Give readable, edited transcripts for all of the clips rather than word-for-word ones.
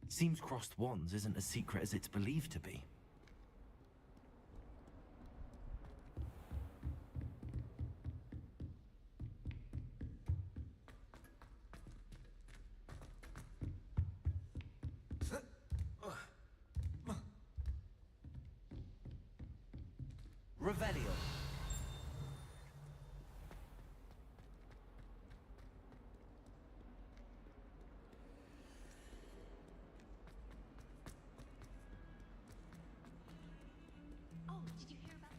Seems crossed wands isn't as secret as it's believed to be. Revelio. Oh, did you hear about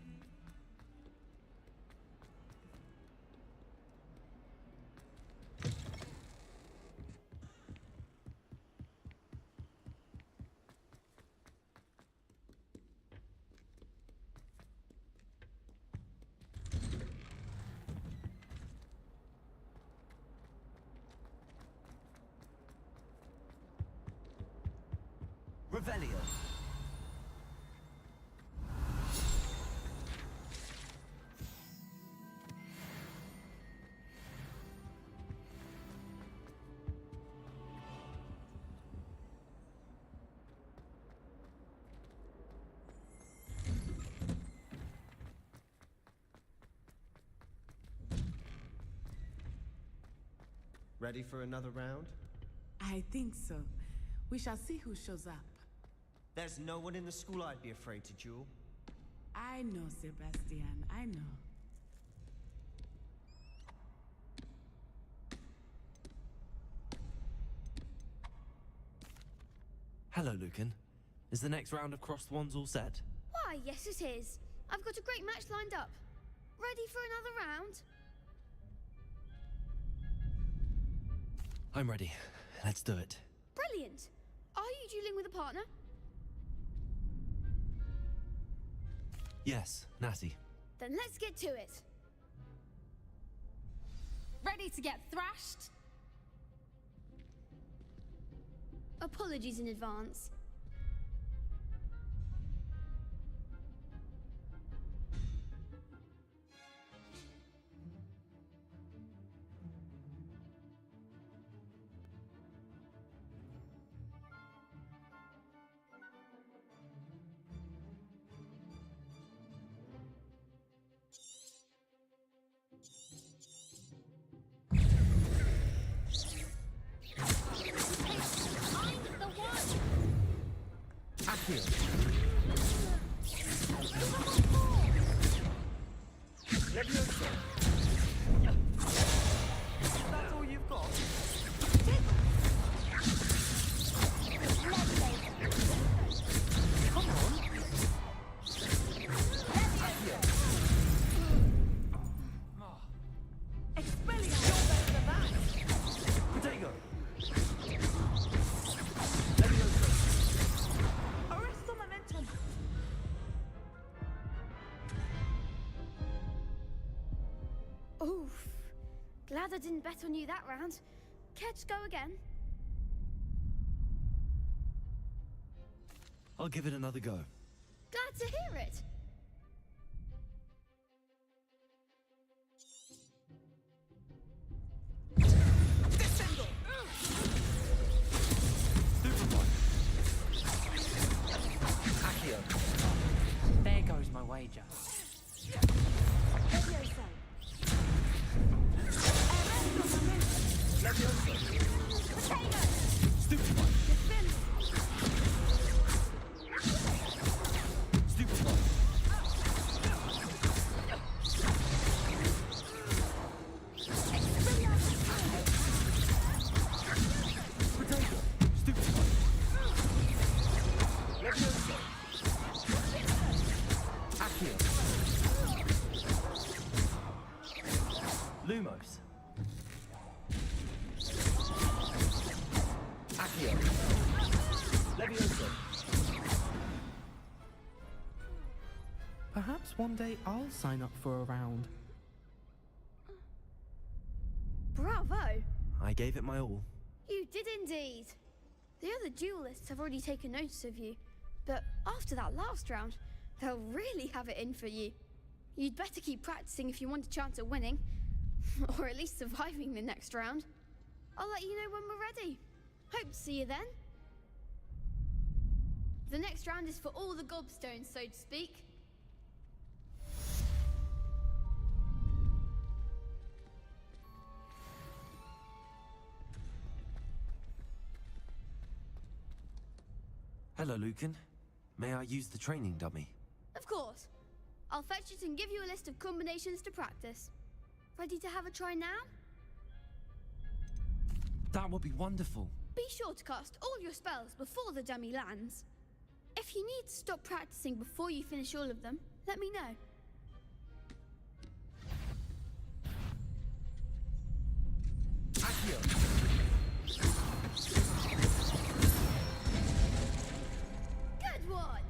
Revelio. Ready for another round? I think so. We shall see who shows up. There's no one in the school I'd be afraid to duel. I know, Sebastian, I know. Hello, Lucan. Is the next round of crossed wands all set? Why, yes it is. I've got a great match lined up. Ready for another round? I'm ready. Let's do it. Brilliant. Are you dueling with a partner? Yes, Natty. Then let's get to it. Ready to get thrashed? Apologies in advance. Accio. Leviosa! That's all you've got? Come on! Potato. Arresto momentum! Oof. Glad I didn't bet on you that round. Care to go again? I'll give it another go. Glad to hear it. Accio. There goes my wager. Stupefy. Stupefy. Potato. Stupefy. Accio. Lumos. Accio. Leviosa. Perhaps one day I'll sign up for a round. Bravo. I gave it my all. You did indeed. The other duelists have already taken notice of you, but after that last round, they'll really have it in for you. You'd better keep practicing if you want a chance at winning, or at least surviving the next round. I'll let you know when we're ready. Hope to see you then. The next round is for all the gobstones, so to speak. Hello, Lucan. May I use the training dummy? Of course. I'll fetch it and give you a list of combinations to practice. Ready to have a try now? That would be wonderful. Be sure to cast all your spells before the dummy lands. If you need to stop practicing before you finish all of them, let me know. Accio! Good one!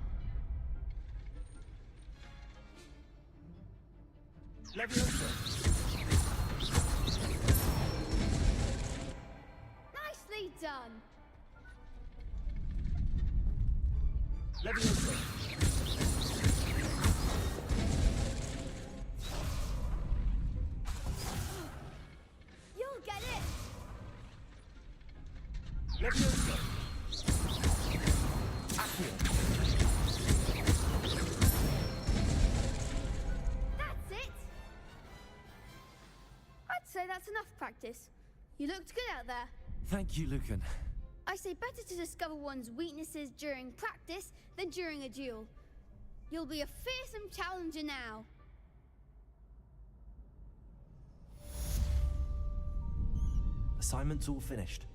Leviosa! Nicely done! Leviosa! You'll get it! Leviosa! Accio! That's it! I'd say that's enough practice. You looked good out there. Thank you, Lucan. I say better to discover one's weaknesses during practice than during a duel. You'll be a fearsome challenger now. Assignment's all finished.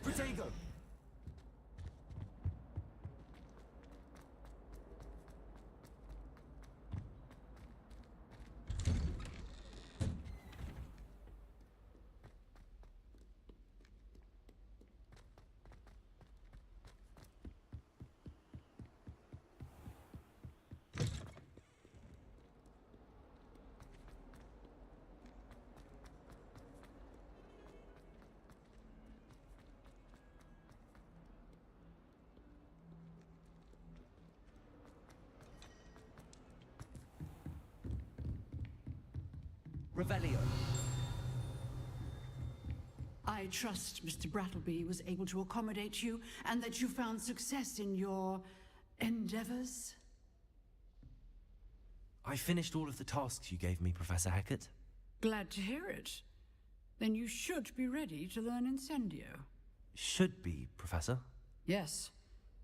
Protego! Revelio. I trust Mr. Brattleby was able to accommodate you and that you found success in your endeavors. I finished all of the tasks you gave me, Professor Hackett. Glad to hear it. Then you should be ready to learn Incendio. Should be, Professor. Yes.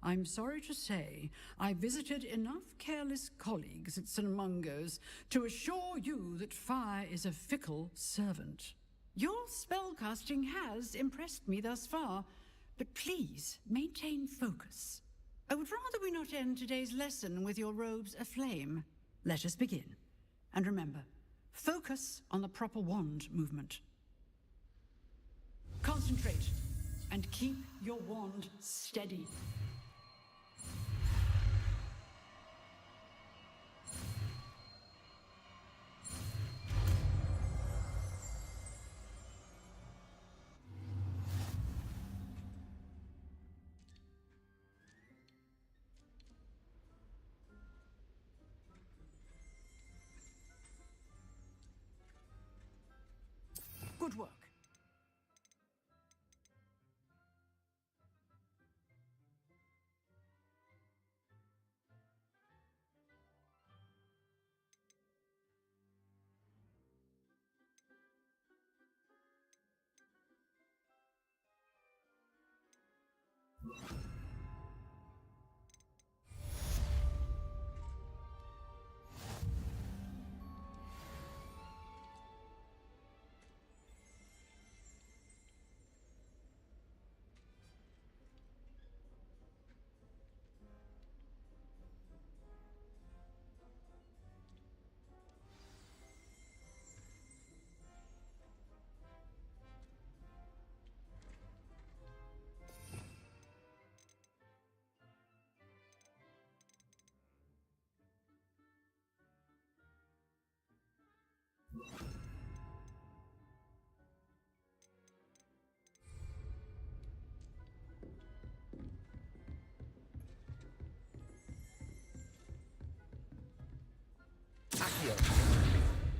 I'm sorry to say, I visited enough careless colleagues at St. Mungo's to assure you that fire is a fickle servant. Your spellcasting has impressed me thus far, but please maintain focus. I would rather we not end today's lesson with your robes aflame. Let us begin. And remember, focus on the proper wand movement. Concentrate and keep your wand steady. Good work.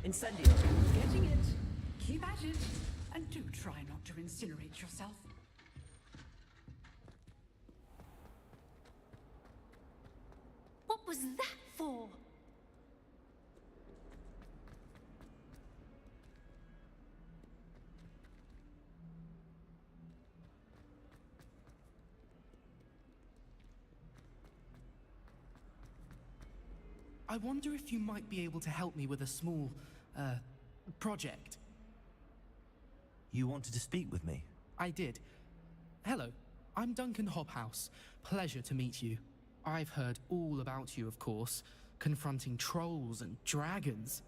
Incendio. Getting it. Keep at it. And do try not to incinerate yourself. What was that for? I wonder if you might be able to help me with a small, project. You wanted to speak with me? I did. Hello, I'm Duncan Hobhouse. Pleasure to meet you. I've heard all about you, of course, confronting trolls and dragons.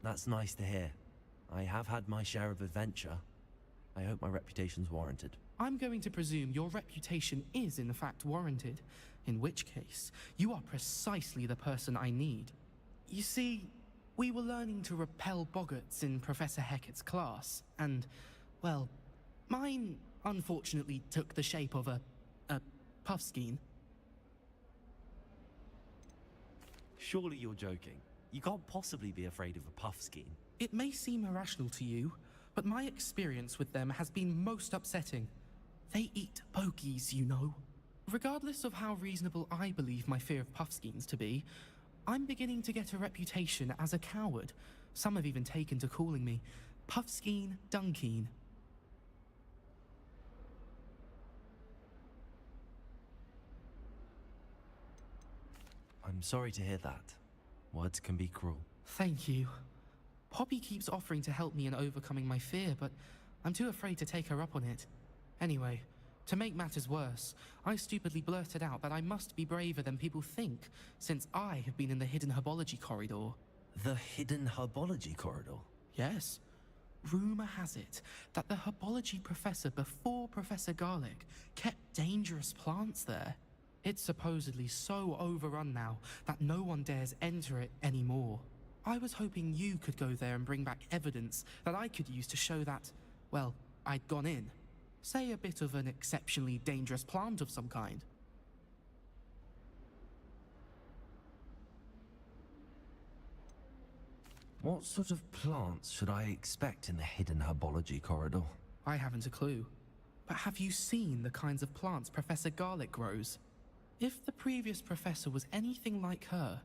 That's nice to hear. I have had my share of adventure. I hope my reputation's warranted. I'm going to presume your reputation is in fact warranted, in which case, you are precisely the person I need. You see, we were learning to repel boggarts in Professor Hecat's class, and, well, mine unfortunately took the shape of a puffskein. Surely you're joking. You can't possibly be afraid of a puffskein. It may seem irrational to you, but my experience with them has been most upsetting. They eat bogies, you know. Regardless of how reasonable I believe my fear of puffskeins to be, I'm beginning to get a reputation as a coward. Some have even taken to calling me Puffskein Dunkeen. I'm sorry to hear that. Words can be cruel. Thank you. Poppy keeps offering to help me in overcoming my fear, but I'm too afraid to take her up on it. Anyway, to make matters worse, I stupidly blurted out that I must be braver than people think, since I have been in the hidden herbology corridor. The hidden herbology corridor? Yes. Rumor has it that the herbology professor before Professor Garlic kept dangerous plants there. It's supposedly so overrun now that no one dares enter it anymore. I was hoping you could go there and bring back evidence that I could use to show that, well, I'd gone in. Say a bit of an exceptionally dangerous plant of some kind. What sort of plants should I expect in the hidden herbology corridor? I haven't a clue. But have you seen the kinds of plants Professor Garlic grows? If the previous professor was anything like her,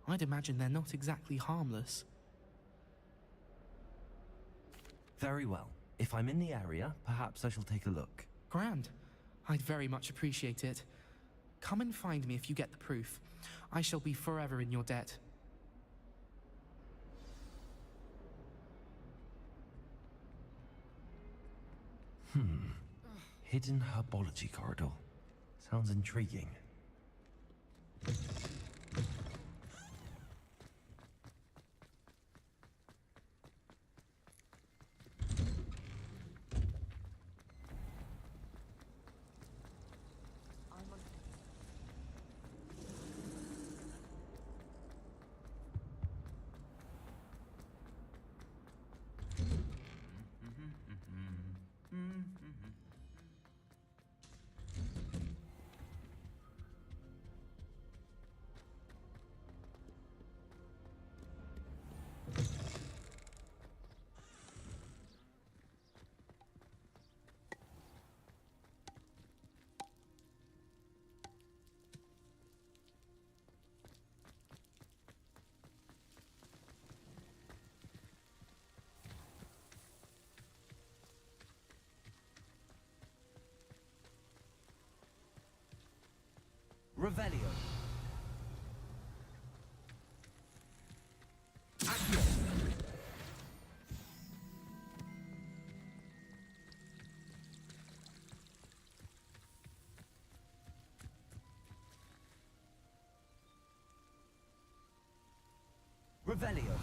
I'd imagine they're not exactly harmless. Very well. If I'm in the area, perhaps I shall take a look. Grand. I'd very much appreciate it. Come and find me if you get the proof. I shall be forever in your debt. Hidden herbology corridor. Sounds intriguing. Revelio. Accio. Revelio.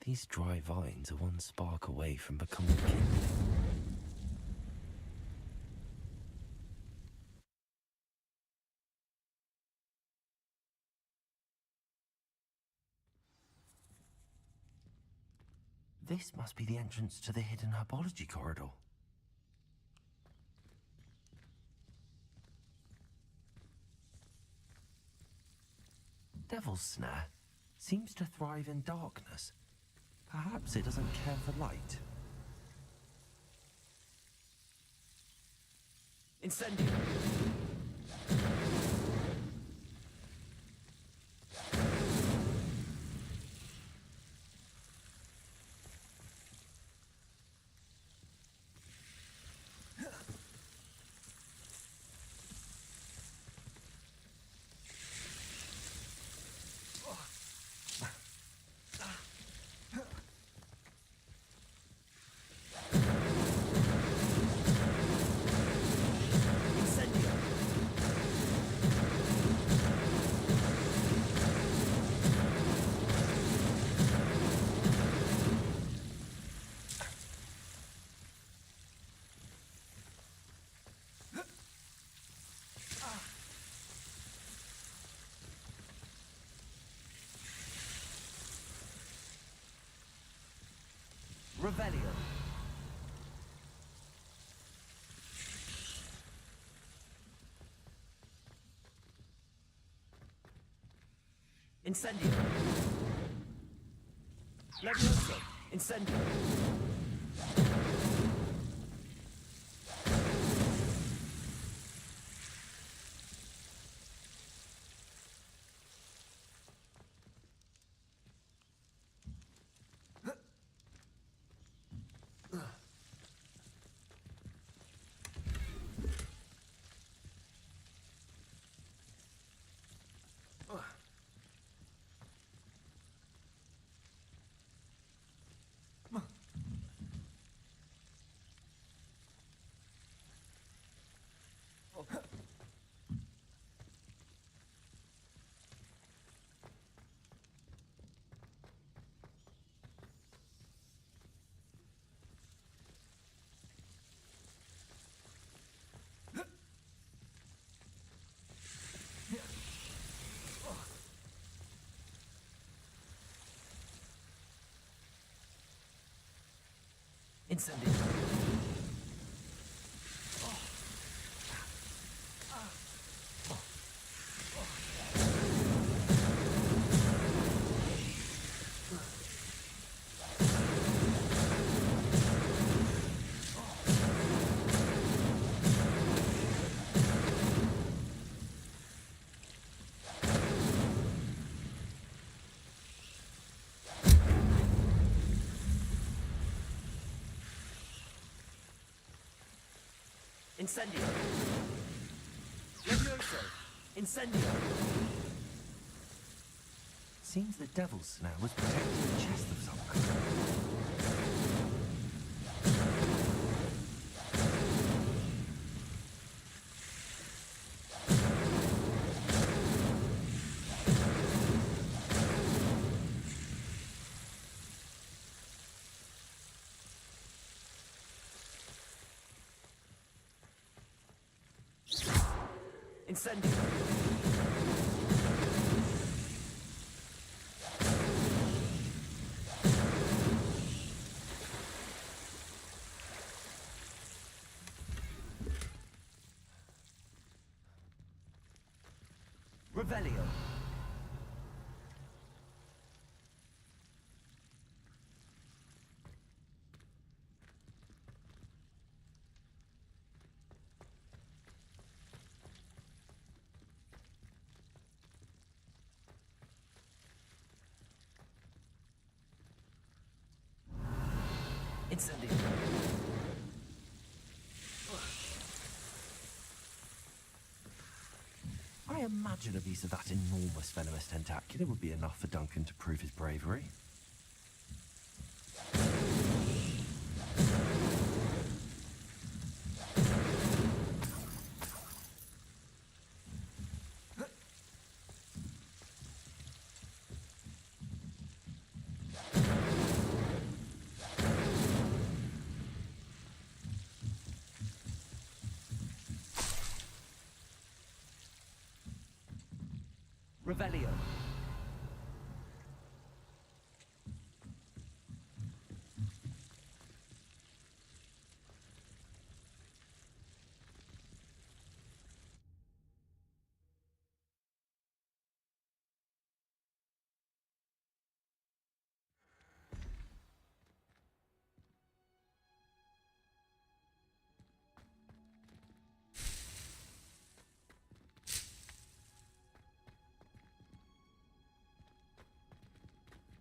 These dry vines are one spark away from becoming kindled. This must be the entrance to the hidden herbology corridor. Devil's Snare seems to thrive in darkness. Perhaps it doesn't care for light. Incendio! Revelio. Incendio. Levioso. Incendio. Incendio. Incendio. Levioso. Incendio. Seems the Devil's Snare was protecting a chest of some kind. Incendio! Revelio. Incendio. I imagine a piece of that enormous venomous tentacular would be enough for Duncan to prove his bravery. Revelio.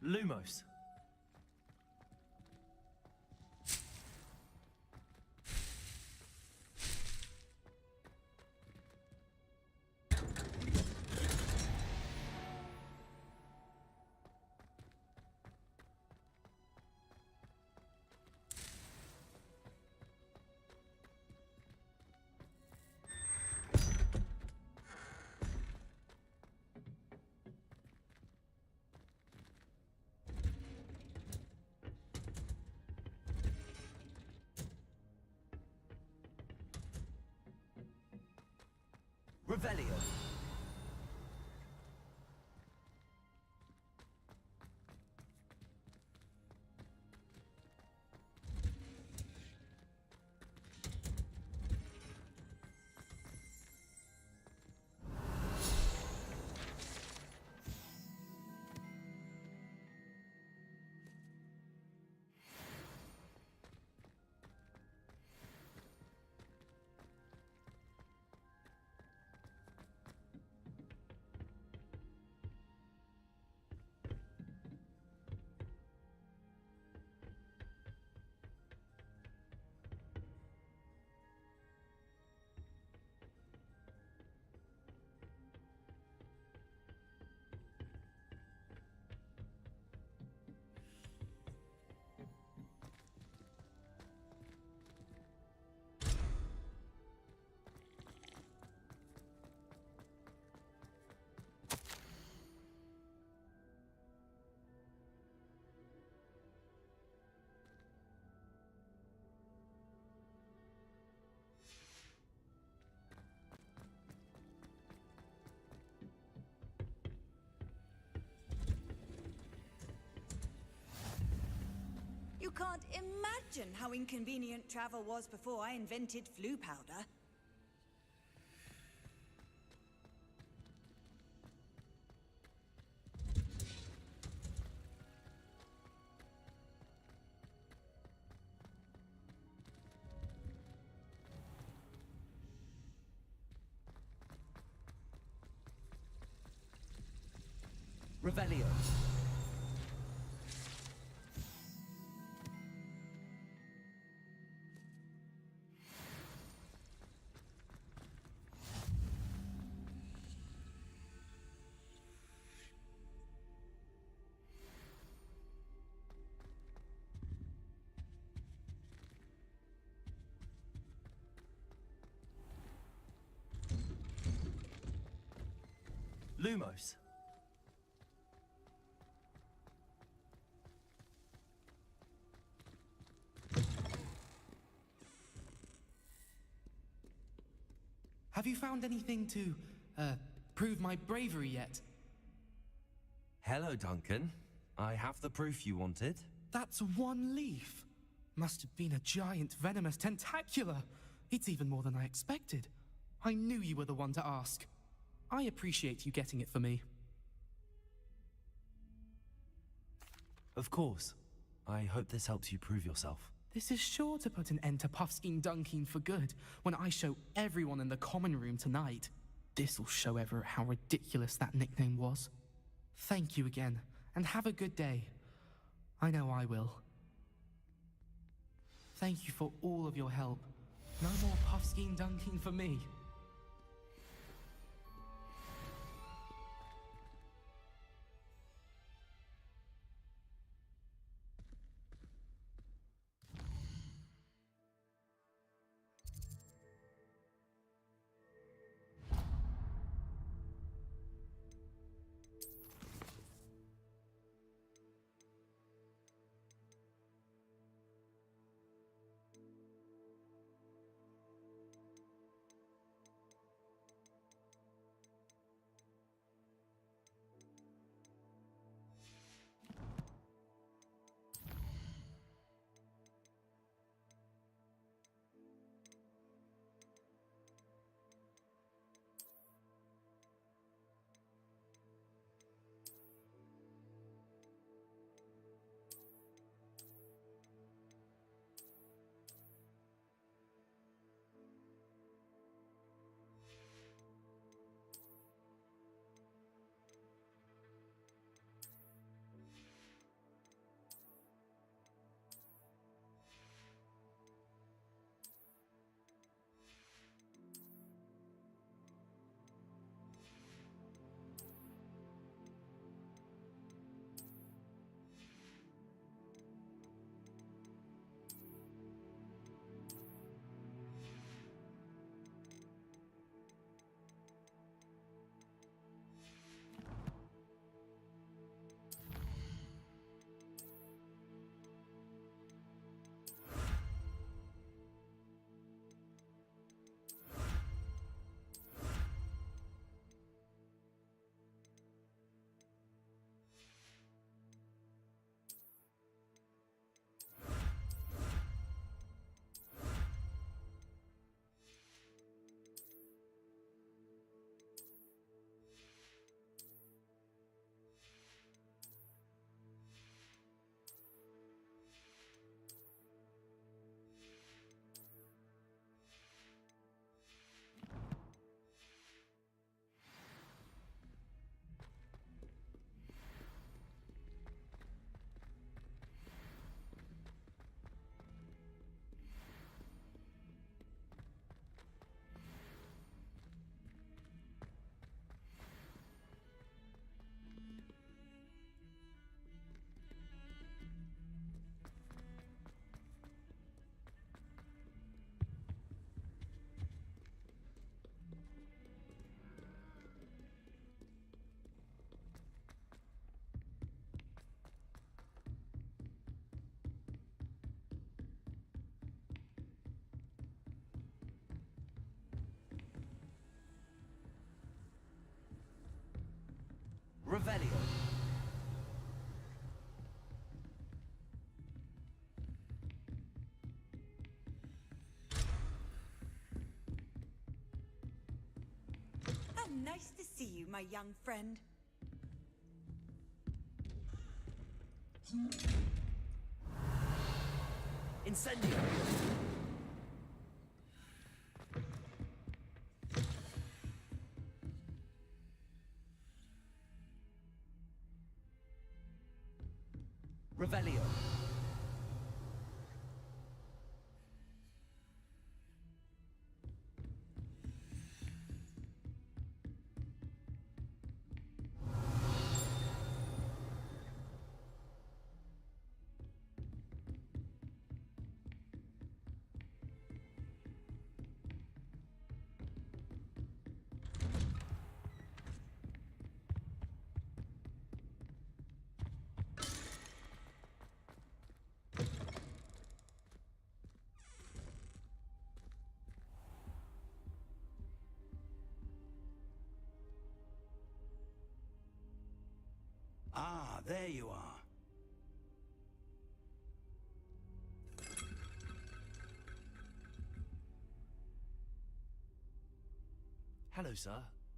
Lumos. Revelio. You can't imagine how inconvenient travel was before I invented flu powder. Revelio. Lumos. Have you found anything to, prove my bravery yet? Hello, Duncan. I have the proof you wanted. That's one leaf. Must have been a giant venomous tentacula. It's even more than I expected. I knew you were the one to ask. I appreciate you getting it for me. Of course. I hope this helps you prove yourself. This is sure to put an end to Puffskein Dunkeen for good when I show everyone in the common room tonight. This'll show Everett how ridiculous that nickname was. Thank you again, and have a good day. I know I will. Thank you for all of your help. No more Puffskein Dunkeen for me. Revelio. How nice to see you, my young friend. Incendio. Revelio. there you are. Hello, sir.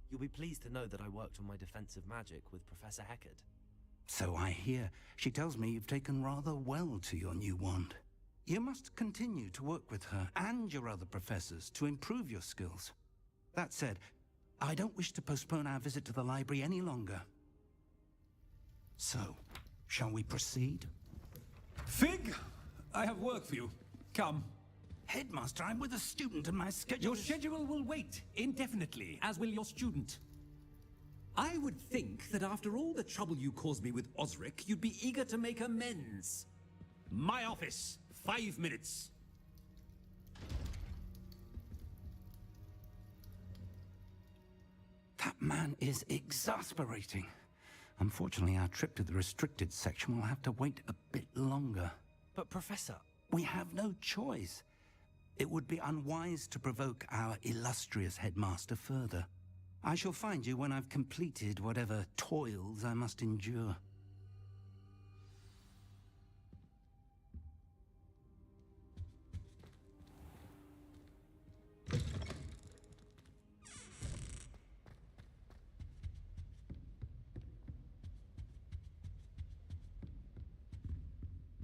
You'll be pleased to know that I worked on my defensive magic with Professor Heckard. So I hear. She tells me you've taken rather well to your new wand. You must continue to work with her and your other professors to improve your skills. That said, I don't wish to postpone our visit to the library any longer. So, shall we proceed? Fig, I have work for you. Come. Headmaster, I'm with a student and my schedule Your schedule will wait indefinitely, as will your student. I would think that after all the trouble you caused me with Osric, you'd be eager to make amends. My office, 5 minutes. That man is exasperating. Unfortunately, our trip to the restricted section will have to wait a bit longer. But Professor... We have no choice. It would be unwise to provoke our illustrious headmaster further. I shall find you when I've completed whatever toils I must endure.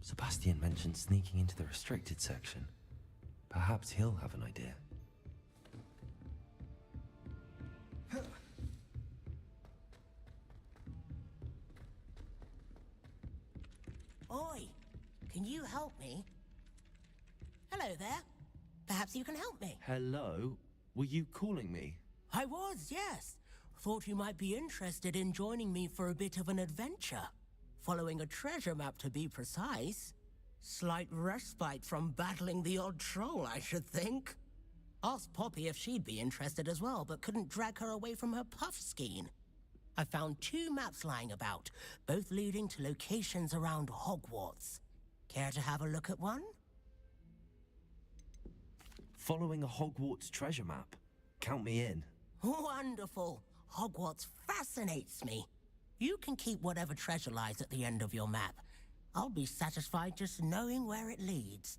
Sebastian mentioned sneaking into the restricted section. Perhaps he'll have an idea. Oi, can you help me? Hello there. Perhaps you can help me. Hello? Were you calling me? I was, yes. Thought you might be interested in joining me for a bit of an adventure. Following a treasure map, to be precise. Slight respite from battling the odd troll, I should think. Asked Poppy if she'd be interested as well, but couldn't drag her away from her puff skein. I found 2 maps lying about, both leading to locations around Hogwarts. Care to have a look at one? Following a Hogwarts treasure map? Count me in. Wonderful. Hogwarts fascinates me. You can keep whatever treasure lies at the end of your map. I'll be satisfied just knowing where it leads.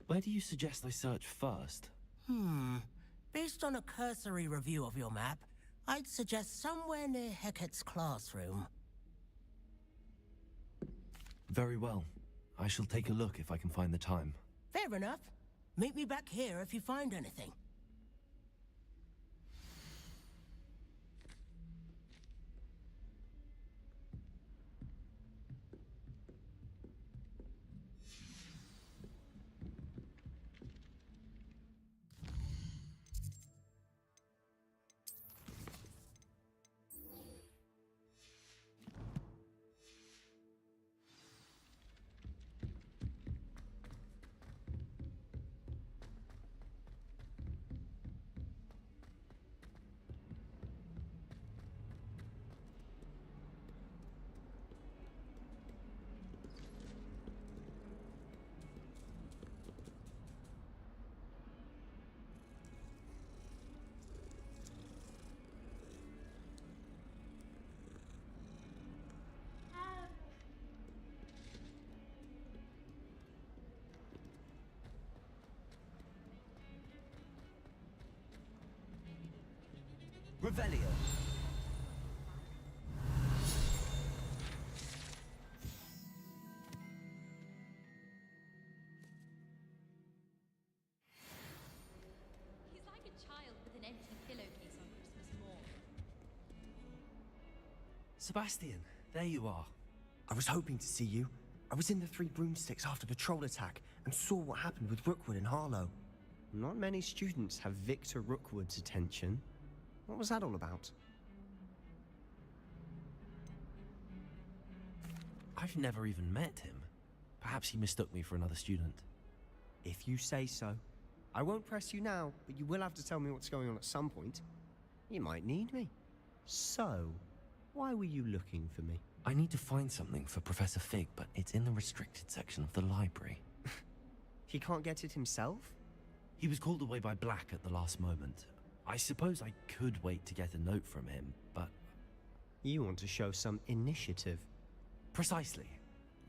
Where do you suggest I search first? Based on a cursory review of your map, I'd suggest somewhere near Hecat's classroom. Very well. I shall take a look if I can find the time. Fair enough. Meet me back here if you find anything. Revelio. He's like a child with an empty pillowcase on Christmas morn. Sebastian, there you are. I was hoping to see you. I was in the Three Broomsticks after the troll attack and saw what happened with Rookwood and Harlow. Not many students have Victor Rookwood's attention. What was that all about? I've never even met him. Perhaps he mistook me for another student. If you say so. I won't press you now, but you will have to tell me what's going on at some point. You might need me. So, why were you looking for me? I need to find something for Professor Fig, but it's in the restricted section of the library. He can't get it himself? He was called away by Black at the last moment. I suppose I could wait to get a note from him, but You want to show some initiative. Precisely.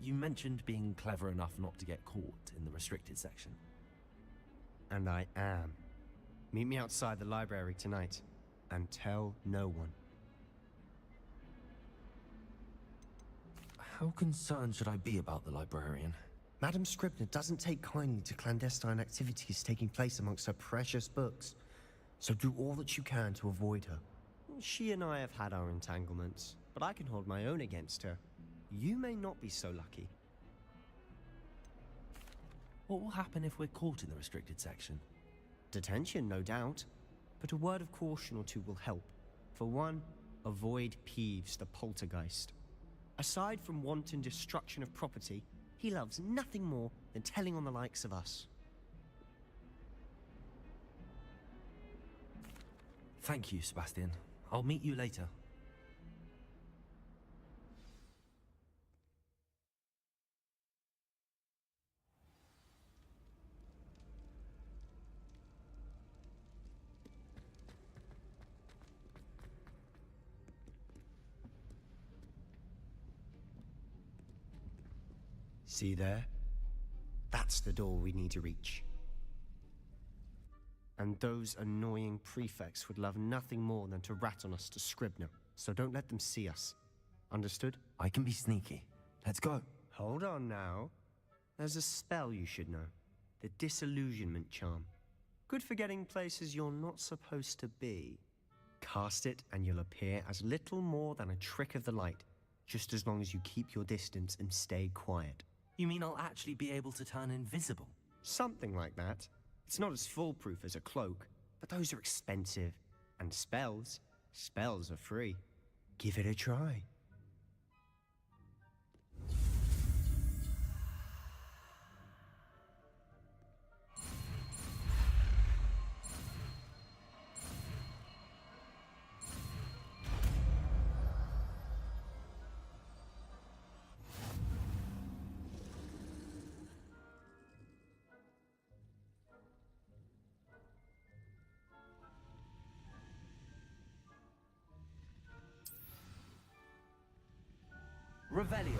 You mentioned being clever enough not to get caught in the restricted section. And I am. Meet me outside the library tonight, and tell no one. How concerned should I be about the librarian? Madam Scribner doesn't take kindly to clandestine activities taking place amongst her precious books, so do all that you can to avoid her. She and I have had our entanglements, but I can hold my own against her. You may not be so lucky. What will happen if we're caught in the restricted section? Detention, no doubt, but a word of caution or two will help. For one, avoid Peeves the poltergeist. Aside from wanton destruction of property, he loves nothing more than telling on the likes of us. Thank you, Sebastian. I'll meet you later. See there? That's the door we need to reach. And those annoying prefects would love nothing more than to rat on us to Scribner, so don't let them see us. Understood? I can be sneaky. Let's go. Hold on now. There's a spell you should know. The Disillusionment Charm. Good for getting places you're not supposed to be. Cast it and you'll appear as little more than a trick of the light, just as long as you keep your distance and stay quiet. You mean I'll actually be able to turn invisible? Something like that. It's not as foolproof as a cloak, but those are expensive. And spells are free. Give it a try. Revelio.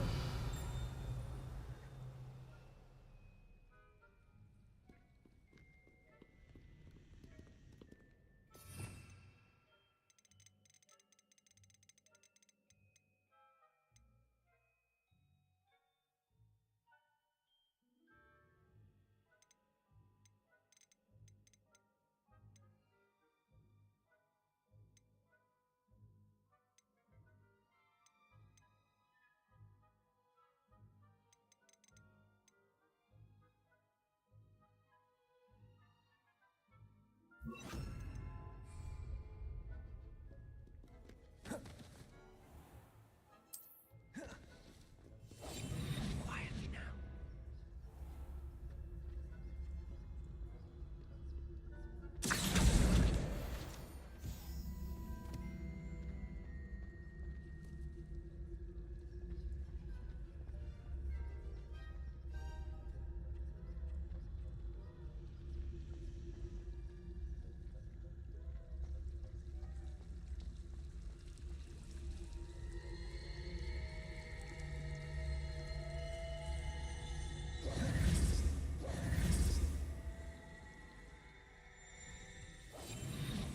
Quietly now.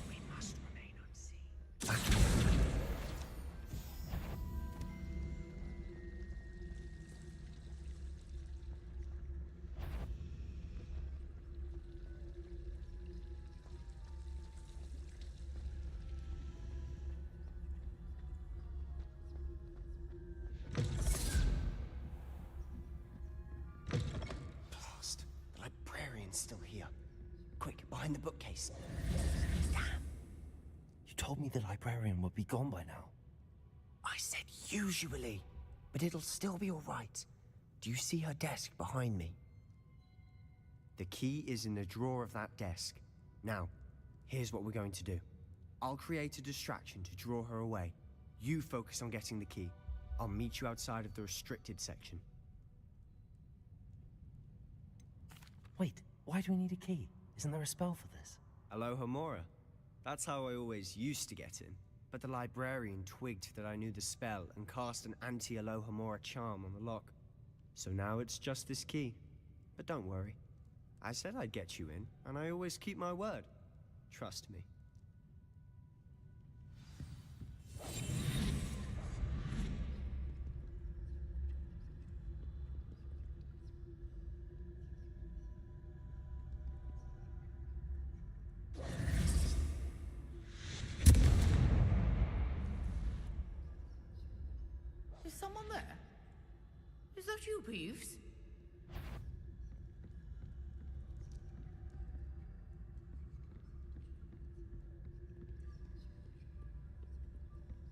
We must remain unseen. Blast. The librarian's still here. Quick, behind the bookcase. Damn. You told me the librarian would be gone by now. I said usually, but it'll still be all right. Do you see her desk behind me? The key is in the drawer of that desk. Now, here's what we're going to do. I'll create a distraction to draw her away. You focus on getting the key. I'll meet you outside of the restricted section. Wait, why do we need a key? Isn't there a spell for this? Aloha Mora. That's how I always used to get in. but the librarian twigged that I knew the spell and cast an anti-Alohomora charm on the lock. So now it's just this key. But don't worry. I said I'd get you in, and I always keep my word. Trust me. Is someone there? Is that you, Peeves?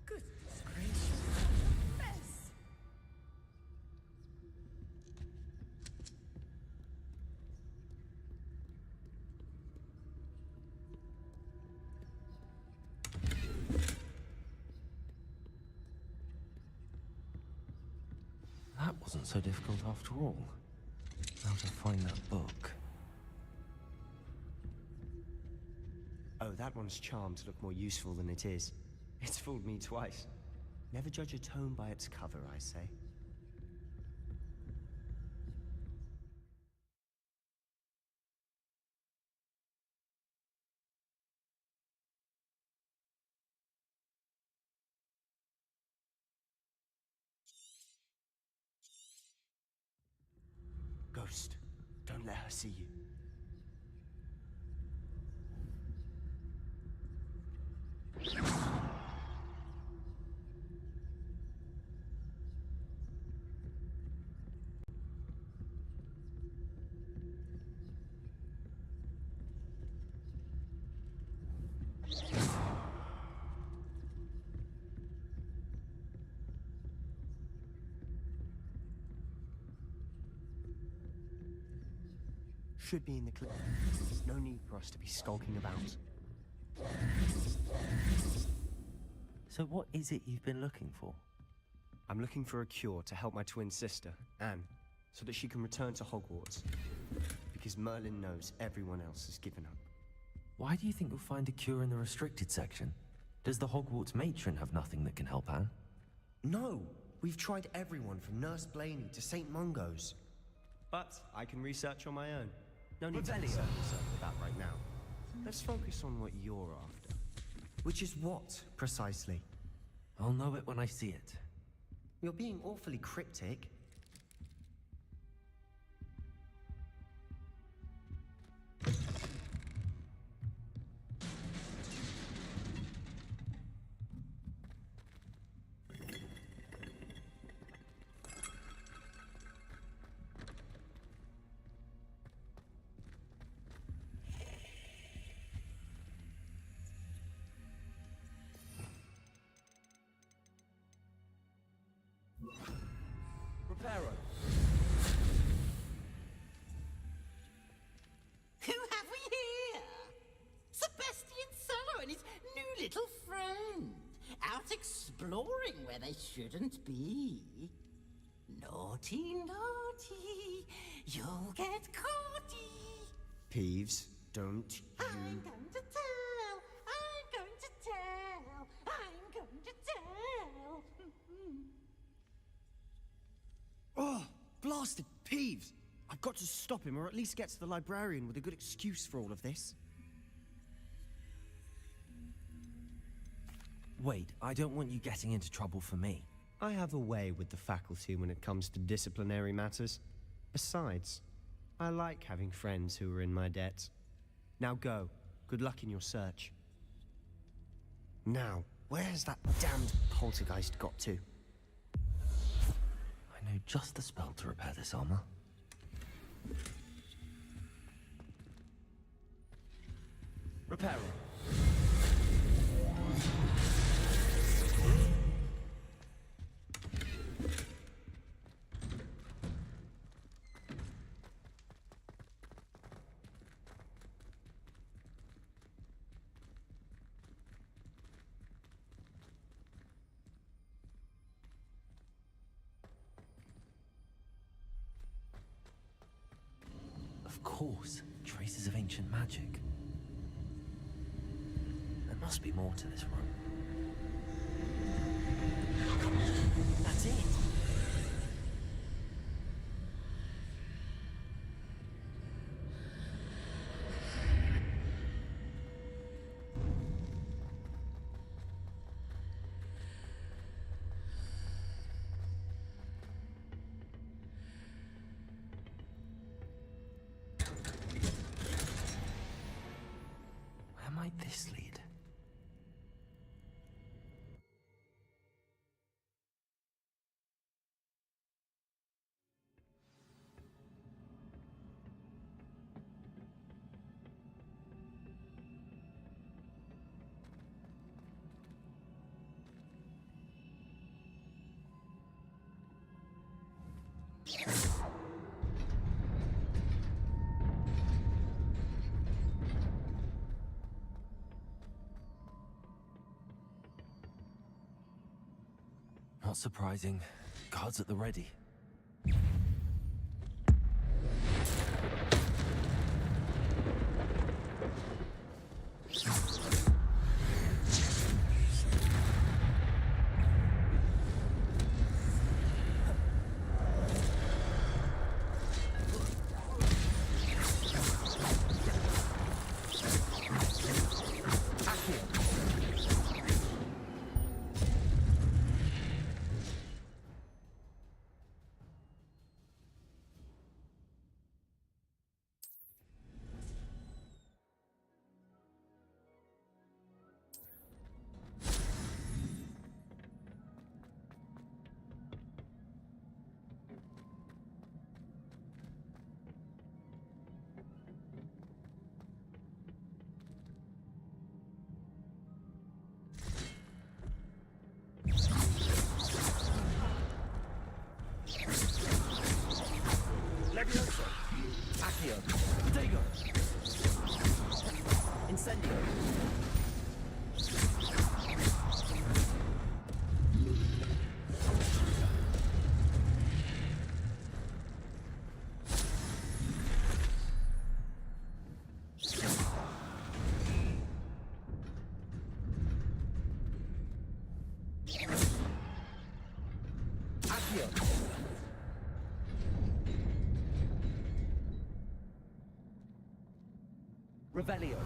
Goodness gracious. Yes. That wasn't so difficult after all. Now to find that book. Oh, that one's charmed to look more useful than it is. It's fooled me twice. Never judge a tome by its cover, I say. Ghost, don't let her see you. Should be in the clip. No need for us to be skulking about. So what is it you've been looking for? I'm looking for a cure to help my twin sister, Anne, so that she can return to Hogwarts. Because Merlin knows everyone else has given up. Why do you think you'll find a cure in the restricted section? Does the Hogwarts matron have nothing that can help Anne? No! We've tried everyone from Nurse Blaney to St. Mungo's. But I can research on my own. No need to concern yourself with that right now. Let's focus on what you're after. Which is what, precisely? I'll know it when I see it. You're being awfully cryptic. Who have we here? Sebastian Sallow and his new little friend. Out exploring where they shouldn't be. Naughty, naughty. You'll get caughty. Peeves, don't you... I'm going to tell. I'm going to tell. I'm going to tell. Oh, blasted Peeves! I've got to stop him, or at least get to the librarian with a good excuse for all of this. Wait, I don't want you getting into trouble for me. I have a way with the faculty when it comes to disciplinary matters. Besides, I like having friends who are in my debt. Now go. Good luck in your search. Now, where's that damned poltergeist got to? I know just the spell to repair this armor. Repair. Of course, traces of ancient magic. There must be more to this room. That's it. Where might this lead? Not surprising. Guards at the ready. Levioso. Accio. Protego. Incendio. Accio. Revelio.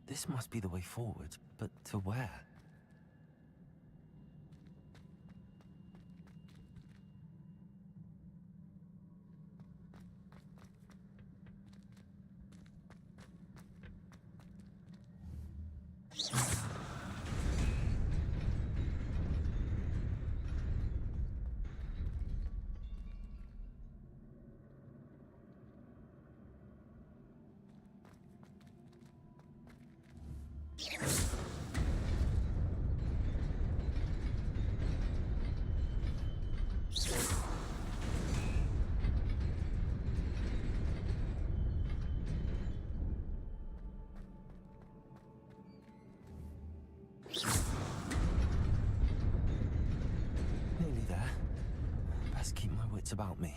This must be the way forward, but to where? Nearly there. Best keep my wits about me.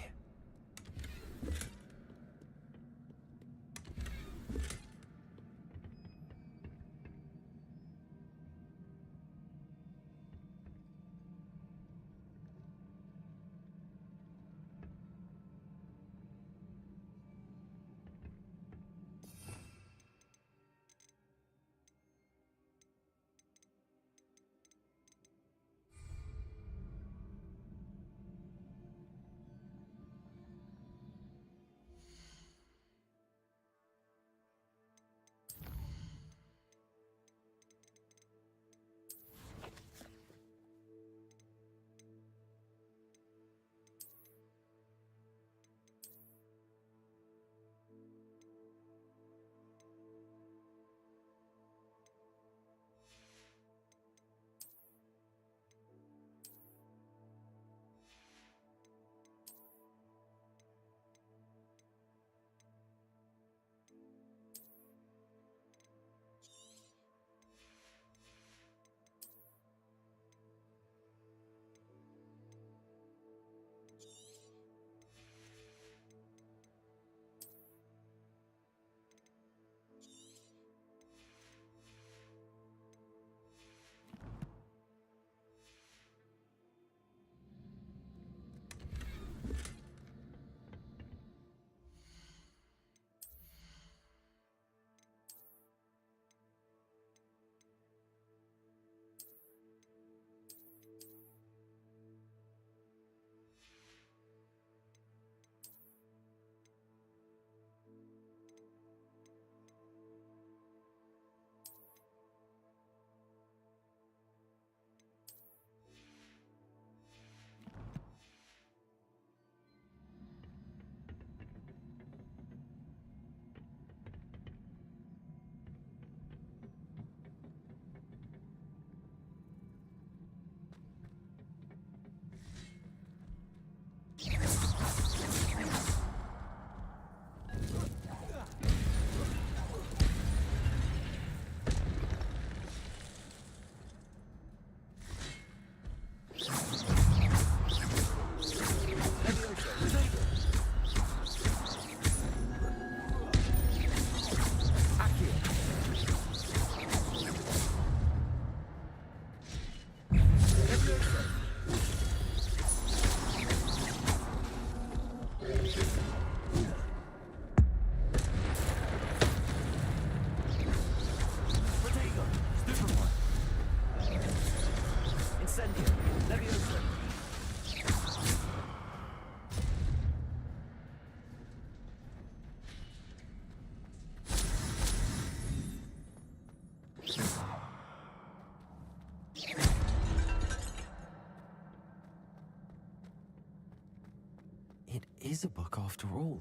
It is a book after all.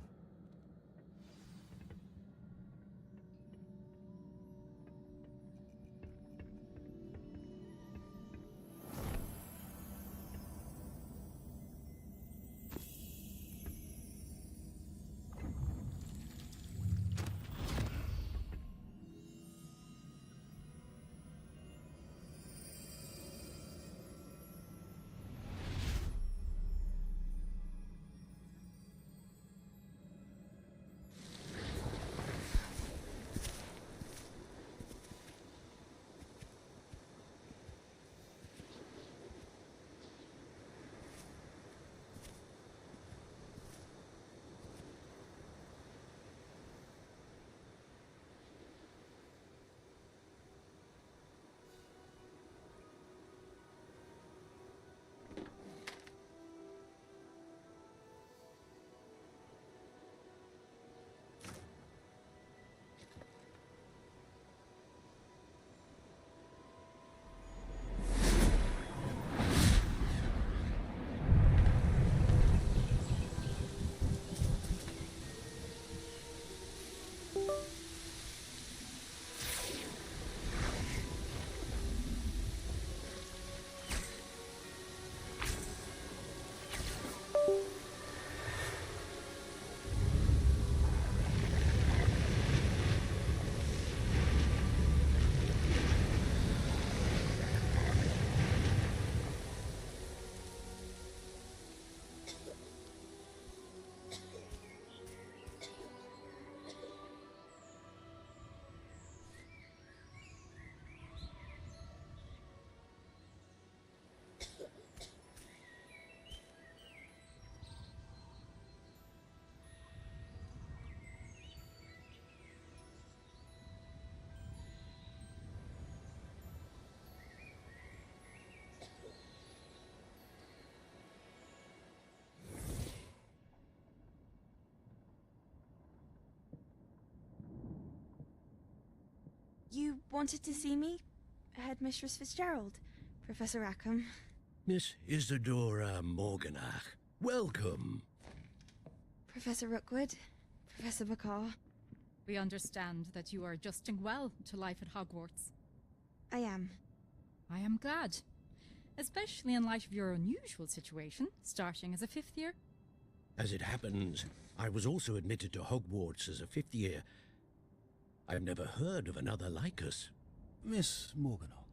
You wanted to see me? Headmistress Fitzgerald, Professor Rackham. Miss Isadora Morganach, welcome. Professor Rookwood, Professor Bakar. We understand that you are adjusting well to life at Hogwarts. I am. I am glad. Especially in light of your unusual situation, starting as a 5th year. As it happens, I was also admitted to Hogwarts as a 5th year. I've never heard of another like us. Miss Morganach,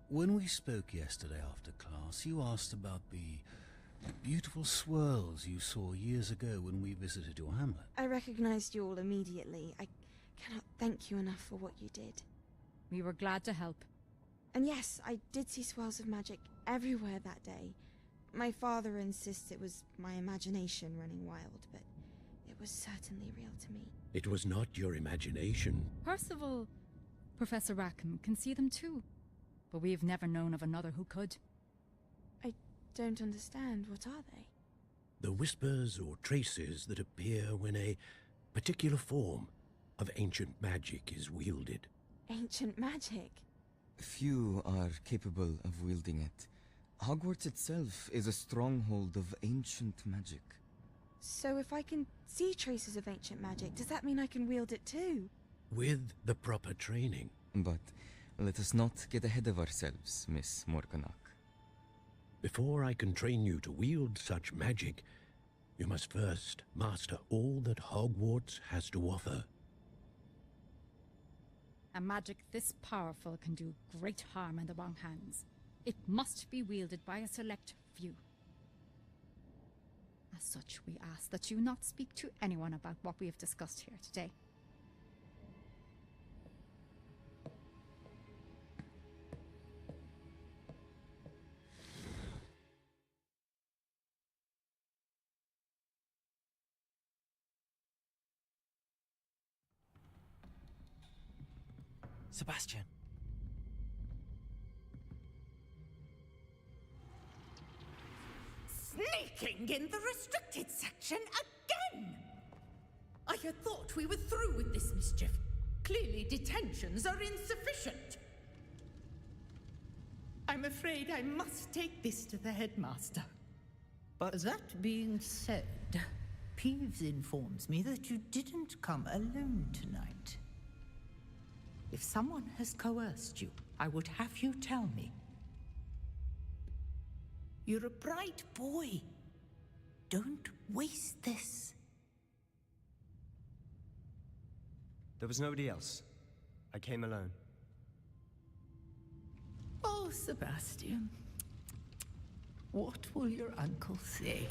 when we spoke yesterday after class, you asked about the beautiful swirls you saw years ago when we visited your hamlet. I recognized you all immediately. I cannot thank you enough for what you did. We were glad to help. And yes, I did see swirls of magic everywhere that day. My father insists it was my imagination running wild, but it was certainly real to me. It was not your imagination. Percival, Professor Rackham can see them too, but we've never known of another who could. I don't understand. What are they? The whispers or traces that appear when a particular form of ancient magic is wielded. Ancient magic? Few are capable of wielding it. Hogwarts itself is a stronghold of ancient magic. So if I can see traces of ancient magic, does that mean I can wield it too? With the proper training. But let us not get ahead of ourselves, Miss Morganach. Before I can train you to wield such magic, you must first master all that Hogwarts has to offer. A magic this powerful can do great harm in the wrong hands. It must be wielded by a select few. As such, we ask that you not speak to anyone about what we have discussed here today. Sebastian. Sneaking in the restricted section again! I had thought we were through with this mischief. Clearly detentions are insufficient. I'm afraid I must take this to the headmaster. But that being said, Peeves informs me that you didn't come alone tonight. If someone has coerced you, I would have you tell me. You're a bright boy. Don't waste this. there was nobody else. I came alone. Oh, Sebastian. What will your uncle say?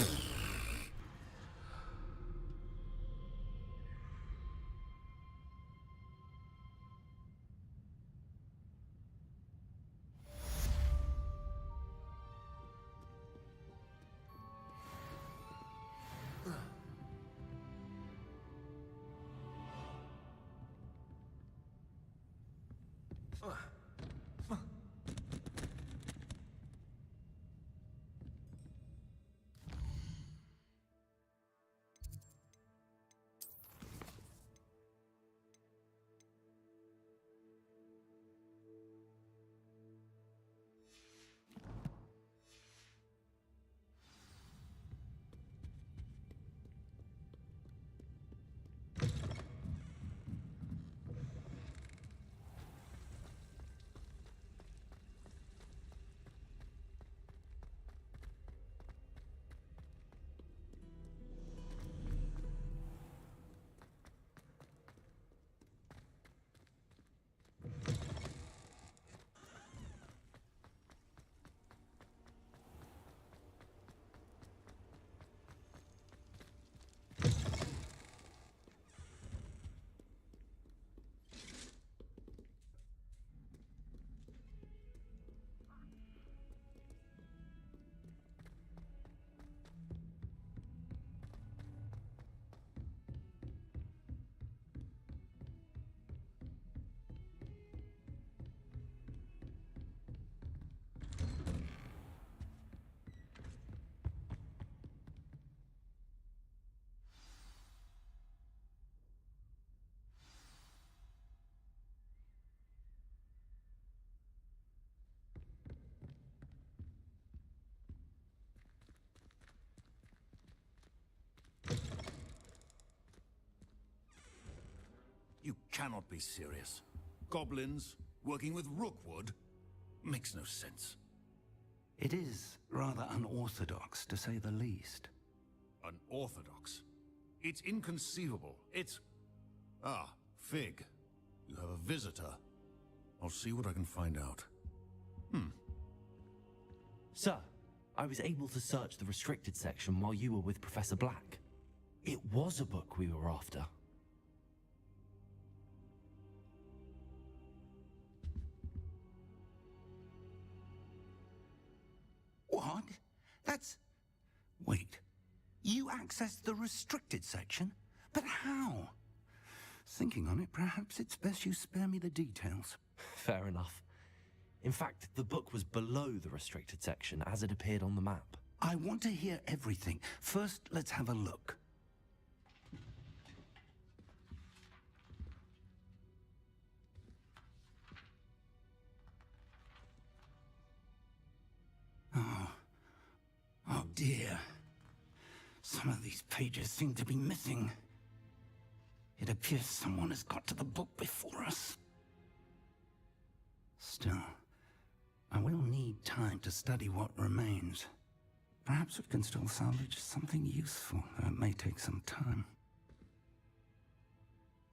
You cannot be serious. Goblins working with Rookwood? Makes no sense. It is rather unorthodox, to say the least. Unorthodox? It's inconceivable. It's... Ah, Fig. You have a visitor. I'll see what I can find out. Sir, I was able to search the restricted section while you were with Professor Black. It was a book we were after. What? That's... Wait. You accessed the restricted section? But how? Thinking on it, perhaps it's best you spare me the details. Fair enough. In fact, the book was below the restricted section as it appeared on the map. I want to hear everything. First, let's have a look. Oh dear. Some of these pages seem to be missing. It appears someone has got to the book before us. Still, I will need time to study what remains. Perhaps we can still salvage something useful, though it may take some time.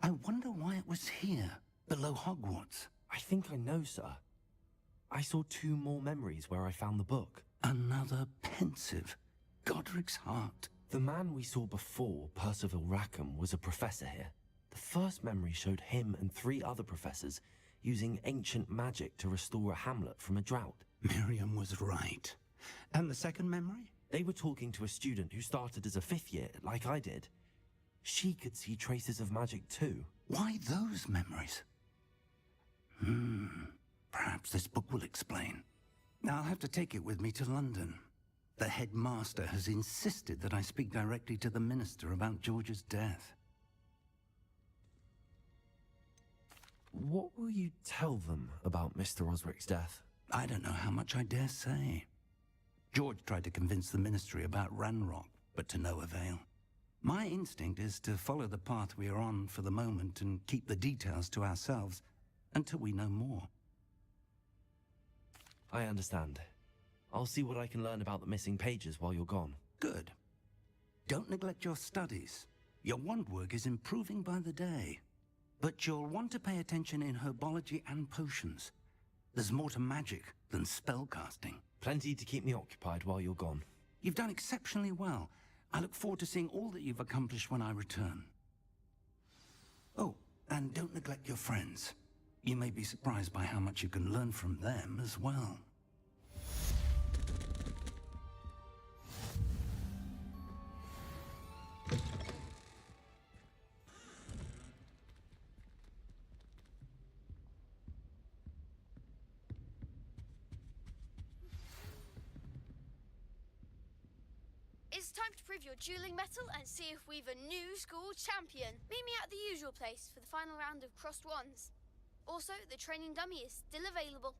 I wonder why it was here, below Hogwarts. I think I know, sir. I saw 2 more memories where I found the book. Another pensive. Godric's heart. The man we saw before, Percival Rackham, was a professor here. The first memory showed him and 3 other professors using ancient magic to restore a hamlet from a drought. Miriam was right. And the second memory? They were talking to a student who started as a 5th year, like I did. She could see traces of magic too. Why those memories? Perhaps this book will explain. I'll have to take it with me to London. The headmaster has insisted that I speak directly to the minister about George's death. What will you tell them about Mr. Osric's death? I don't know how much I dare say. George tried to convince the Ministry about Ranrock, but to no avail. My instinct is to follow the path we are on for the moment and keep the details to ourselves until we know more. I understand. I'll see what I can learn about the missing pages while you're gone. Good. Don't neglect your studies. Your wand work is improving by the day. But you'll want to pay attention in herbology and potions. There's more to magic than spellcasting. Plenty to keep me occupied while you're gone. You've done exceptionally well. I look forward to seeing all that you've accomplished when I return. Oh, and don't neglect your friends. You may be surprised by how much you can learn from them as well. It's time to prove your dueling mettle and see if we've a new school champion. Meet me at the usual place for the final round of crossed wands. Also, the training dummy is still available.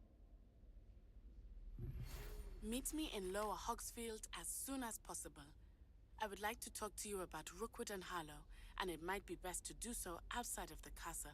Meet me in Lower Hogsfield as soon as possible. I would like to talk to you about Rookwood and Harlow, and it might be best to do so outside of the castle.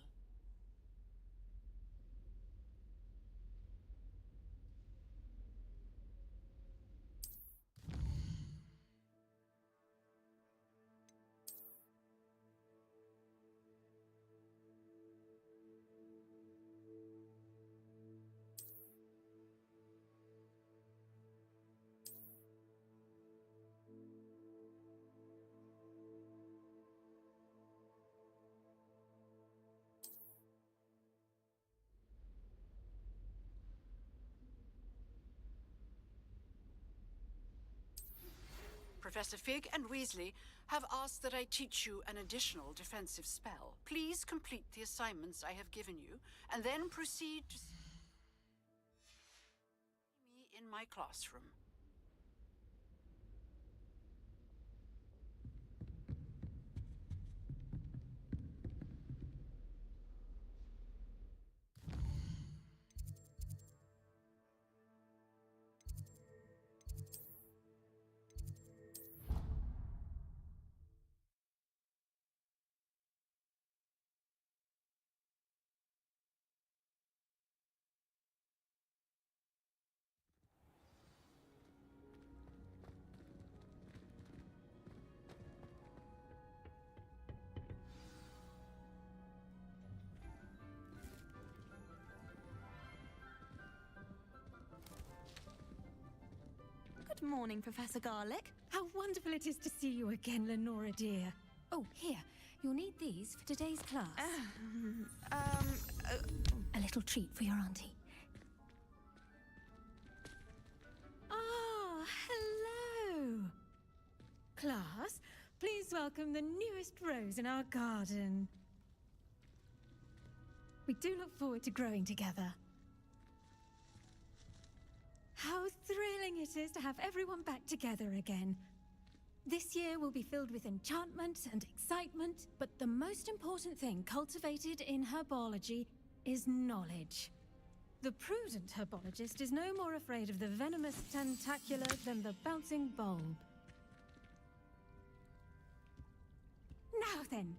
Professor Fig and Weasley have asked that I teach you an additional defensive spell. Please complete the assignments I have given you, and then proceed to see me in my classroom. Good morning, Professor Garlick. How wonderful it is to see you again, Lenora dear. Oh, here. You'll need these for today's class. A little treat for your auntie. Ah, hello. Class, please welcome the newest rose in our garden. We do look forward to growing together. How thrilling it is to have everyone back together again. This year will be filled with enchantment and excitement, but the most important thing cultivated in herbology is knowledge. The prudent herbologist is no more afraid of the venomous tentacular than the bouncing bulb. Now then,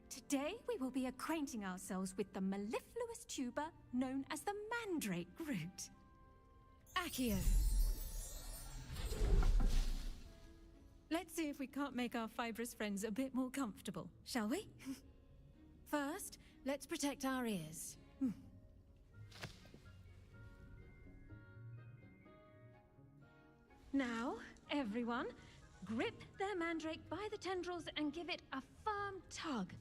today we will be acquainting ourselves with the mellifluous tuber known as the mandrake root. Accio. Let's see if we can't make our fibrous friends a bit more comfortable, shall we? First, let's protect our ears. Now, everyone, grip their mandrake by the tendrils and give it a firm tug.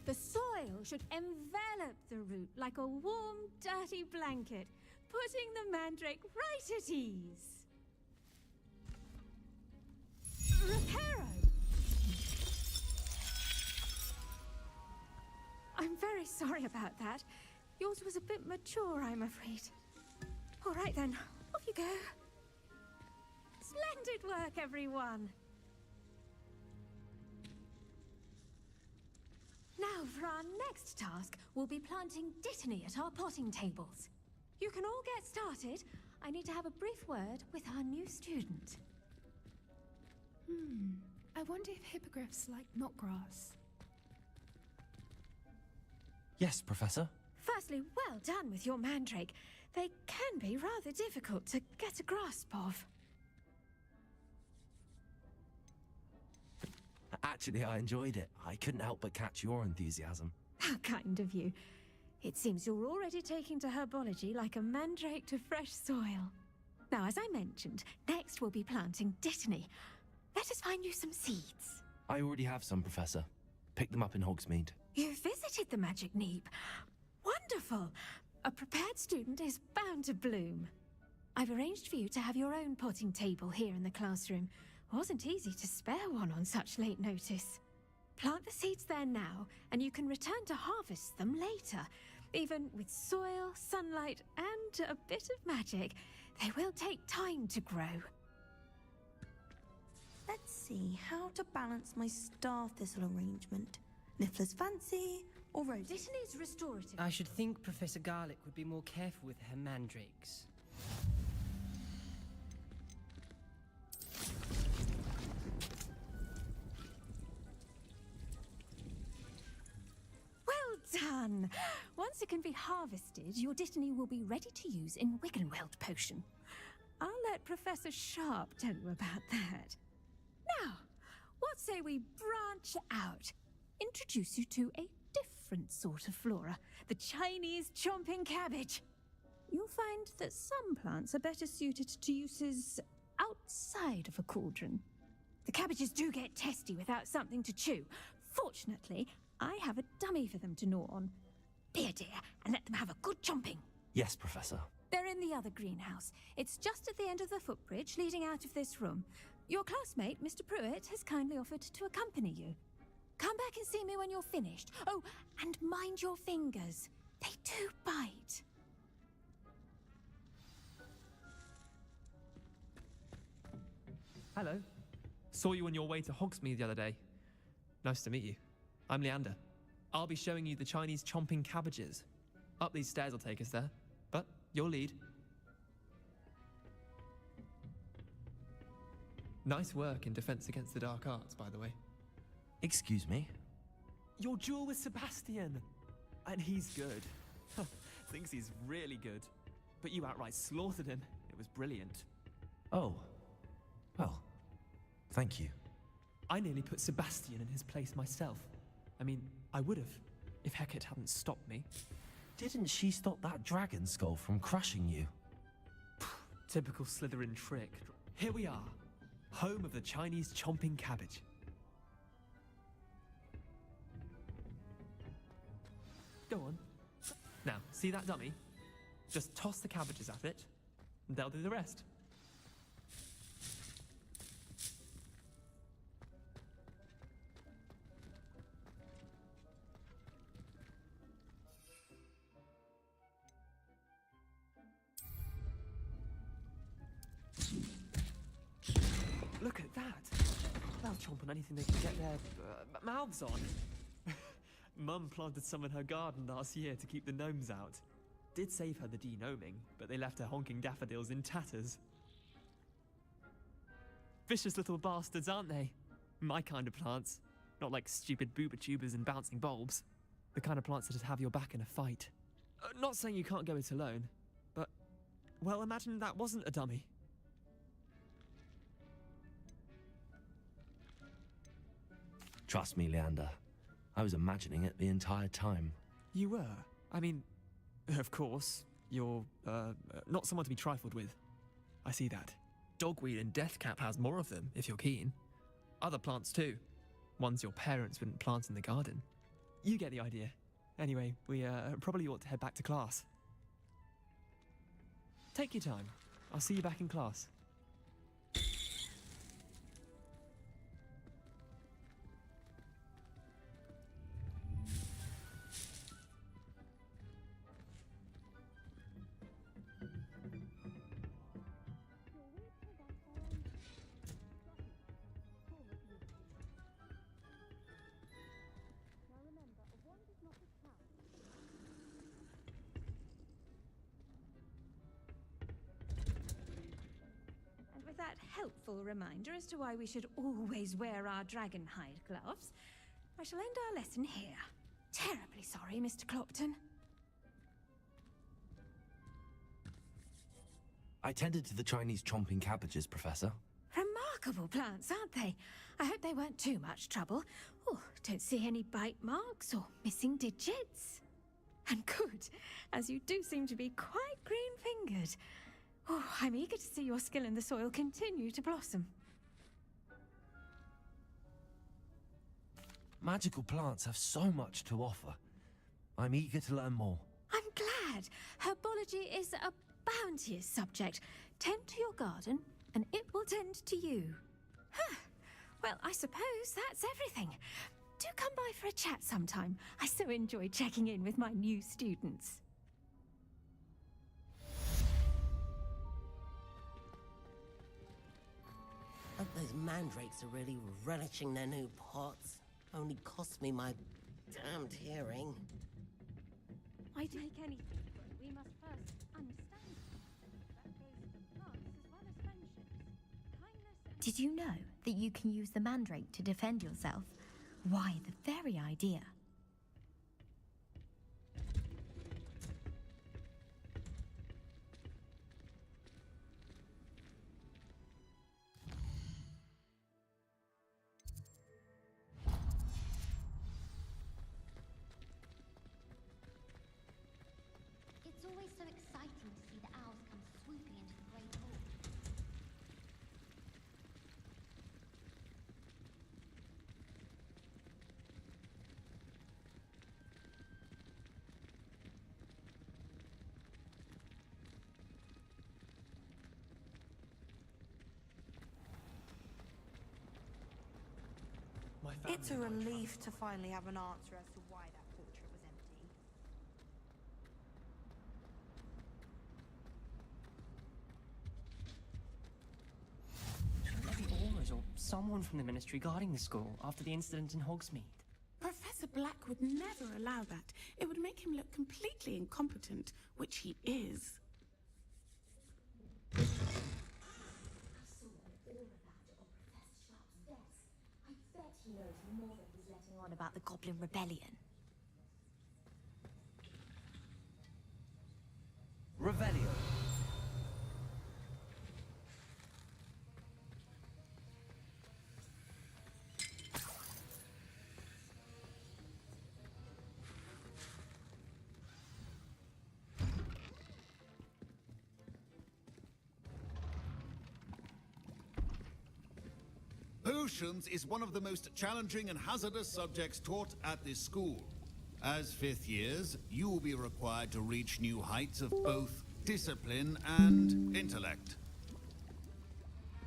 The soil should envelop the root like a warm, dirty blanket. putting the mandrake right at ease. Reparo! I'm very sorry about that. Yours was a bit mature, I'm afraid. All right then, off you go. Splendid work, everyone. Now, for our next task, we'll be planting dittany at our potting tables. You can all get started. I need to have a brief word with our new student. I wonder if hippogriffs like knotgrass. Yes, Professor. Firstly, well done with your mandrake. They can be rather difficult to get a grasp of. Actually, I enjoyed it. I couldn't help but catch your enthusiasm. How kind of you. It seems you're already taking to herbology like a mandrake to fresh soil. Now, as I mentioned, next we'll be planting dittany. Let us find you some seeds. I already have some, Professor. Picked them up in Hogsmeade. You visited the Magic Neep. Wonderful! A prepared student is bound to bloom. I've arranged for you to have your own potting table here in the classroom. Wasn't easy to spare one on such late notice. Plant the seeds there now, and you can return to harvest them later. Even with soil, sunlight, and a bit of magic, they will take time to grow. Let's see how to balance my star thistle arrangement. Niffler's fancy or roses? Dittany's restorative. I should think Professor Garlick would be more careful with her mandrakes. Well done! Once it can be harvested, your dittany will be ready to use in Wiggenweld potion. I'll let Professor Sharp tell you about that. Now, what say we branch out? Introduce you to a different sort of flora, the Chinese chomping cabbage. You'll find that some plants are better suited to uses outside of a cauldron. The cabbages do get testy without something to chew. Fortunately, I have a dummy for them to gnaw on. Be a dear and let them have a good chomping. Yes, Professor. They're in the other greenhouse. It's just at the end of the footbridge leading out of this room. Your classmate, Mr. Pruitt, has kindly offered to accompany you. Come back and see me when you're finished. Oh, and mind your fingers. They do bite. Hello. Saw you on your way to Hogsmeade the other day. Nice to meet you. I'm Leander. I'll be showing you the Chinese chomping cabbages. Up these stairs will take us there, but you'll lead. Nice work in Defense Against the Dark Arts, by the way. Excuse me? Your duel with Sebastian! And he's good. Thinks he's really good. But you outright slaughtered him. It was brilliant. Oh. Well, thank you. I nearly put Sebastian in his place myself. I mean, I would have, if Hecate hadn't stopped me. Didn't she stop that dragon skull from crushing you? Typical Slytherin trick. Here we are, home of the Chinese chomping cabbage. Go on. Now, see that dummy? Just toss the cabbages at it, and they'll do the rest. Look at that! They'll chomp on anything they can get their mouths on. Mum planted some in her garden last year to keep the gnomes out. Did save her the de-gnoming, but they left her honking daffodils in tatters. Vicious little bastards, aren't they? My kind of plants. Not like stupid booba tubers and bouncing bulbs. The kind of plants that'd have your back in a fight. Not saying you can't go it alone, but, well, imagine that wasn't a dummy. Trust me, Leander. I was imagining it the entire time. You were? I mean, of course, you're, not someone to be trifled with. I see that. Dogweed and deathcap has more of them, if you're keen. Other plants too. Ones your parents wouldn't plant in the garden. You get the idea. Anyway, we, probably ought to head back to class. Take your time. I'll see you back in class. And with that helpful reminder as to why we should always wear our dragon hide gloves, I shall end our lesson here. Terribly sorry, Mr. Clopton. I tended to the Chinese chomping cabbages, Professor. Remarkable plants, aren't they? I hope they weren't too much trouble. Oh, don't see any bite marks or missing digits. And good, as you do seem to be quite green-fingered. Oh, I'm eager to see your skill in the soil continue to blossom. Magical plants have so much to offer. I'm eager to learn more. I'm glad. Herbology is a bounteous subject. Tend to your garden, and it will tend to you. Huh. Well, I suppose that's everything. Do come by for a chat sometime. I so enjoy checking in with my new students. Hope those mandrakes are really relishing their new pots. Only cost me my damned hearing. I take anything, but we must first understand. That goes for plants as well as friendships. Kindness and... Did you know that you can use the mandrake to defend yourself? Why, the very idea. It's always so exciting to see the owls come swooping into the Great Hall. It's a relief to finally have an answer as to why that portrait was empty. Shouldn't there be Aurors or someone from the Ministry guarding the school after the incident in Hogsmeade? Professor Black would never allow that. It would make him look completely incompetent, which he is. He knows more than he's letting on about the Goblin Rebellion. Revelio. Potions is one of the most challenging and hazardous subjects taught at this school. As fifth years, you will be required to reach new heights of both discipline and intellect.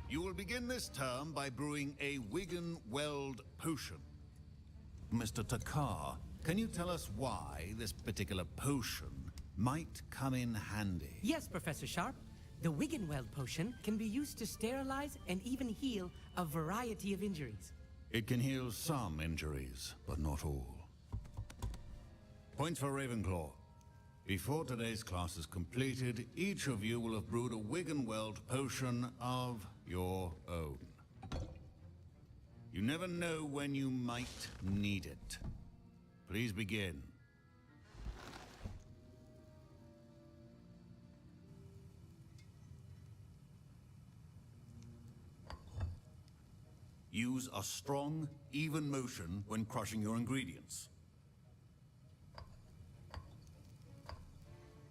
You will begin this term by brewing a Wigan-Weld potion. Mr. Takar, can you tell us why this particular potion might come in handy? Yes, Professor Sharp. The Wiggenweld potion can be used to sterilize and even heal a variety of injuries. It can heal some injuries, but not all. Points for Ravenclaw. Before today's class is completed, each of you will have brewed a Wiggenweld potion of your own. You never know when you might need it. Please begin. Use a strong, even motion when crushing your ingredients.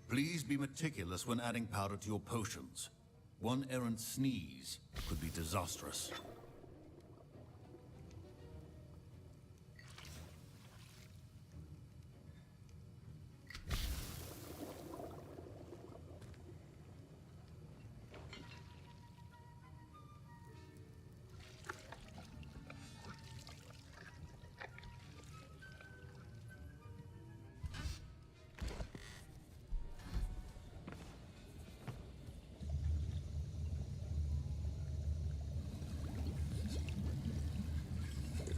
Please be meticulous when adding powder to your potions. One errant sneeze could be disastrous.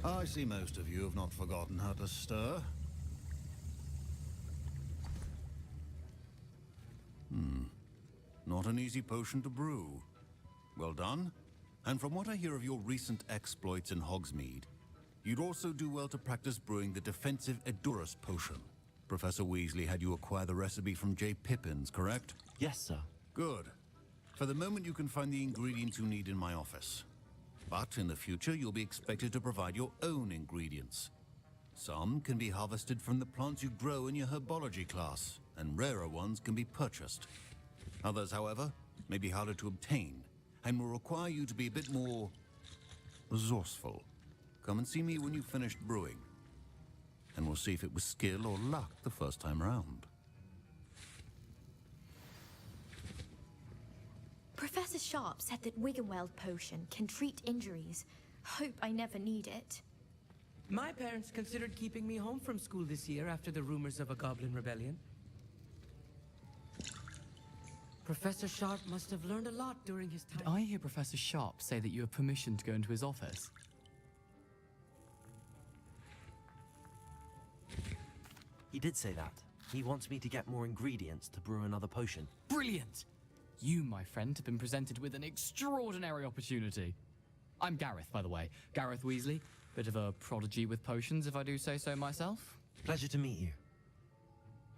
I see most of you have not forgotten how to stir. Not an easy potion to brew. Well done. And from what I hear of your recent exploits in Hogsmeade, you'd also do well to practice brewing the defensive Edurus potion. Professor Weasley had you acquire the recipe from J. Pippin's, correct? Yes, sir. Good. For the moment, you can find the ingredients you need in my office. But in the future, you'll be expected to provide your own ingredients. Some can be harvested from the plants you grow in your herbology class, and rarer ones can be purchased. Others, however, may be harder to obtain, and will require you to be a bit more resourceful. Come and see me when you've finished brewing, and we'll see if it was skill or luck the first time round. Professor Sharp said that Wiggenweld potion can treat injuries. Hope I never need it. My parents considered keeping me home from school this year after the rumors of a goblin rebellion. Professor Sharp must have learned a lot during his time. Did I hear Professor Sharp say that you have permission to go into his office? He did say that. He wants me to get more ingredients to brew another potion. Brilliant! You, my friend, have been presented with an extraordinary opportunity. I'm Gareth, by the way. Gareth Weasley. Bit of a prodigy with potions, if I do say so myself. Pleasure to meet you.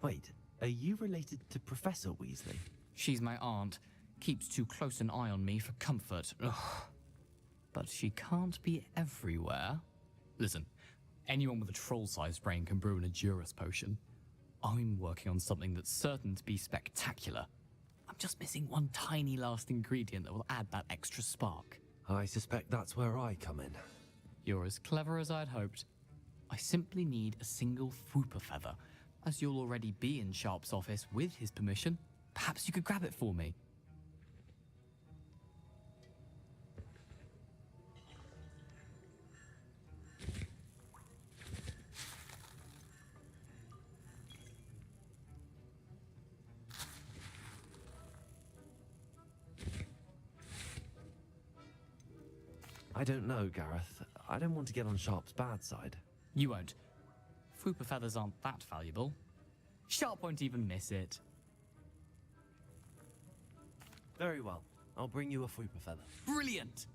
Wait, are you related to Professor Weasley? She's my aunt. Keeps too close an eye on me for comfort. Ugh. But she can't be everywhere. Listen, anyone with a troll-sized brain can brew an Edurus potion. I'm working on something that's certain to be spectacular. I'm just missing one tiny last ingredient that will add that extra spark. I suspect that's where I come in. You're as clever as I'd hoped. I simply need a single Fwooper feather. As you'll already be in Sharp's office with his permission, perhaps you could grab it for me. I don't know, Gareth. I don't want to get on Sharp's bad side. You won't. Fwooper feathers aren't that valuable. Sharp won't even miss it. Very well. I'll bring you a Fwooper feather. Brilliant!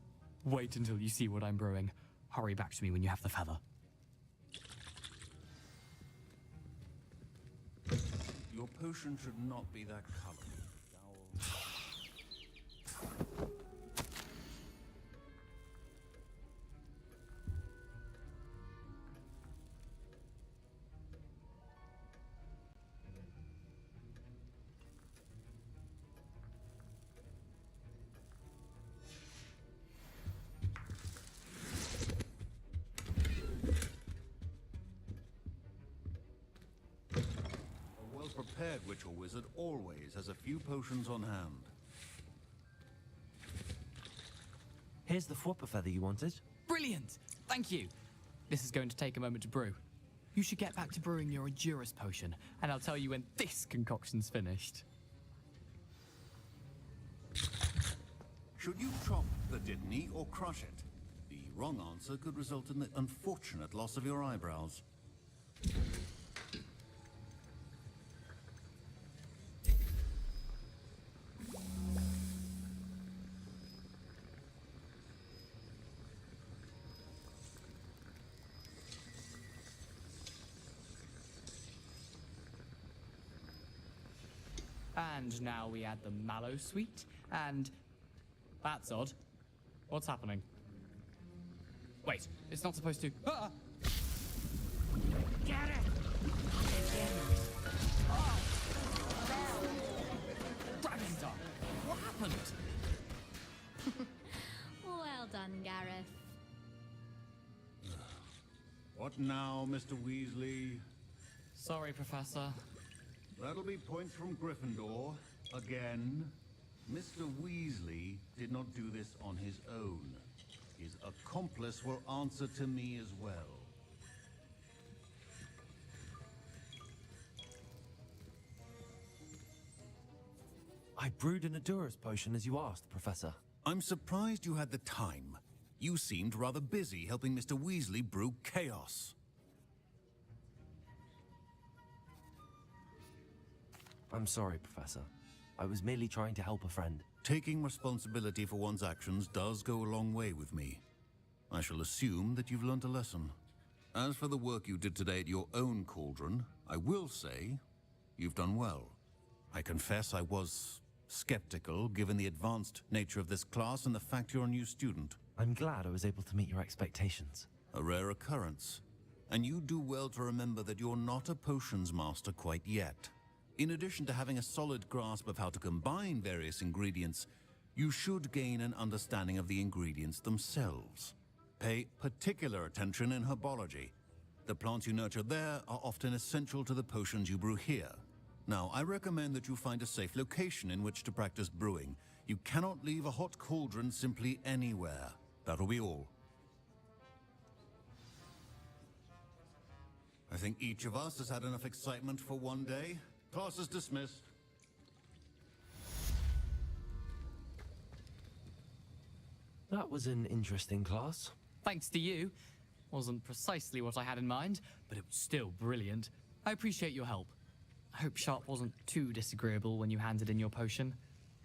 Wait until you see what I'm brewing. Hurry back to me when you have the feather. Your potion should not be that color. Prepared witch or wizard always has a few potions on hand. Here's the Fwooper feather you wanted. Brilliant! Thank you! This is going to take a moment to brew. You should get back to brewing your Edurus potion, and I'll tell you when this concoction's finished. Should you chop the Dittany or crush it? The wrong answer could result in the unfortunate loss of your eyebrows. And now we add the mallow sweet, and... That's odd. What's happening? Wait, it's not supposed to... Ah! Get it! Oh! Dragon's what happened? Well done, Gareth. What now, Mr. Weasley? Sorry, Professor. That'll be points from Gryffindor. Again. Mr. Weasley did not do this on his own. His accomplice will answer to me as well. I brewed an Edurus potion as you asked, Professor. I'm surprised you had the time. You seemed rather busy helping Mr. Weasley brew chaos. I'm sorry, Professor. I was merely trying to help a friend. Taking responsibility for one's actions does go a long way with me. I shall assume that you've learnt a lesson. As for the work you did today at your own cauldron, I will say you've done well. I confess I was skeptical, given the advanced nature of this class and the fact you're a new student. I'm glad I was able to meet your expectations. A rare occurrence. And you do well to remember that you're not a potions master quite yet. In addition to having a solid grasp of how to combine various ingredients, you should gain an understanding of the ingredients themselves. Pay particular attention in herbology. The plants you nurture there are often essential to the potions you brew here. Now, I recommend that you find a safe location in which to practice brewing. You cannot leave a hot cauldron simply anywhere. That'll be all. I think each of us has had enough excitement for one day. Class is dismissed. That was an interesting class. Thanks to you. Wasn't precisely what I had in mind, but it was still brilliant. I appreciate your help. I hope Sharp wasn't too disagreeable when you handed in your potion.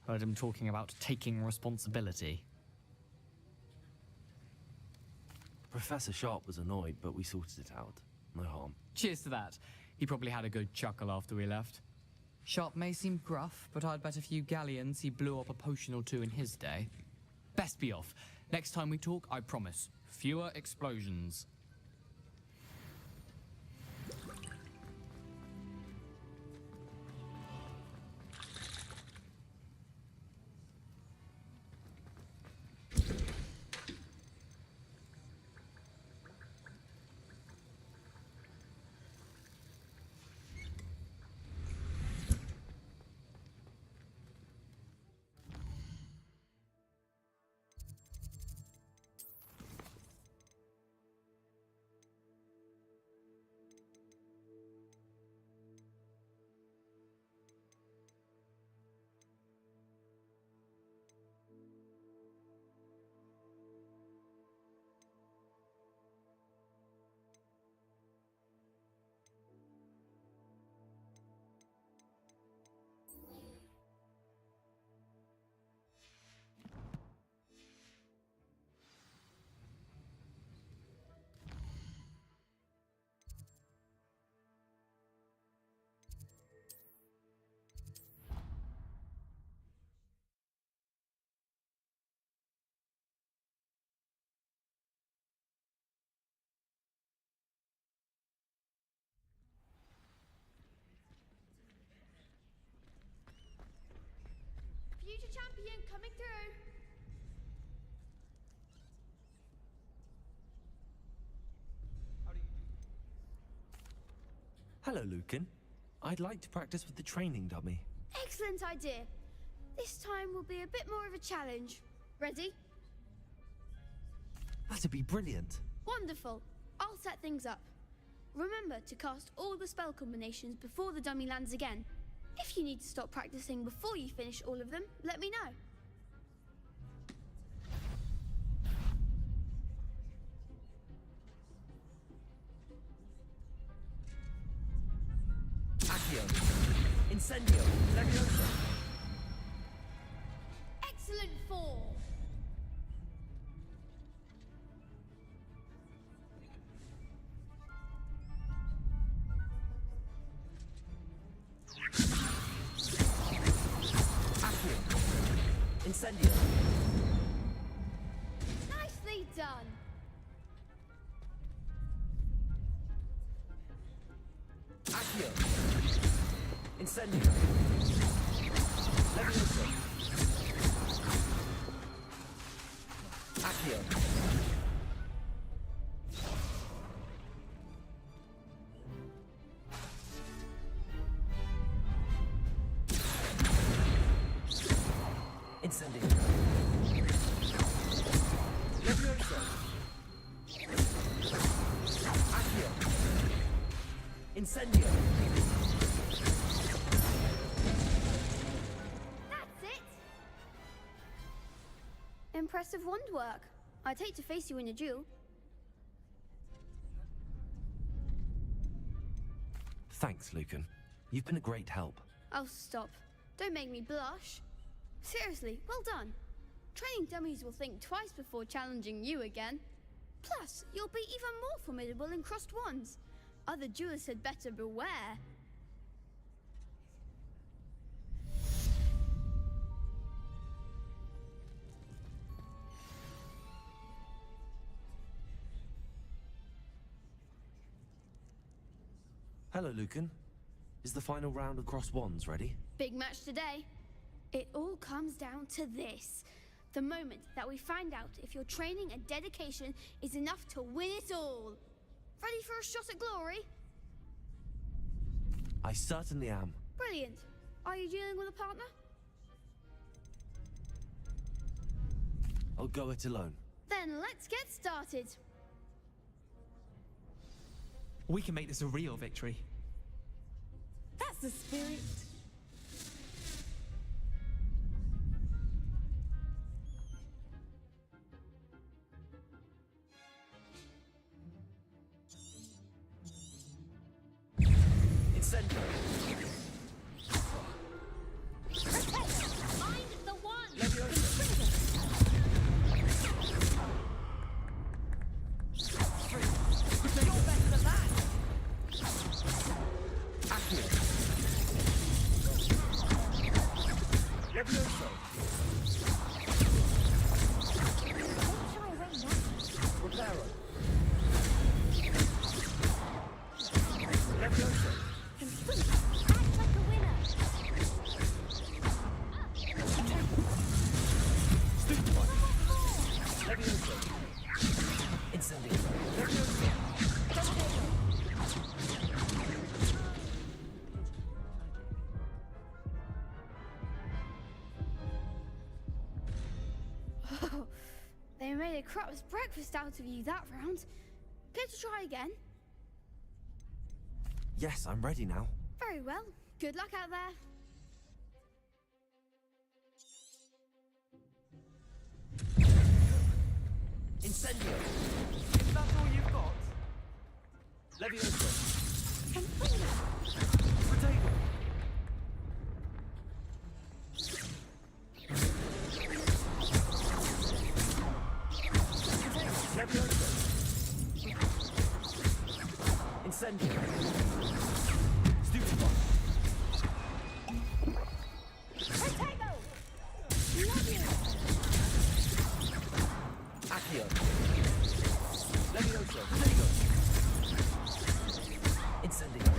Heard him talking about taking responsibility. Professor Sharp was annoyed, but we sorted it out. No harm. Cheers to that. He probably had a good chuckle after we left. Sharp may seem gruff, but I'd bet a few galleons he blew up a potion or two in his day. Best be off. Next time we talk, I promise, fewer explosions. Future champion coming through. Hello, Lucan. I'd like to practice with the training dummy. Excellent idea. This time will be a bit more of a challenge. Ready? That'd be brilliant. Wonderful. I'll set things up. Remember to cast all the spell combinations before the dummy lands again. If you need to stop practicing before you finish all of them, let me know. Accio. Incendio. Leviosa. Excellent form. Incendio. Nicely done. Accio. Incendio. Leviosa. Accio. Incendio. Leviosa. Accio. Incendio. That's it. Impressive wand work. I'd hate to face you in a duel. Thanks, Lucan. You've been a great help. Oh, stop. Don't make me blush. Seriously, well done. Training dummies will think twice before challenging you again. Plus, you'll be even more formidable in crossed wands. Other duelists had better beware. Hello, Lucan. Is the final round of cross wands ready? Big match today. It all comes down to this. The moment that we find out if your training and dedication is enough to win it all. Ready for a shot at glory? I certainly am. Brilliant. Are you dealing with a partner? I'll go it alone. Then let's get started. We can make this a real victory. That's the spirit. Incendio. Find the one! You're better than that! Accio. Levioso. Reparo. Levioso. Act like a winner! Stupid one. Levioso. Incendio. Levioso. Oh, they made a crap's breakfast out of you that round. Care to try again? Yes, I'm ready now. Very well. Good luck out there. Incendio. Is that all you've got? Levioso. Protego. Levioso. Incendio. Stupid one. Protego! Accio. Levioso. Protego. Incendio.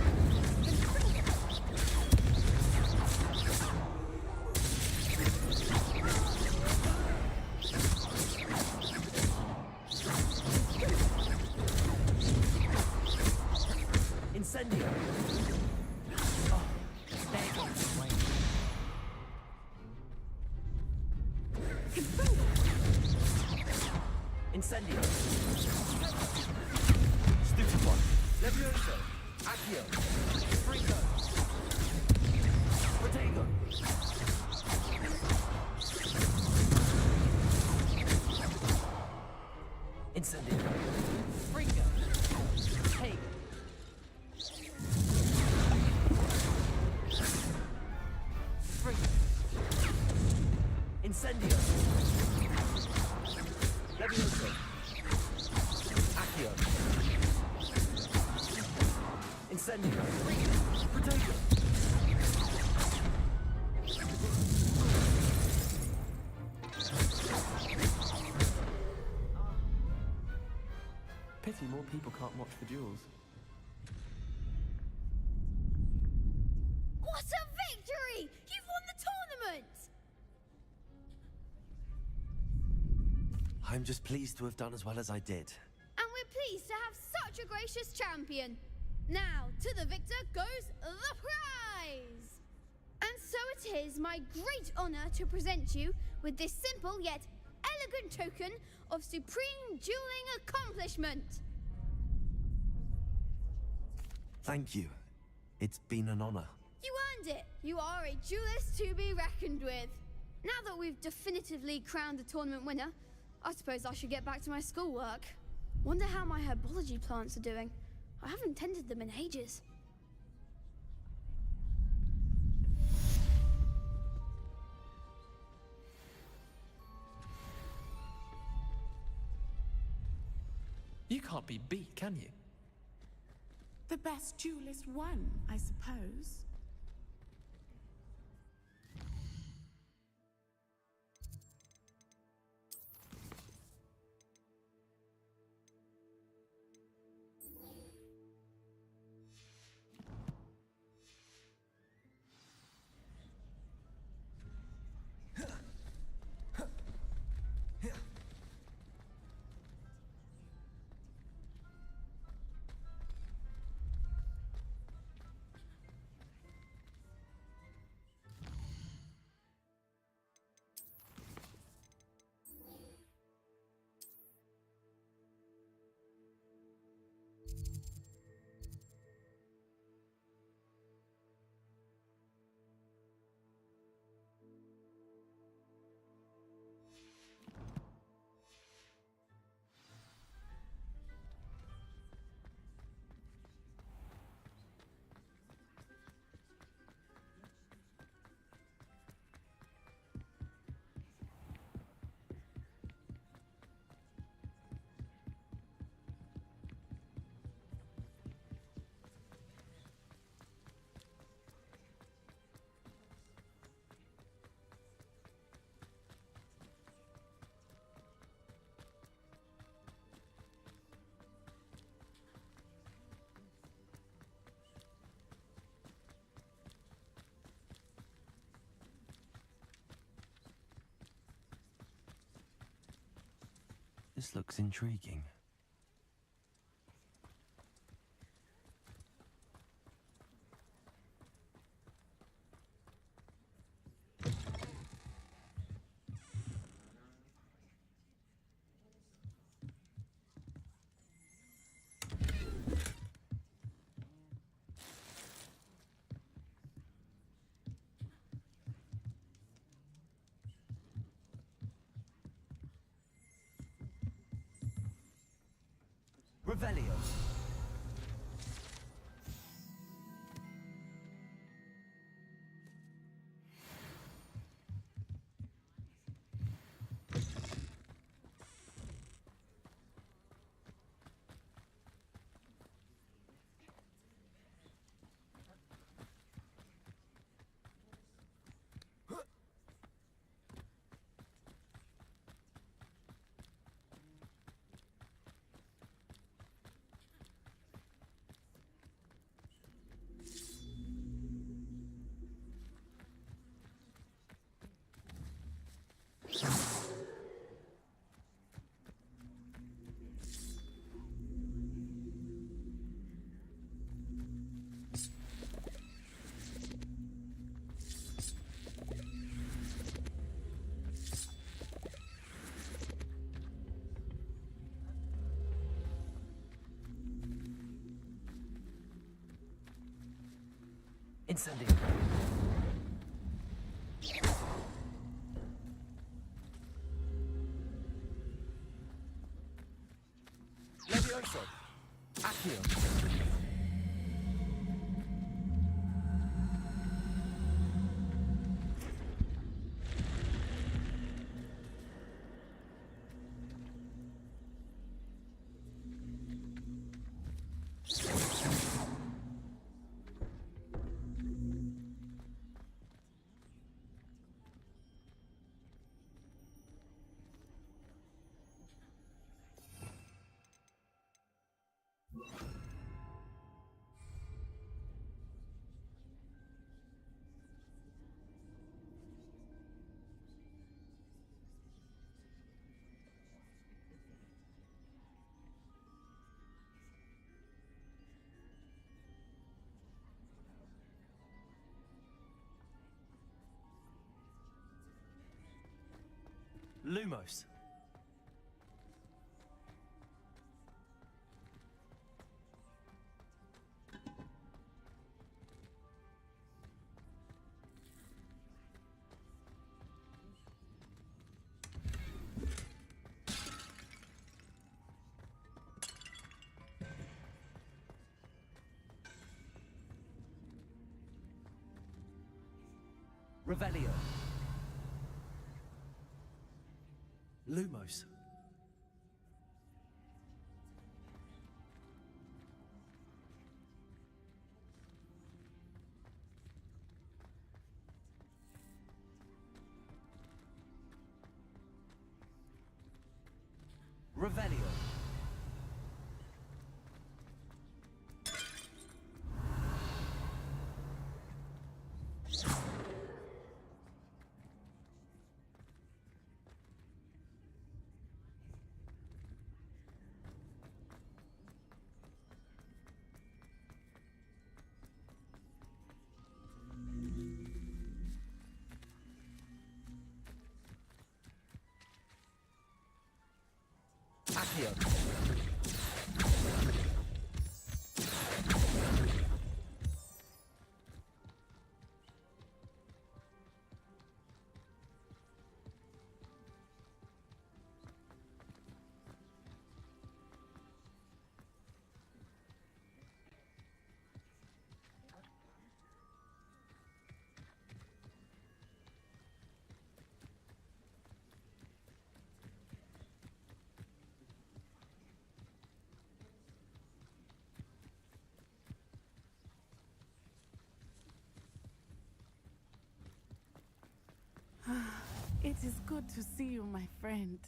Incendio. Oh, There goes the way. Incendio. Stupid one. Levioso. Accio. Fringo. Protego. Incendio. Fringo. Hey. Fringo. Incendio. Levioso. Accio. Incendio. Protego. Pity more people can't watch the duels. What a victory! You've won the tournament! I'm just pleased to have done as well as I did. And we're pleased to have such a gracious champion. Now, to the victor goes the prize! And so it is my great honor to present you with this simple yet elegant token of supreme dueling accomplishment. Thank you. It's been an honor. You earned it. You are a duelist to be reckoned with. Now that we've definitively crowned the tournament winner, I suppose I should get back to my schoolwork. Wonder how my herbology plants are doing. I haven't tended them in ages. You can't be beat, can you? The best duelist won, I suppose. This looks intriguing. Revelio. Incendio. Levioso. Accio. Lumos. Revelio. Lumos. Revelio. Accio. It is good to see you, my friend.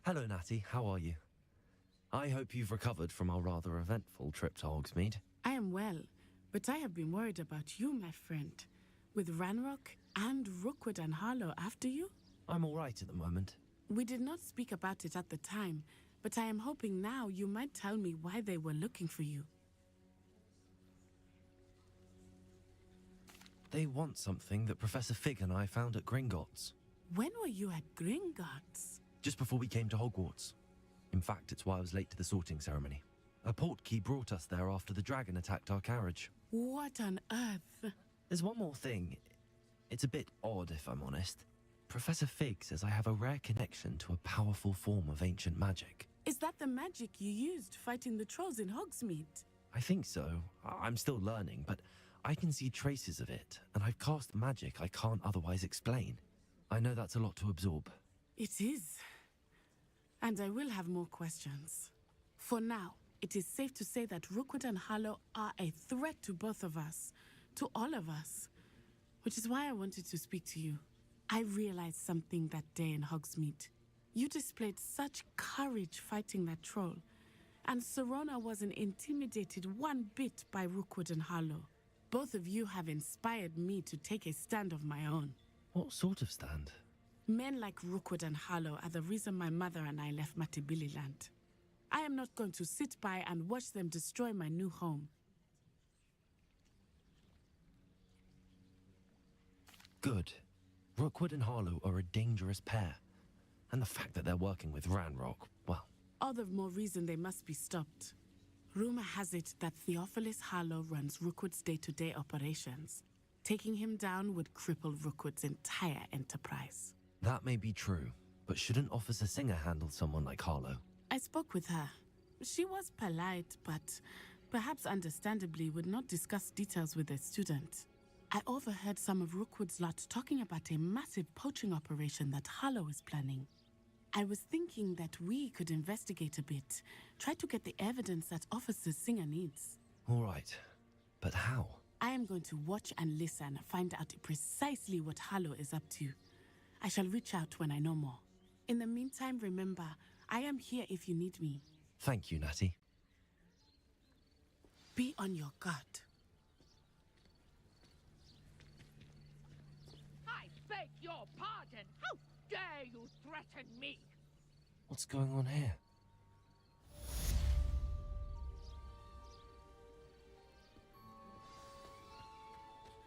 Hello, Natty. How are you? I hope you've recovered from our rather eventful trip to Hogsmeade. I am well, but I have been worried about you, my friend. With Ranrock and Rookwood and Harlow after you? I'm all right at the moment. We did not speak about it at the time, but I am hoping now you might tell me why they were looking for you. They want something that Professor Fig and I found at Gringotts. When were you at Gringotts? Just before we came to Hogwarts. In fact, it's why I was late to the sorting ceremony. A portkey brought us there after the dragon attacked our carriage. What on earth? There's one more thing. It's a bit odd, if I'm honest. Professor Fig says I have a rare connection to a powerful form of ancient magic. Is that the magic you used fighting the trolls in Hogsmeade? I think so. I'm still learning, but I can see traces of it, and I've cast magic I can't otherwise explain. I know that's a lot to absorb. It is. And I will have more questions. For now, it is safe to say that Rookwood and Harlow are a threat to both of us, to all of us, which is why I wanted to speak to you. I realized something that day in Hogsmeade. You displayed such courage fighting that troll, and Serona wasn't intimidated one bit by Rookwood and Harlow. Both of you have inspired me to take a stand of my own. What sort of stand? Men like Rookwood and Harlow are the reason my mother and I left Matabeleland. I am not going to sit by and watch them destroy my new home. Good. Rookwood and Harlow are a dangerous pair. And the fact that they're working with Ranrock, well... All the more reason they must be stopped. Rumor has it that Theophilus Harlow runs Rookwood's day-to-day operations. Taking him down would cripple Rookwood's entire enterprise. That may be true, but shouldn't Officer Singer handle someone like Harlow? I spoke with her. She was polite, but perhaps understandably would not discuss details with a student. I overheard some of Rookwood's lot talking about a massive poaching operation that Harlow is planning. I was thinking that we could investigate a bit, try to get the evidence that Officer Singer needs. All right, but how? I am going to watch and listen, find out precisely what Harlow is up to. I shall reach out when I know more. In the meantime, remember, I am here if you need me. Thank you, Natty. Be on your guard. I beg your pardon! How dare you threaten me? What's going on here?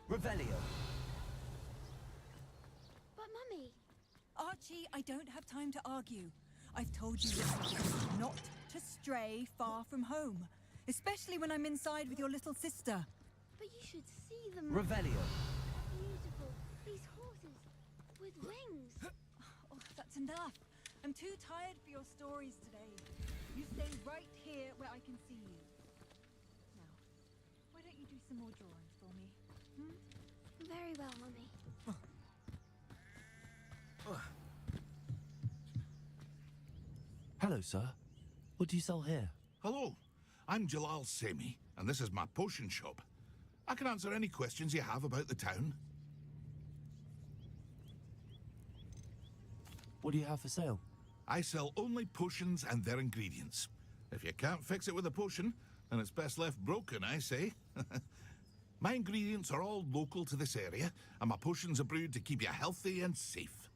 Revelio. But Mummy... Archie, I don't have time to argue. I've told you not to stray far from home, especially when I'm inside with your little sister. But you should see them. Revelio. Beautiful. These horses with wings. Oh, that's enough. I'm too tired for your stories today. You stay right here where I can see you. Now, why don't you do some more drawings for me? Very well, Mummy. Hello, sir. What do you sell here? Hello, I'm Jalal Semi, and this is my potion shop. I can answer any questions you have about the town. What do you have for sale? I sell only potions and their ingredients. If you can't fix it with a potion, then it's best left broken, I say. My ingredients are all local to this area, and my potions are brewed to keep you healthy and safe.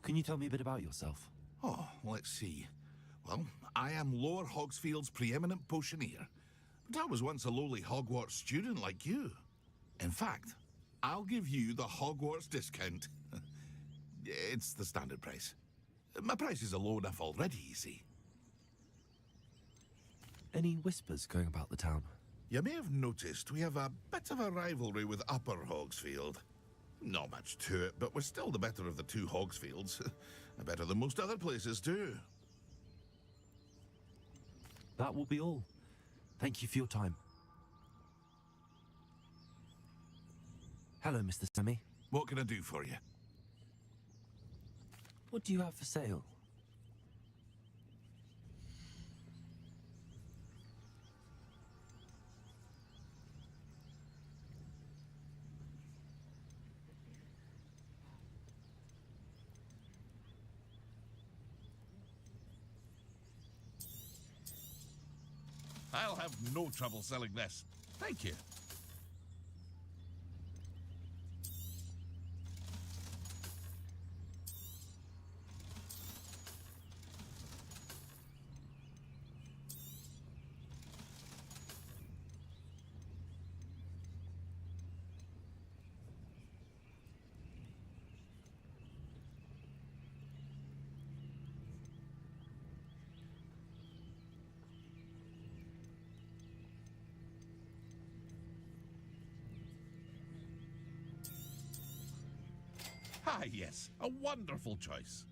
Can you tell me a bit about yourself? Oh, let's see. Well, I am Lower Hogsfield's preeminent potioneer, but I was once a lowly Hogwarts student like you. In fact, I'll give you the Hogwarts discount. It's the standard price. My prices are low enough already, you see. Any whispers going about the town? You may have noticed we have a bit of a rivalry with Upper Hogsfield. Not much to it, but we're still the better of the two Hogsfields. Better than most other places, too. That will be all. Thank you for your time. Hello, Mr. Semi. What can I do for you? What do you have for sale? I'll have no trouble selling this. Thank you. Ah, yes, a wonderful choice.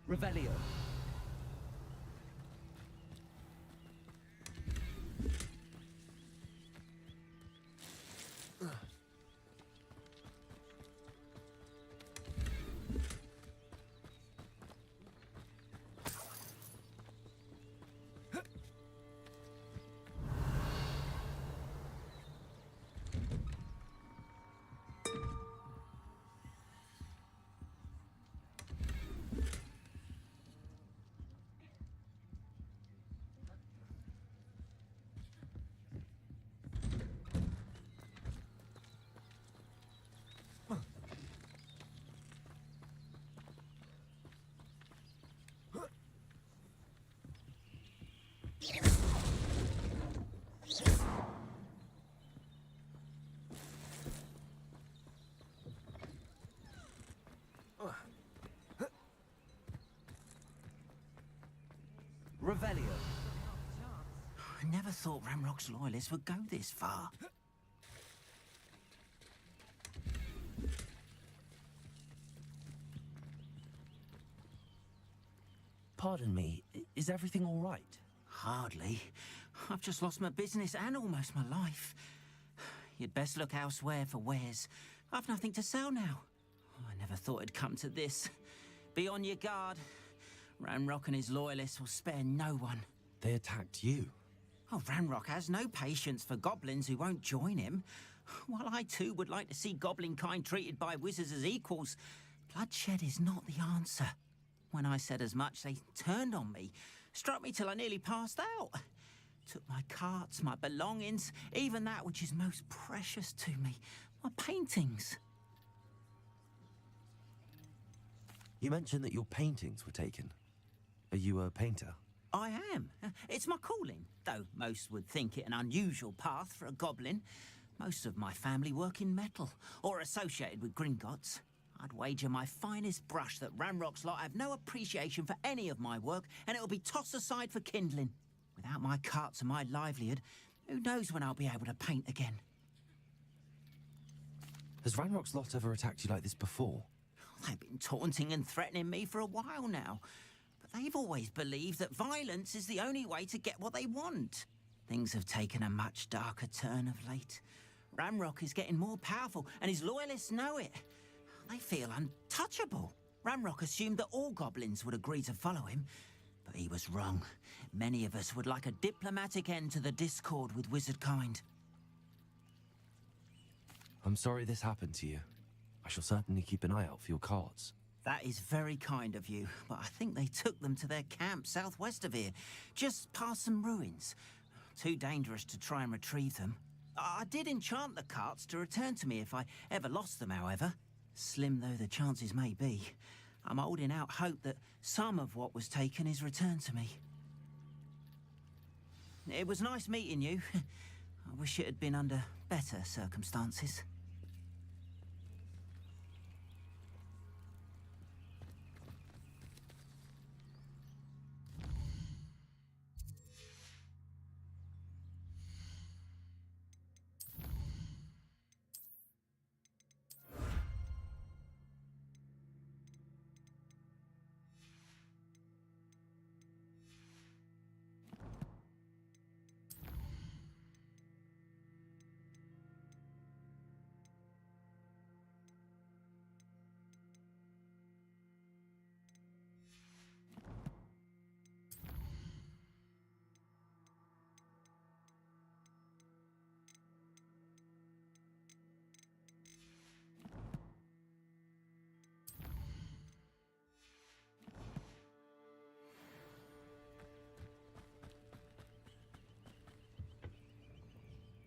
Revelio. Revelio. I never thought Ramrock's loyalists would go this far. Pardon me, is everything all right? Hardly. I've just lost my business and almost my life. You'd best look elsewhere for wares. I've nothing to sell now. I never thought it'd come to this. Be on your guard. Ranrock and his loyalists will spare no one. They attacked you? Oh, Ranrock has no patience for goblins who won't join him. While I too would like to see goblin kind treated by wizards as equals, bloodshed is not the answer. When I said as much, they turned on me, struck me till I nearly passed out. Took my carts, my belongings, even that which is most precious to me, my paintings. You mentioned that your paintings were taken. Are you a painter? I am. It's my calling, though most would think it an unusual path for a goblin. Most of my family work in metal, or associated with Gringotts. I'd wager my finest brush that Ranrock's lot have no appreciation for any of my work, and it'll be tossed aside for kindling. Without my carts and my livelihood, who knows when I'll be able to paint again? Has Ranrock's lot ever attacked you like this before? They've been taunting and threatening me for a while now. But they've always believed that violence is the only way to get what they want. Things have taken a much darker turn of late. Ramrock is getting more powerful, and his loyalists know it. They feel untouchable. Ramrock assumed that all goblins would agree to follow him, but he was wrong. Many of us would like a diplomatic end to the discord with wizard kind. I'm sorry this happened to you. I shall certainly keep an eye out for your cards. That is very kind of you, but I think they took them to their camp southwest of here, just past some ruins. Too dangerous to try and retrieve them. I did enchant the carts to return to me if I ever lost them, however. Slim though the chances may be, I'm holding out hope that some of what was taken is returned to me. It was nice meeting you. I wish it had been under better circumstances.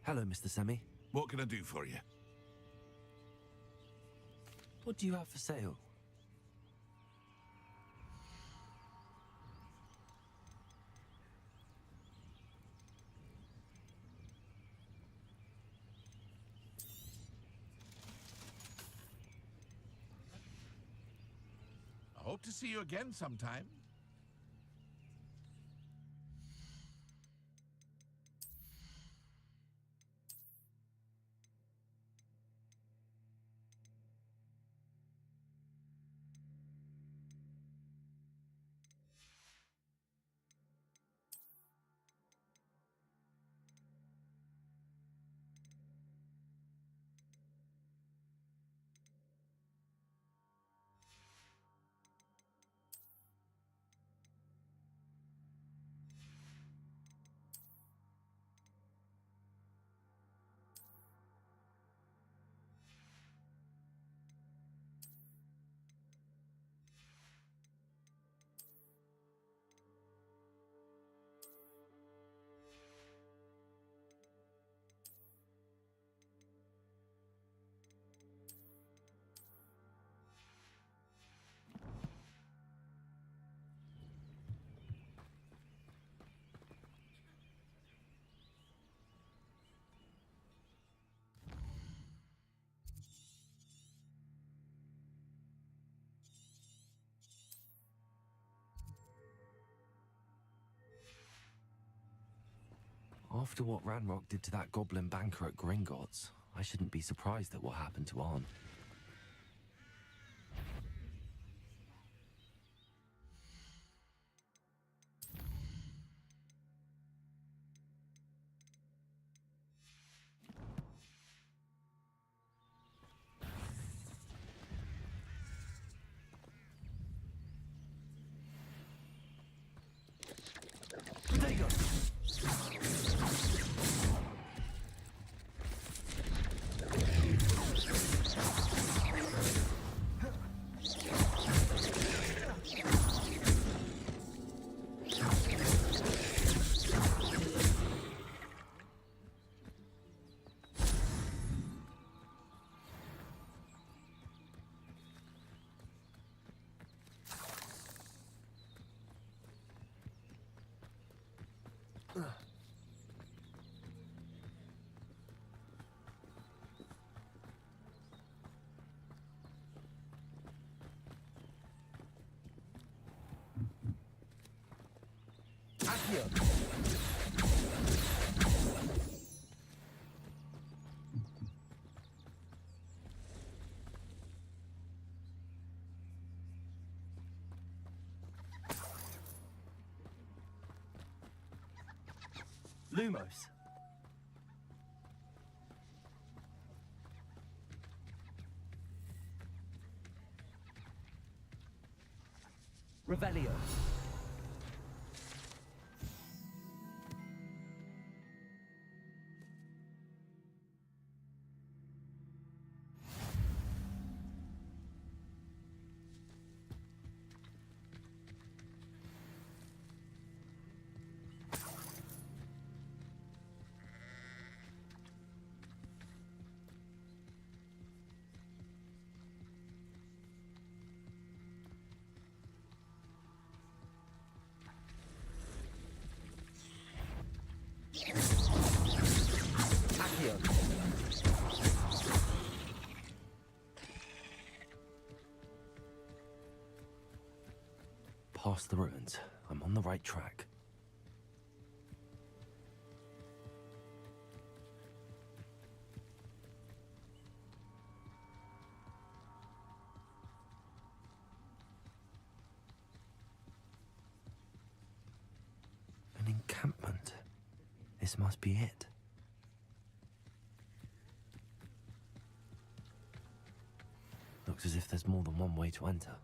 Hello, Mr. Semi. What can I do for you? What do you have for sale? I hope to see you again sometime. After what Ranrock did to that goblin banker at Gringotts, I shouldn't be surprised at what happened to Arn. Lumos. Revelio. Past the ruins. I'm on the right track. An encampment. This must be it. Looks as if there's more than one way to enter.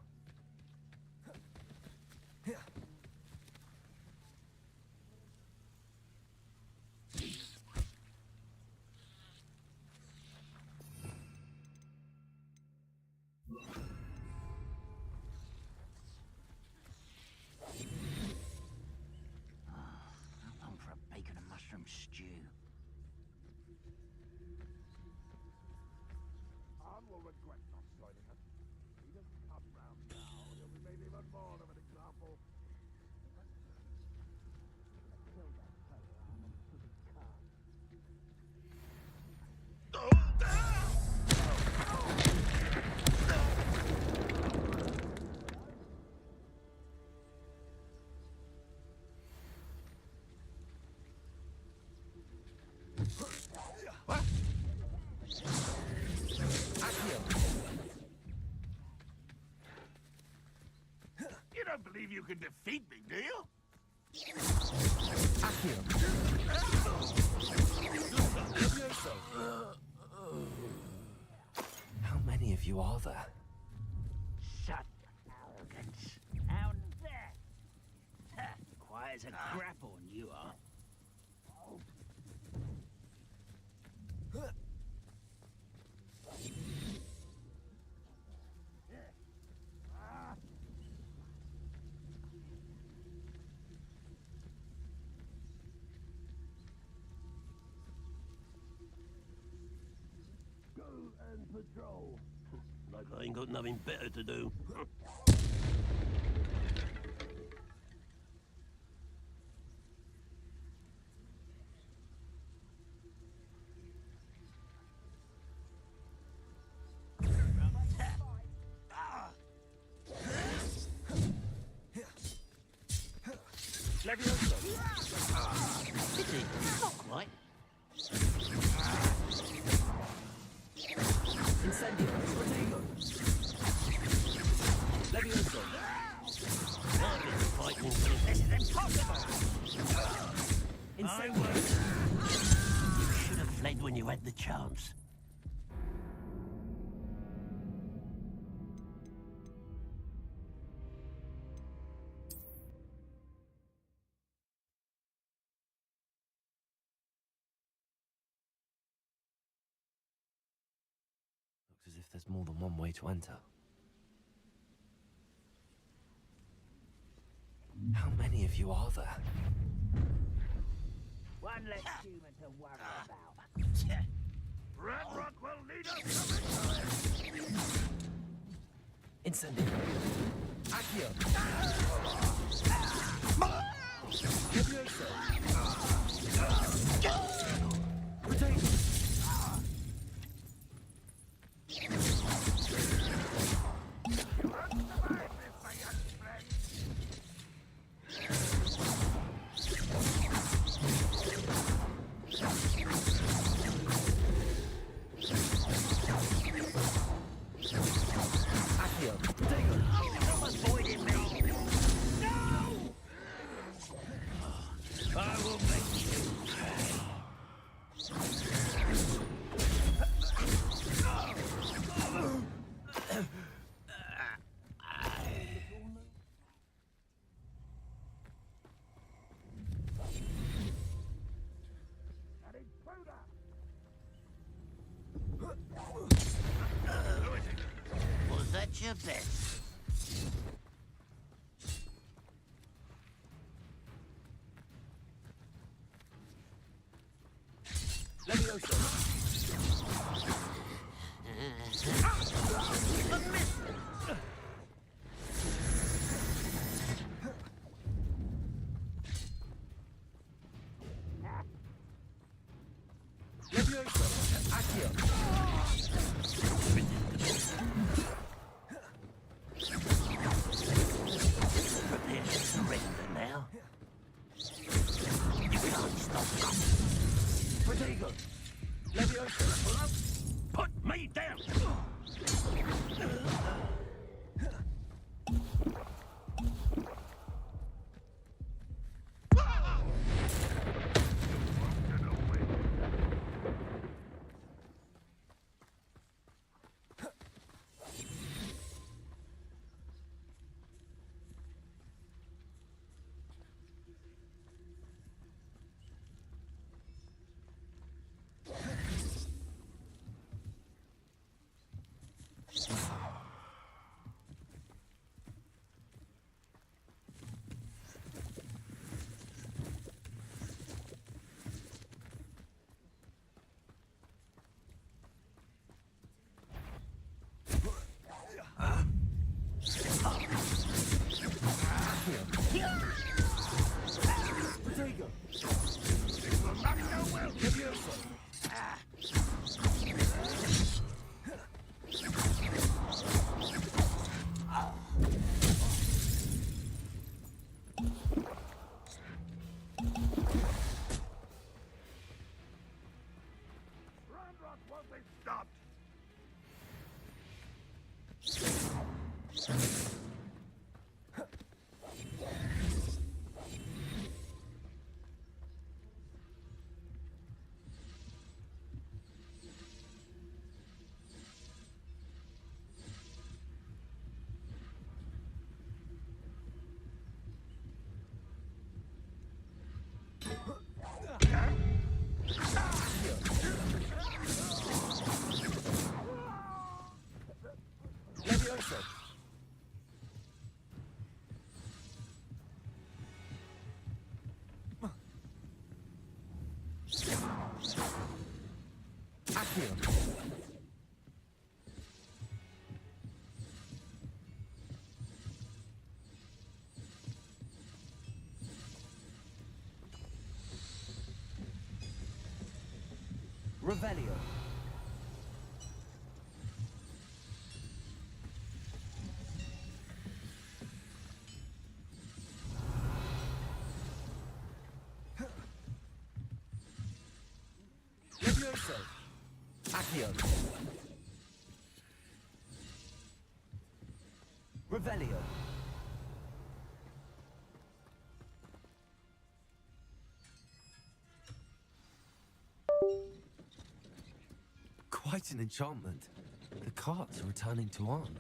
How long for a bacon and mushroom stew? Anne will regret not joining us. He doesn't come round now, he'll be made even more of an example. Kill that fellow, Anne, and put his car. You don't believe you can defeat me, do you? How many of you are there? Shut arrogance. How's that? Quiet as a grapple, you are. Go and patrol. Like I ain't got nothing better to do. Levioso. Pity, not quite. Incendio. Protego. Levioso. I've been fighting for this is impossible. Incendio. You should have fled when you had the chance. Looks as if there's more than one way to enter. How many of you are there? One less human to worry about. Red Rock will lead us to victory! Incendio. Accio. Levioso. Protego. I will your best. Levioso. Levioso. Accio. Prepare to surrender now. You can't stop us. Protego. Levioso. Put me down! Protego. Levioso. Ramrod won't be stopped. Levioso. Accio. Revelio. Levioso. Accio. Revelio. Quite an enchantment. The carts are returning to Arn.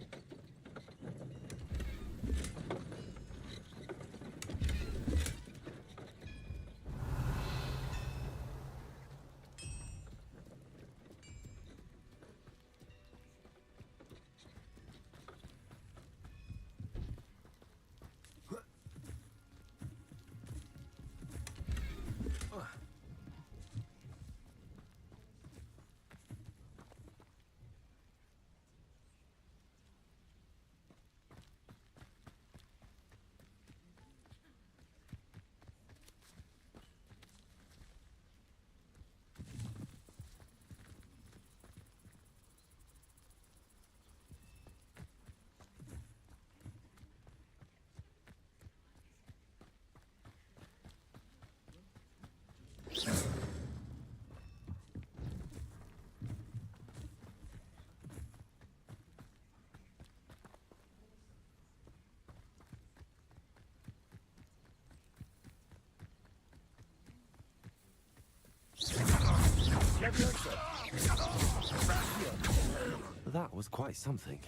That was quite something.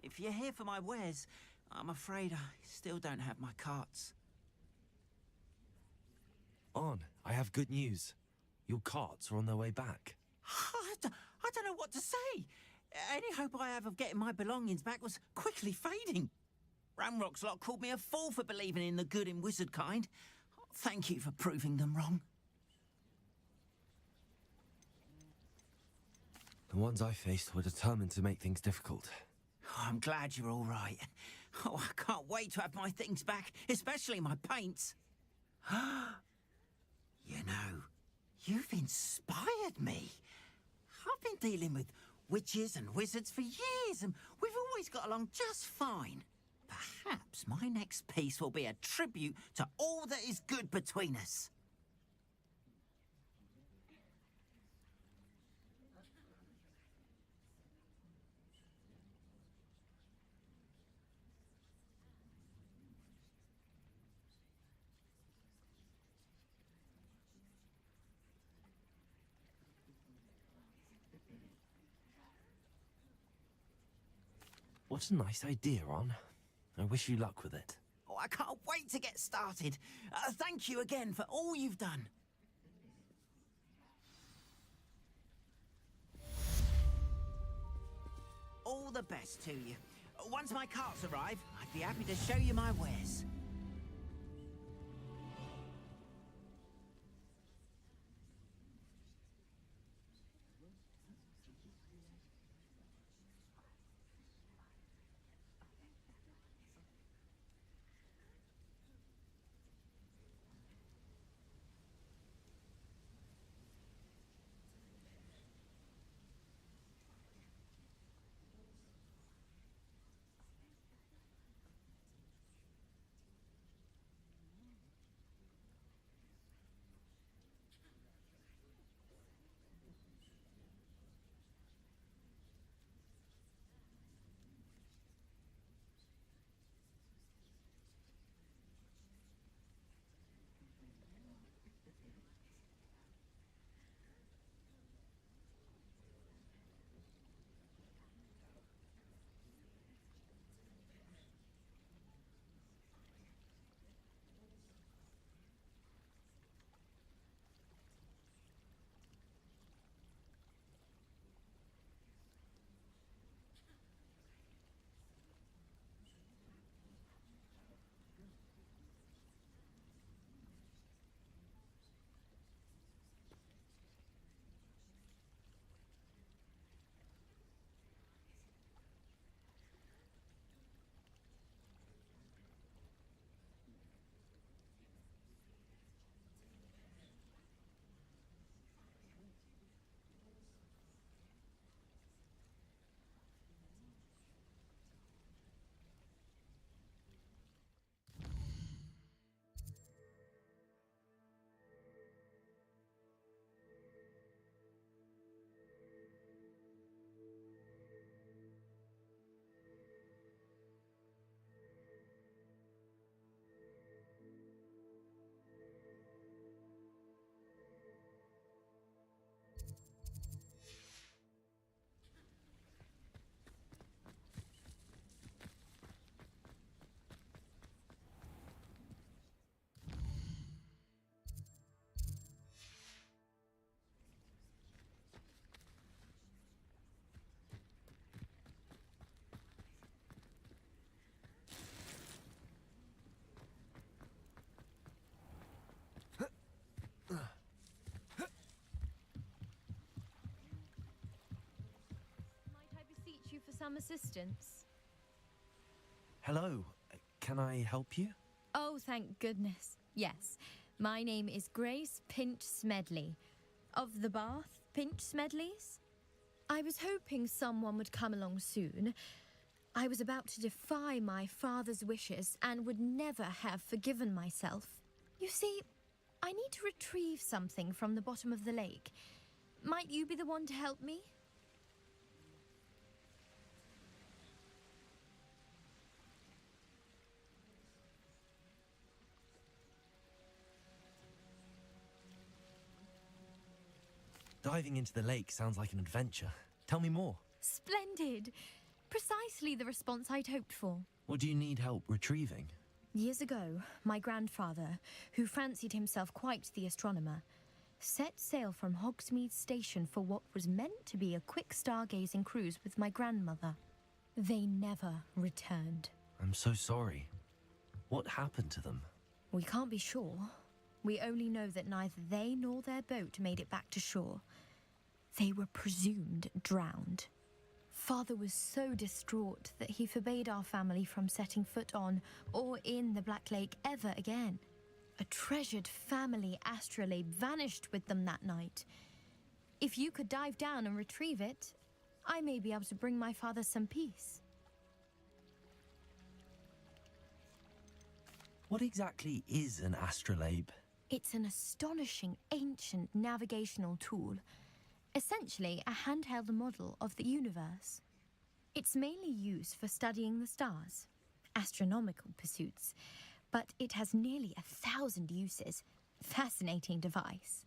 if you're here for my wares, I'm afraid I still don't have my carts. On, I have good news. Your carts are on their way back. I don't know what to say. Any hope I have of getting my belongings back was quickly fading. Ramrock's lot called me a fool for believing in the good in wizard kind. Thank you for proving them wrong. The ones I faced were determined to make things difficult. Oh, I'm glad you're all right. Oh, I can't wait to have my things back, especially my paints. You know, you've inspired me. I've been dealing with witches and wizards for years, and we've always got along just fine. Perhaps my next piece will be a tribute to all that is good between us. What a nice idea, Ron. I wish you luck with it. Oh, I can't wait to get started. Thank you again for all you've done. All the best to you. Once my carts arrive, I'd be happy to show you my wares. You for some assistance? Hello, can I help you? Oh, thank goodness. Yes, my name is Grace Pinch Smedley, of the Bath Pinch Smedleys. I was hoping someone would come along soon. I was about to defy my father's wishes and would never have forgiven myself. You see, I need to retrieve something from the bottom of the lake. Might you be the one to help me? Diving into the lake sounds like an adventure. Tell me more. Splendid! Precisely the response I'd hoped for. What do you need help retrieving? Years ago, my grandfather, who fancied himself quite the astronomer, set sail from Hogsmeade Station for what was meant to be a quick stargazing cruise with my grandmother. They never returned. I'm so sorry. What happened to them? We can't be sure. We only know that neither they nor their boat made it back to shore. They were presumed drowned. Father was so distraught that he forbade our family from setting foot on or in the Black Lake ever again. A treasured family astrolabe vanished with them that night. If you could dive down and retrieve it, I may be able to bring my father some peace. What exactly is an astrolabe? It's an astonishing ancient navigational tool. Essentially, a handheld model of the universe. It's mainly used for studying the stars, astronomical pursuits, but it has nearly 1,000 uses. Fascinating device.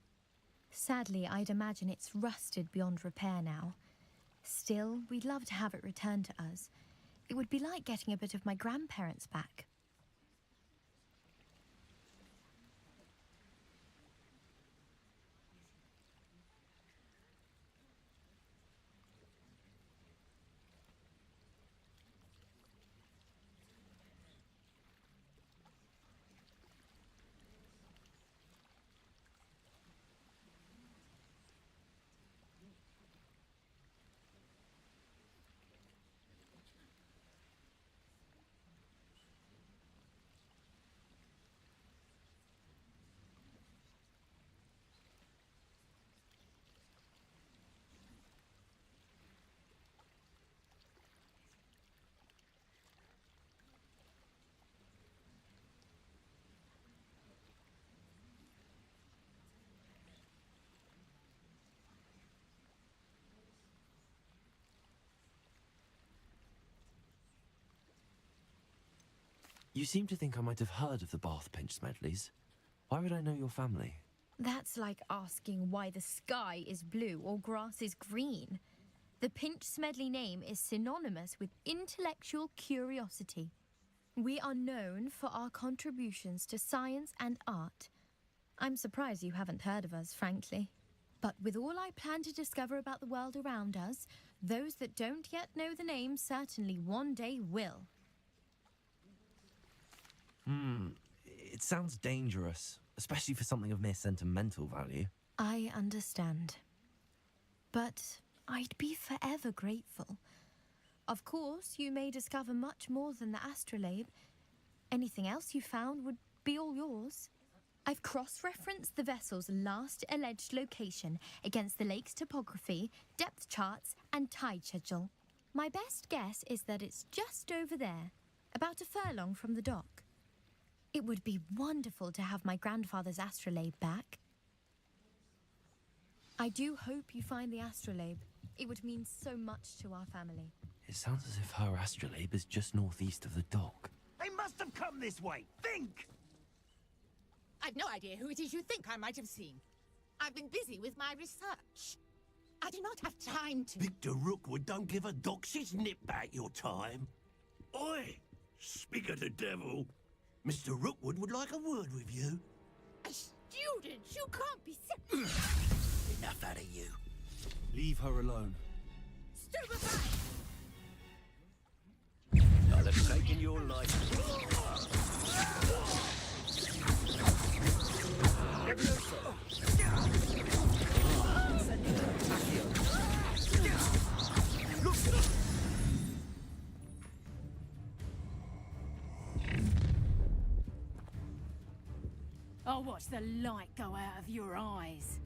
Sadly, I'd imagine it's rusted beyond repair now. Still, we'd love to have it returned to us. It would be like getting a bit of my grandparents back. You seem to think I might have heard of the Bath Pinch Smedleys. Why would I know your family? That's like asking why the sky is blue or grass is green. The Pinch Smedley name is synonymous with intellectual curiosity. We are known for our contributions to science and art. I'm surprised you haven't heard of us, frankly. But with all I plan to discover about the world around us, those that don't yet know the name certainly one day will. It sounds dangerous, especially for something of mere sentimental value. I understand. But I'd be forever grateful. Of course, you may discover much more than the astrolabe. Anything else you found would be all yours. I've cross-referenced the vessel's last alleged location against the lake's topography, depth charts, and tide schedule. My best guess is that it's just over there, about a furlong from the dock. It would be wonderful to have my grandfather's astrolabe back. I do hope you find the astrolabe. It would mean so much to our family. It sounds as if her astrolabe is just northeast of the dock. They must have come this way. Think! I've no idea who it is you think I might have seen. I've been busy with my research. I do not have time to... Victor Rookwood don't give a doxy's nip back your time. Oi! Speak of the devil. Mr. Rookwood would like a word with you. A student? You can't be sick. Enough out of you. Leave her alone. Stupefy! I'll have taken your life. I'll watch the light go out of your eyes.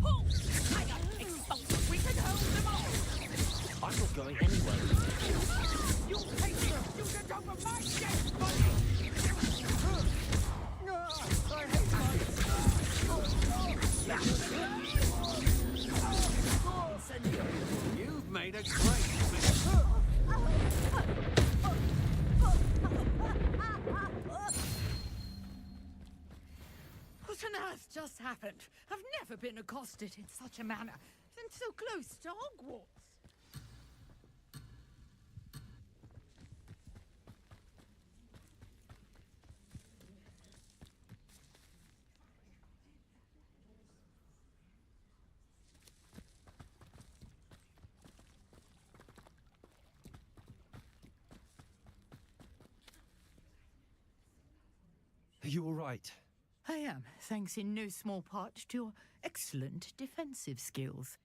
Hold! I got exposed. We can hold them all. I'm not going anywhere. You hate them. You can come from my death, buddy. I hate You've made a great mistake. What on earth just happened? I've never been accosted in such a manner. And so close to Hogwarts. Are you all right? I am, thanks in no small part to your excellent defensive skills.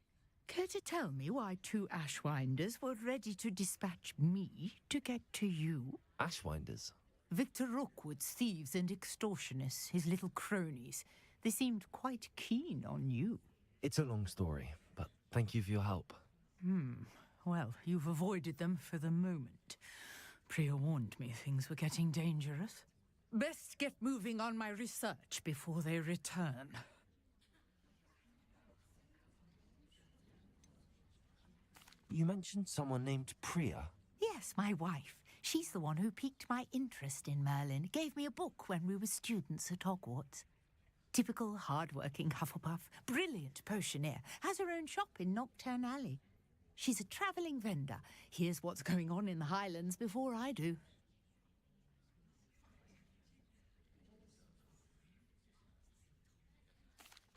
Care to tell me why 2 Ashwinders were ready to dispatch me to get to you? Ashwinders? Victor Rookwood's thieves and extortionists, his little cronies. They seemed quite keen on you. It's a long story, but thank you for your help. Well, you've avoided them for the moment. Priya warned me things were getting dangerous. Best get moving on my research before they return. You mentioned someone named Priya. Yes, my wife. She's the one who piqued my interest in Merlin, gave me a book when we were students at Hogwarts. Typical hard-working Hufflepuff, brilliant potioneer, has her own shop in Nocturne Alley. She's a travelling vendor, hears what's going on in the Highlands before I do.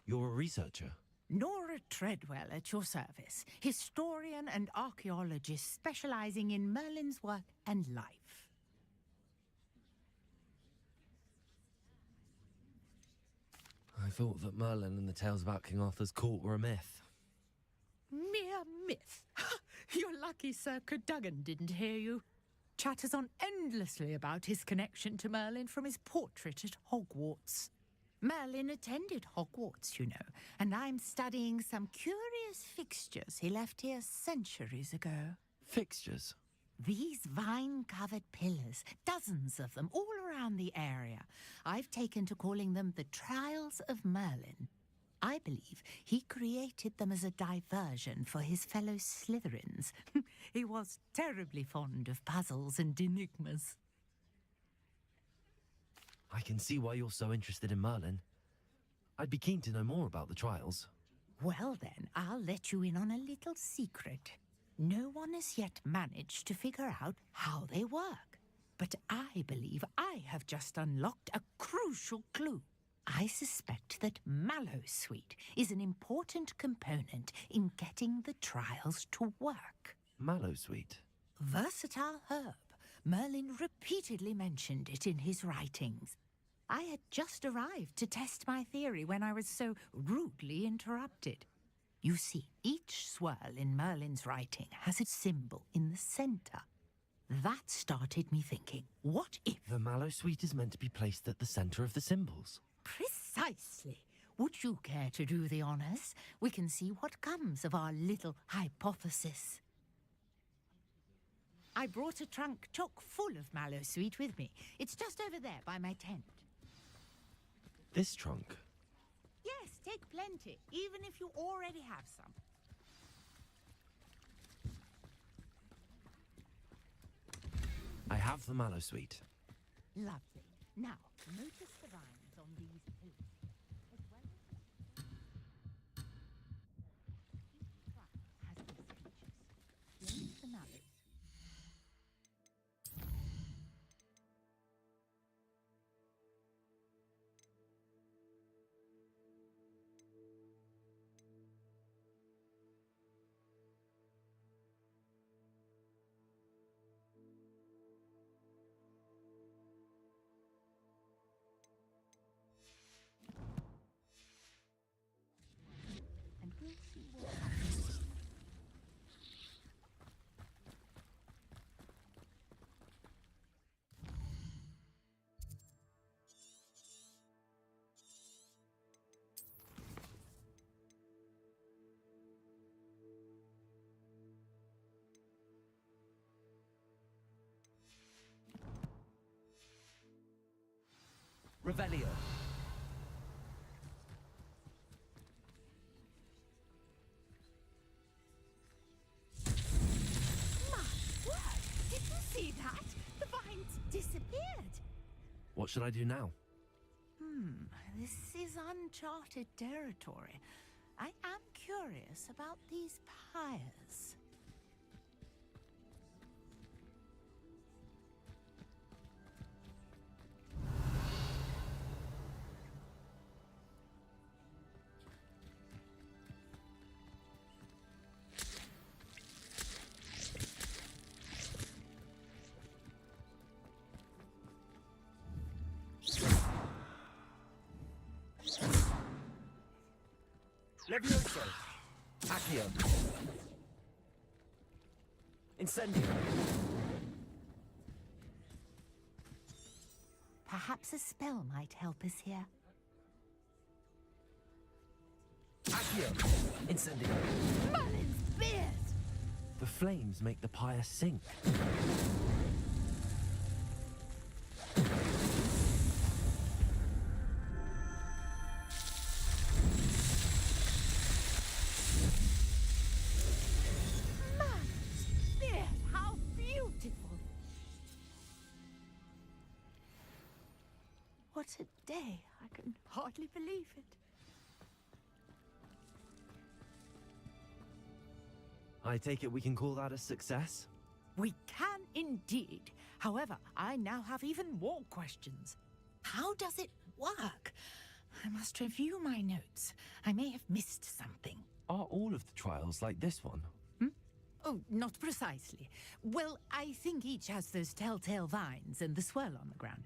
You're a researcher? Nora Treadwell at your service, historian and archaeologist specialising in Merlin's work and life. I thought that Merlin and the tales about King Arthur's court were a myth. Mere myth. You're lucky Sir Cadogan didn't hear you. Chatters on endlessly about his connection to Merlin from his portrait at Hogwarts. Merlin attended Hogwarts, you know, and I'm studying some curious fixtures he left here centuries ago. Fixtures? These vine-covered pillars, dozens of them, all around the area. I've taken to calling them the Trials of Merlin. I believe he created them as a diversion for his fellow Slytherins. He was terribly fond of puzzles and enigmas. I can see why you're so interested in Merlin. I'd be keen to know more about the trials. Well then, I'll let you in on a little secret. No one has yet managed to figure out how they work. But I believe I have just unlocked a crucial clue. I suspect that Mallowsweet is an important component in getting the trials to work. Mallowsweet? Versatile herb. Merlin repeatedly mentioned it in his writings. I had just arrived to test my theory when I was so rudely interrupted. You see, each swirl in Merlin's writing has a symbol in the centre. That started me thinking, what if... The Mallowsweet is meant to be placed at the centre of the symbols. Precisely. Would you care to do the honours? We can see what comes of our little hypothesis. I brought a trunk chock full of Mallowsweet with me. It's just over there by my tent. This trunk? Yes, take plenty, even if you already have some. I have the Mallowsweet. Lovely. Now, notice the vines on these pillars, as well as each trunk has these features. Here's the mallows. And we'll see what happens. Revelio. My word! Did you see that? The vines disappeared. What should I do now? This is uncharted territory. I am curious about these pyres. Levioso! Accio! Incendio! Perhaps a spell might help us here. Accio! Incendio! Merlin's beard! The flames make the pyre sink. How beautiful! What a day. I can hardly believe it. I take it we can call that a success? We can indeed. However, I now have even more questions. How does it work? I must review my notes. I may have missed something. Are all of the trials like this one? Oh, not precisely. Well, I think each has those telltale vines and the swirl on the ground.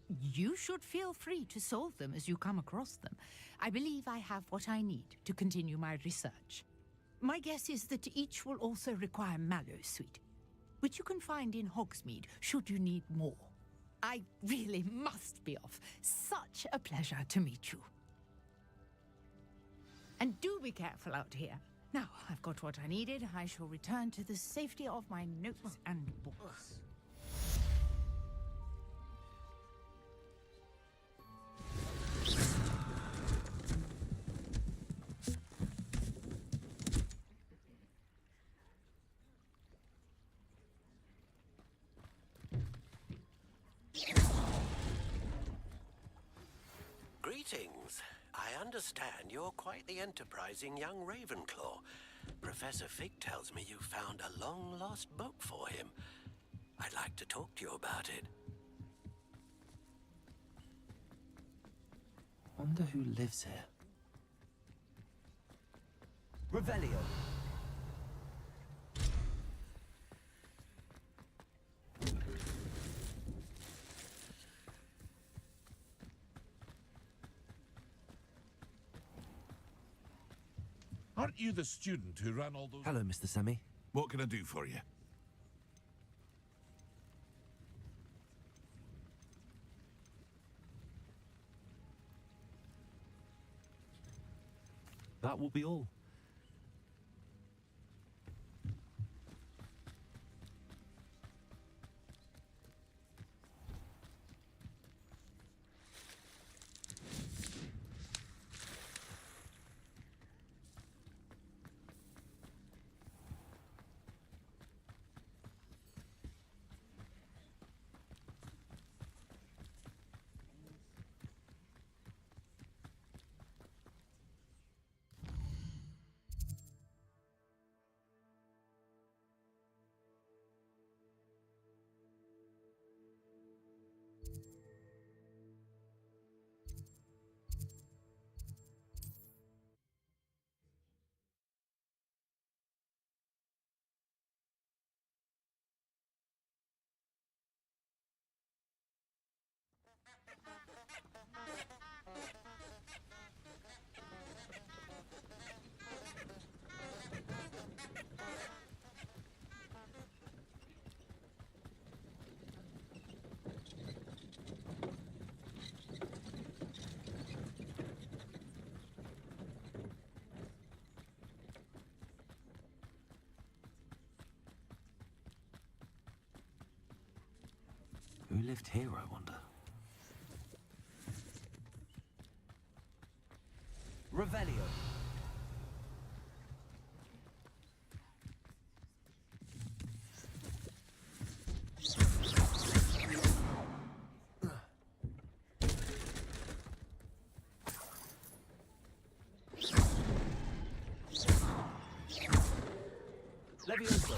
You should feel free to solve them as you come across them. I believe I have what I need to continue my research. My guess is that each will also require mallow sweet, which you can find in Hogsmeade should you need more. I really must be off. Such a pleasure to meet you. And do be careful out here. Now, I've got what I needed. I shall return to the safety of my notes and books. Greetings. I understand you're quite the enterprising young Ravenclaw. Professor Fig tells me you found a long-lost book for him. I'd like to talk to you about it. Wonder who lives here. Revelio! Aren't you the student who ran all those... Hello, Mr. Semi. What can I do for you? That will be all. Who lived here, I wonder? Revelio. Leviosa.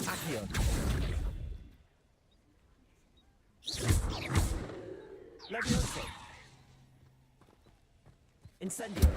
Accio. Leviosa. Incendio.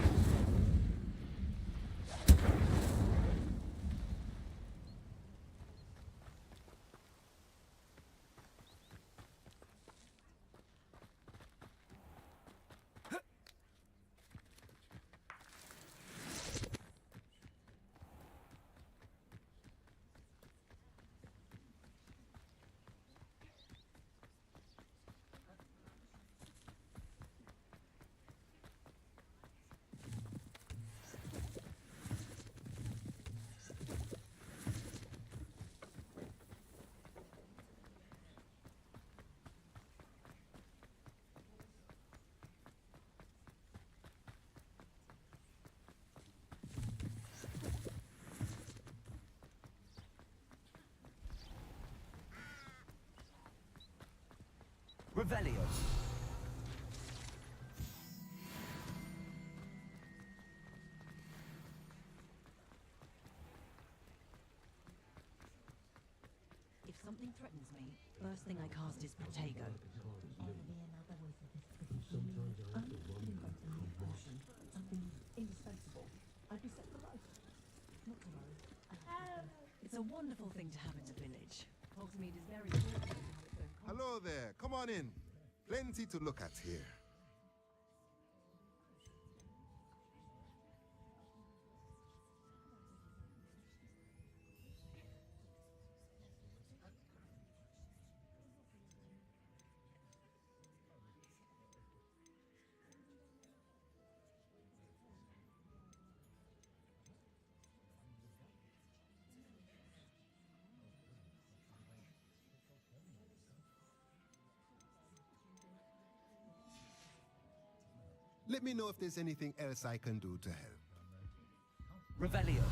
Revelio. If something threatens me, first thing I cast is Protego. Something indispensable. I'd be set for life. Not to worry. It's a wonderful thing to have in the village. Hogsmeade is very important to have its own. Hello there. Come on in. Plenty to look at here. Let me know if there's anything else I can do to help. Revelio.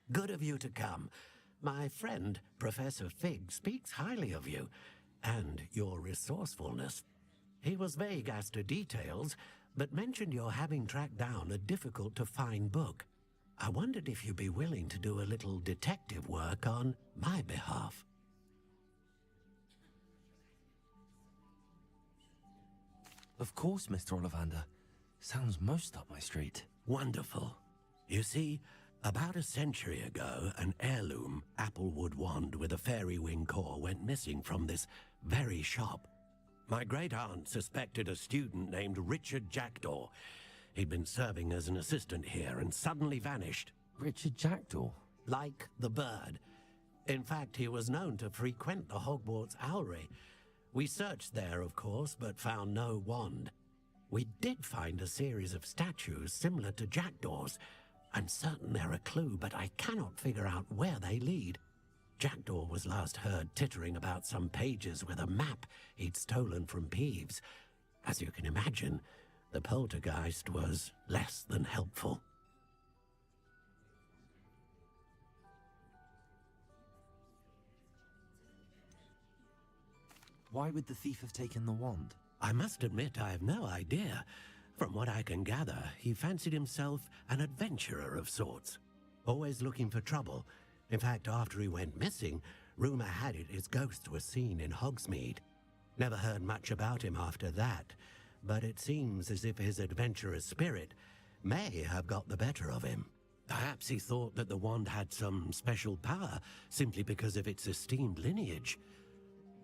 Good of you to come. My friend, Professor Fig, speaks highly of you, and your resourcefulness. He was vague as to details, but mentioned your having tracked down a difficult-to-find book. I wondered if you'd be willing to do a little detective work on my behalf. Of course, Mr. Ollivander. Sounds most up my street. Wonderful. You see, about a century ago, an heirloom applewood wand with a fairy wing core went missing from this very shop. My great-aunt suspected a student named Richard Jackdaw. He'd been serving as an assistant here and suddenly vanished. Richard Jackdaw? Like the bird. In fact, he was known to frequent the Hogwarts Owlry. We searched there, of course, but found no wand. We did find a series of statues similar to jackdaws. I'm certain they're a clue, but I cannot figure out where they lead. Jackdaw was last heard tittering about some pages with a map he'd stolen from Peeves. As you can imagine, the poltergeist was less than helpful. Why would the thief have taken the wand? I must admit I have no idea. From what I can gather, he fancied himself an adventurer of sorts. Always looking for trouble. In fact, after he went missing, rumour had it his ghost was seen in Hogsmeade. Never heard much about him after that, but it seems as if his adventurous spirit may have got the better of him. Perhaps he thought that the wand had some special power simply because of its esteemed lineage.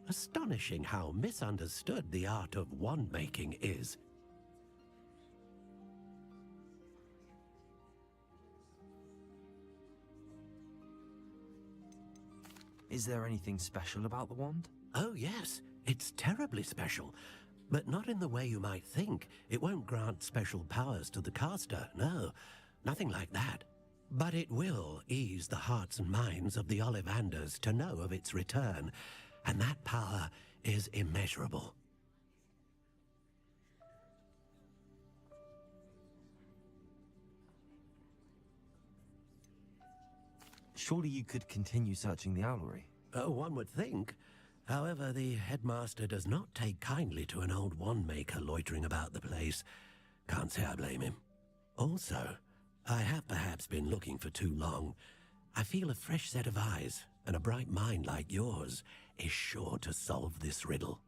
Astonishing how misunderstood the art of wand-making is. Is there anything special about the wand? Oh yes, it's terribly special. But not in the way you might think. It won't grant special powers to the caster, no. Nothing like that. But it will ease the hearts and minds of the Ollivanders to know of its return. And that power is immeasurable. Surely you could continue searching the owlery. Oh, one would think. However, the headmaster does not take kindly to an old wand-maker loitering about the place. Can't say I blame him. Also, I have perhaps been looking for too long. I feel a fresh set of eyes, and a bright mind like yours is sure to solve this riddle.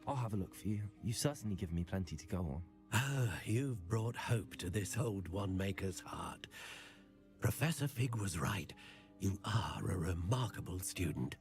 I'll have a look for you. You've certainly given me plenty to go on. Ah, you've brought hope to this old wand-maker's heart. Professor Fig was right. You are a remarkable student.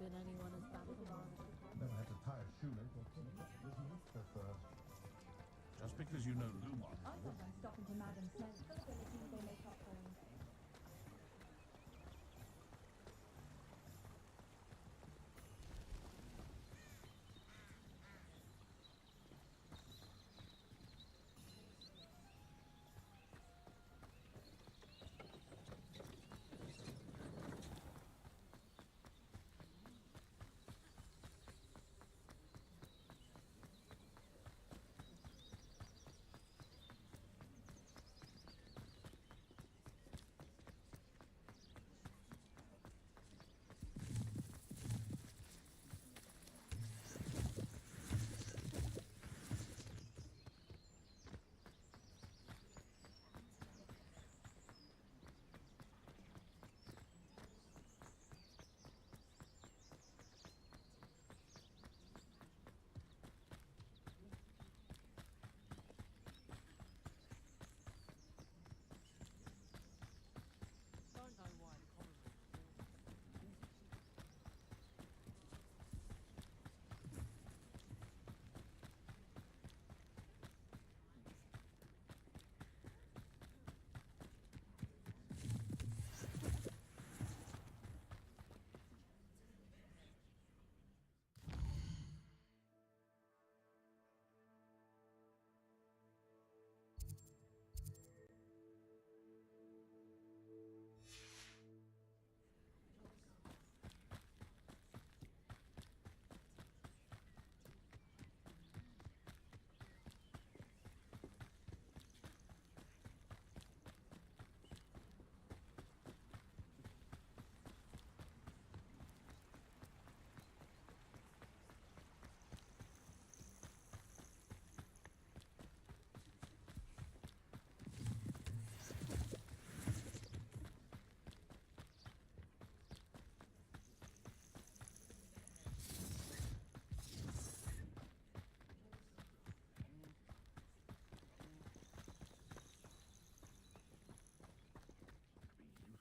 been anyone as bad as Barnaby. Never had to tie a shoelace or put a Just because you know Lumos. I sometimes stop into Madam Smith's for abilities they make up for.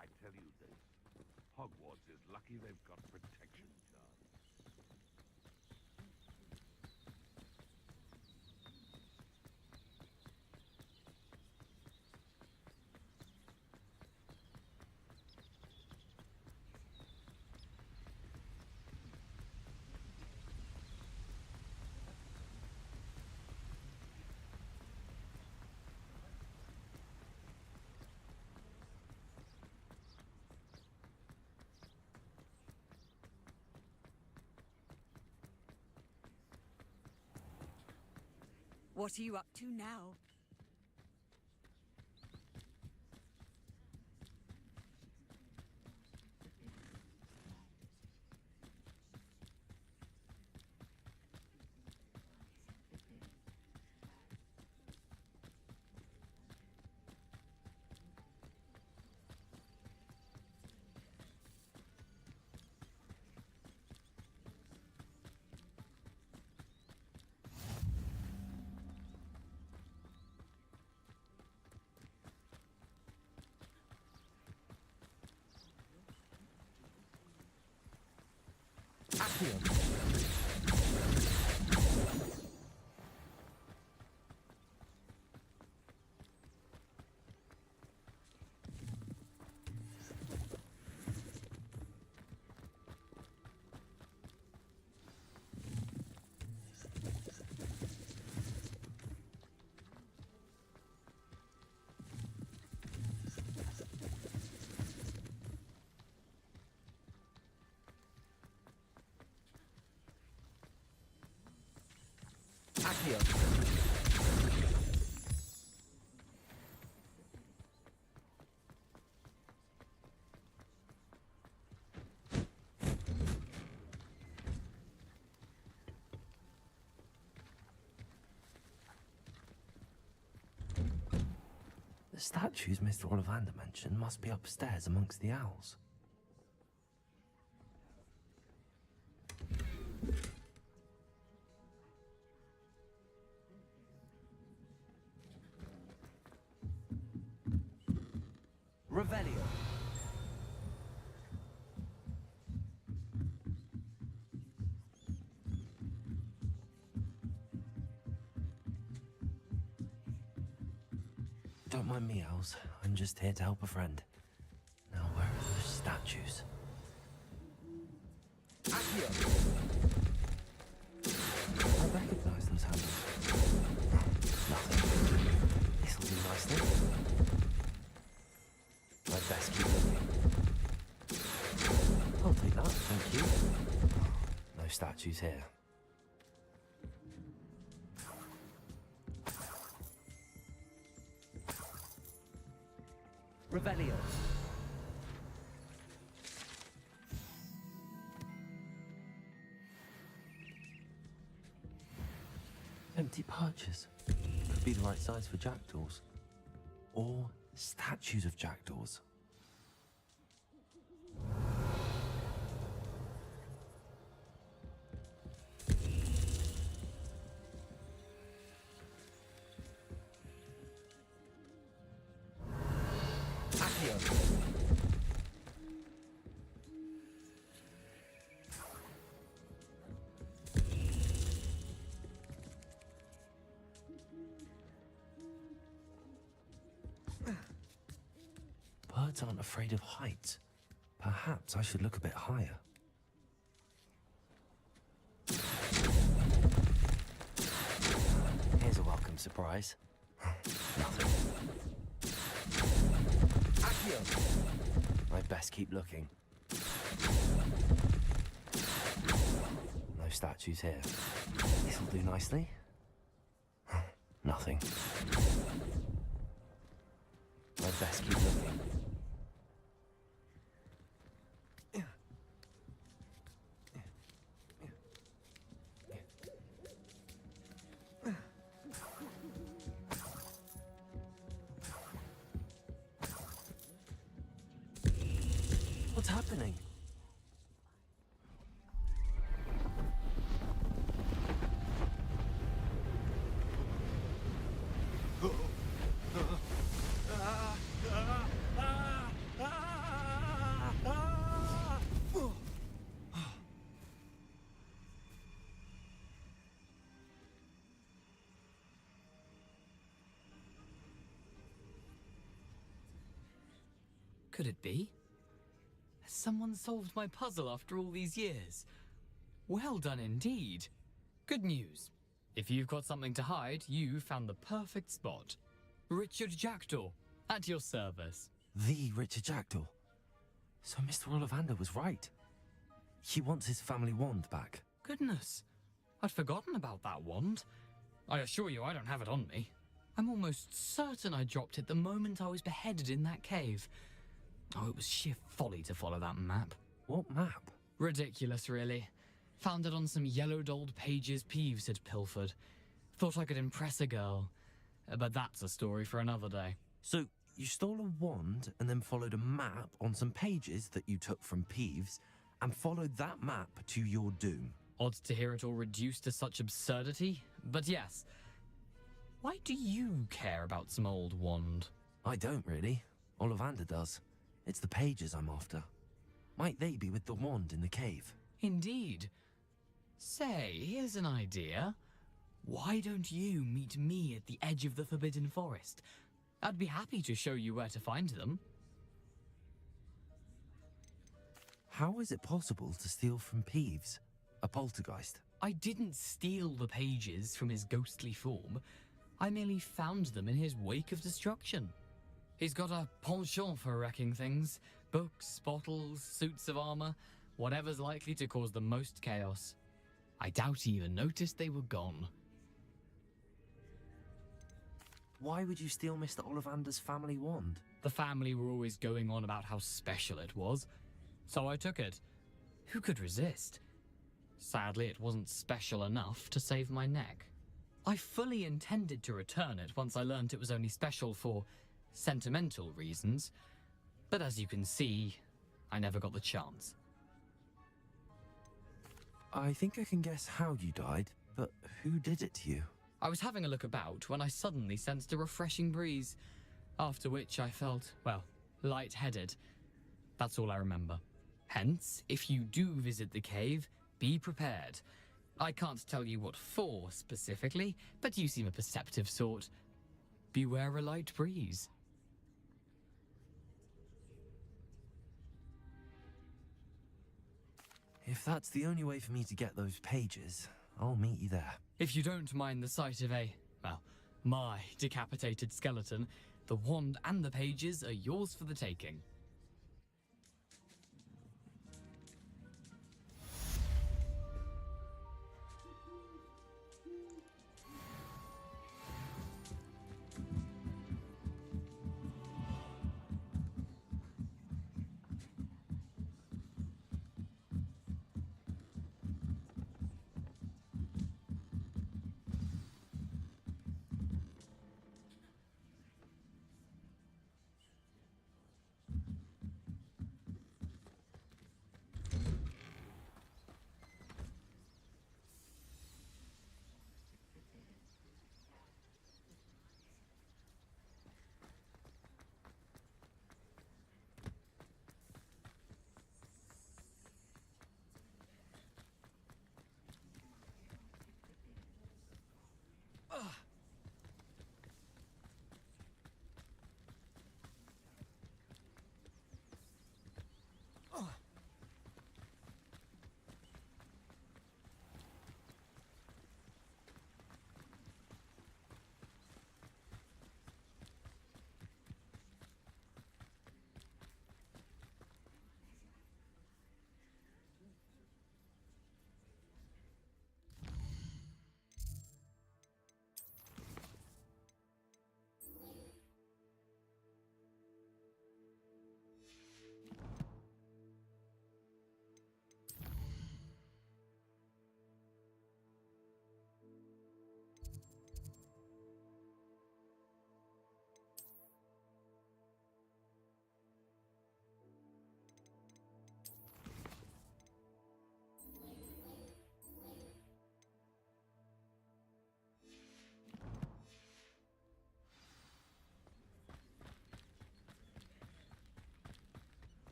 I tell you this, Hogwarts is lucky they've got protection charms. What are you up to now? The statues Mr. Ollivander mentioned must be upstairs amongst the owls. Revelio. Don't mind me, owls. I'm just here to help a friend. Now, where are those statues? I recognize those handles. Nothing. This'll do nicely. I'd best keep looking. I'll take that, thank you. No statues here. Revelio. Empty perches. Could be the right size for jackdaws. Or statues of jackdaws. Birds aren't afraid of heights. Perhaps I should look a bit higher. Here's a welcome surprise. Nothing. I'd best keep looking. No statues here. This'll do nicely. Nothing. I'd best keep looking. What's happening? Could it be? Has someone solved my puzzle after all these years? Well done indeed. Good news. If you've got something to hide, you found the perfect spot. Richard Jackdaw, at your service. The Richard Jackdaw. So Mr. Ollivander was right. He wants his family wand back. Goodness, I'd forgotten about that wand. I assure you I don't have it on me. I'm almost certain I dropped it the moment I was beheaded in that cave. Oh, it was sheer folly to follow that map. What map? Ridiculous, really. Found it on some yellowed old pages Peeves had pilfered. Thought I could impress a girl. But that's a story for another day. So, you stole a wand and then followed a map on some pages that you took from Peeves and followed that map to your doom. Odd to hear it all reduced to such absurdity, but yes. Why do you care about some old wand? I don't really. Ollivander does. It's the pages I'm after. Might they be with the wand in the cave? Indeed. Say, here's an idea. Why don't you meet me at the edge of the Forbidden Forest? I'd be happy to show you where to find them. How is it possible to steal from Peeves, a poltergeist? I didn't steal the pages from his ghostly form. I merely found them in his wake of destruction. He's got a penchant for wrecking things. Books, bottles, suits of armor, whatever's likely to cause the most chaos. I doubt he even noticed they were gone. Why would you steal Mr. Ollivander's family wand? The family were always going on about how special it was, so I took it. Who could resist? Sadly, it wasn't special enough to save my neck. I fully intended to return it once I learned it was only special for sentimental reasons, but as you can see, I never got the chance. I think I can guess how you died, but who did it to you? I was having a look about when I suddenly sensed a refreshing breeze, after which I felt, well, lightheaded. That's all I remember. Hence, if you do visit the cave, be prepared. I can't tell you what for specifically, but you seem a perceptive sort. Beware a light breeze. If that's the only way for me to get those pages, I'll meet you there. If you don't mind the sight of my decapitated skeleton, the wand and the pages are yours for the taking.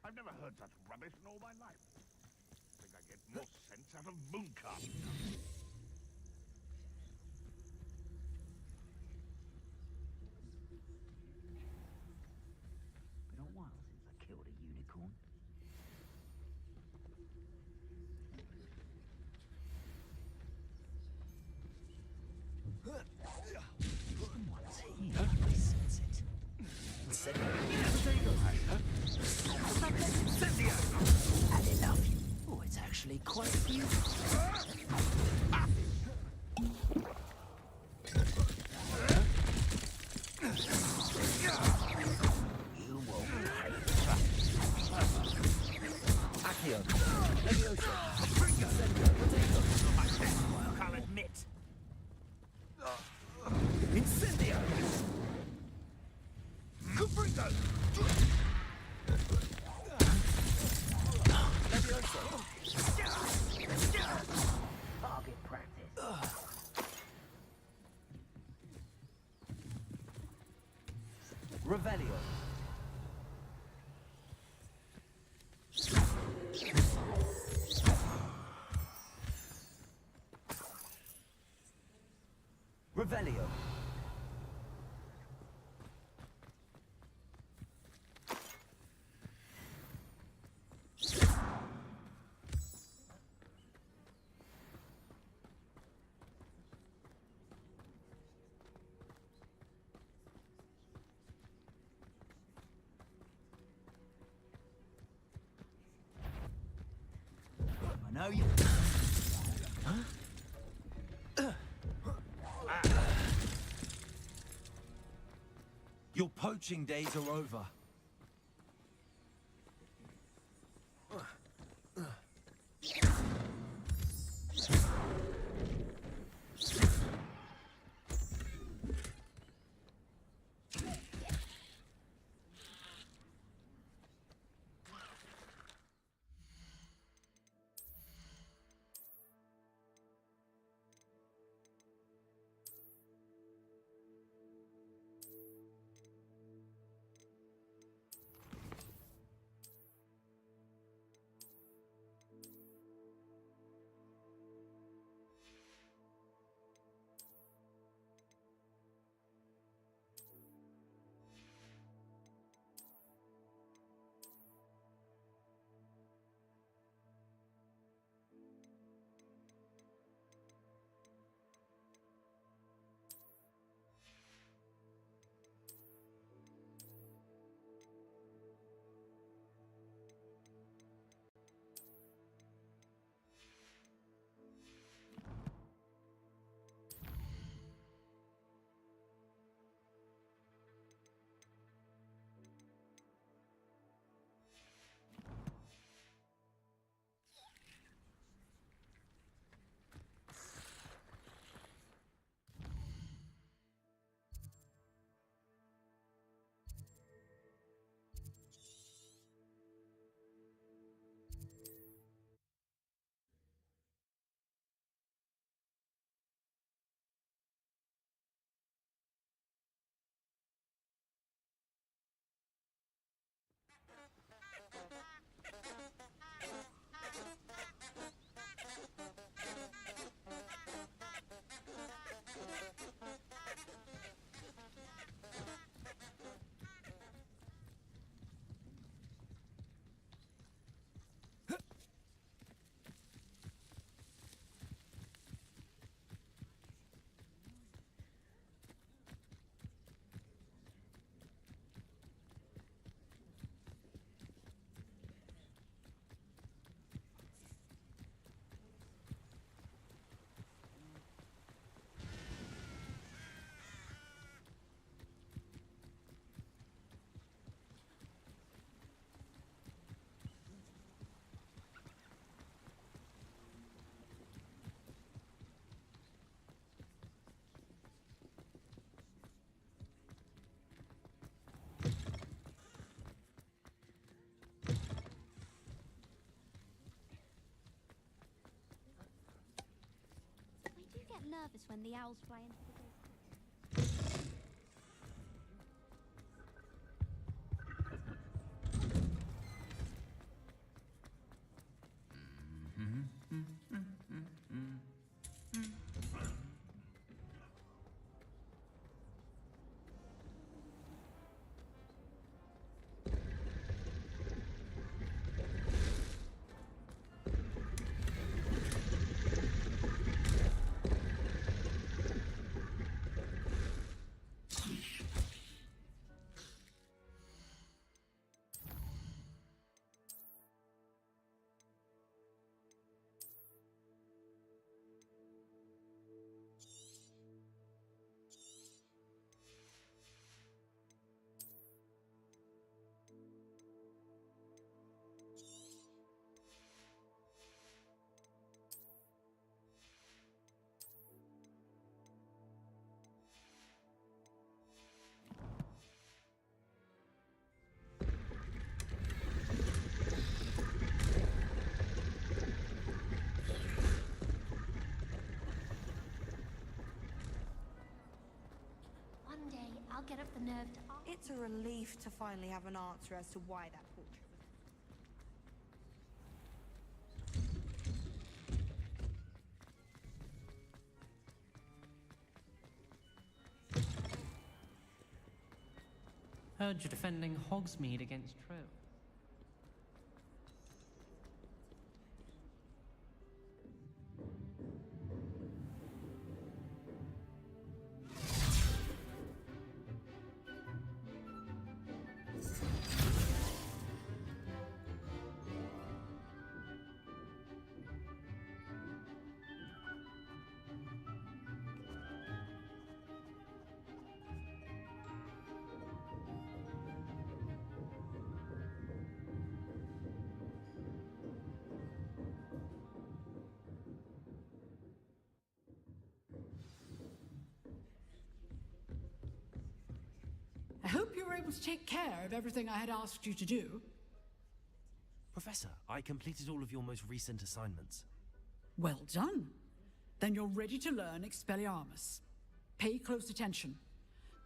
I've never heard such rubbish in all my life. Think I get more sense out of Mooncast. Been a while since I killed a unicorn. Someone's here. I sense it. Had enough. Oh, it's actually quite beautiful. You won't hate Accio. Leviosa. My best work, I'll admit. Incendio. Cubrigo. Target practice. Revelio. Revelio. know you. Your poaching days are over. Nervous when the owls fly into the door. One day, I'll get up the nerve to ask. It's a relief to finally have an answer as to why that portrait was. Heard you're defending Hogsmeade against Trolls. hope you were able to take care of everything I had asked you to do. Professor, I completed all of your most recent assignments. Well done. Then you're ready to learn Expelliarmus. Pay close attention.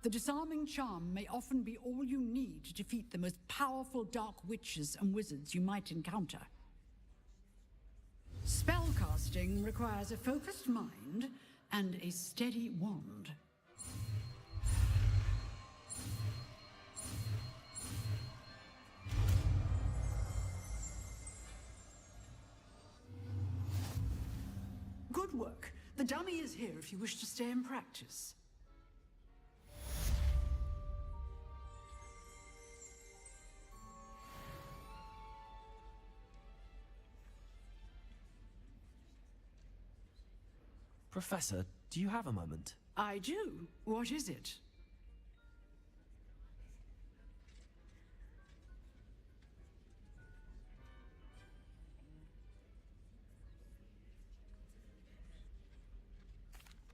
The disarming charm may often be all you need to defeat the most powerful dark witches and wizards you might encounter. Spellcasting requires a focused mind and a steady wand. Good work. The dummy is here if you wish to stay and practice. Professor, do you have a moment? I do. What is it?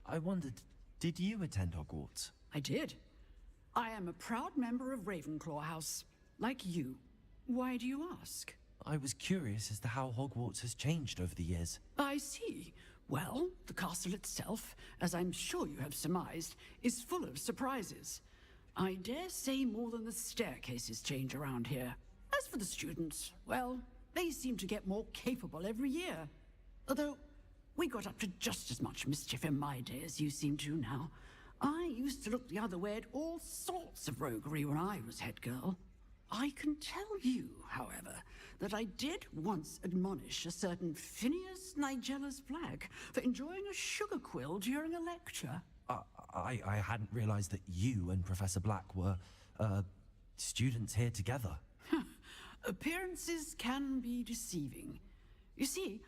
I wondered, did you attend Hogwarts? I did. I am a proud member of Ravenclaw House, like you. Why do you ask? I was curious as to how Hogwarts has changed over the years. I see. Well, the castle itself, as I'm sure you have surmised, is full of surprises. I dare say more than the staircases change around here. As for the students, well, they seem to get more capable every year. Although, we got up to just as much mischief in my day as you seem to now. I used to look the other way at all sorts of roguery when I was head girl. I can tell you, however, that I did once admonish a certain Phineas Nigella's Black for enjoying a sugar quill during a lecture. I hadn't realized that you and Professor Black were, students here together. Appearances can be deceiving. You see,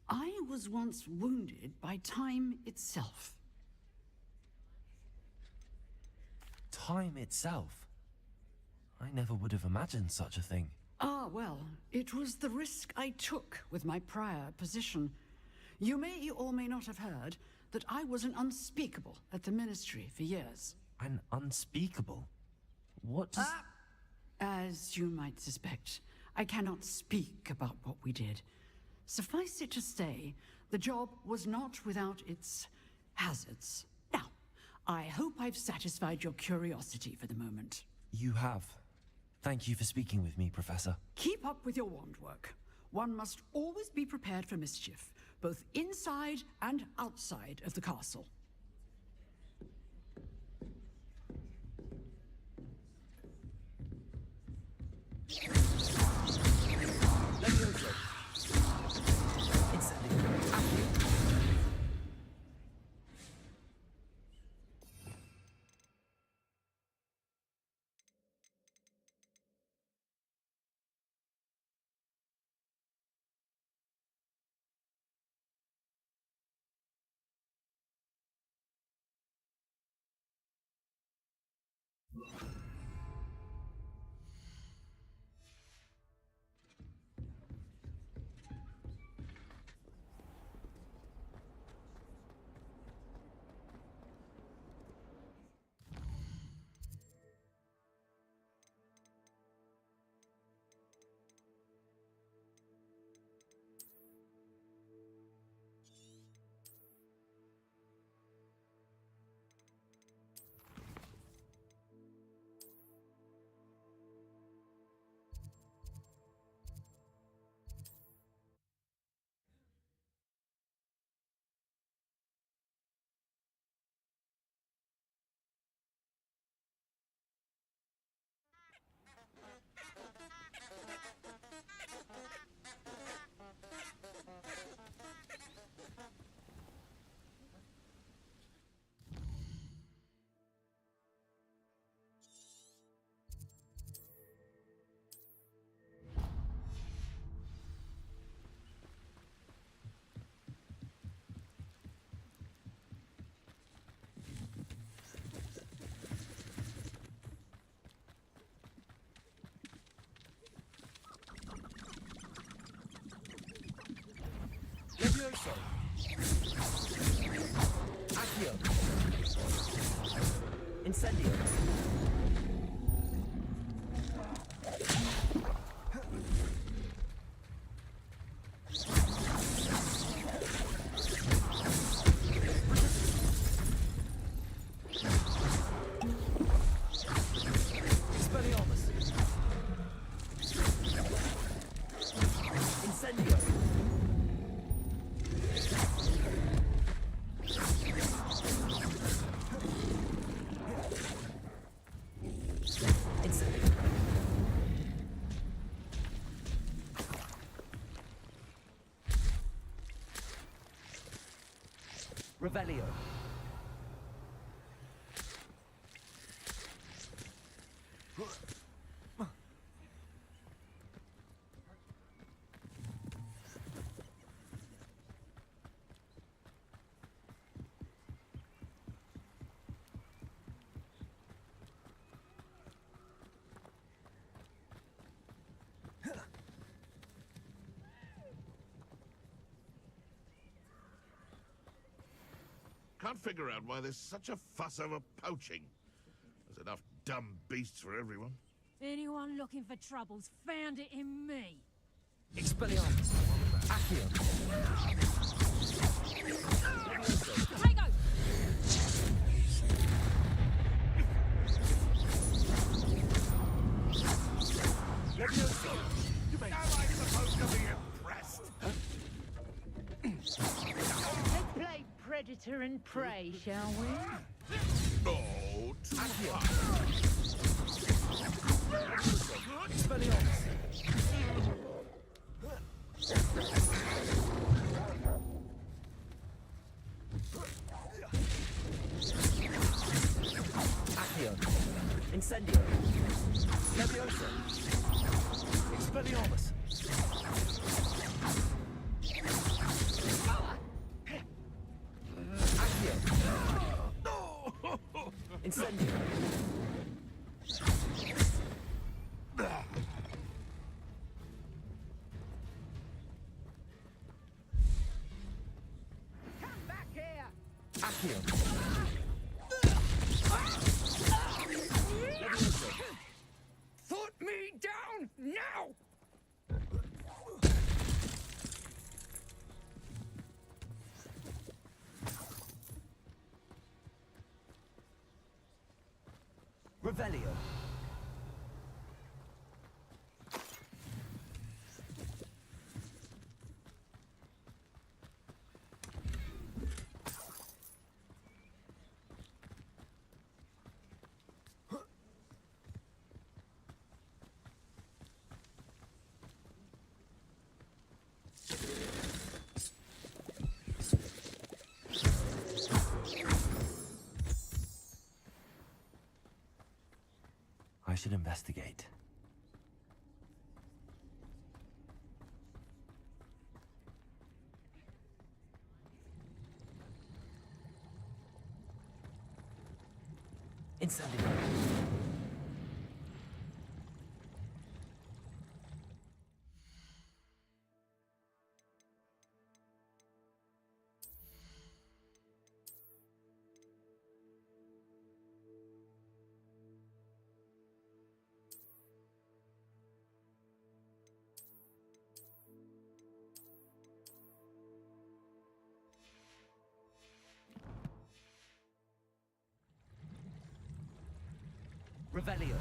I was once wounded by time itself. Time itself? I never would have imagined such a thing. Ah, well, it was the risk I took with my prior position. You may or may not have heard that I was an unspeakable at the Ministry for years. An unspeakable? What does... As you might suspect, I cannot speak about what we did. Suffice it to say, the job was not without its hazards. Now, I hope I've satisfied your curiosity for the moment. You have. Thank you for speaking with me, Professor. Keep up with your wand work. One must always be prepared for mischief, both inside and outside of the castle. Levioso. Accio. Incendio. Revelio. Can't figure out why there's such a fuss over poaching. There's enough dumb beasts for everyone. Anyone looking for troubles found it in me. Expelliarmus. Accio. Prego! Levioso! You mean... Am I supposed to be impressed? Let's play predator and prey, shall we? No, too high. Expelliarmus. Accio. Incendio. Levioso. Expelliarmus. Accio. Incendio. Come back here! Accio. Put me down now! Revelio. I should investigate. Incendio. Revelio.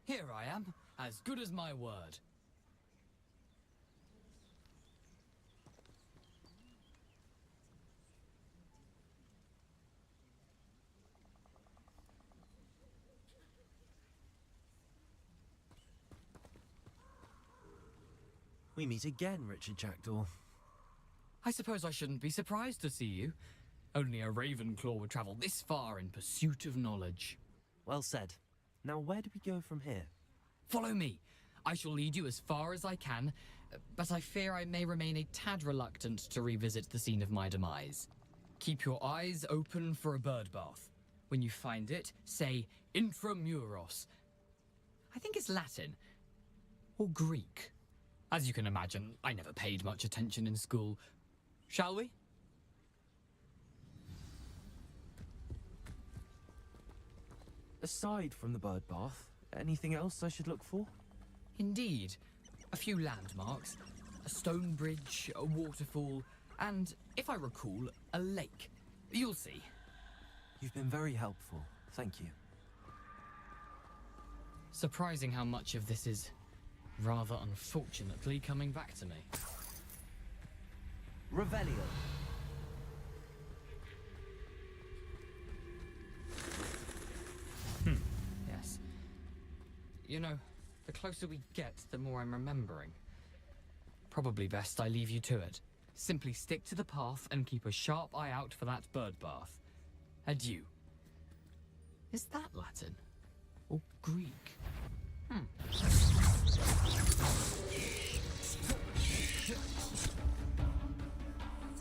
Here I am, as good as my word. We meet again, Richard Jackdaw. I suppose I shouldn't be surprised to see you. Only a Ravenclaw would travel this far in pursuit of knowledge. Well said. Now where do we go from here? Follow me. I shall lead you as far as I can, but I fear I may remain a tad reluctant to revisit the scene of my demise. Keep your eyes open for a bird bath. When you find it, say intramuros. I think it's Latin. Or Greek. As you can imagine, I never paid much attention in school. Shall we? Aside from the bird bath, anything else I should look for? Indeed. A few landmarks. A stone bridge, a waterfall, and, if I recall, a lake. You'll see. You've been very helpful. Thank you. Surprising how much of this is, rather unfortunately, coming back to me. Revelio. Yes. You know, the closer we get, the more I'm remembering. Probably best I leave you to it. Simply stick to the path and keep a sharp eye out for that bird bath. Adieu. Is that Latin? Or Greek?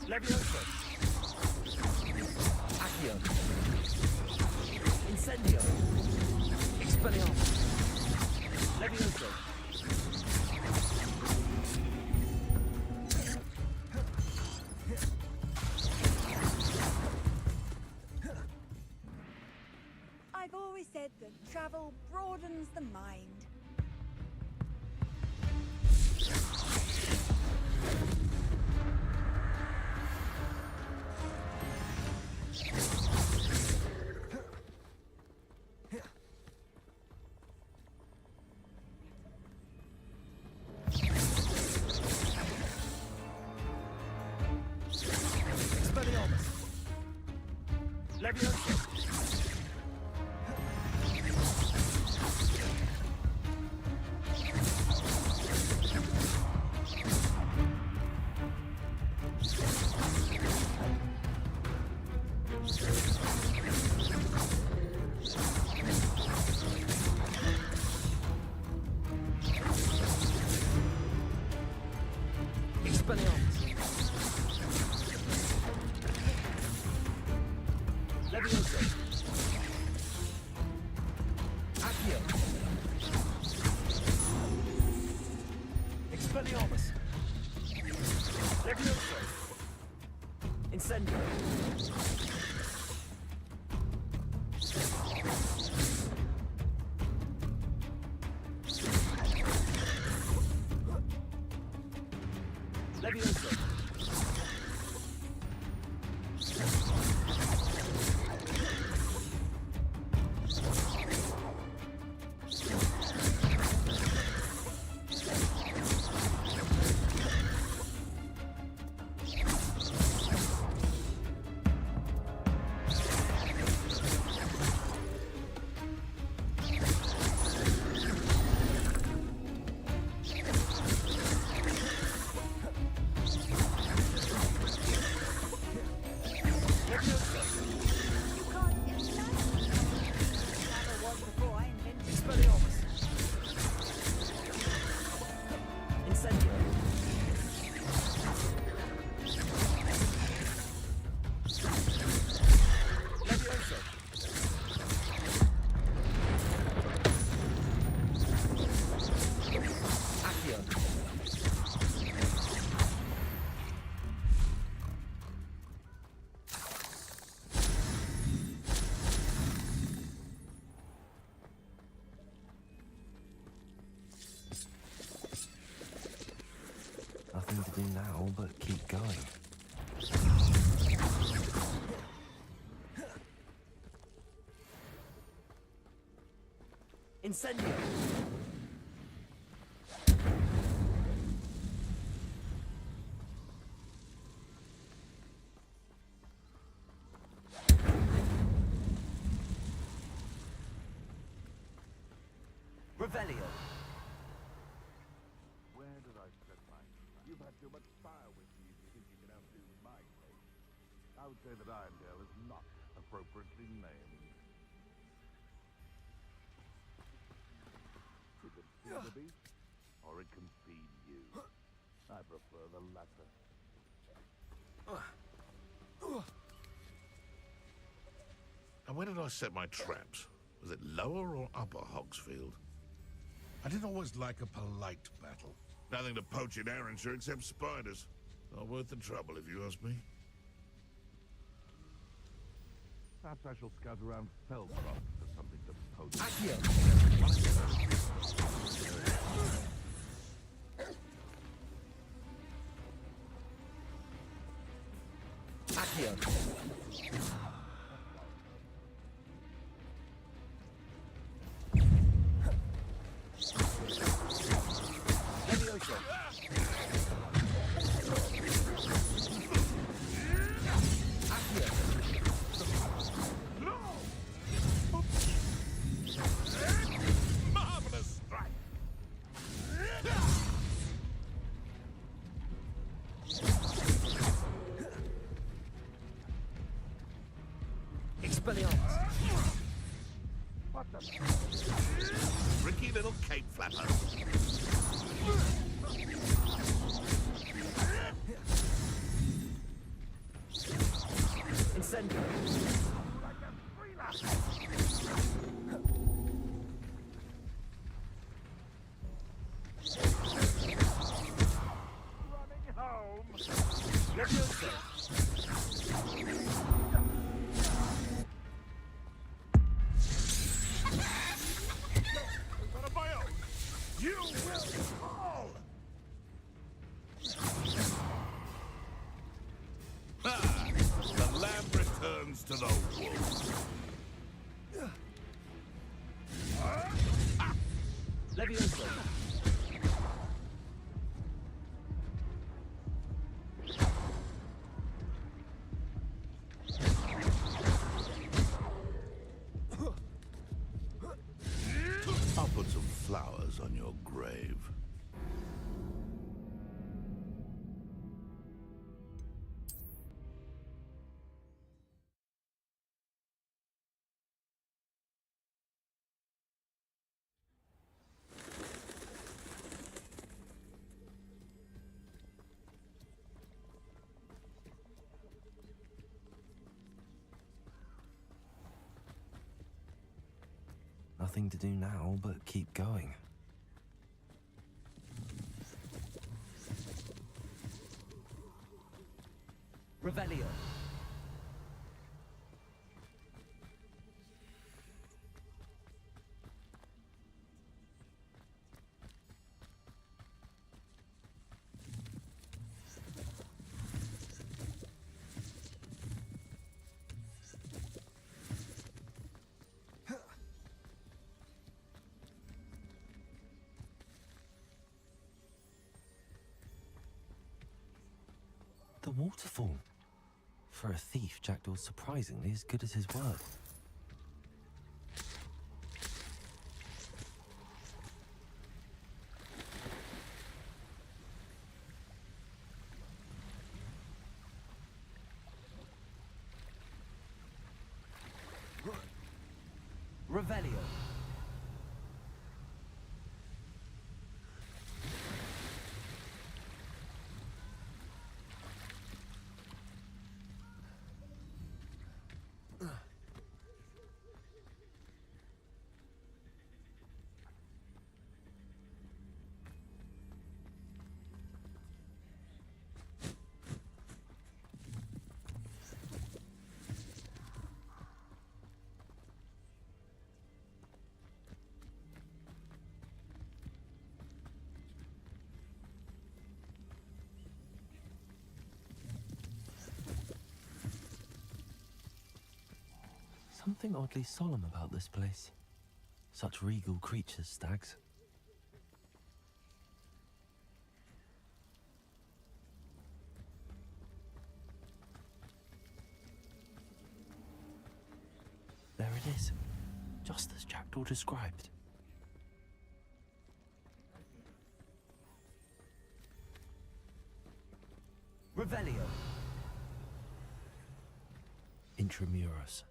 Levioso. Accio. Incendio. Expelliarmus. Levioso. I've always said that travel broadens the mind. Expelliarmus. Levioso. Expelliarmus. Levioso. Accio. Expelliarmus. Levioso. Incendio. Levioso. Expelliarmus. Incendio. Levioso. Accio. Nothing to do now but keep going. Incendio. Revelio. Where did I set my too much style with you if you think you can outdo my taste. I would say that Irondale is not appropriately named. It can feed the beast, or it can feed you. I prefer the latter. And where did I set my traps? Was it lower or upper Hogsfield? I didn't always like a polite battle. Nothing to poach in Arrynshire except spiders. Not worth the trouble, if you ask me. Perhaps I shall scout around Felcroft for something to poach. Accio! Levioso! Marvelous strike! Expelliarmus! What the? Tricky little cape flapper. Incendio! Running home. Levioso! What a bio! You will fall! Ah, the lamb returns to the wolf. Levioso! I'll put some flowers on your grave. Nothing to do now but keep going. Revelio! The waterfall. For a thief, Jackdaw's surprisingly as good as his word. Revelio! Something oddly solemn about this place. Such regal creatures, stags. There it is, just as Jackdaw described. Revelio. Intramuros.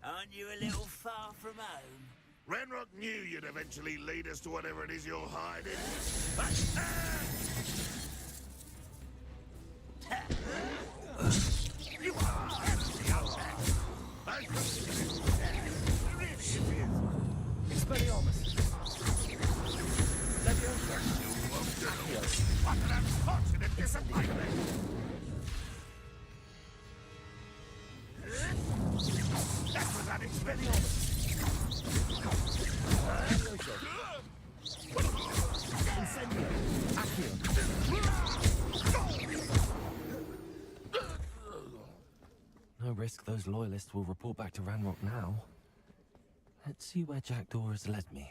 Aren't you a little far from home? Ranrock knew you'd eventually lead us to whatever it is you're hiding. Expelliarmus. Leviosa. What an unfortunate disappointment! That was unexpected! Incendio. Accio. No risk those loyalists will report back to Ranrock now. Let's see where Jackdaw has led me.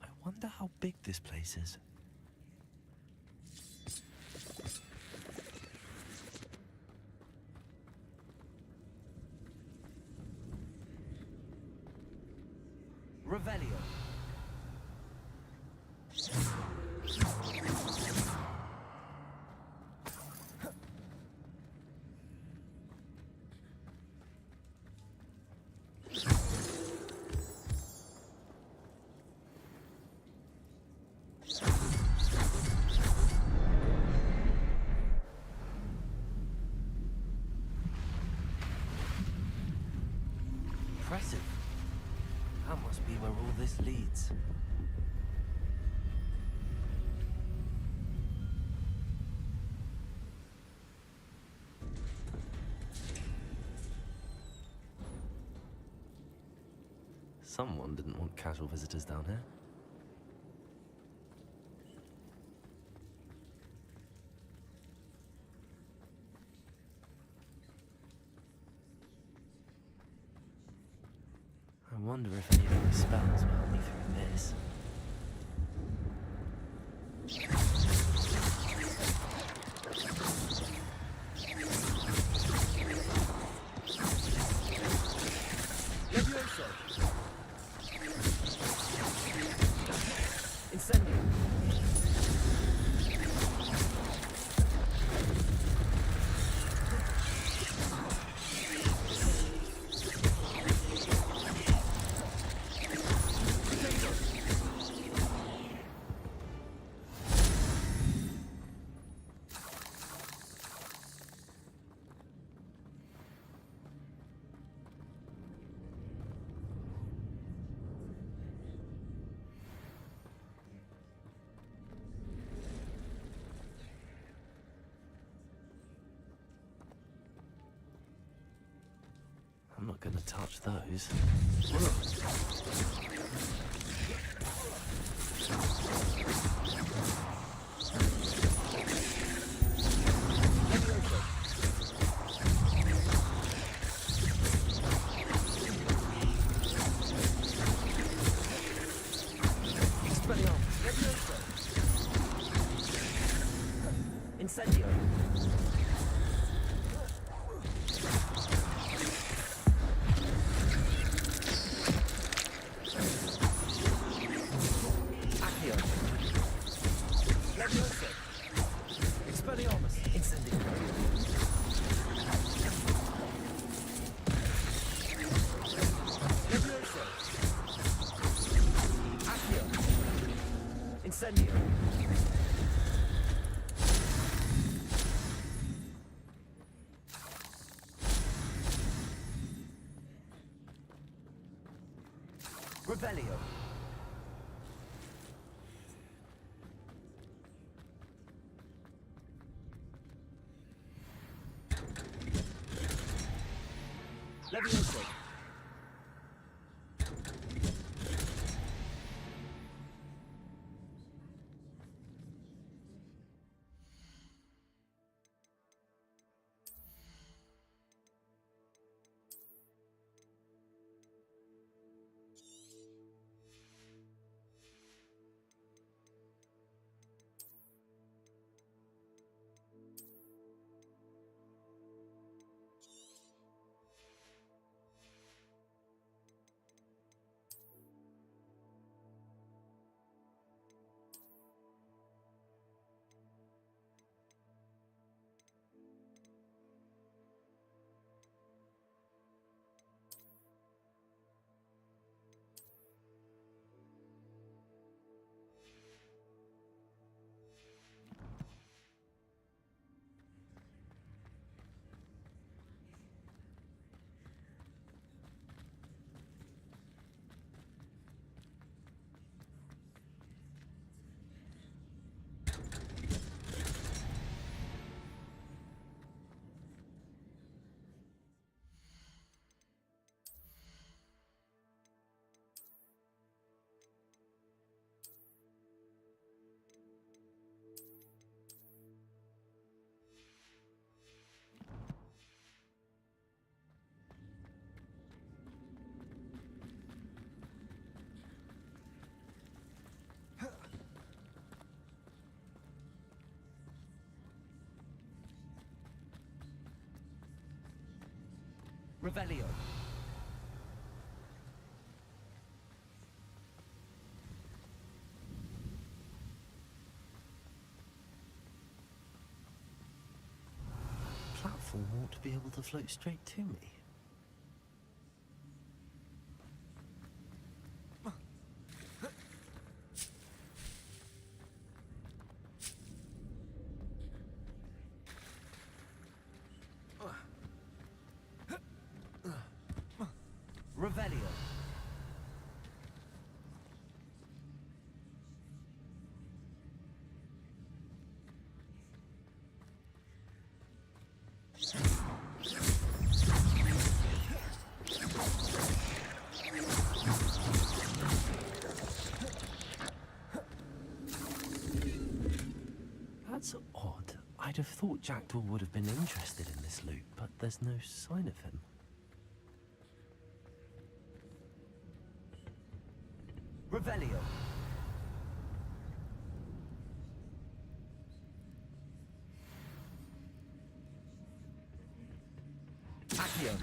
I wonder how big this place is. Revelio. Impressive. That must be where all this leads. Someone didn't want casual visitors down here. I wonder if any of these spells will help me through this. Levioso. Incendio. I'm not gonna touch those. Expelliarmus. Levioso. Incendio. Accio. Levioso. Expelliarmus. Incendio. Levioso. Accio. Incendio. Revelio. Levioso. Revelio. Platform ought to be able to float straight to me. Revelio. That's odd. I'd have thought Jackdaw would have been interested in this loot, but there's no sign of him. Revelio. Accio.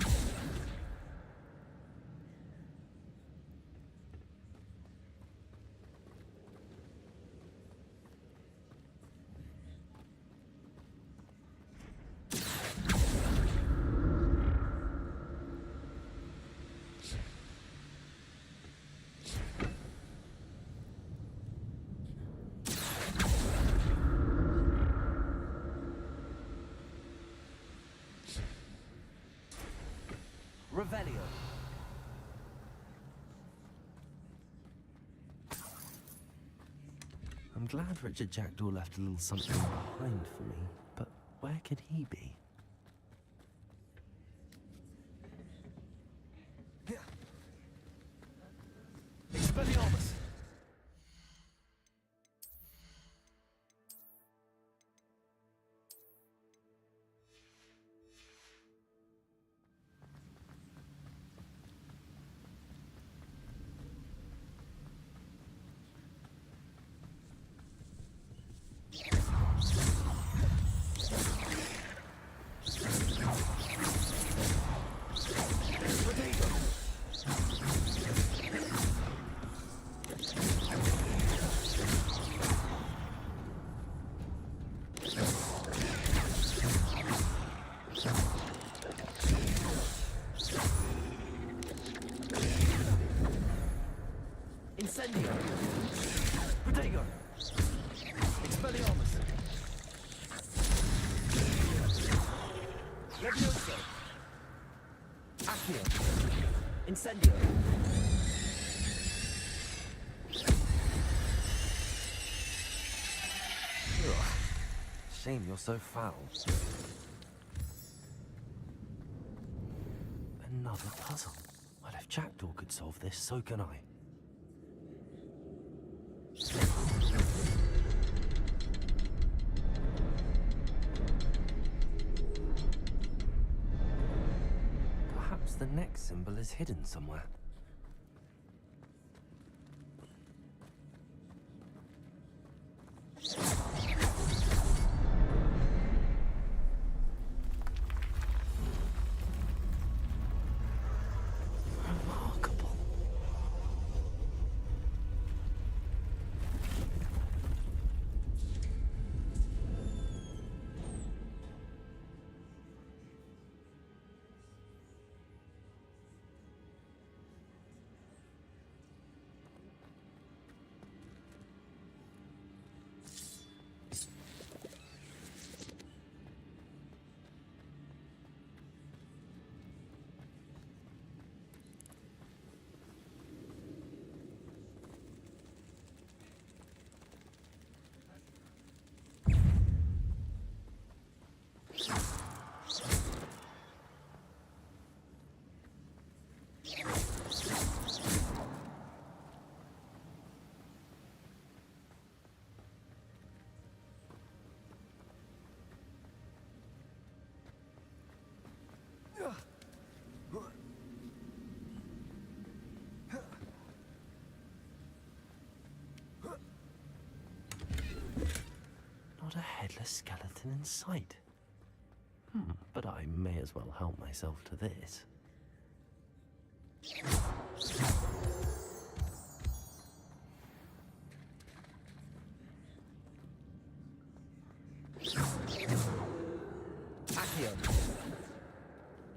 Revelio. I'm glad Richard Jackdaw left a little something behind for me, but where could he be? Expelliarmus. Incendio. Protego. Expelliarmus. Levioso. Accio. Incendio. Ugh. Shame you're so foul. Another puzzle. Well, if Jackdaw could solve this, so can I. Perhaps the next symbol is hidden somewhere. Remarkable. Not a headless skeleton in sight. But I may as well help myself to this. Accio.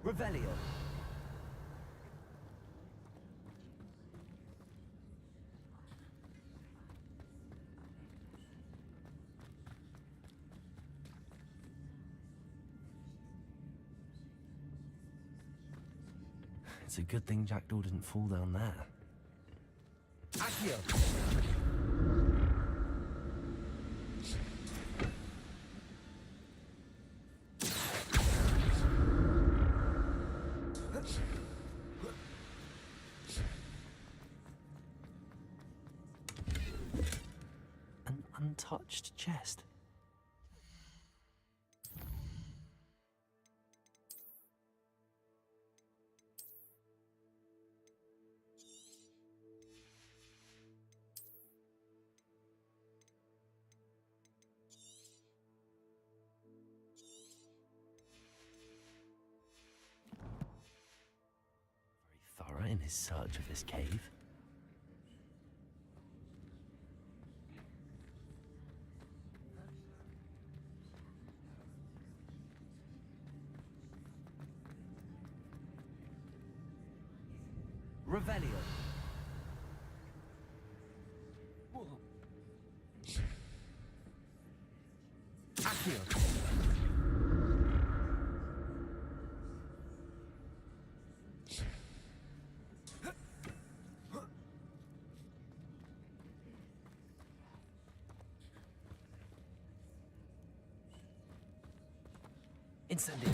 Revelio. It's a good thing Jackdaw didn't fall down there. Accio. An untouched chest. Very thorough in his search of this cave. Revelio. Accio. Incendio.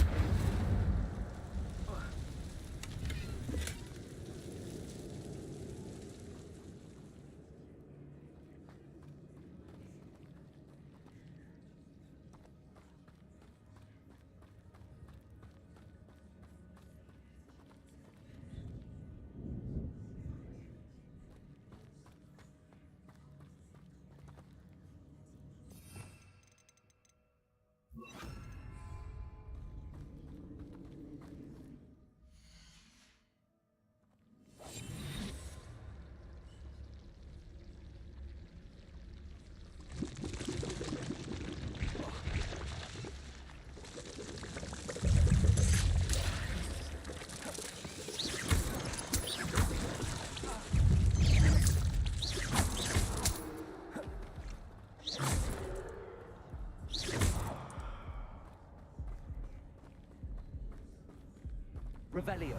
Revelio.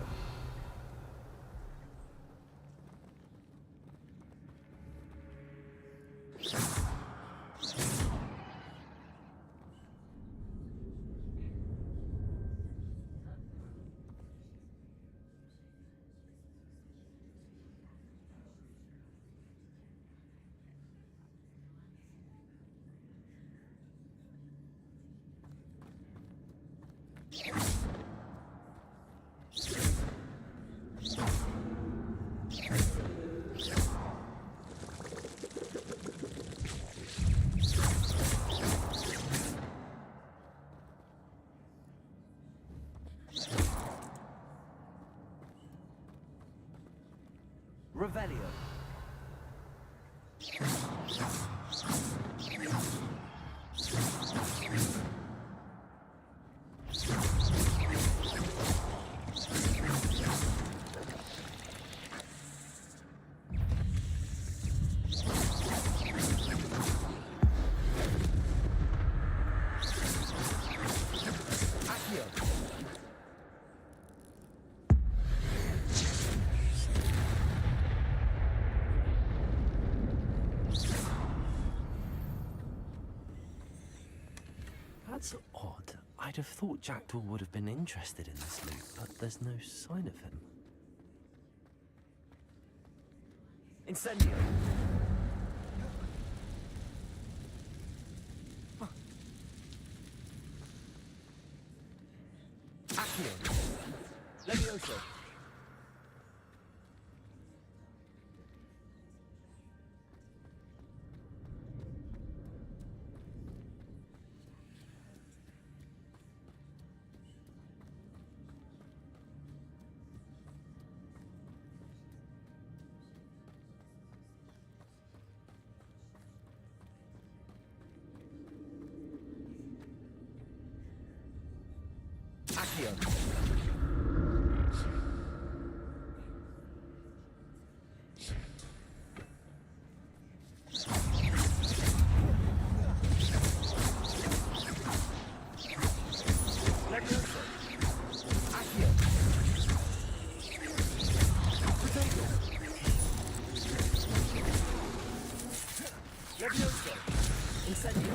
Revelio. That's odd. I'd have thought Jackdaw would have been interested in this loot, but there's no sign of him. Incendio. Accio. Levioso. Accio. Levioso. Accio. Potato. Levioso. Incendio.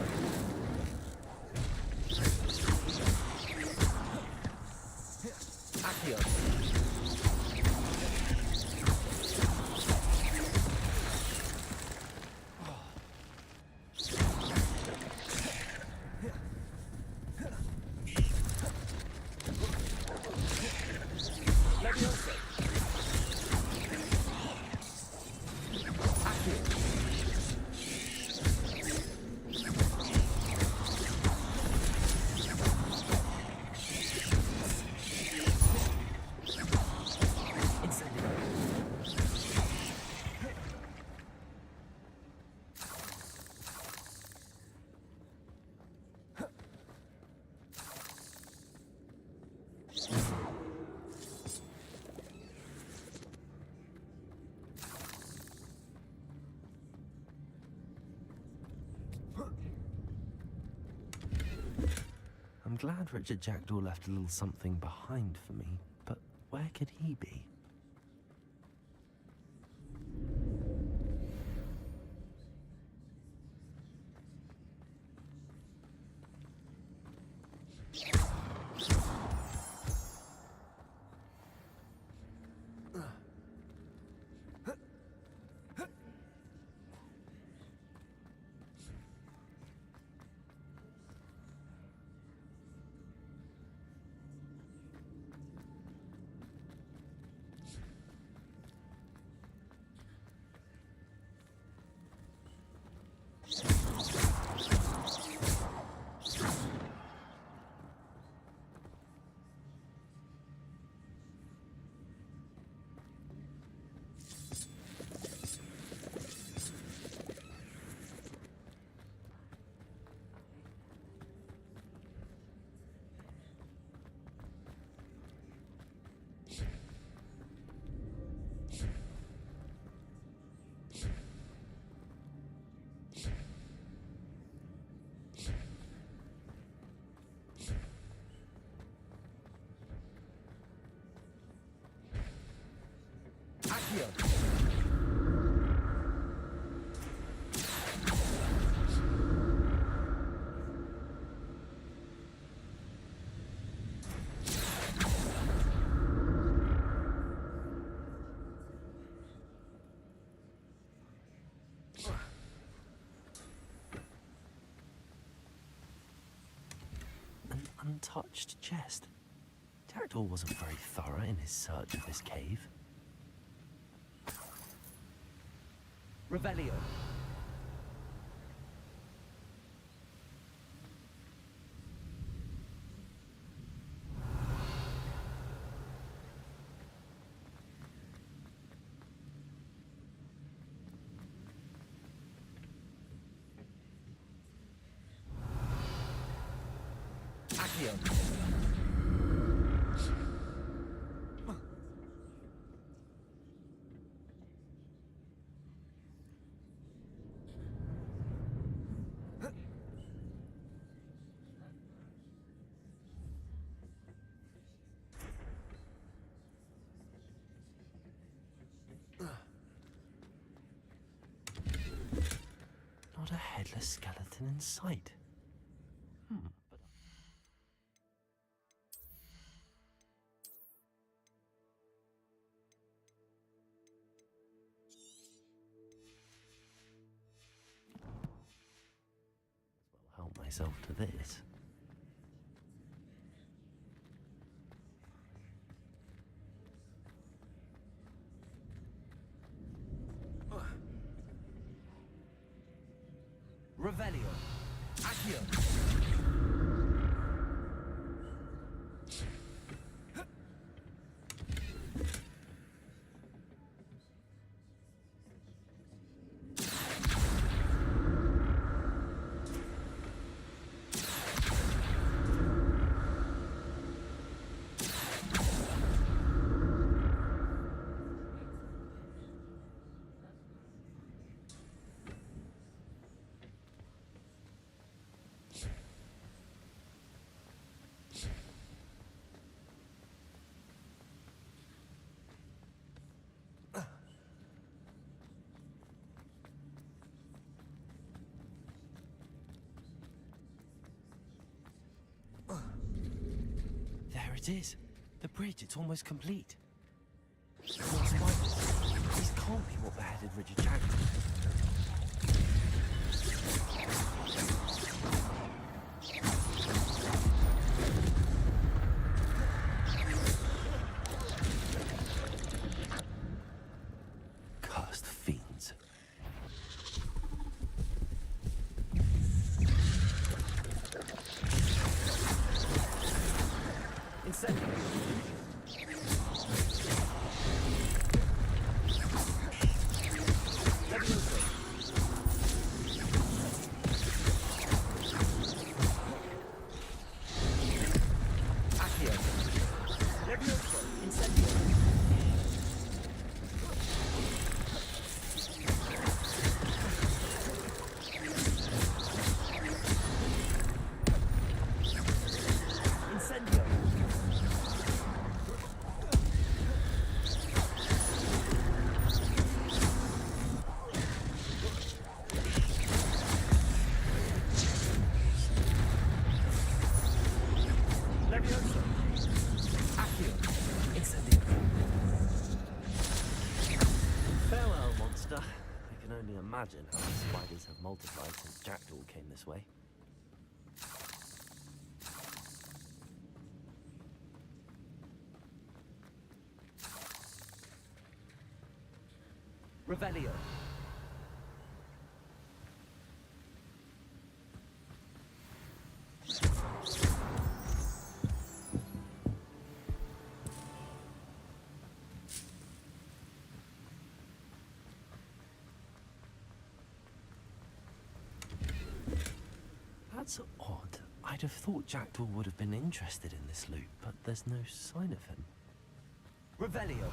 Accio. Levioso. Accio. I'm glad Richard Jackdaw left a little something behind for me, but where could he be? Accio. An untouched chest. Jackdaw wasn't very thorough in his search of this cave. Revelio. Accio. Not a headless skeleton in sight. Help myself to this. Revelio. Accio. it is. The bridge, it's almost complete. More spiders. These can't be what beheaded Richard Jackson. Cursed fiends. Incendio. Farewell, monster. I can only imagine how the spiders have multiplied since Jackdaw came this way. Revelio. That's odd. I'd have thought Jackdaw would have been interested in this loot, but there's no sign of him. Revelio.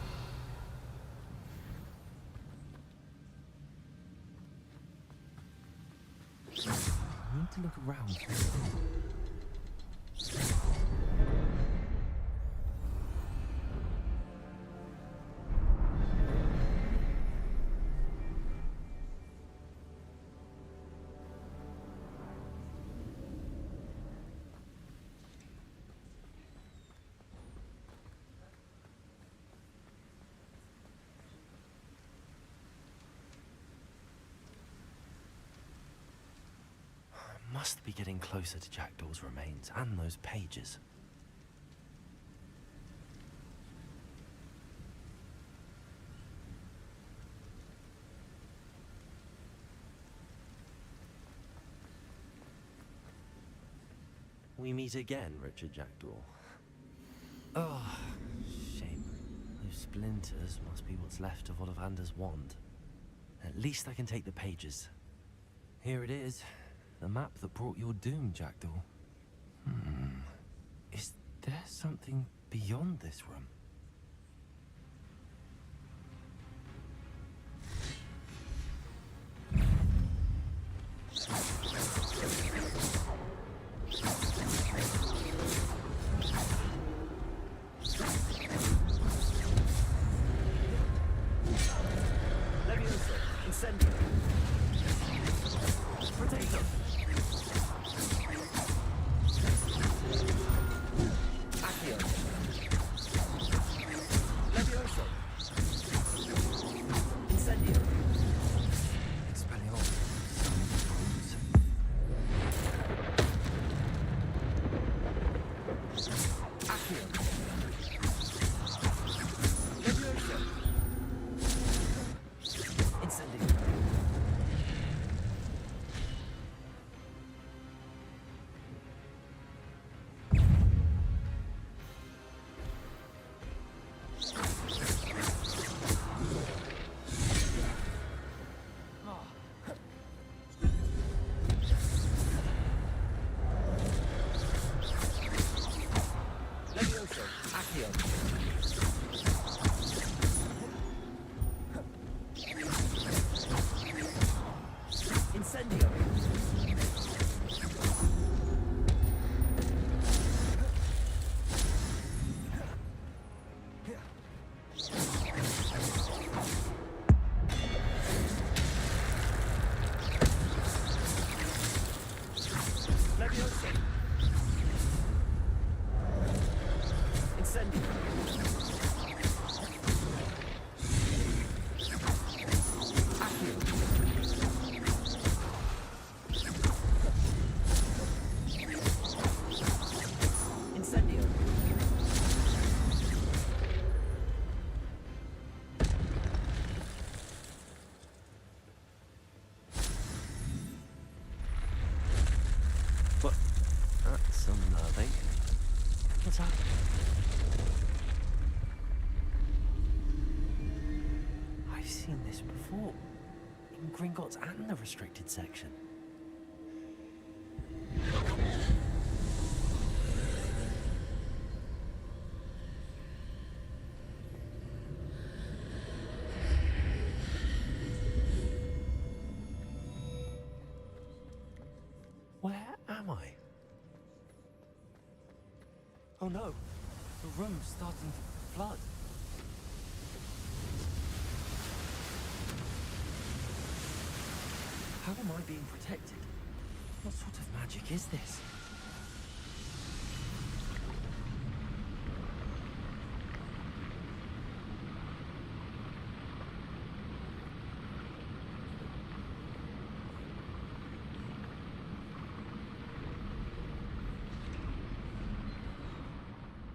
I need to look around. Must be getting closer to Jackdaw's remains and those pages. We meet again, Richard Jackdaw. Oh, shame. Those splinters must be what's left of Ollivander's wand. At least I can take the pages. Here it is. The map that brought your doom, Jackdaw. Is there something beyond this room? Levioso. Incendio. Potato. Accio. Levioso. Incendio. Expelliarmus. Accio. Levioso. Incendio. seen this before. In Gringotts and the restricted section. Where am I? Oh no, the room's starting to flood. How am I being protected? What sort of magic is this?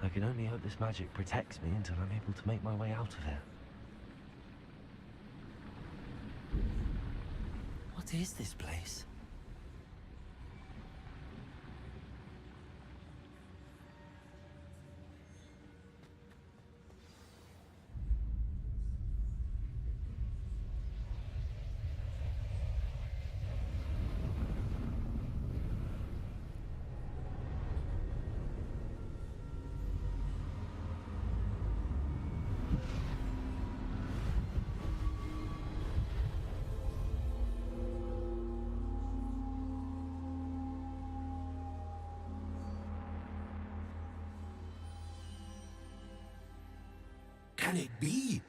I can only hope this magic protects me until I'm able to make my way out of here. What is this place? Can it be?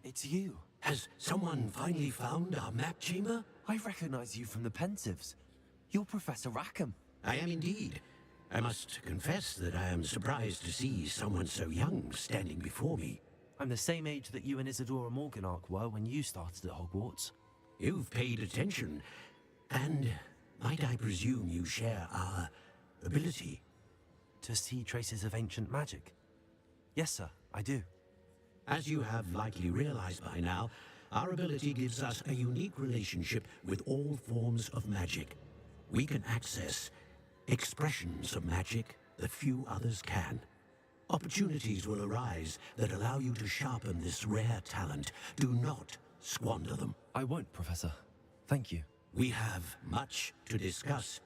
It's you. Has someone finally found our map chamber? I recognize you from the Pensives. You're Professor Rackham. I am indeed. I must confess that I am surprised to see someone so young standing before me. I'm the same age that you and Isadora Morganark were when you started at Hogwarts. You've paid attention. And might I presume you share our ability? To see traces of ancient magic? Yes, sir, I do. As you have likely realized by now, our ability gives us a unique relationship with all forms of magic. We can access expressions of magic that few others can. Opportunities will arise that allow you to sharpen this rare talent. Do not squander them. I won't, Professor. Thank you. We have much to discuss.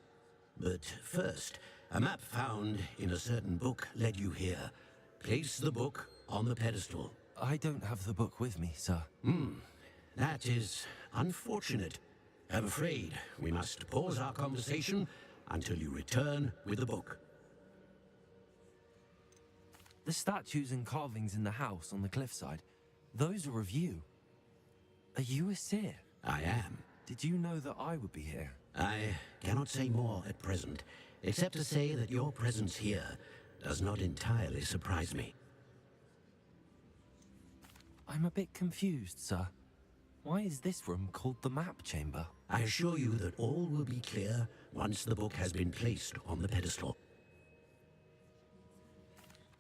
But first, a map found in a certain book led you here. Place the book on the pedestal. I don't have the book with me, sir. That is unfortunate. I'm afraid we must pause our conversation until you return with the book. The statues and carvings in the house on the cliffside, those are of you. Are you a seer? I am. Did you know that I would be here? I cannot say more at present, except to say that your presence here does not entirely surprise me. I'm a bit confused, sir. Why is this room called the map chamber? I assure you that all will be clear once the book has been placed on the pedestal.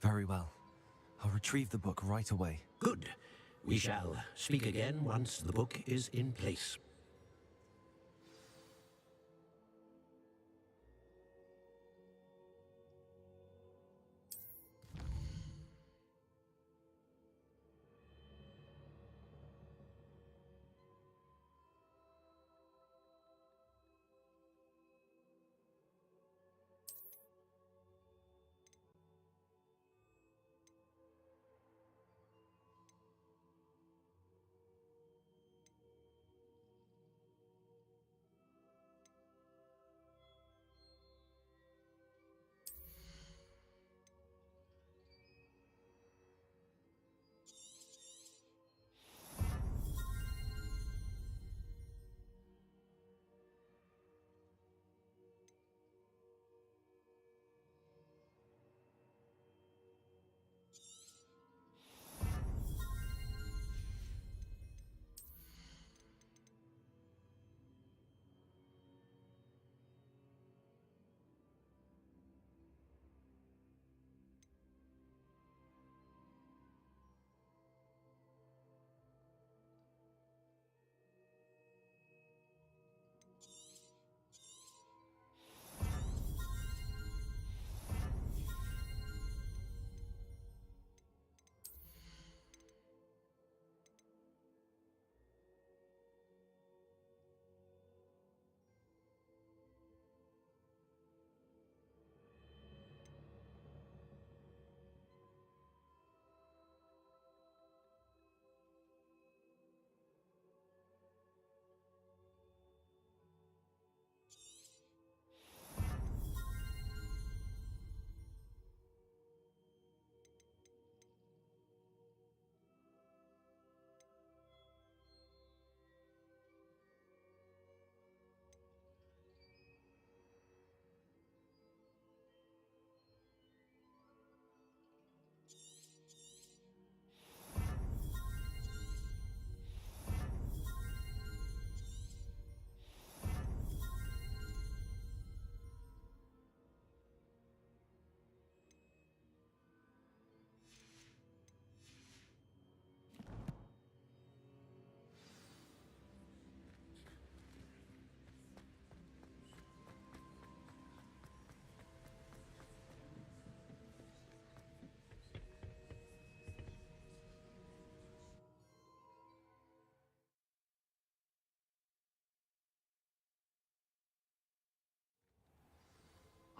Very well. I'll retrieve the book right away. Good. We shall speak again once the book is in place.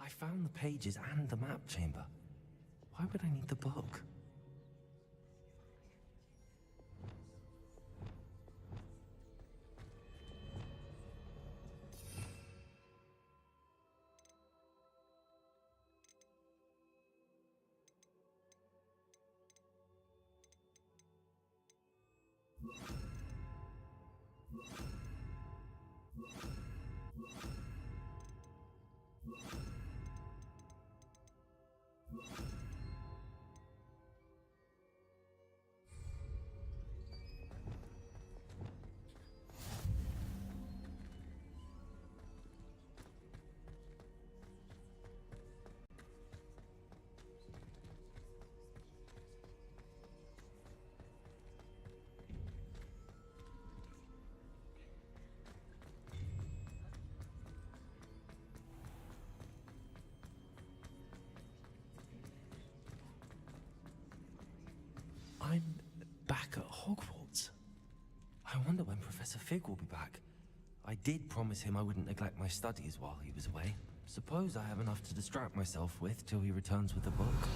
I found the pages and the map chamber. Why would I need the book? I'm back at Hogwarts. I wonder when Professor Fig will be back. I did promise him I wouldn't neglect my studies while he was away. Suppose I have enough to distract myself with till he returns with the book.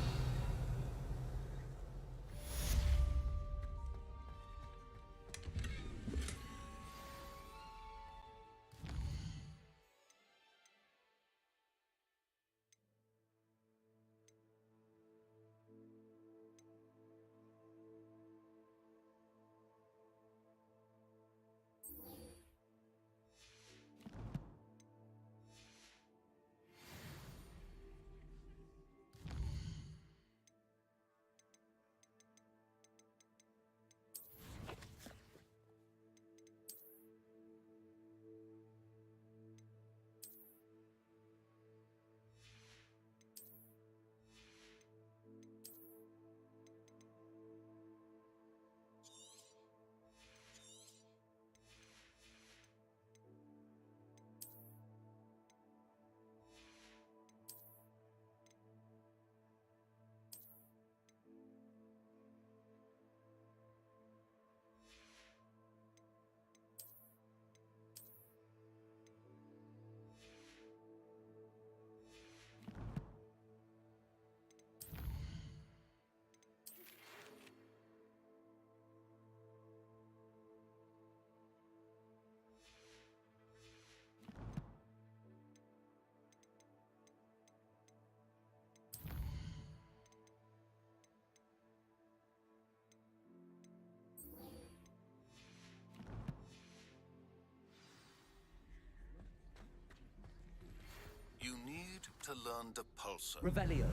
You need to learn Depulsor. Revelio.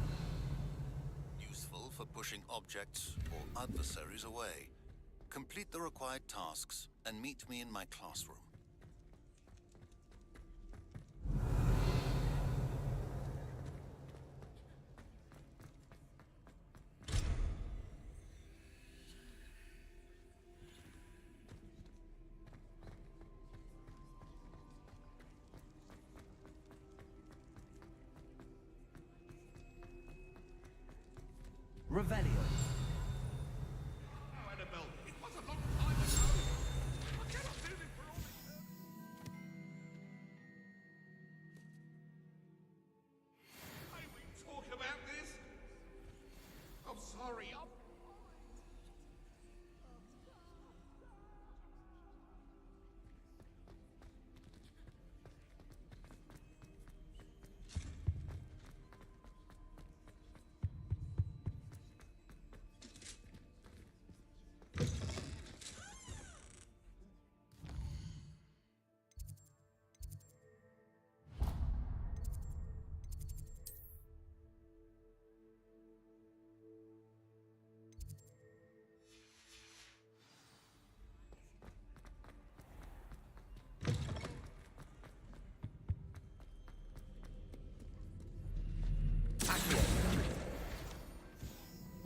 Useful for pushing objects or adversaries away. Complete the required tasks and meet me in my classroom. Revelio. Annabelle, it was a long time ago. I cannot do this for all this. May we talk about this? I'm sorry.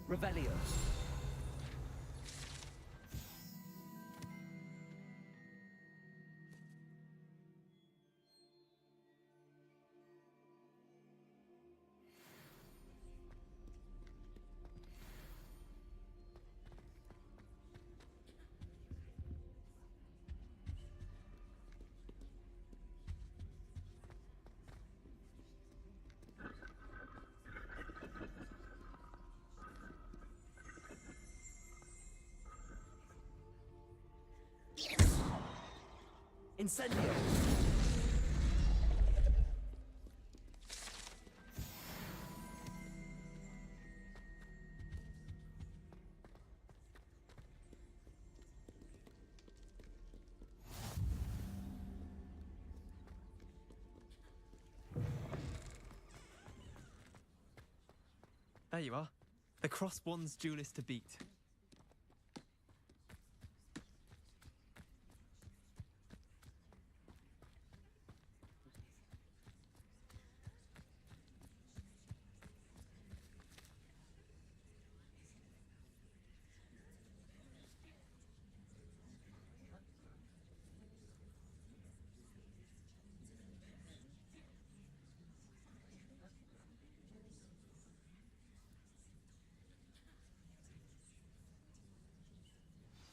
Revelio. Incendio! There you are. The Crosswands duelist to beat.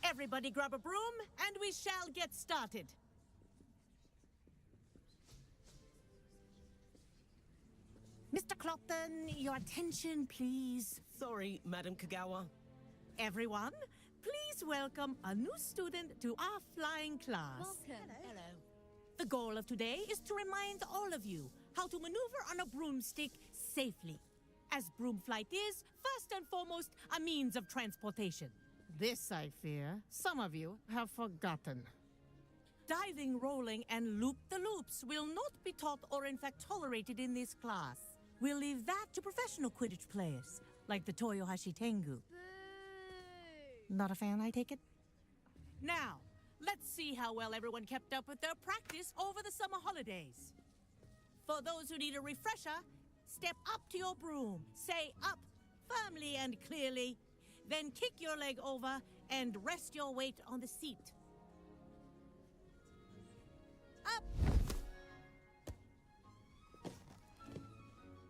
Everybody grab a broom, and we shall get started. Mr. Clopton, your attention, please. Sorry, Madam Kagawa. Everyone, please welcome a new student to our flying class. Welcome. Hello. The goal of today is to remind all of you how to maneuver on a broomstick safely, as broom flight is, first and foremost, a means of transportation. This, I fear, some of you have forgotten. Diving, rolling, and loop-the-loops will not be taught or in fact tolerated in this class. We'll leave that to professional Quidditch players, like the Toyohashi Tengu. Not a fan, I take it? Now, let's see how well everyone kept up with their practice over the summer holidays. For those who need a refresher, step up to your broom, say up firmly and clearly, then kick your leg over and rest your weight on the seat. Up!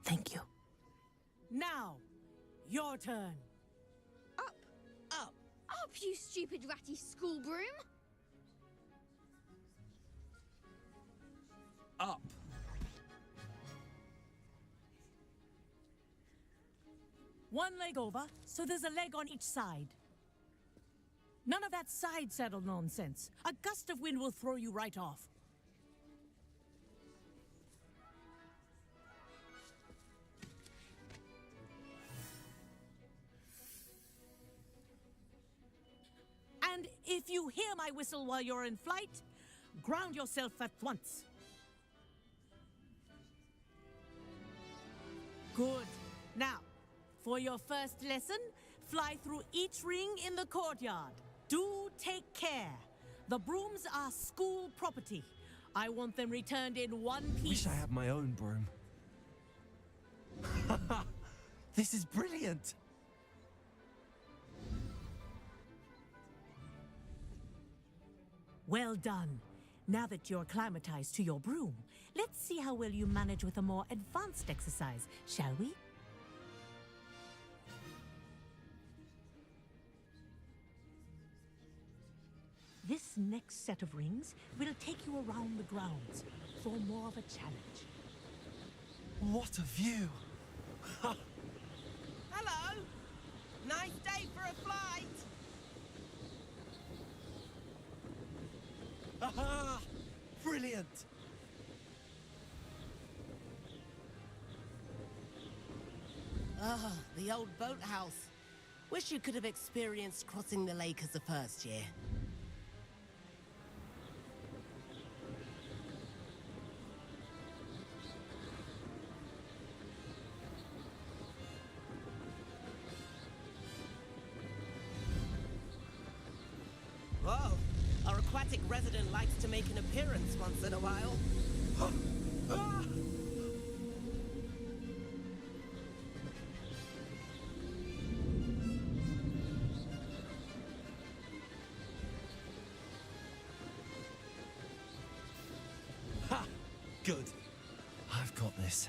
Thank you. Now, your turn. Up! Up! Up, you stupid ratty school broom! Up! One leg over, so there's a leg on each side. None of that side saddle nonsense. A gust of wind will throw you right off. And if you hear my whistle while you're in flight, ground yourself at once. Good. Now, for your first lesson, fly through each ring in the courtyard. Do take care. The brooms are school property. I want them returned in one piece. Wish I had my own broom. This is brilliant! Well done. Now that you're acclimatized to your broom, let's see how well you manage with a more advanced exercise, shall we? This next set of rings will take you around the grounds for more of a challenge. What a view! Hello! Nice day for a flight! Aha! Brilliant! Ah, the old boathouse. Wish you could have experienced crossing the lake as a first year. Whoa! Our aquatic resident likes to make an appearance once in a while. Ha! Good. I've got this.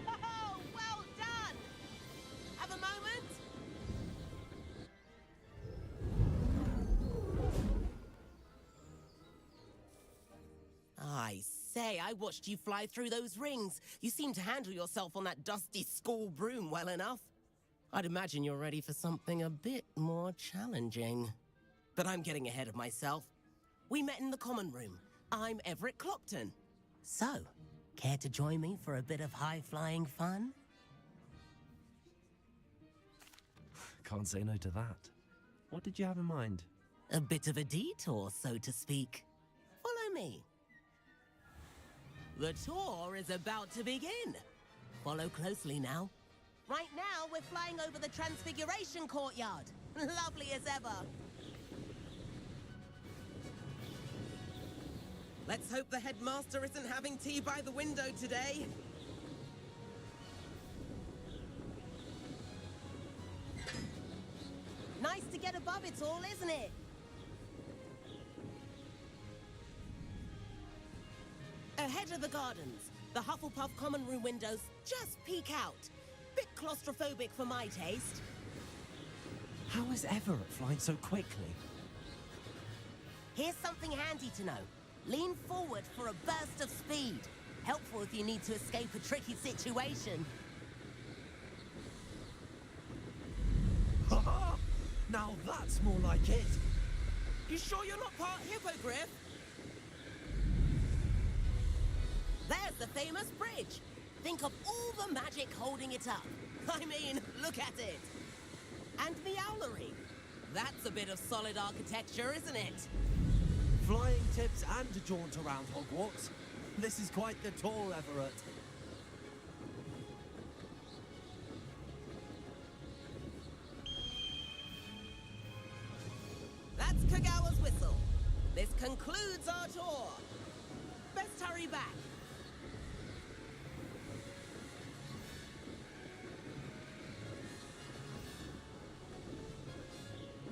Oh, well done! Have a moment? I say, I watched you fly through those rings. You seem to handle yourself on that dusty school broom well enough. I'd imagine you're ready for something a bit more challenging. But I'm getting ahead of myself. We met in the common room. I'm Everett Clopton. So, care to join me for a bit of high-flying fun? Can't say no to that. What did you have in mind? A bit of a detour, so to speak. Follow me. The tour is about to begin. Follow closely now. Right now, we're flying over the Transfiguration Courtyard. Lovely as ever. Let's hope the headmaster isn't having tea by the window today. Nice to get above it all, isn't it? Ahead of the gardens, the Hufflepuff common room windows just peek out. Bit claustrophobic for my taste. How is Everett flying so quickly? Here's something handy to know. Lean forward for a burst of speed. Helpful if you need to escape a tricky situation. Now that's more like it. You sure you're not part hippogriff? There's the famous bridge. Think of all the magic holding it up. I mean, look at it. And the owlery. That's a bit of solid architecture, isn't it? Flying tips and a jaunt around Hogwarts. This is quite the tour, Everett. That's Kagawa's whistle. This concludes our tour. Best hurry back.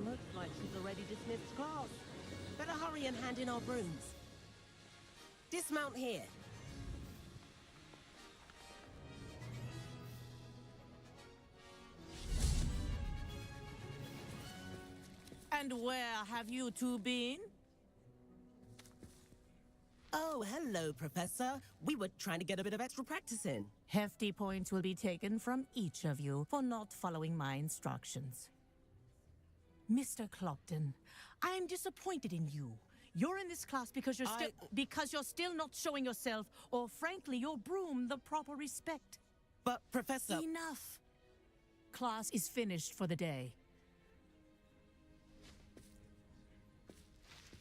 Looks like she's already dismissed class. Better hurry and hand in our brooms. Dismount here. And where have you two been? Oh, hello, Professor. We were trying to get a bit of extra practice in. Hefty points will be taken from each of you for not following my instructions. Mr. Clopton, I am disappointed in you. You're in this class because you're still not showing yourself, or frankly, your broom, the proper respect. But, Professor... Enough. Class is finished for the day.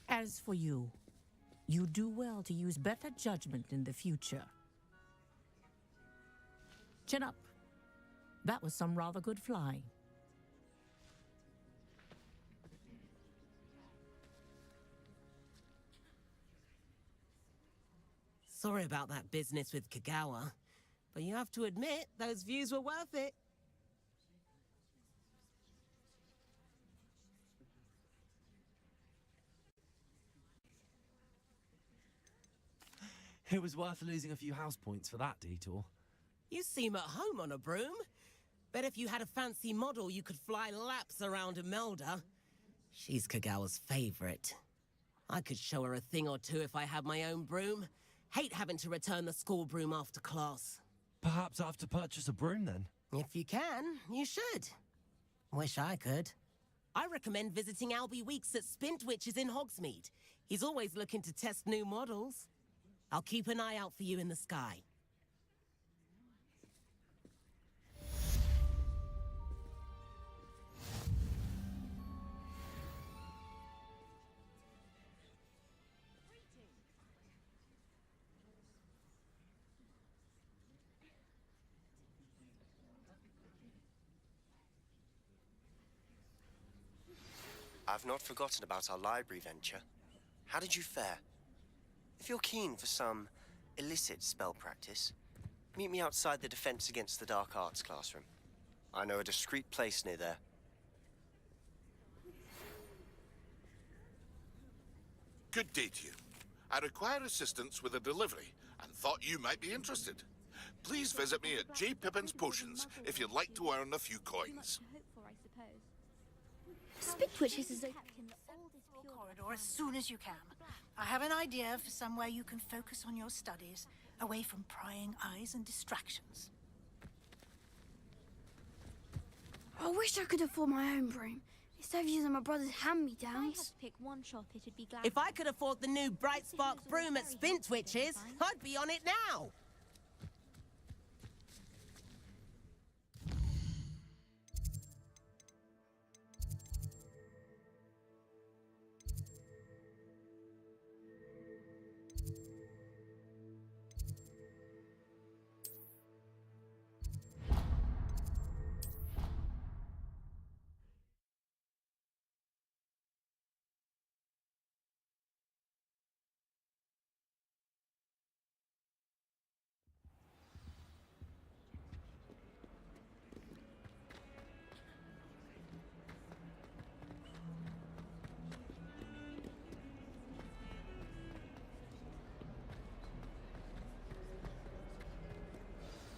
As for you, you do well to use better judgment in the future. Chin up. That was some rather good flying. Sorry about that business with Kagawa, but you have to admit, those views were worth it. It was worth losing a few house points for that detour. You seem at home on a broom. Bet if you had a fancy model, you could fly laps around Imelda. She's Kagawa's favorite. I could show her a thing or two if I had my own broom. Hate having to return the school broom after class. Perhaps I have to purchase a broom then? If you can, you should. Wish I could. I recommend visiting Albie Weeks at Spintwitches in Hogsmeade. He's always looking to test new models. I'll keep an eye out for you in the sky. I've not forgotten about our library venture. How did you fare? If you're keen for some illicit spell practice, meet me outside the Defense Against the Dark Arts classroom. I know a discreet place near there. Good day to you. I require assistance with a delivery and thought you might be interested. Please visit me at J. Pippin's Potions if you'd like to earn a few coins. Spintwitches is open. Corridor as soon as you can. I have an idea for somewhere you can focus on your studies, away from prying eyes and distractions. I wish I could afford my own broom instead of using my brother's If I had hand-me-downs. to pick one shop, it'd be glad. If I could afford the new Bright Spark broom at Spintwitches, I'd be on it now.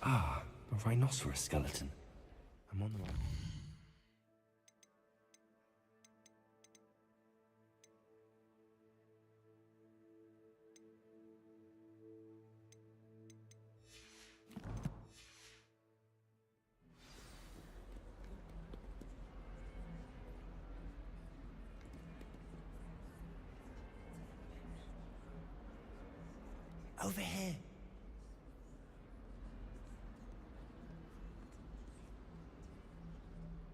Ah, a rhinoceros skeleton. I'm on the right. Over here.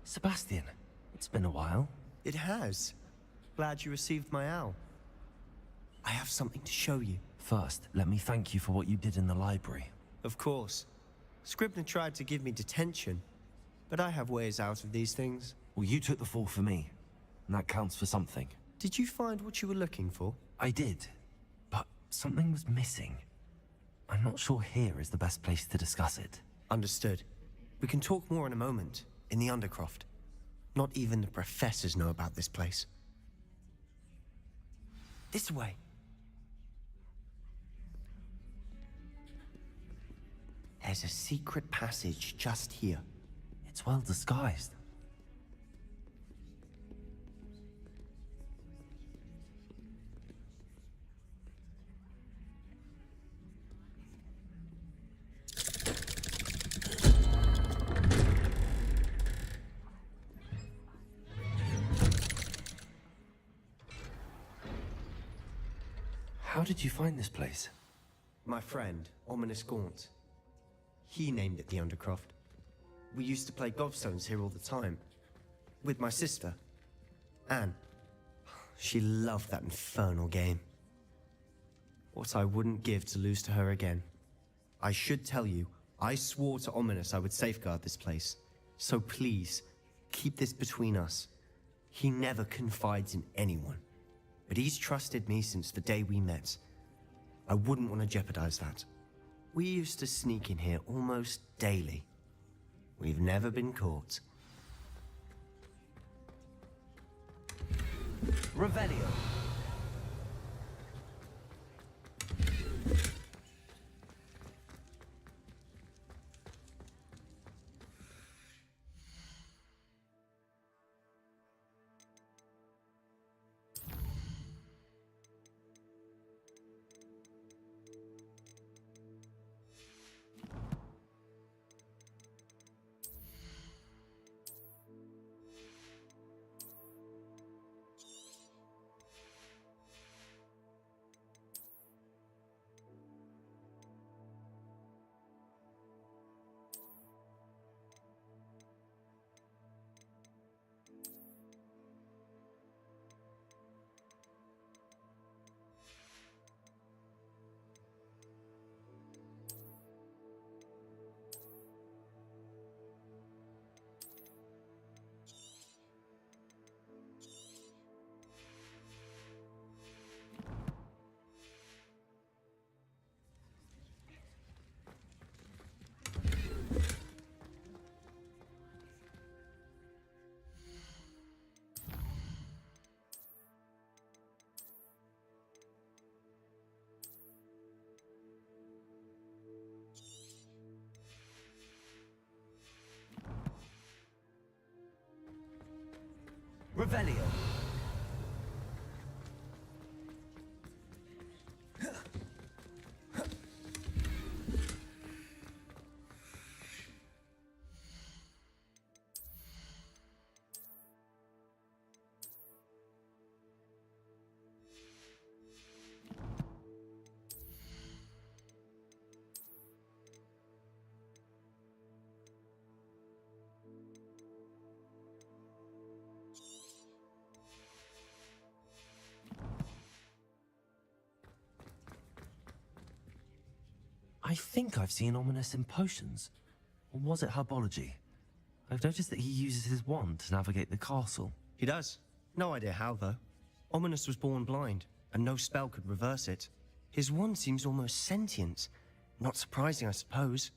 Sebastian, it's been a while. It has. Glad you received my owl. I have something to show you. First, let me thank you for what you did in the library. Of course. Scribner tried to give me detention, but I have ways out of these things. Well, you took the fall for me, and that counts for something. Did you find what you were looking for? I did, but something was missing. I'm not sure here is the best place to discuss it. Understood. We can talk more in a moment, in the Undercroft. Not even the professors know about this place. This way. There's a secret passage just here. It's well disguised. How did you find this place? My friend, Ominous Gaunt. He named it the Undercroft. We used to play gobstones here all the time. With my sister, Anne. She loved that infernal game. What I wouldn't give to lose to her again. I should tell you, I swore to Ominous I would safeguard this place. So please, keep this between us. He never confides in anyone. But he's trusted me since the day we met. I wouldn't want to jeopardize that. We used to sneak in here almost daily. We've never been caught. Revelio. Revelio. I think I've seen Ominous in potions. Or was it herbology? I've noticed that he uses his wand to navigate the castle. He does. No idea how, though. Ominous was born blind, and no spell could reverse it. His wand seems almost sentient. Not surprising, I suppose.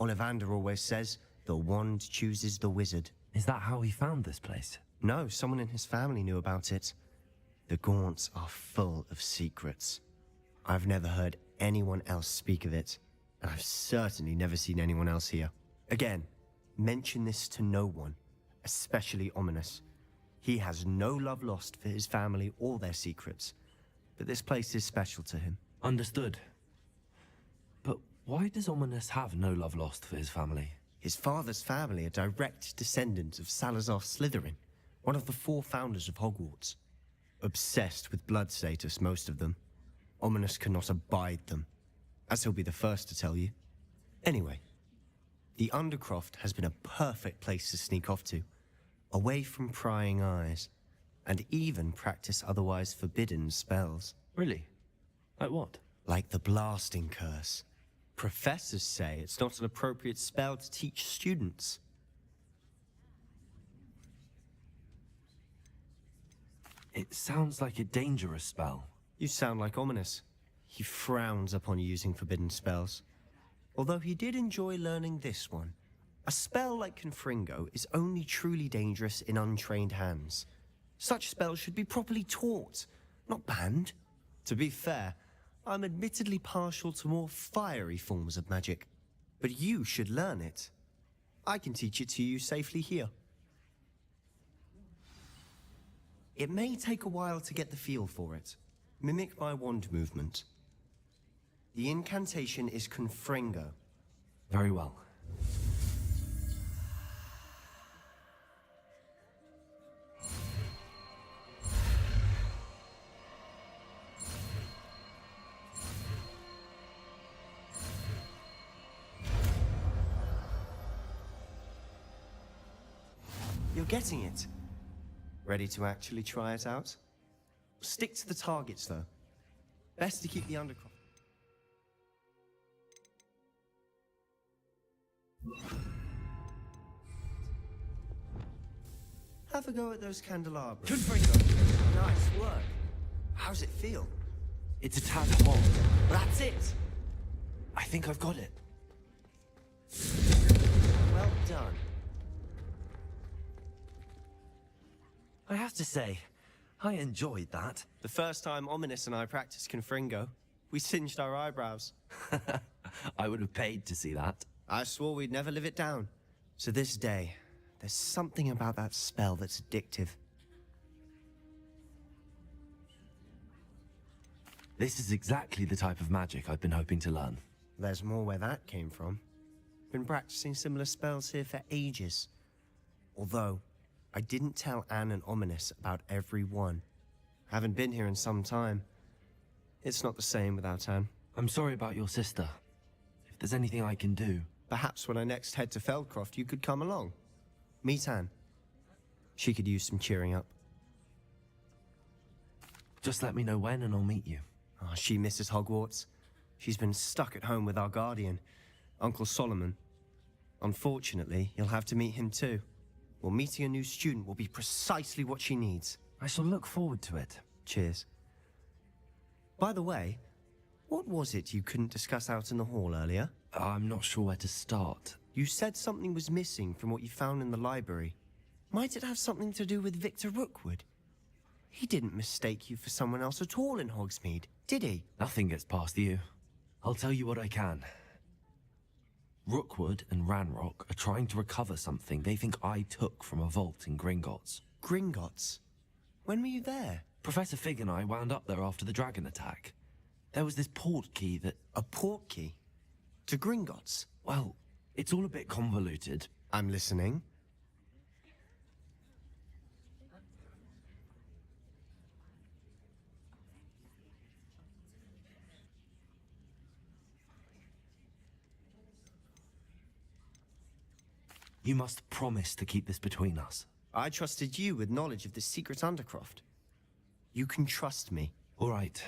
Ollivander always says, the wand chooses the wizard. Is that how he found this place? No, someone in his family knew about it. The Gaunts are full of secrets. I've never heard anyone else speak of it, and I've certainly never seen anyone else here. Again, mention this to no one, especially Ominous. He has no love lost for his family or their secrets, but this place is special to him. Understood. But why does Ominous have no love lost for his family? His father's family are direct descendants of Salazar Slytherin, one of the 4 founders of Hogwarts. Obsessed with blood status, most of them. Ominous cannot abide them, as he'll be the first to tell you. Anyway, the Undercroft has been a perfect place to sneak off to, away from prying eyes, and even practice otherwise forbidden spells. Really? Like what? Like the Blasting Curse. Professors say it's not an appropriate spell to teach students. It sounds like a dangerous spell. You sound like Ominous. He frowns upon using forbidden spells. Although he did enjoy learning this one. A spell like Confringo is only truly dangerous in untrained hands. Such spells should be properly taught, not banned. To be fair, I'm admittedly partial to more fiery forms of magic. But you should learn it. I can teach it to you safely here. It may take a while to get the feel for it. Mimic my wand movement. The incantation is Confringo. Very well. You're getting it. Ready to actually try it out? Stick to the targets, though. Best to keep the undercroft. Have a go at those candelabras. Nice work. How's it feel? It's a tad hot. That's it. I think I've got it. Well done. I have to say, I enjoyed that. The first time Ominous and I practiced Confringo, we singed our eyebrows. I would have paid to see that. I swore we'd never live it down. To this day, there's something about that spell that's addictive. This is exactly the type of magic I've been hoping to learn. There's more where that came from. Been practicing similar spells here for ages. Although, I didn't tell Anne and Ominous about every one. Haven't been here in some time. It's not the same without Anne. I'm sorry about your sister. If there's anything I can do... Perhaps when I next head to Feldcroft, you could come along. Meet Anne. She could use some cheering up. Just let me know when and I'll meet you. Oh, she misses Hogwarts. She's been stuck at home with our guardian, Uncle Solomon. Unfortunately, you'll have to meet him too. Well, meeting a new student will be precisely what she needs. I shall look forward to it. Cheers. By the way, what was it you couldn't discuss out in the hall earlier? I'm not sure where to start. You said something was missing from what you found in the library. Might it have something to do with Victor Rookwood? He didn't mistake you for someone else at all in Hogsmeade, did he? Nothing gets past you. I'll tell you what I can. Rookwood and Ranrock are trying to recover something they think I took from a vault in Gringotts. Gringotts? When were you there? Professor Fig and I wound up there after the dragon attack. There was this port key that... A port key? To Gringotts? Well, it's all a bit convoluted. I'm listening. You must promise to keep this between us. I trusted you with knowledge of the secret Undercroft. You can trust me. All right.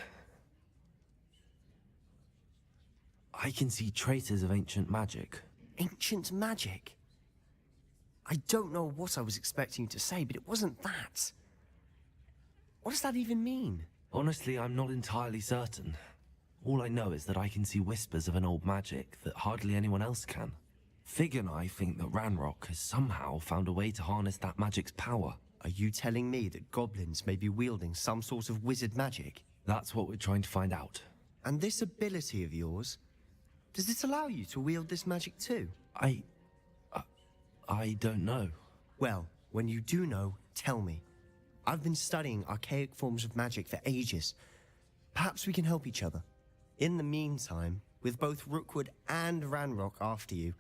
I can see traces of ancient magic. Ancient magic? I don't know what I was expecting you to say, but it wasn't that. What does that even mean? Honestly, I'm not entirely certain. All I know is that I can see whispers of an old magic that hardly anyone else can. Fig and I think that Ranrock has somehow found a way to harness that magic's power. Are you telling me that goblins may be wielding some sort of wizard magic? That's what we're trying to find out. And this ability of yours, does it allow you to wield this magic too? I don't know. Well, when you do know, tell me. I've been studying archaic forms of magic for ages. Perhaps we can help each other. In the meantime, with both Rookwood and Ranrock after you,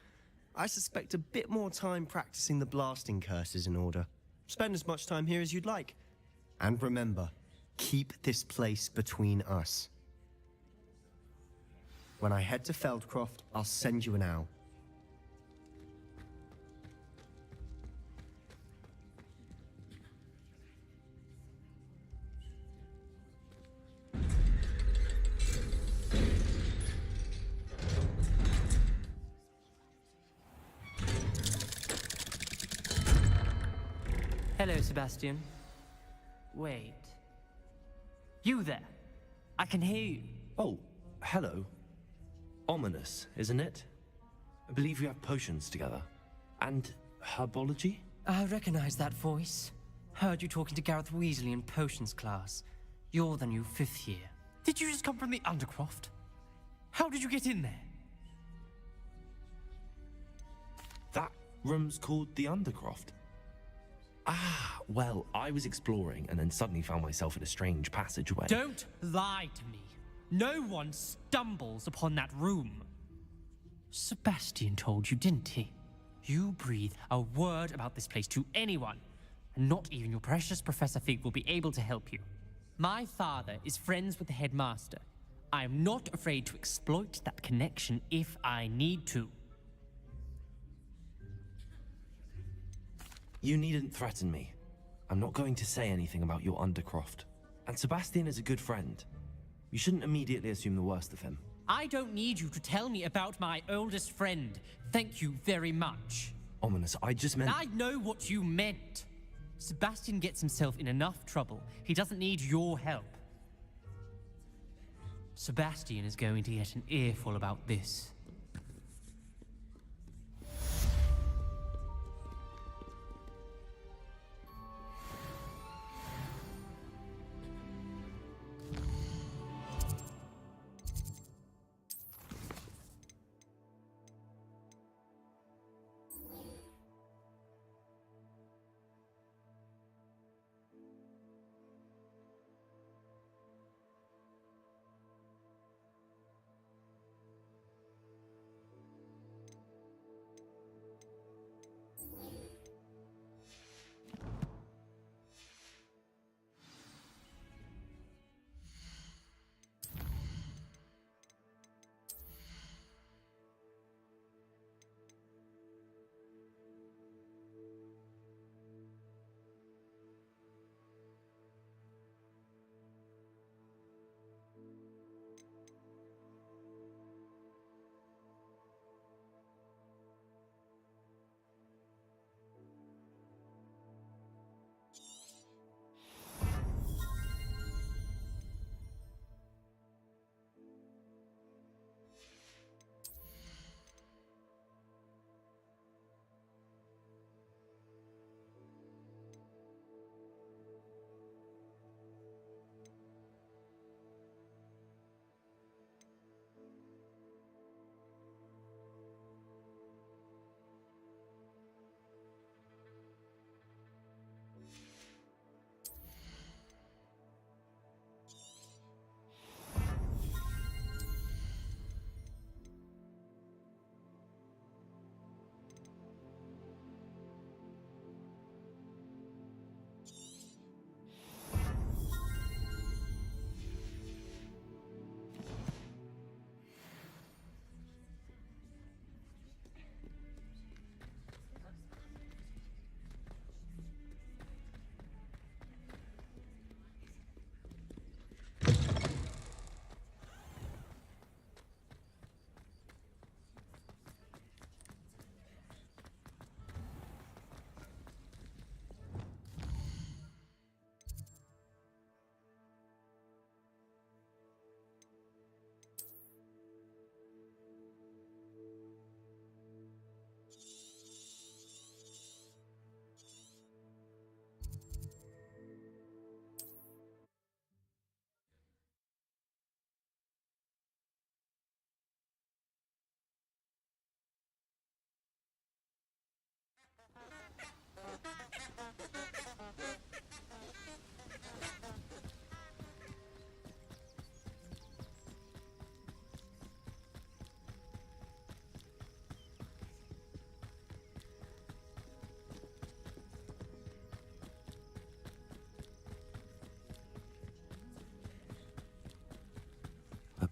I suspect a bit more time practicing the blasting curse is in order. Spend as much time here as you'd like. And remember, keep this place between us. When I head to Feldcroft, I'll send you an owl. Hello, Sebastian. Wait. You there? I can hear you. Oh, hello. Ominous, isn't it? I believe we have potions together. And herbology? I recognize that voice. Heard you talking to Gareth Weasley in potions class. You're the new 5th year. Did you just come from the Undercroft? How did you get in there? That room's called the Undercroft. Ah, well, I was exploring and then suddenly found myself in a strange passageway. Don't lie to me. No one stumbles upon that room. Sebastian told you, didn't he? You breathe a word about this place to anyone, and not even your precious Professor Fig will be able to help you. My father is friends with the headmaster. I am not afraid to exploit that connection if I need to. You needn't threaten me. I'm not going to say anything about your Undercroft. And Sebastian is a good friend. You shouldn't immediately assume the worst of him. I don't need you to tell me about my oldest friend. Thank you very much. Ominous, I just meant... I know what you meant. Sebastian gets himself in enough trouble. He doesn't need your help. Sebastian is going to get an earful about this.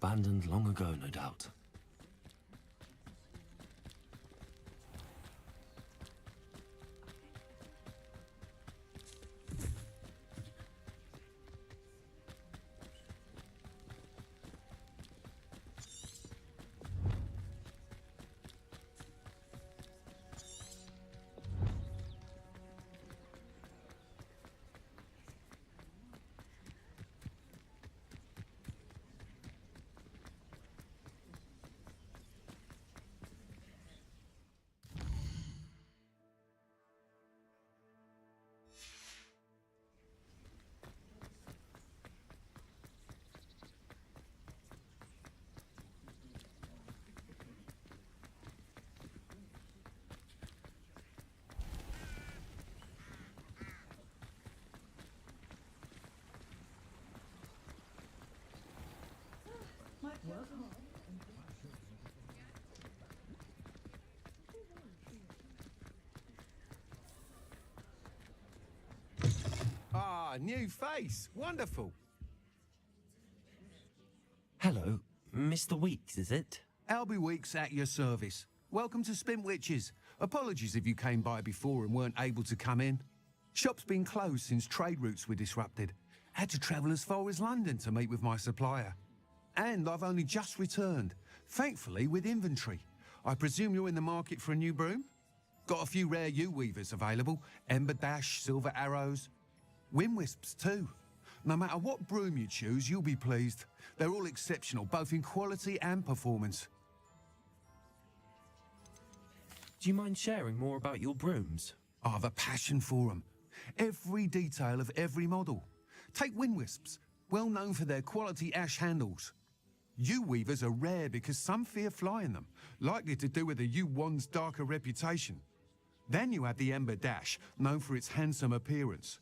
abandoned long ago, no doubt. Ah, new face. Wonderful. Hello, Mr. Weeks, is it? Albie Weeks at your service. Welcome to Spintwitches. Apologies if you came by before and weren't able to come in. Shop's been closed since trade routes were disrupted. Had to travel as far as London to meet with my supplier. And I've only just returned, thankfully with inventory. I presume you're in the market for a new broom? Got a few rare U-weavers available. Ember Dash, Silver Arrows. Wind Wisps too. No matter what broom you choose, you'll be pleased. They're all exceptional, both in quality and performance. Do you mind sharing more about your brooms? I have a passion for them. Every detail of every model. Take Wind Wisps, well known for their quality ash handles. U-weavers are rare because some fear flying them, likely to do with the U-wand's darker reputation. Then you have the Ember Dash, known for its handsome appearance.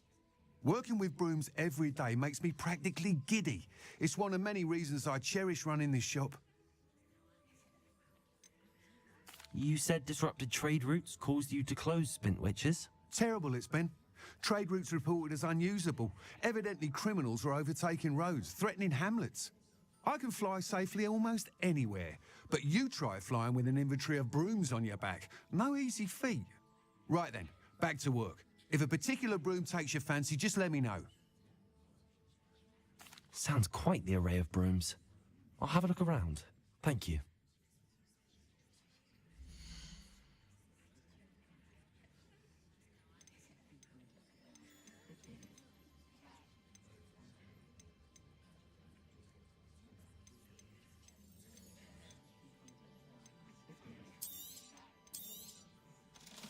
Working with brooms every day makes me practically giddy. It's one of many reasons I cherish running this shop. You said disrupted trade routes caused you to close Spintwitches? Terrible it's been. Trade routes reported as unusable. Evidently criminals were overtaking roads, threatening hamlets. I can fly safely almost anywhere, but you try flying with an inventory of brooms on your back. No easy feat. Right then, back to work. If a particular broom takes your fancy, just let me know. Sounds quite the array of brooms. I'll have a look around. Thank you.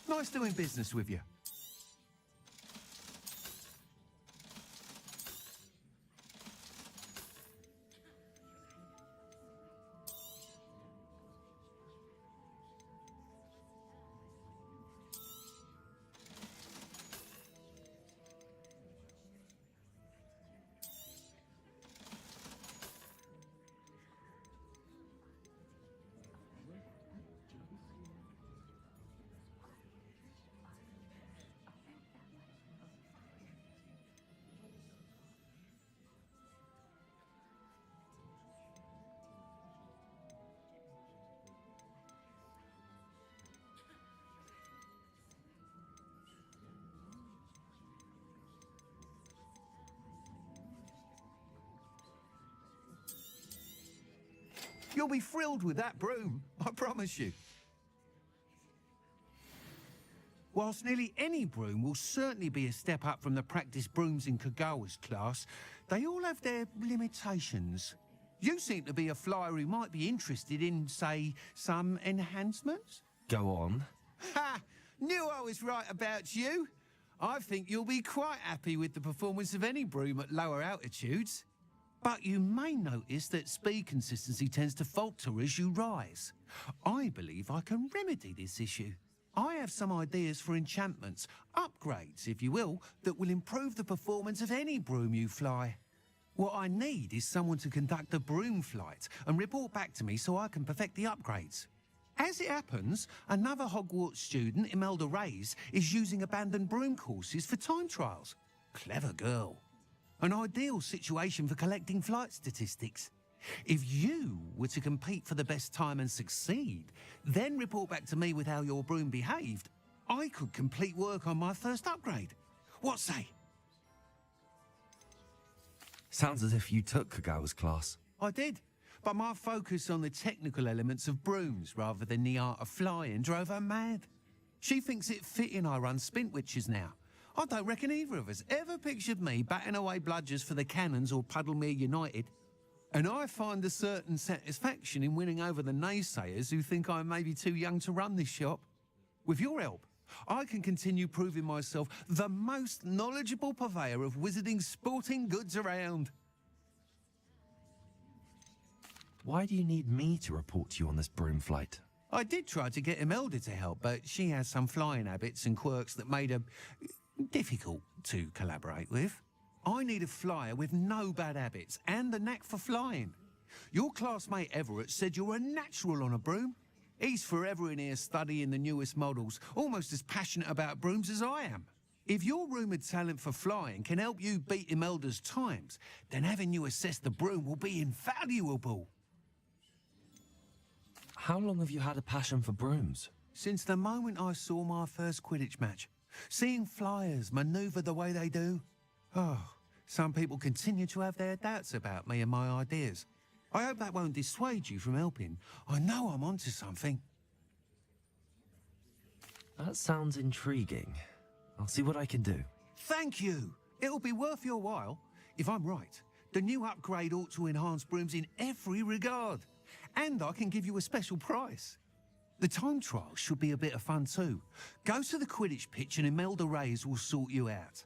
Nice doing business with you. You'll be thrilled with that broom, I promise you. Whilst nearly any broom will certainly be a step up from the practice brooms in Kagawa's class, they all have their limitations. You seem to be a flyer who might be interested in, say, some enhancements? Go on. Ha! Knew I was right about you. I think you'll be quite happy with the performance of any broom at lower altitudes. But you may notice that speed consistency tends to falter as you rise. I believe I can remedy this issue. I have some ideas for enchantments, upgrades, if you will, that will improve the performance of any broom you fly. What I need is someone to conduct a broom flight and report back to me so I can perfect the upgrades. As it happens, another Hogwarts student, Imelda Reyes, is using abandoned broom courses for time trials. Clever girl. An ideal situation for collecting flight statistics. If you were to compete for the best time and succeed, then report back to me with how your broom behaved, I could complete work on my first upgrade. What say? Sounds as if you took Kagawa's class. I did, but my focus on the technical elements of brooms rather than the art of flying drove her mad. She thinks it fitting I run Spintwitches now. I don't reckon either of us ever pictured me batting away bludgers for the Cannons or Puddlemere United. And I find a certain satisfaction in winning over the naysayers who think I'm maybe too young to run this shop. With your help, I can continue proving myself the most knowledgeable purveyor of wizarding sporting goods around. Why do you need me to report to you on this broom flight? I did try to get Imelda to help, but she has some flying habits and quirks that made her difficult to collaborate with. I need a flyer with no bad habits and the knack for flying. Your classmate Everett said you're a natural on a broom. He's forever in here studying the newest models, almost as passionate about brooms as I am. If your rumoured talent for flying can help you beat Imelda's times, then having you assess the broom will be invaluable. How long have you had a passion for brooms? Since the moment I saw my first Quidditch match. Seeing flyers manoeuvre the way they do. Oh, some people continue to have their doubts about me and my ideas. I hope that won't dissuade you from helping. I know I'm onto something. That sounds intriguing. I'll see what I can do. Thank you. It'll be worth your while. If I'm right, the new upgrade ought to enhance brooms in every regard. And I can give you a special price. The time trial should be a bit of fun too. Go to the Quidditch pitch and Imelda Reyes will sort you out.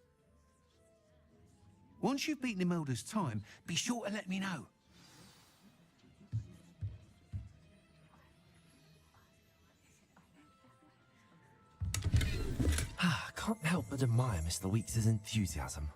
Once you've beaten Imelda's time, be sure to let me know. Can't help but admire Mr. Weeks' enthusiasm.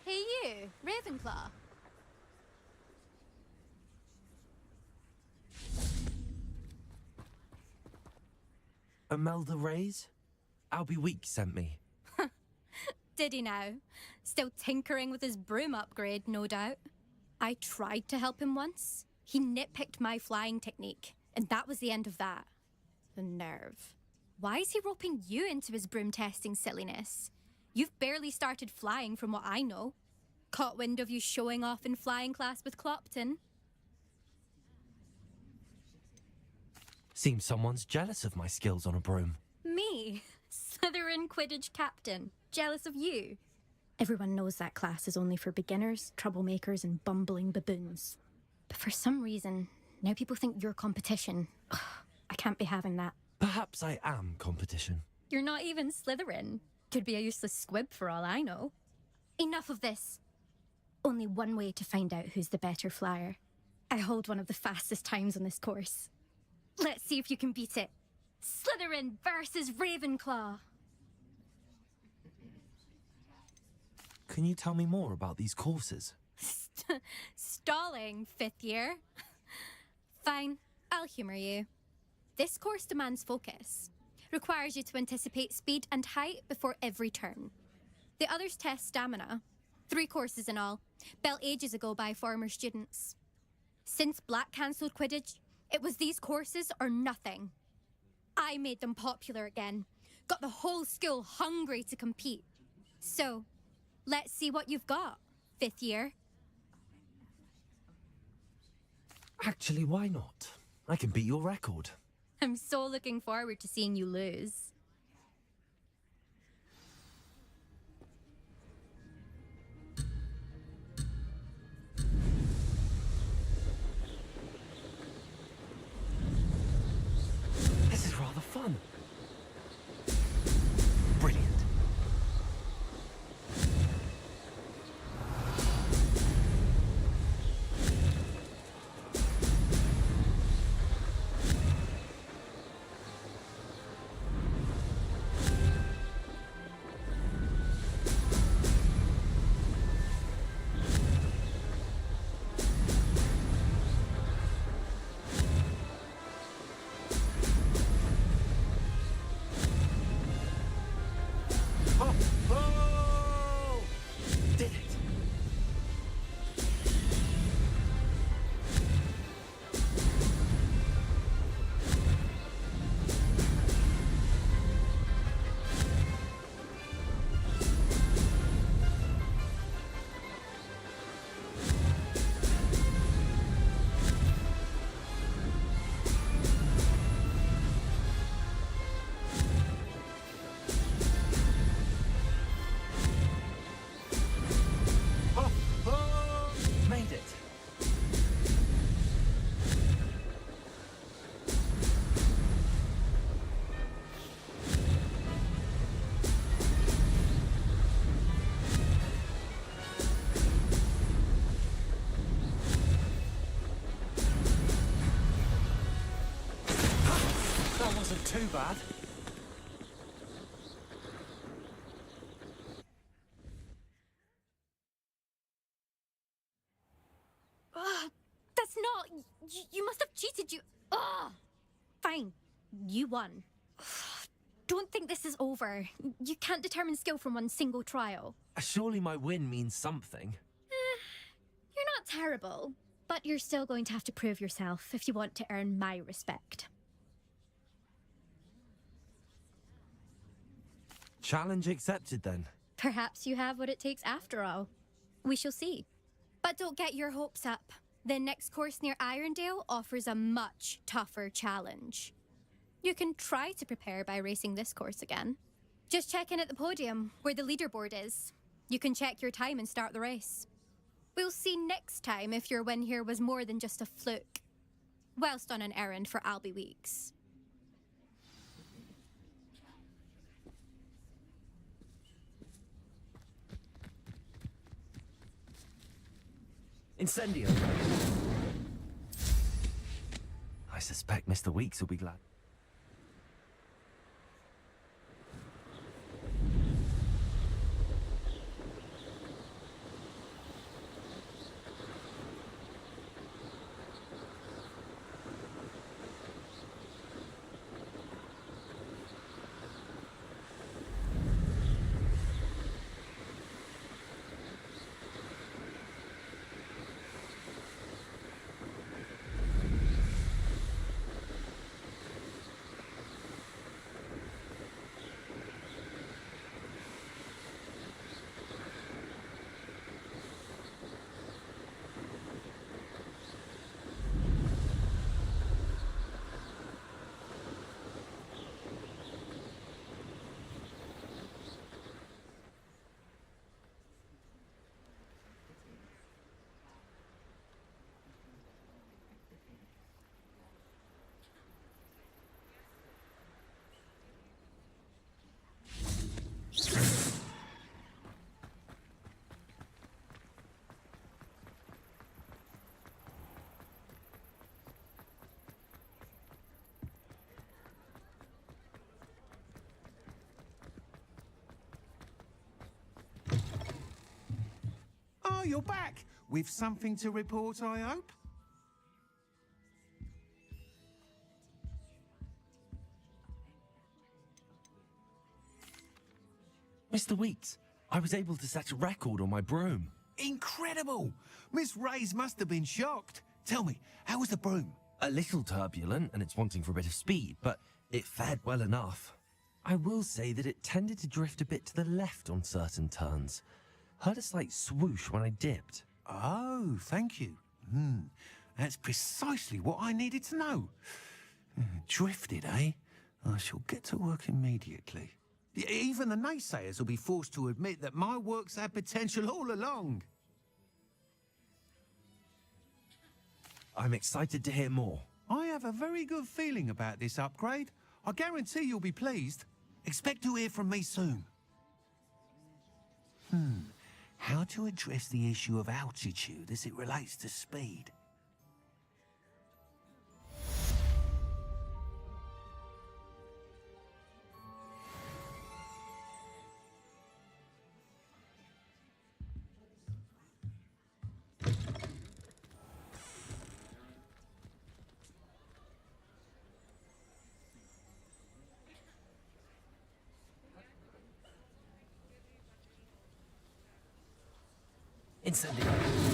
Hey you, Ravenclaw. Imelda Reyes? Albie Weeks sent me. Did he now? Still tinkering with his broom upgrade, no doubt. I tried to help him once. He nitpicked my flying technique, and that was the end of that. The nerve. Why is he roping you into his broom testing silliness? You've barely started flying from what I know. Caught wind of you showing off in flying class with Clopton. Seems someone's jealous of my skills on a broom. Me? Slytherin Quidditch captain. Jealous of you? Everyone knows that class is only for beginners, troublemakers, and bumbling baboons. But for some reason, now people think you're competition. Ugh, I can't be having that. Perhaps I am competition. You're not even Slytherin. Could be a useless squib for all I know. Enough of this. Only one way to find out who's the better flyer. I hold one of the fastest times on this course. Let's see if you can beat it. Slytherin versus Ravenclaw. Can you tell me more about these courses? Stalling, 5th year. Fine, I'll humour you. This course demands focus. Requires you to anticipate speed and height before every turn. The others test stamina. 3 courses in all, built ages ago by former students. Since Black cancelled Quidditch, it was these courses or nothing. I made them popular again. Got the whole school hungry to compete. So, let's see what you've got, 5th year. Actually, why not? I can beat your record. I'm so looking forward to seeing you lose. This is rather fun. Brilliant. Made it. That wasn't too bad. That's not... You must have cheated, you... Ugh! Fine. You won. Don't think this is over. You can't determine skill from one single trial. Surely my win means something. You're not terrible, but you're still going to have to prove yourself if you want to earn my respect. Challenge accepted then. Perhaps you have what it takes after all. We shall see. But don't get your hopes up. The next course near Irondale offers a much tougher challenge. You can try to prepare by racing this course again. Just check in at the podium, where the leaderboard is. You can check your time and start the race. We'll see next time if your win here was more than just a fluke. Whilst on an errand for Albie Weeks. Incendio. I suspect Mr. Weeks will be glad. Oh, you're back. With something to report, I hope? Mr. Weeks, I was able to set a record on my broom. Incredible! Miss Reyes must have been shocked. Tell me, how was the broom? A little turbulent, and it's wanting for a bit of speed, but it fared well enough. I will say that it tended to drift a bit to the left on certain turns. Heard a slight swoosh when I dipped. Oh, thank you. That's precisely what I needed to know. Drifted, eh? I shall get to work immediately. Even the naysayers will be forced to admit that my work's had potential all along. I'm excited to hear more. I have a very good feeling about this upgrade. I guarantee you'll be pleased. Expect to hear from me soon. How to address the issue of altitude as it relates to speed? Incendio.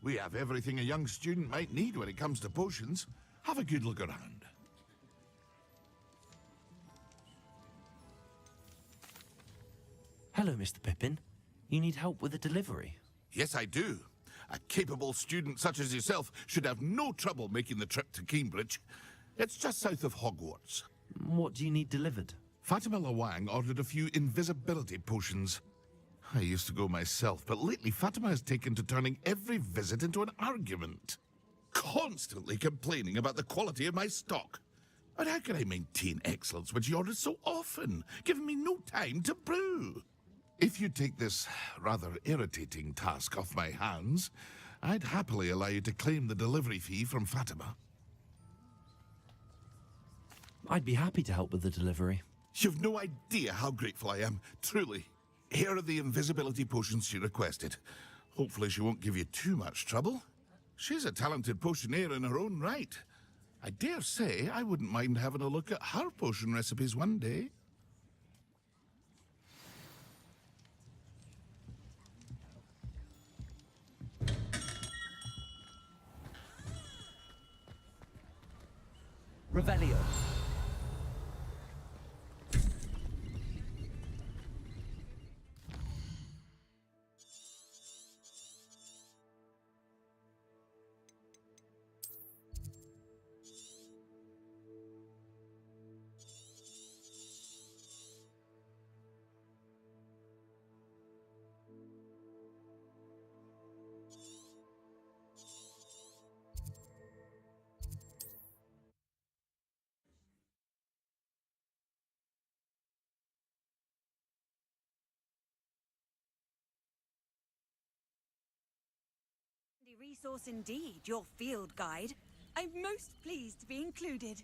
We have everything a young student might need when it comes to potions. Have a good look around. Hello, Mr. Pippin. You need help with a delivery? Yes, I do. A capable student such as yourself should have no trouble making the trip to Cambridge. It's just south of Hogwarts. What do you need delivered? Fatima Lawang ordered a few invisibility potions. I used to go myself, but lately Fatima has taken to turning every visit into an argument. Constantly complaining about the quality of my stock. But how can I maintain excellence when she orders so often, giving me no time to brew? If you take this rather irritating task off my hands, I'd happily allow you to claim the delivery fee from Fatima. I'd be happy to help with the delivery. You've no idea how grateful I am, truly. Here are the invisibility potions she requested. Hopefully she won't give you too much trouble. She's a talented potioneer in her own right. I dare say I wouldn't mind having a look at her potion recipes one day. Revelio. Resource indeed, your field guide. I'm most pleased to be included.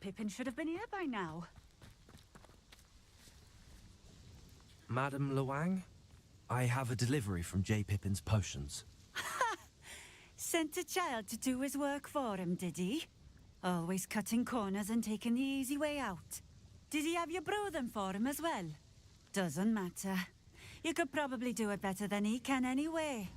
Pippin should have been here by now. Madam Luang, I have a delivery from J. Pippin's potions. Sent a child to do his work for him, did he? Always cutting corners and taking the easy way out. Did he have you brew them for him as well? Doesn't matter. You could probably do it better than he can anyway.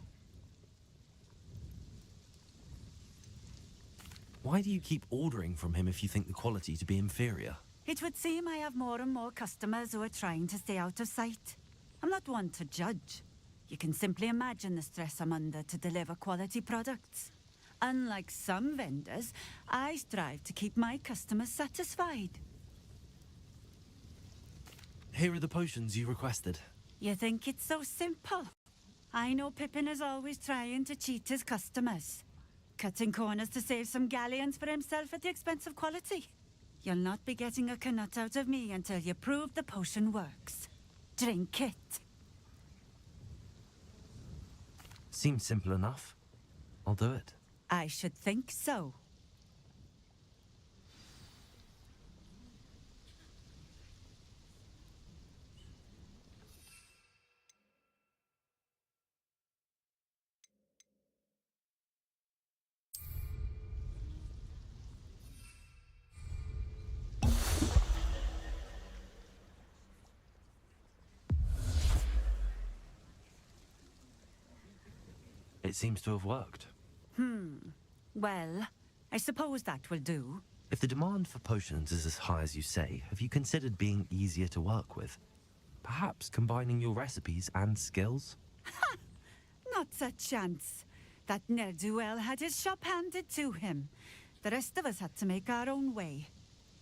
Why do you keep ordering from him if you think the quality to be inferior? It would seem I have more and more customers who are trying to stay out of sight. I'm not one to judge. You can simply imagine the stress I'm under to deliver quality products. Unlike some vendors, I strive to keep my customers satisfied. Here are the potions you requested. You think it's so simple? I know Pippin is always trying to cheat his customers. Cutting corners to save some galleons for himself at the expense of quality. You'll not be getting a canut out of me until you prove the potion works. Drink it. Seems simple enough. I'll do it. I should think so. It seems to have worked. Well, I suppose that will do. If the demand for potions is as high as you say, have you considered being easier to work with? Perhaps combining your recipes and skills? Not a chance. That ne'er-do-well had his shop handed to him. The rest of us had to make our own way.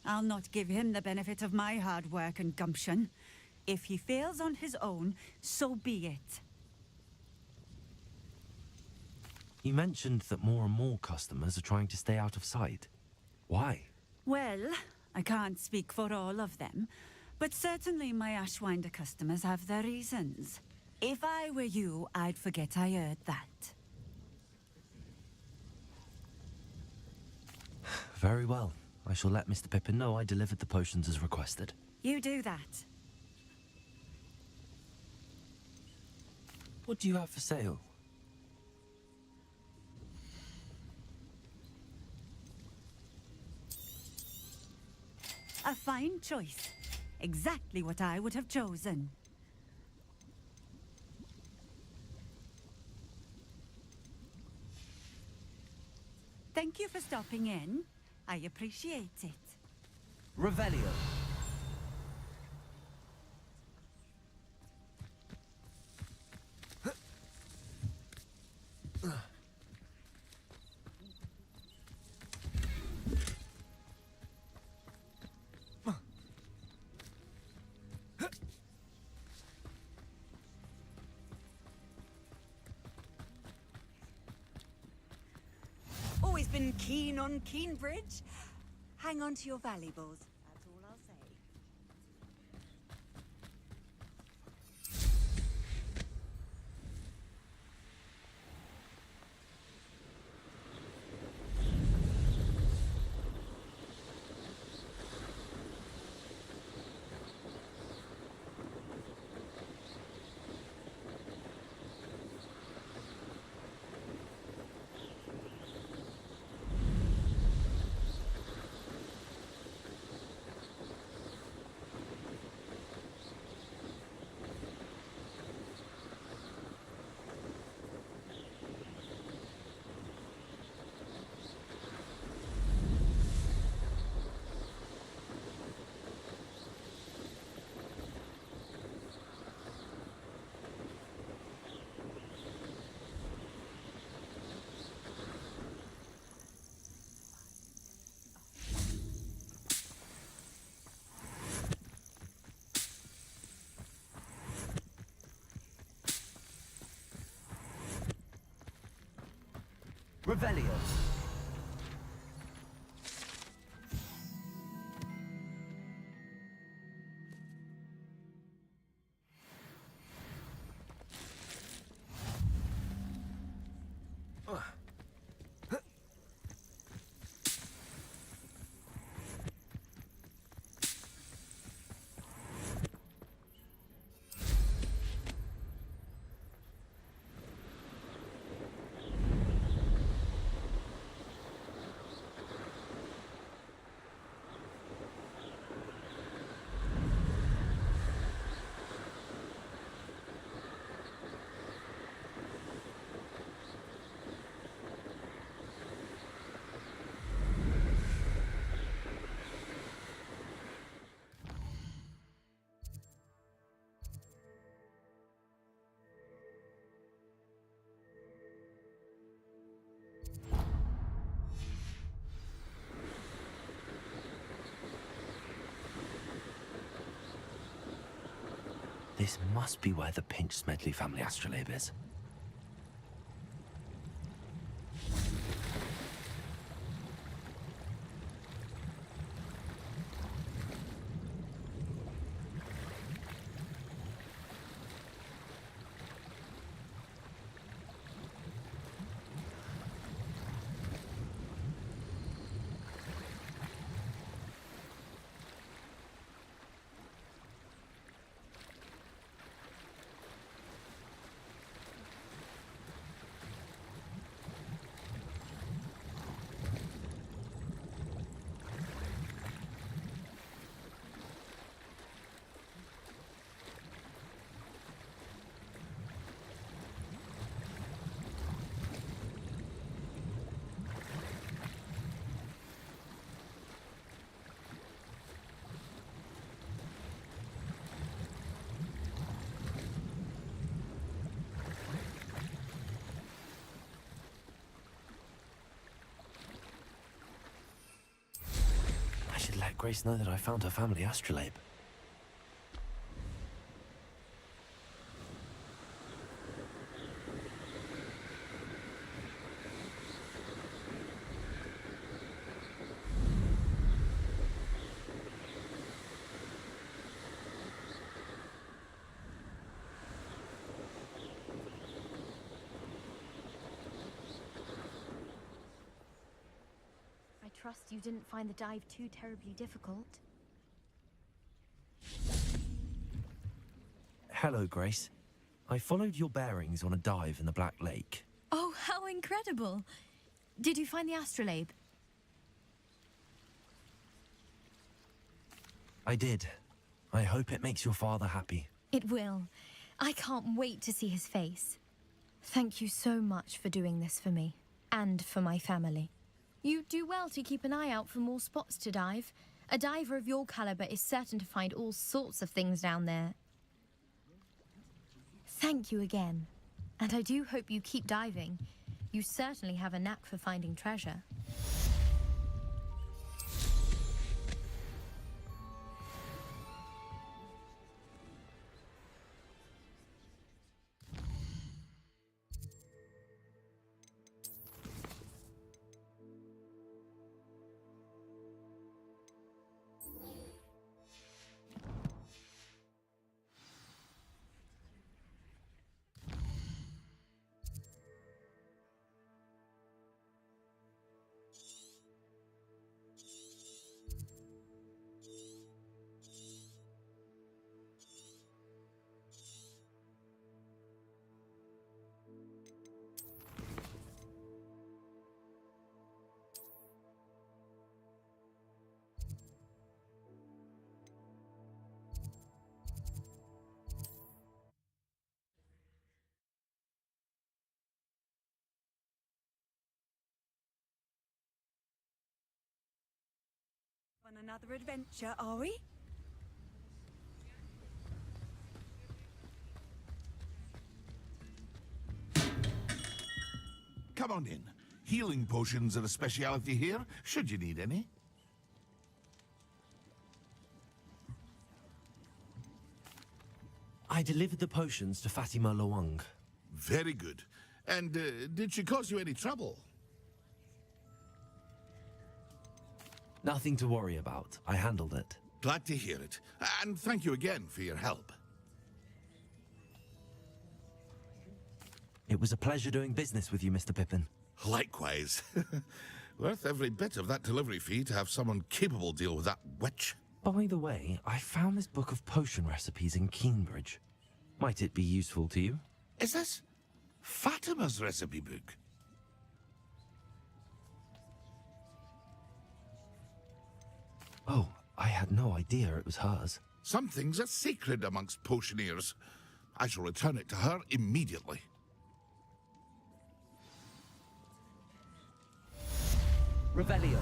I'll not give him the benefit of my hard work and gumption. If he fails on his own, so be it. You mentioned that more and more customers are trying to stay out of sight. Why? Well, I can't speak for all of them, but certainly my Ashwinder customers have their reasons. If I were you, I'd forget I heard that. Very well. I shall let Mr. Pippin know I delivered the potions as requested. You do that. What do you have for sale? A fine choice. Exactly what I would have chosen. Thank you for stopping in. I appreciate it. Revelio. Always been keen on Keenbridge. Hang on to your valuables. That's all I'll say. Revelio. This must be where the Pinch Smedley family astrolabe is. I should let Grace know that I found her family astrolabe. I trust you didn't find the dive too terribly difficult. Hello, Grace. I followed your bearings on a dive in the Black Lake. Oh, how incredible! Did you find the astrolabe? I did. I hope it makes your father happy. It will. I can't wait to see his face. Thank you so much for doing this for me, and for my family. You do well to keep an eye out for more spots to dive. A diver of your caliber is certain to find all sorts of things down there. Thank you again. And I do hope you keep diving. You certainly have a knack for finding treasure. On another adventure, are we? Come on in. Healing potions are a speciality here, should you need any. I delivered the potions to Fatima Lawang. Very good. And did she cause you any trouble? Nothing to worry about. I handled it. Glad to hear it. And thank you again for your help. It was a pleasure doing business with you, Mr. Pippin. Likewise. Worth every bit of that delivery fee to have someone capable deal with that witch. By the way, I found this book of potion recipes in Keenbridge. Might it be useful to you? Is this Fatima's recipe book? Oh, I had no idea it was hers. Some things are sacred amongst potioneers. I shall return it to her immediately. Revelio.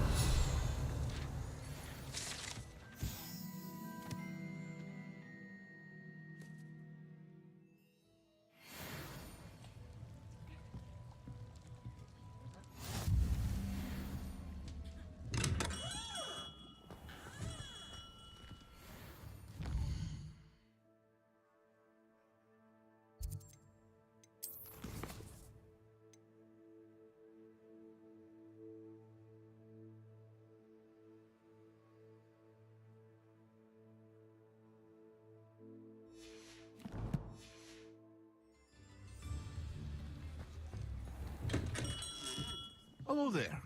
Hello there.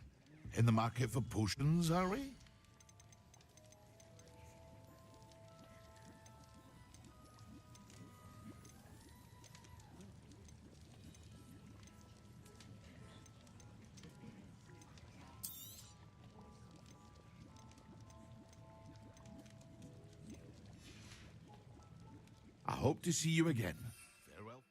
In the market for potions, are we? I hope to see you again. Farewell.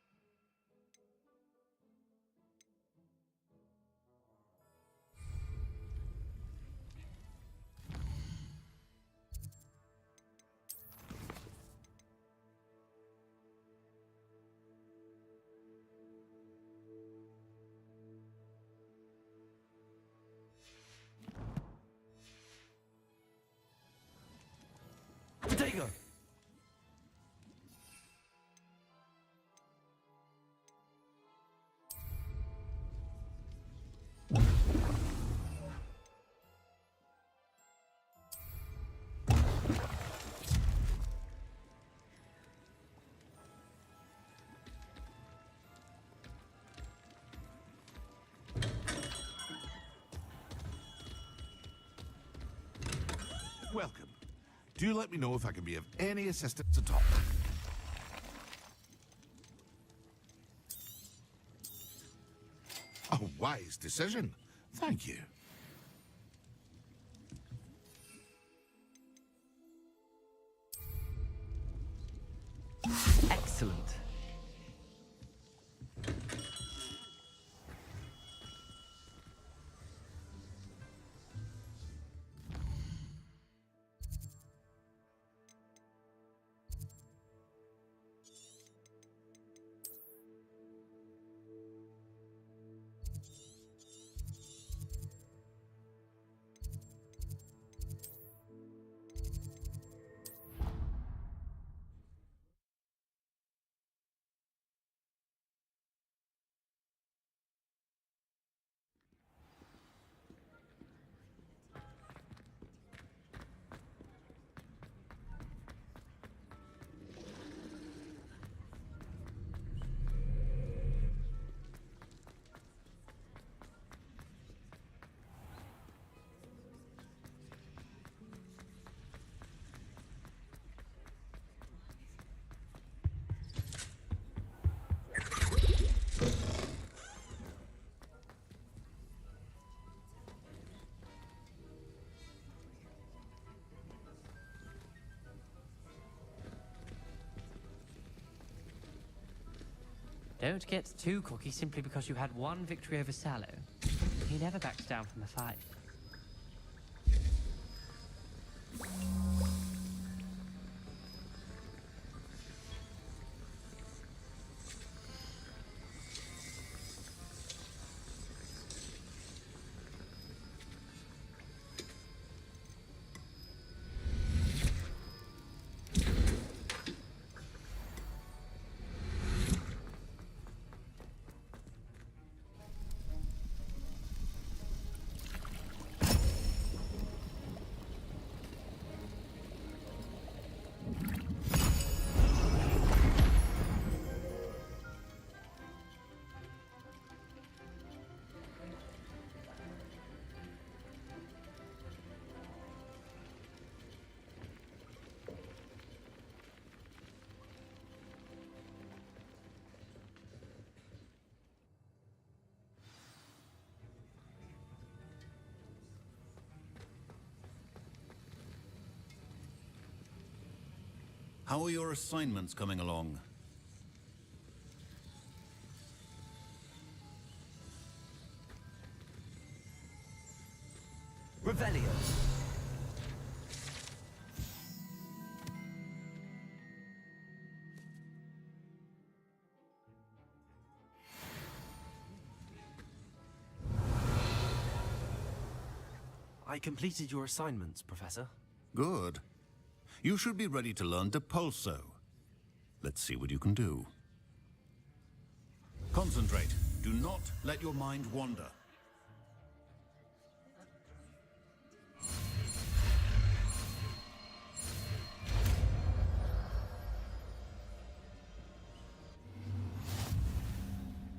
Potato! Welcome. Do let me know if I can be of any assistance at all. A wise decision. Thank you. Excellent. Don't get too cocky simply because you had one victory over Sallow. He never backs down from a fight. How are your assignments coming along? Revelio. I completed your assignments, Professor. Good. You should be ready to learn Depulso. Let's see what you can do. Concentrate. Do not let your mind wander.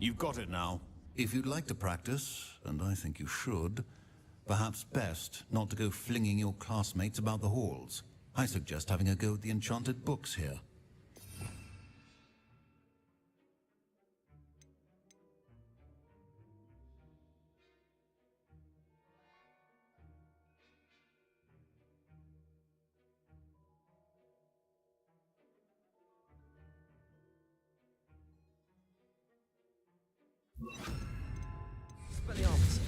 You've got it now. If you'd like to practice, and I think you should, perhaps best not to go flinging your classmates about the halls. I suggest having a go at the enchanted books here. Expelliarmus.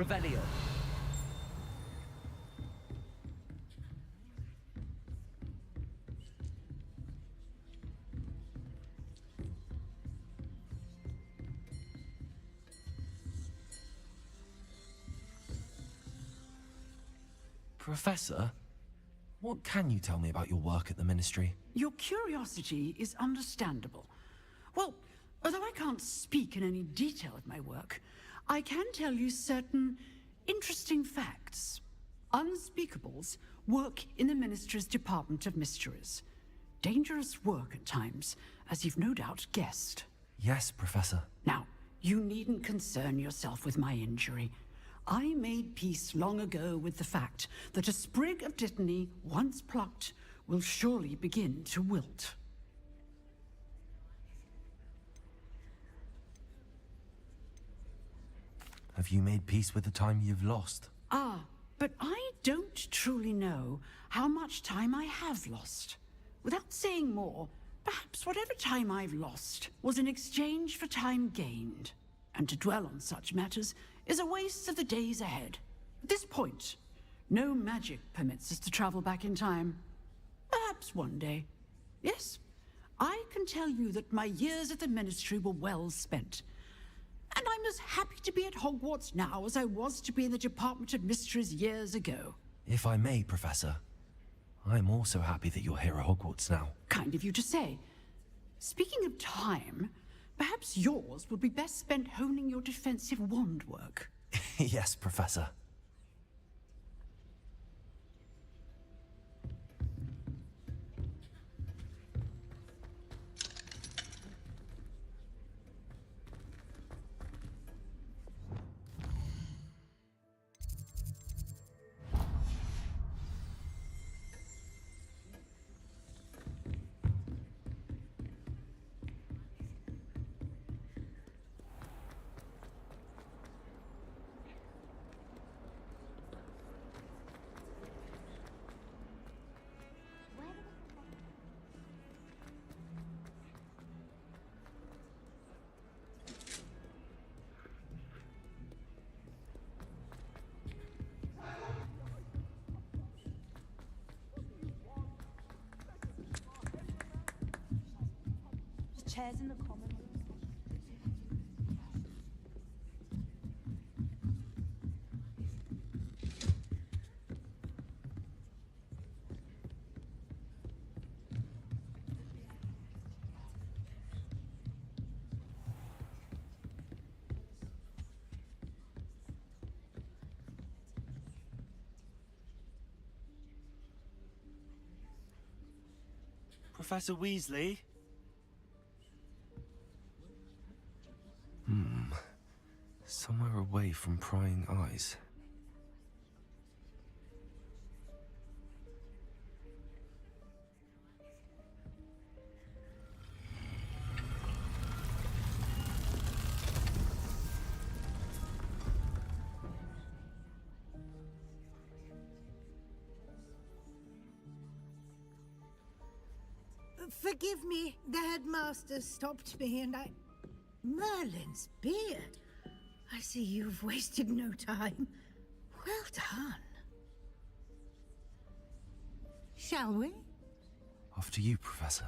Revelio. Professor, what can you tell me about your work at the Ministry? Your curiosity is understandable. Well, although I can't speak in any detail of my work, I can tell you certain interesting facts. Unspeakables work in the Ministry's Department of Mysteries. Dangerous work at times, as you've no doubt guessed. Yes, Professor. Now, you needn't concern yourself with my injury. I made peace long ago with the fact that a sprig of dittany, once plucked, will surely begin to wilt. Have you made peace with the time you've lost? Ah, but I don't truly know how much time I have lost. Without saying more, perhaps whatever time I've lost was in exchange for time gained. And to dwell on such matters is a waste of the days ahead. At this point, no magic permits us to travel back in time. Perhaps one day. Yes, I can tell you that my years at the Ministry were well spent. And I'm as happy to be at Hogwarts now as I was to be in the Department of Mysteries years ago. If I may, Professor, I'm also happy that you're here at Hogwarts now. Kind of you to say. Speaking of time, perhaps yours would be best spent honing your defensive wand work. Yes, Professor. Chairs in the common room. Professor Weasley? Somewhere away from prying eyes. Forgive me, the headmaster stopped me and I... Merlin's beard. I see you've wasted no time. Well done. Shall we? After you, Professor.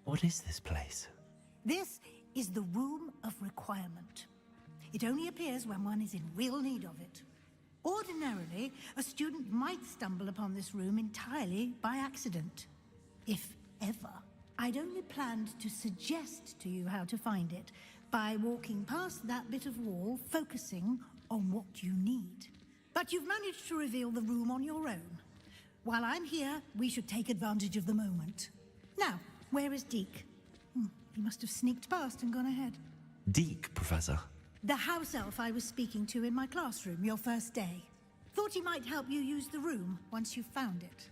What is this place? This is the Room of Requirement. It only appears when one is in real need of it. Ordinarily, a student might stumble upon this room entirely by accident. If ever. I'd only planned to suggest to you how to find it by walking past that bit of wall, focusing on what you need. But you've managed to reveal the room on your own. While I'm here, we should take advantage of the moment. Now, where is Deke? He must have sneaked past and gone ahead. Deke, Professor. The house elf I was speaking to in my classroom your first day. Thought he might help you use the room once you found it.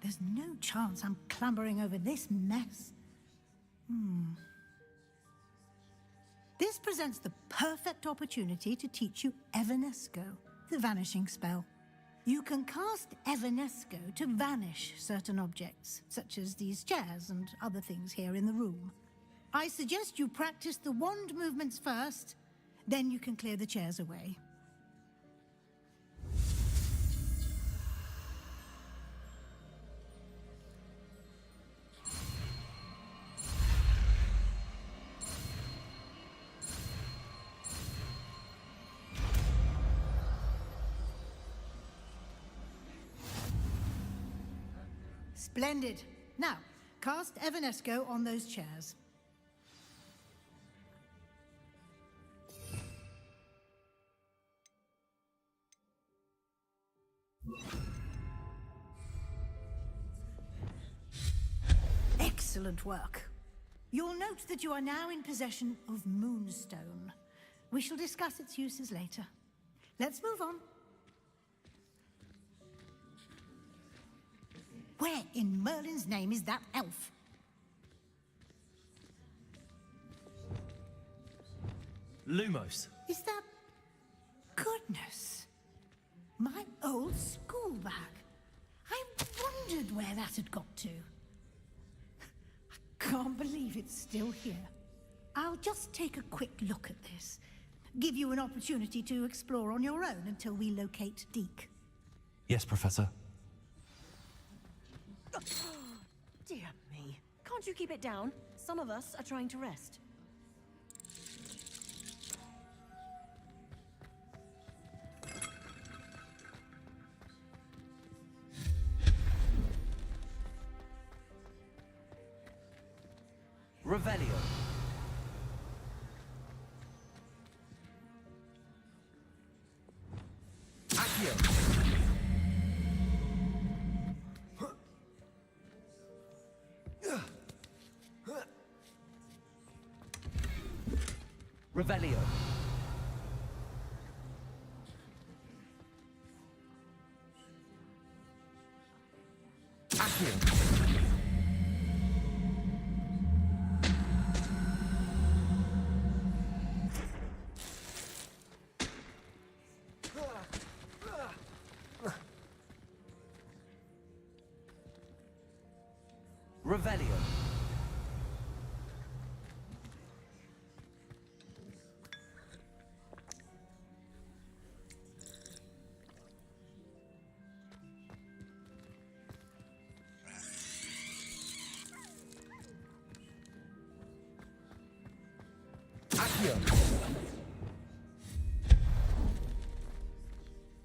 There's no chance I'm clambering over this mess. This presents the perfect opportunity to teach you Evanesco, the vanishing spell. You can cast Evanesco to vanish certain objects, such as these chairs and other things here in the room. I suggest you practice the wand movements first, then you can clear the chairs away. Splendid. Now, cast Evanesco on those chairs. Excellent work. You'll note that you are now in possession of Moonstone. We shall discuss its uses later. Let's move on. Where in Merlin's name is that elf? Lumos. Is that... Goodness. My old school bag. I wondered where that had got to. I can't believe it's still here. I'll just take a quick look at this. Give you an opportunity to explore on your own until we locate Deke. Yes, Professor. Dear me. Can't you keep it down? Some of us are trying to rest. Revelio. Accio. Revelio. Accio. Revelio. Accio.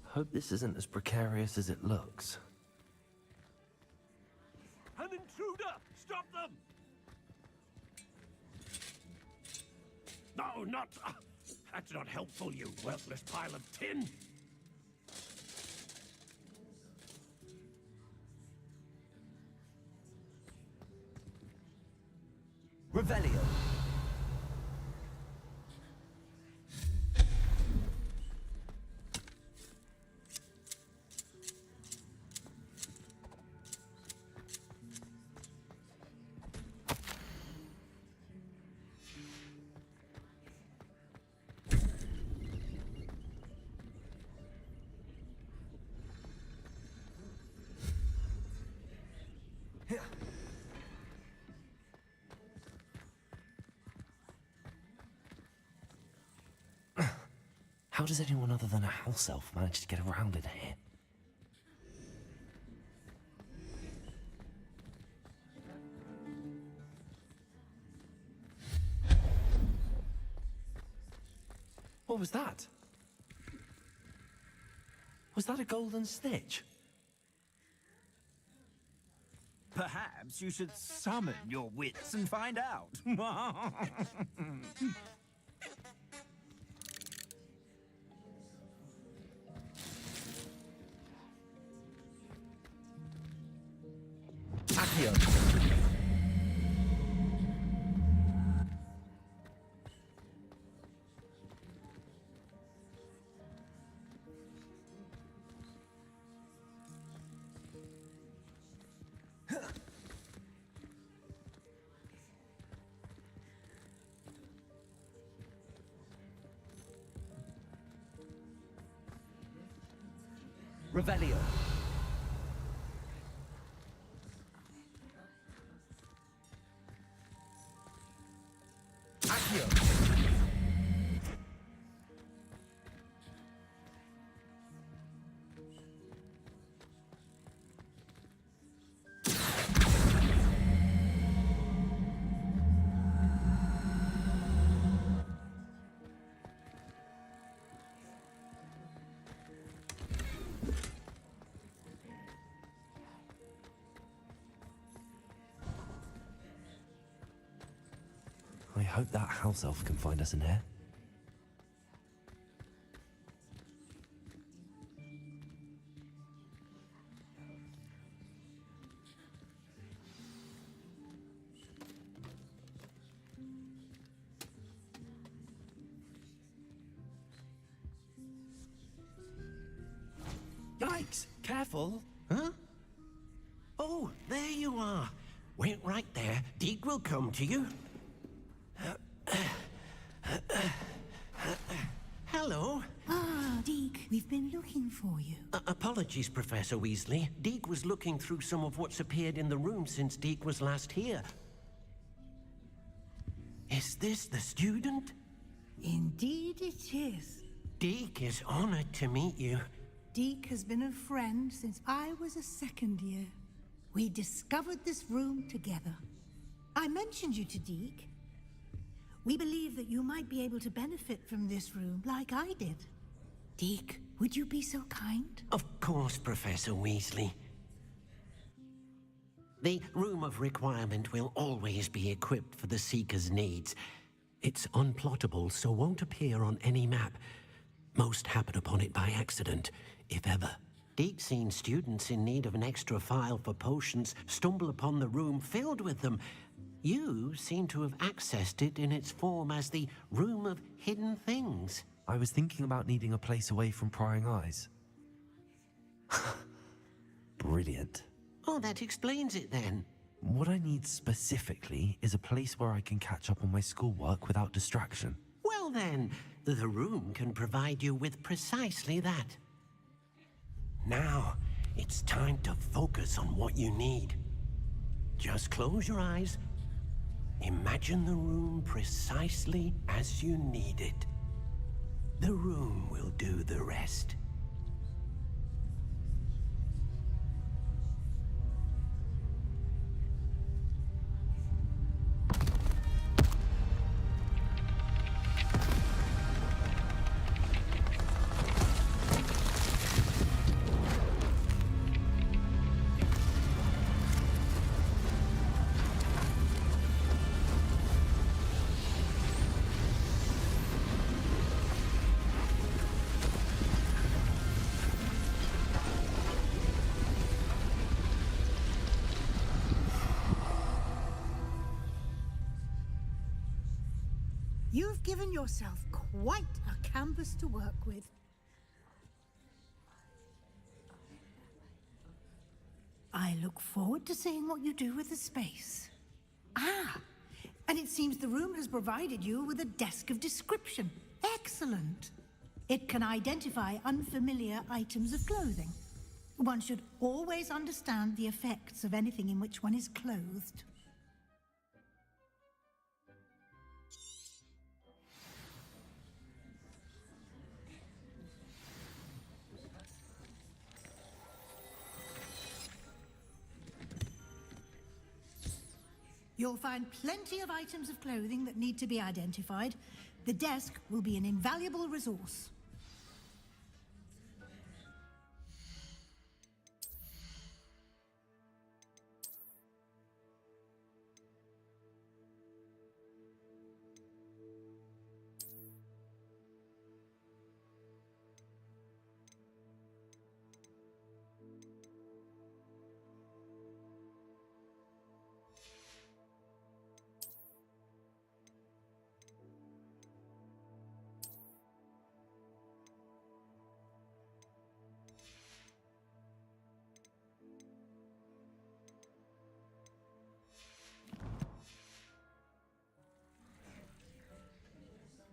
Hope this isn't as precarious as it looks. An intruder! Stop them! No, not... that's not helpful, you worthless pile of tin! Revelio. How does anyone other than a house elf manage to get around in here? What was that? Was that a golden snitch? Perhaps you should summon your wits and find out. Accio. Revelio. Accio. hope that house elf can find us in here. Yikes! Careful! Huh? Oh, there you are. Wait right there. Deke will come to you. Hello. Ah, Deke, we've been looking for you. Apologies, Professor Weasley. Deke was looking through some of what's appeared in the room since Deke was last here. Is this the student? Indeed it is. Deke is honored to meet you. Deke has been a friend since I was a second year. We discovered this room together. I mentioned you to Deke. We believe that you might be able to benefit from this room like I did. Deke, would you be so kind? Of course, Professor Weasley. The Room of Requirement will always be equipped for the Seeker's needs. It's unplottable, so won't appear on any map. Most happen upon it by accident, if ever. Deke's seen students in need of an extra file for potions stumble upon the room filled with them. You seem to have accessed it in its form as the Room of Hidden Things. I was thinking about needing a place away from prying eyes. Brilliant. Oh, that explains it then. What I need specifically is a place where I can catch up on my schoolwork without distraction. Well then, the room can provide you with precisely that. Now, it's time to focus on what you need. Just close your eyes. Imagine the room precisely as you need it. The room will do the rest. You've given yourself quite a canvas to work with. I look forward to seeing what you do with the space. Ah, and it seems the room has provided you with a desk of description. Excellent. It can identify unfamiliar items of clothing. One should always understand the effects of anything in which one is clothed. You'll find plenty of items of clothing that need to be identified. The desk will be an invaluable resource.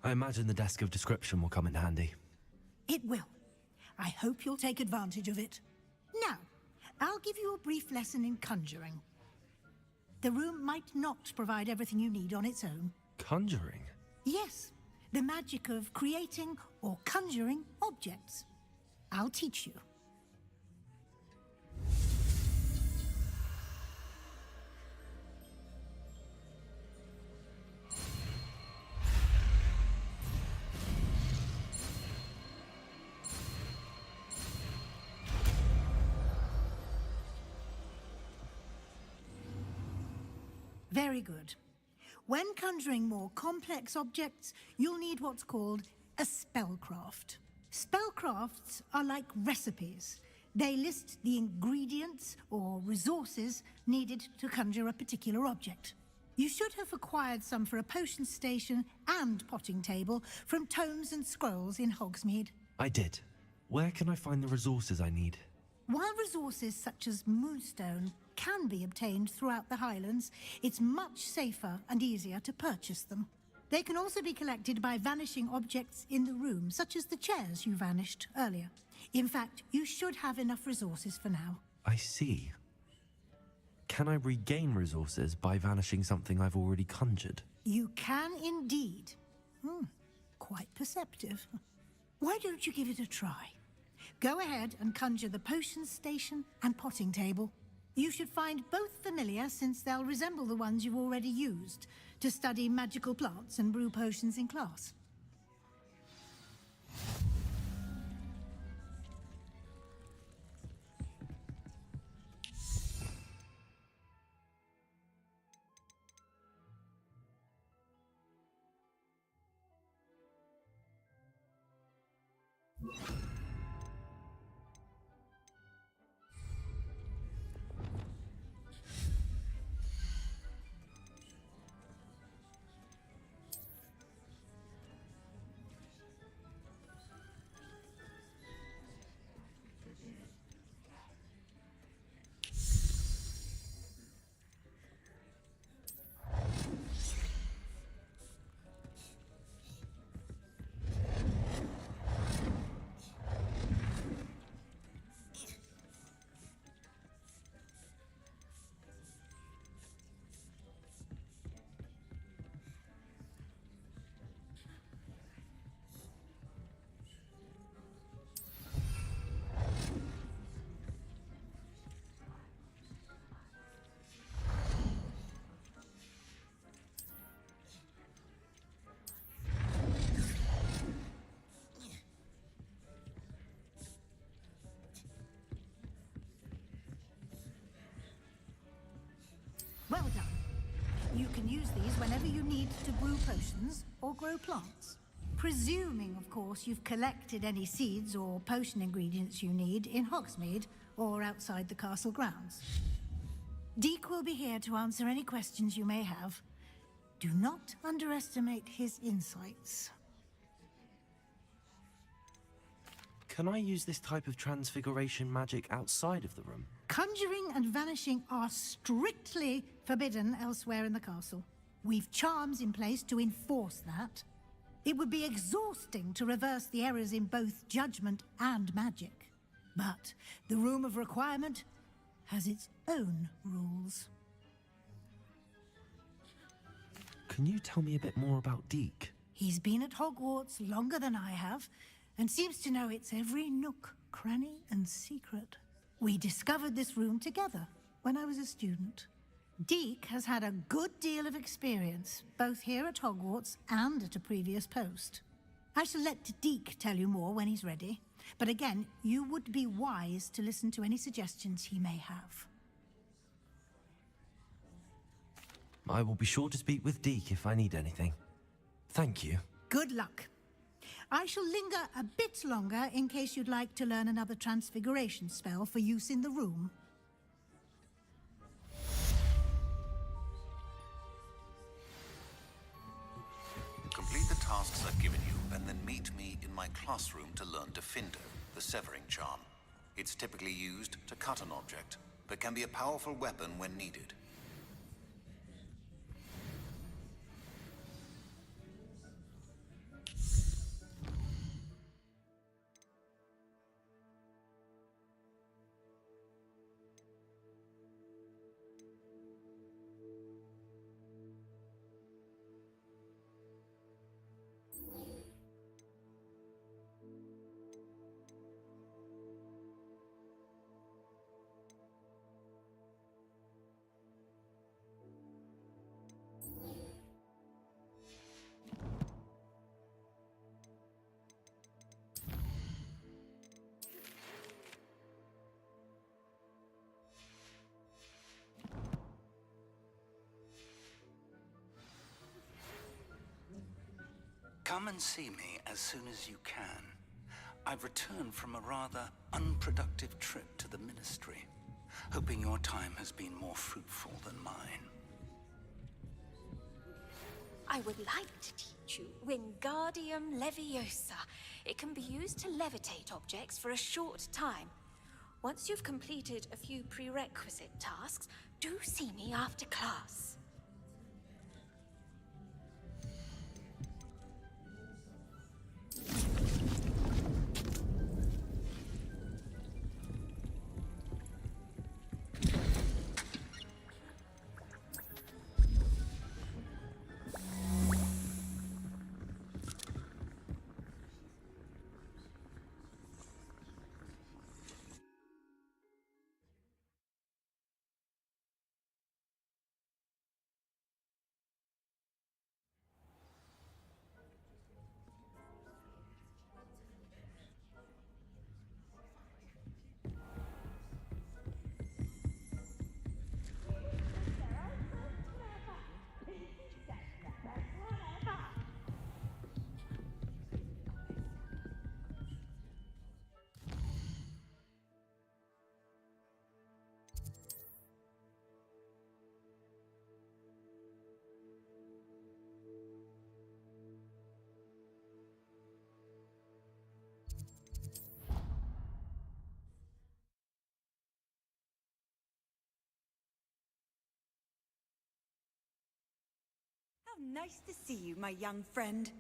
I imagine the desk of description will come in handy. It will. I hope you'll take advantage of it. Now, I'll give you a brief lesson in conjuring. The room might not provide everything you need on its own. Conjuring? Yes, the magic of creating or conjuring objects. I'll teach you. Very good. When conjuring more complex objects, you'll need what's called a spellcraft. Spellcrafts are like recipes. They list the ingredients or resources needed to conjure a particular object. You should have acquired some for a potion station and potting table from tomes and scrolls in Hogsmeade. I did. Where can I find the resources I need? While resources such as moonstone can be obtained throughout the Highlands, it's much safer and easier to purchase them. They can also be collected by vanishing objects in the room, such as the chairs you vanished earlier. In fact, you should have enough resources for now. I see. Can I regain resources by vanishing something I've already conjured? You can indeed. Quite perceptive. Why don't you give it a try? Go ahead and conjure the potion station and potting table. You should find both familiar, since they'll resemble the ones you've already used to study magical plants and brew potions in class. Well done. You can use these whenever you need to brew potions or grow plants. Presuming, of course, you've collected any seeds or potion ingredients you need in Hogsmeade or outside the castle grounds. Deek will be here to answer any questions you may have. Do not underestimate his insights. Can I use this type of transfiguration magic outside of the room? Conjuring and vanishing are strictly forbidden elsewhere in the castle. We've charms in place to enforce that. It would be exhausting to reverse the errors in both judgment and magic. But the Room of Requirement has its own rules. Can you tell me a bit more about Deek? He's been at Hogwarts longer than I have, and seems to know its every nook, cranny, and secret. We discovered this room together when I was a student. Deek has had a good deal of experience, both here at Hogwarts and at a previous post. I shall let Deek tell you more when he's ready, but again, you would be wise to listen to any suggestions he may have. I will be sure to speak with Deek if I need anything. Thank you. Good luck. I shall linger a bit longer in case you'd like to learn another transfiguration spell for use in the room. Complete the tasks I've given you, and then meet me in my classroom to learn Defindo, the severing charm. It's typically used to cut an object, but can be a powerful weapon when needed. Come and see me as soon as you can. I've returned from a rather unproductive trip to the Ministry, hoping your time has been more fruitful than mine. I would like to teach you Wingardium Leviosa. It can be used to levitate objects for a short time. Once you've completed a few prerequisite tasks, do see me after class. How nice to see you, my young friend.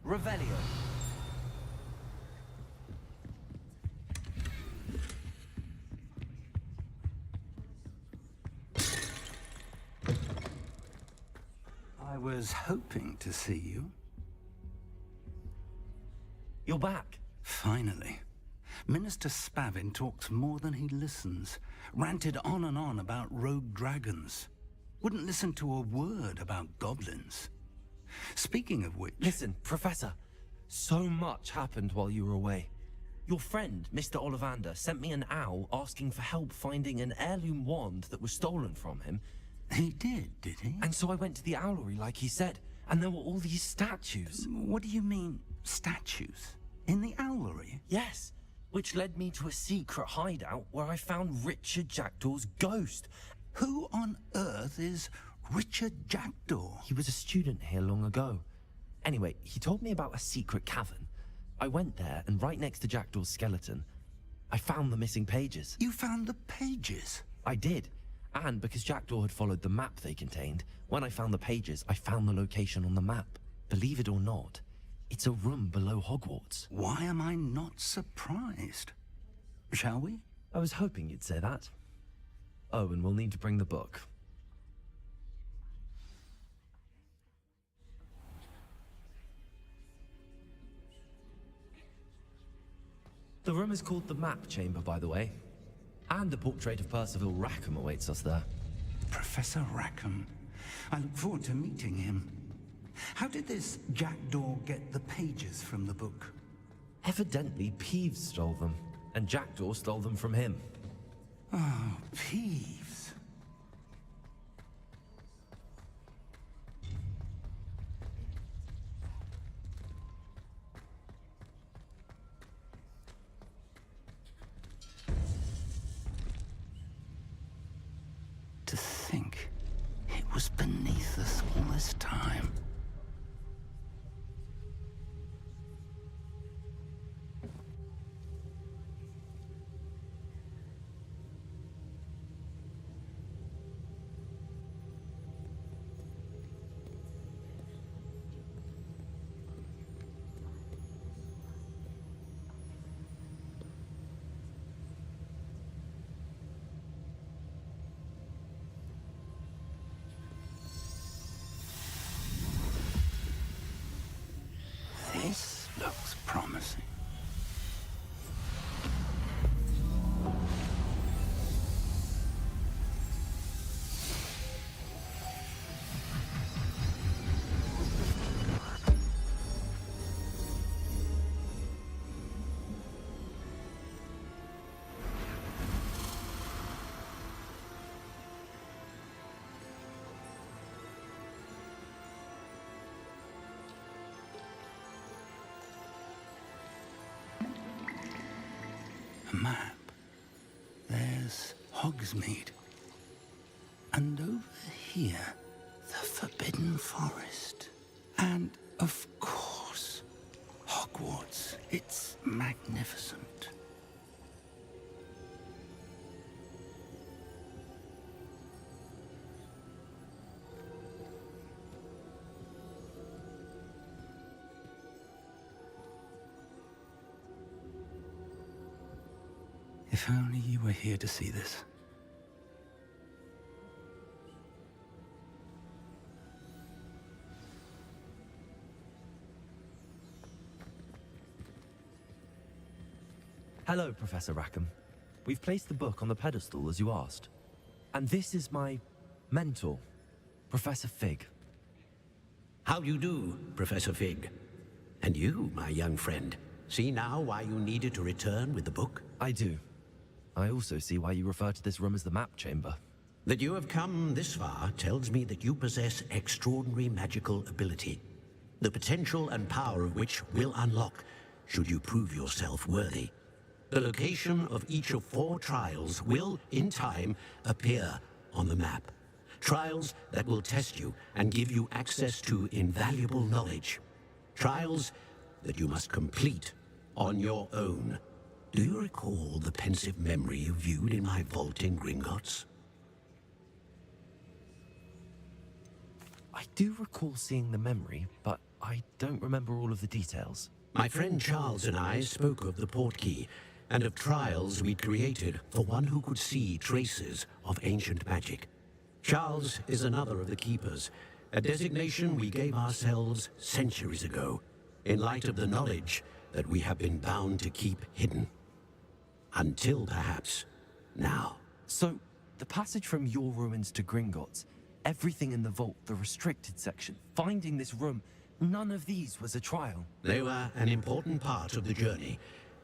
Revelio. I was hoping to see you. You're back. Finally. Minister Spavin talks more than he listens. Ranted on and on about rogue dragons. Wouldn't listen to a word about goblins. Speaking of which... Listen, Professor. So much happened while you were away. Your friend, Mr. Ollivander, sent me an owl asking for help finding an heirloom wand that was stolen from him. He did he? And so I went to the owlery like he said, and there were all these statues. What do you mean, statues? In the owlery? Yes, which led me to a secret hideout where I found Richard Jackdaw's ghost. Who on earth is Richard Jackdaw? He was a student here long ago. Anyway, he told me about a secret cavern. I went there, and right next to Jackdaw's skeleton, I found the missing pages. You found the pages? I did. And because Jackdaw had followed the map they contained, when I found the pages, I found the location on the map. Believe it or not, it's a room below Hogwarts. Why am I not surprised? Shall we? I was hoping you'd say that. Oh, and we'll need to bring the book. The room is called the Map Chamber, by the way. And a portrait of Percival Rackham awaits us there. Professor Rackham. I look forward to meeting him. How did this Jackdaw get the pages from the book? Evidently, Peeves stole them, and Jackdaw stole them from him. Oh, Peeves. To think it was beneath us all this time. Hogsmeade. And over here, the Forbidden Forest. And, of course, Hogwarts. It's magnificent. If only you were here to see this. Hello, Professor Rackham. We've placed the book on the pedestal as you asked. And this is my mentor, Professor Fig. How do you do, Professor Fig? And you, my young friend, see now why you needed to return with the book? I do. I also see why you refer to this room as the map chamber. That you have come this far tells me that you possess extraordinary magical ability, the potential and power of which will unlock should you prove yourself worthy. The location of each of 4 trials will, in time, appear on the map. Trials that will test you and give you access to invaluable knowledge. Trials that you must complete on your own. Do you recall the pensive memory you viewed in my vault in Gringotts? I do recall seeing the memory, but I don't remember all of the details. My friend Charles and I spoke of the portkey and of trials we'd created for one who could see traces of ancient magic. Charles is another of the keepers, a designation we gave ourselves centuries ago, in light of the knowledge that we have been bound to keep hidden. Until, perhaps, now. So, the passage from your ruins to Gringotts, everything in the vault, the restricted section, finding this room, none of these was a trial. They were an important part of the journey,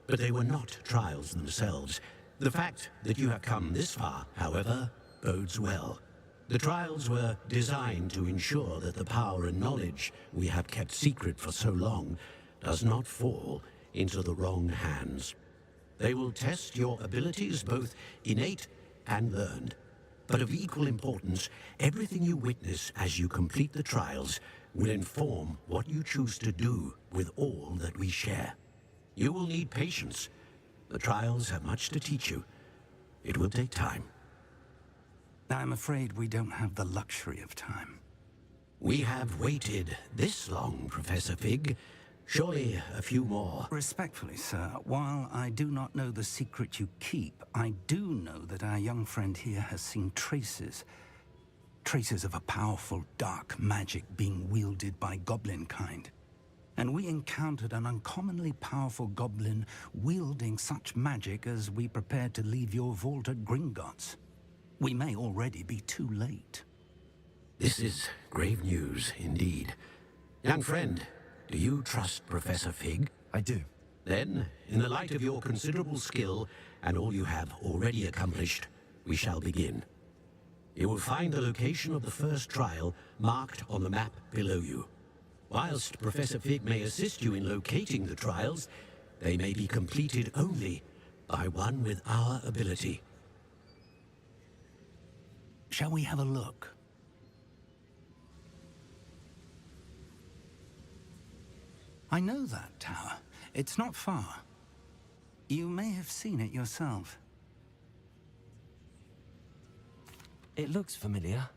but they were not trials themselves. The fact that you have come this far, however, bodes well. The trials were designed to ensure that the power and knowledge we have kept secret for so long does not fall into the wrong hands. They will test your abilities, both innate and learned. But of equal importance, everything you witness as you complete the trials will inform what you choose to do with all that we share. You will need patience. The trials have much to teach you. It will take time. I'm afraid we don't have the luxury of time. We have waited this long, Professor Fig. Surely a few more. Respectfully, sir, while I do not know the secret you keep, I do know that our young friend here has seen traces of a powerful dark magic being wielded by goblin kind. And we encountered an uncommonly powerful goblin wielding such magic as we prepared to leave your vault at Gringotts. We may already be too late. This is grave news indeed. Young friend, do you trust Professor Fig? I do. Then, in the light of your considerable skill and all you have already accomplished, we shall begin. You will find the location of the first trial marked on the map below you. Whilst Professor Fig may assist you in locating the trials, they may be completed only by one with our ability. Shall we have a look? I know that tower. It's not far. You may have seen it yourself. It looks familiar.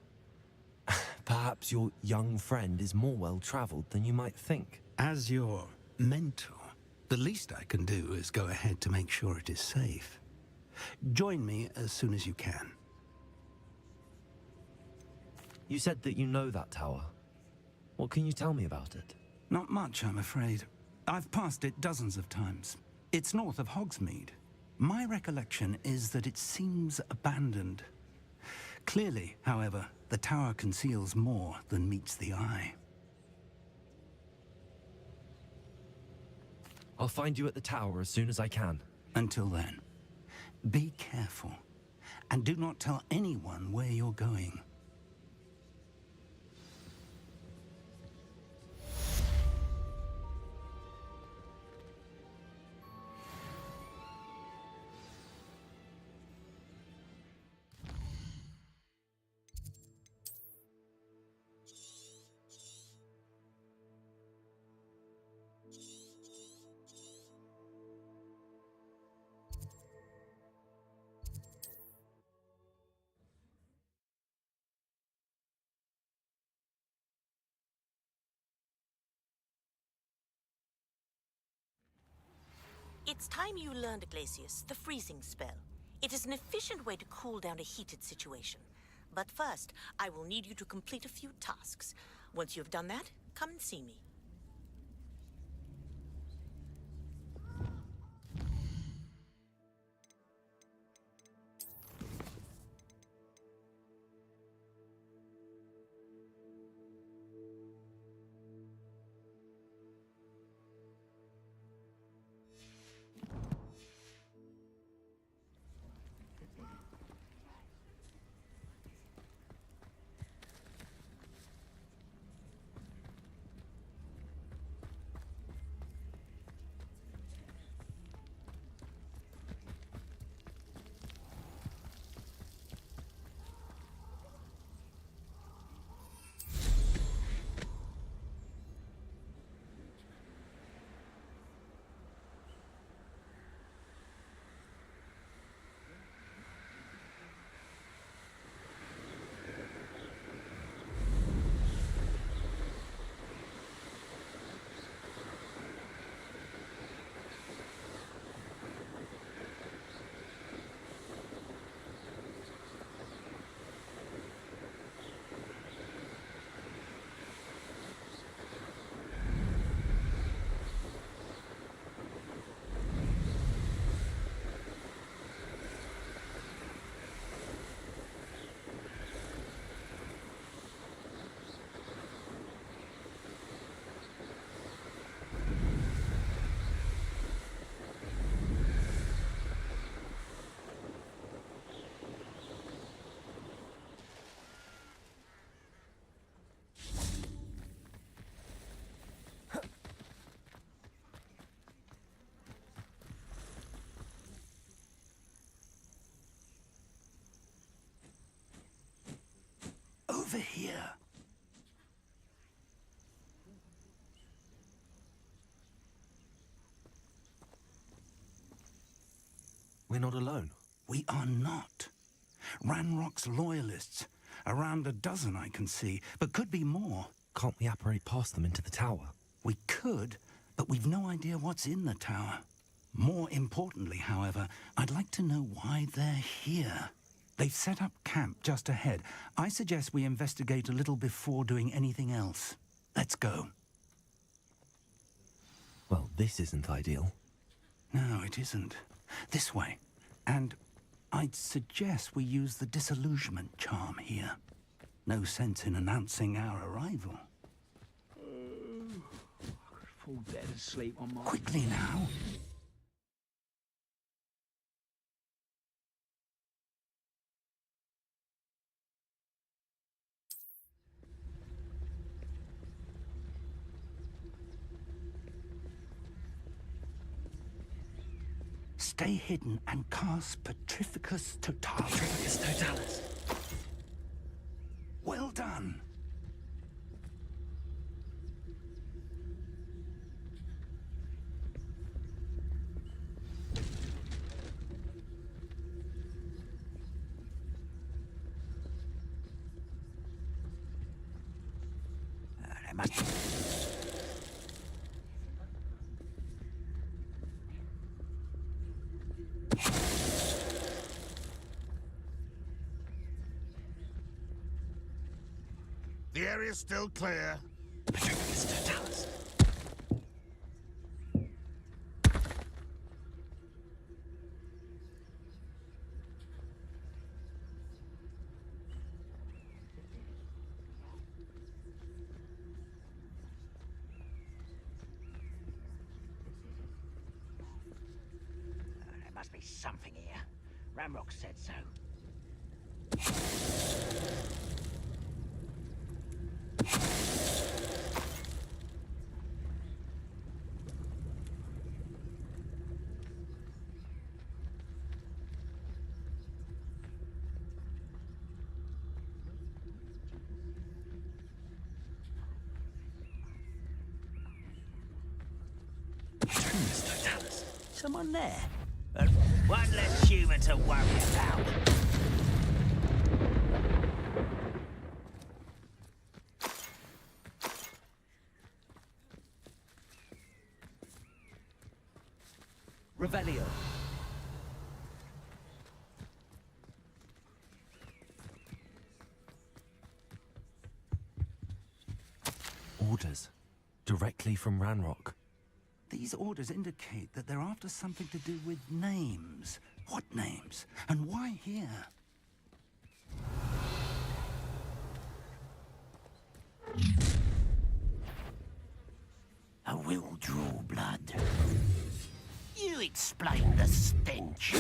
Perhaps your young friend is more well-traveled than you might think. As your mentor, the least I can do is go ahead to make sure it is safe. Join me as soon as you can. You said that you know that tower. What can you tell me about it? Not much, I'm afraid. I've passed it dozens of times. It's north of Hogsmeade. My recollection is that it seems abandoned. Clearly, however, the tower conceals more than meets the eye. I'll find you at the tower as soon as I can. Until then, be careful, and do not tell anyone where you're going. It's time you learned, Glacius, the freezing spell. It is an efficient way to cool down a heated situation. But first, I will need you to complete a few tasks. Once you've done that, come and see me. Over here. We're not alone. We are not. Ranrock's loyalists. Around a dozen I can see, but could be more. Can't we apparate past them into the tower? We could, but we've no idea what's in the tower. More importantly, however, I'd like to know why they're here. They've set up camp just ahead. I suggest we investigate a little before doing anything else. Let's go. Well, this isn't ideal. No, it isn't. This way. And I'd suggest we use the disillusionment charm here. No sense in announcing our arrival. I could fall dead asleep on my... Quickly now. Stay hidden and cast Petrificus Totalis. Petrificus Totalis. Well done. There must be... The area's still clear. Petrificus Totalis. There must be something here. Ramrock said so. Someone there? One less human to worry about. Revelio. Orders. Directly from Ranrock. These orders indicate that they're after something to do with names. What names? And why here? I will draw blood. You explain the stench.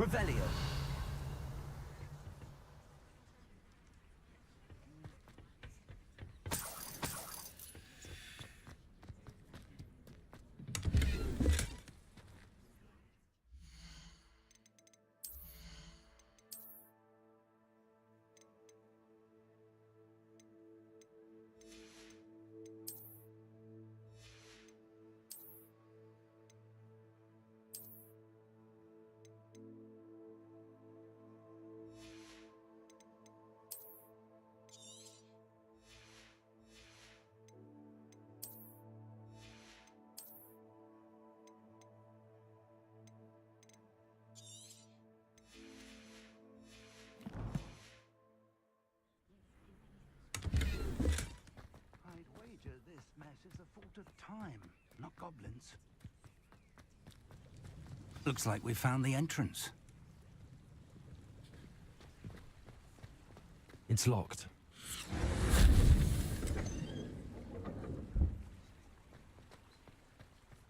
Revelio. I'd wager this mess is the fault of time, not goblins. Looks like we found the entrance. It's locked.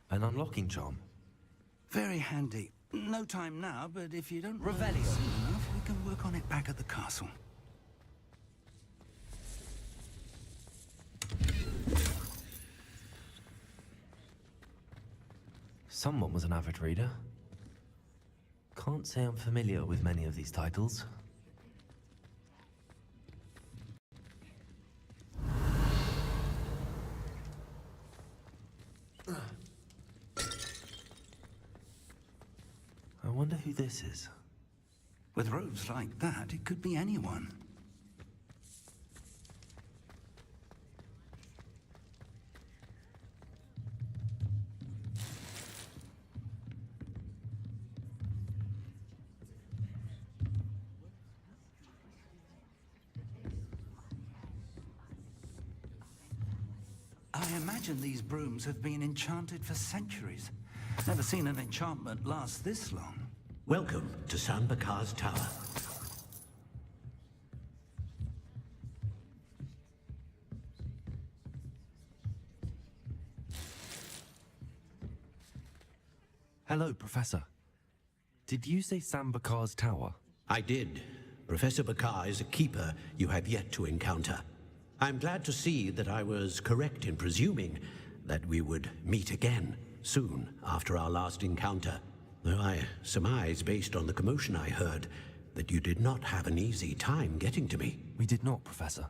An unlocking charm. Very handy. No time now, but if you don't Revelio. soon enough, we can work on it back at the castle. Someone was an avid reader. Can't say I'm familiar with many of these titles. I wonder who this is. With robes like that, it could be anyone. I imagine these brooms have been enchanted for centuries. Never seen an enchantment last this long. Welcome to San Bakar's Tower. Hello, Professor. Did you say Sam Bakar's tower? I did. Professor Bakar is a keeper you have yet to encounter. I'm glad to see that I was correct in presuming that we would meet again soon after our last encounter. Though I surmise, based on the commotion I heard, that you did not have an easy time getting to me. We did not, Professor.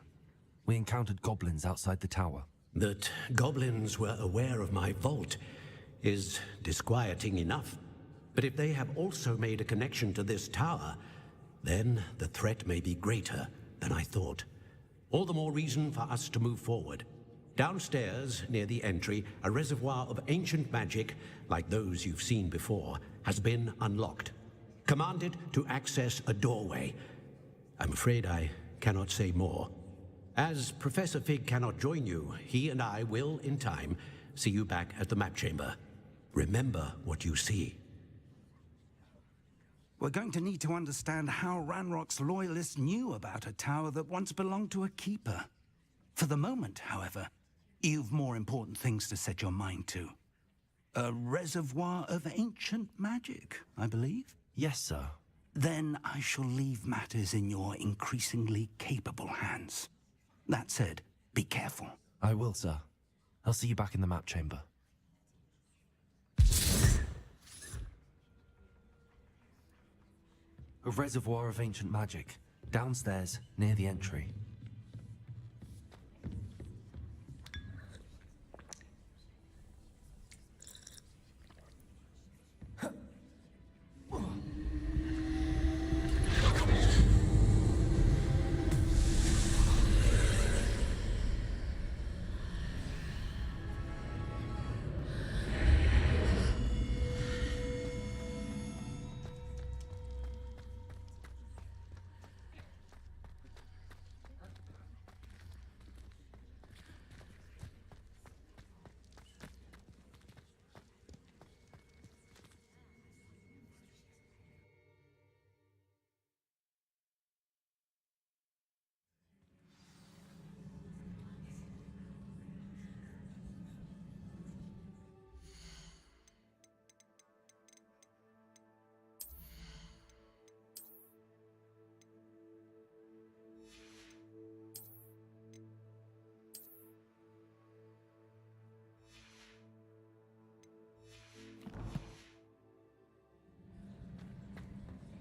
We encountered goblins outside the tower. That goblins were aware of my vault is disquieting enough. But if they have also made a connection to this tower, then the threat may be greater than I thought. All the more reason for us to move forward. Downstairs, near the entry, a reservoir of ancient magic, like those you've seen before, has been unlocked. Commanded to access a doorway. I'm afraid I cannot say more. As Professor Fig cannot join you, he and I will, in time, See you back at the map chamber. Remember what you see. We're going to need to understand how Ranrock's loyalists knew about a tower that once belonged to a keeper. For the moment, however, you've more important things to set your mind to. A reservoir of ancient magic, I believe? Yes, sir. Then I shall leave matters in your increasingly capable hands. That said, be careful. I will, sir. I'll see you back in the map chamber. A reservoir of ancient magic, downstairs, near the entry.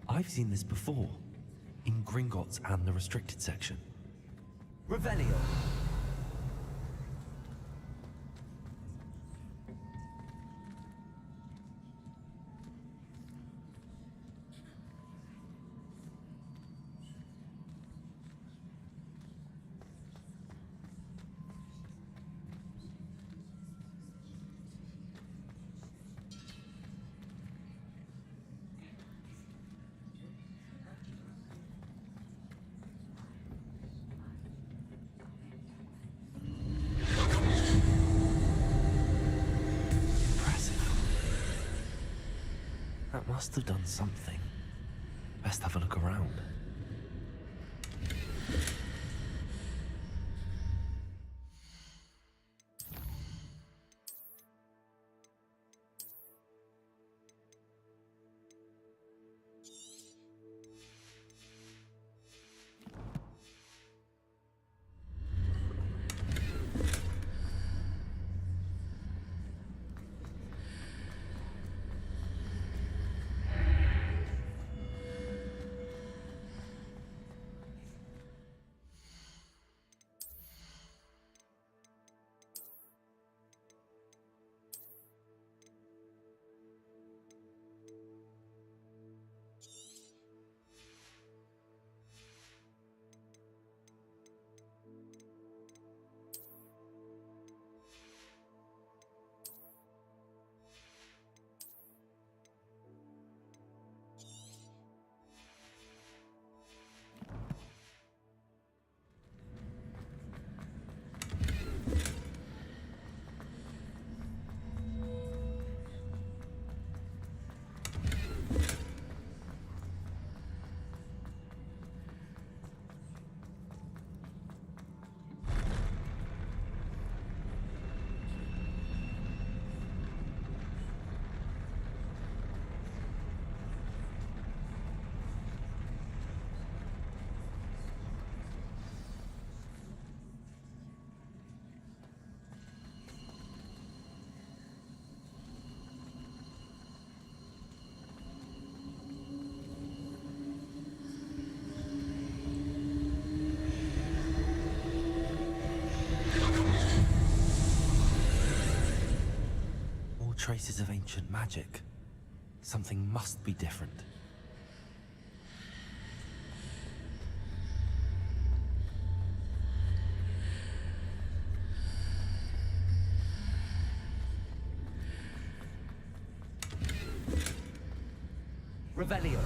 I've seen this before, in Gringotts and the restricted section. Revelio! That must have done something. Best have a look around. Traces of ancient magic. Something must be different. Revelio.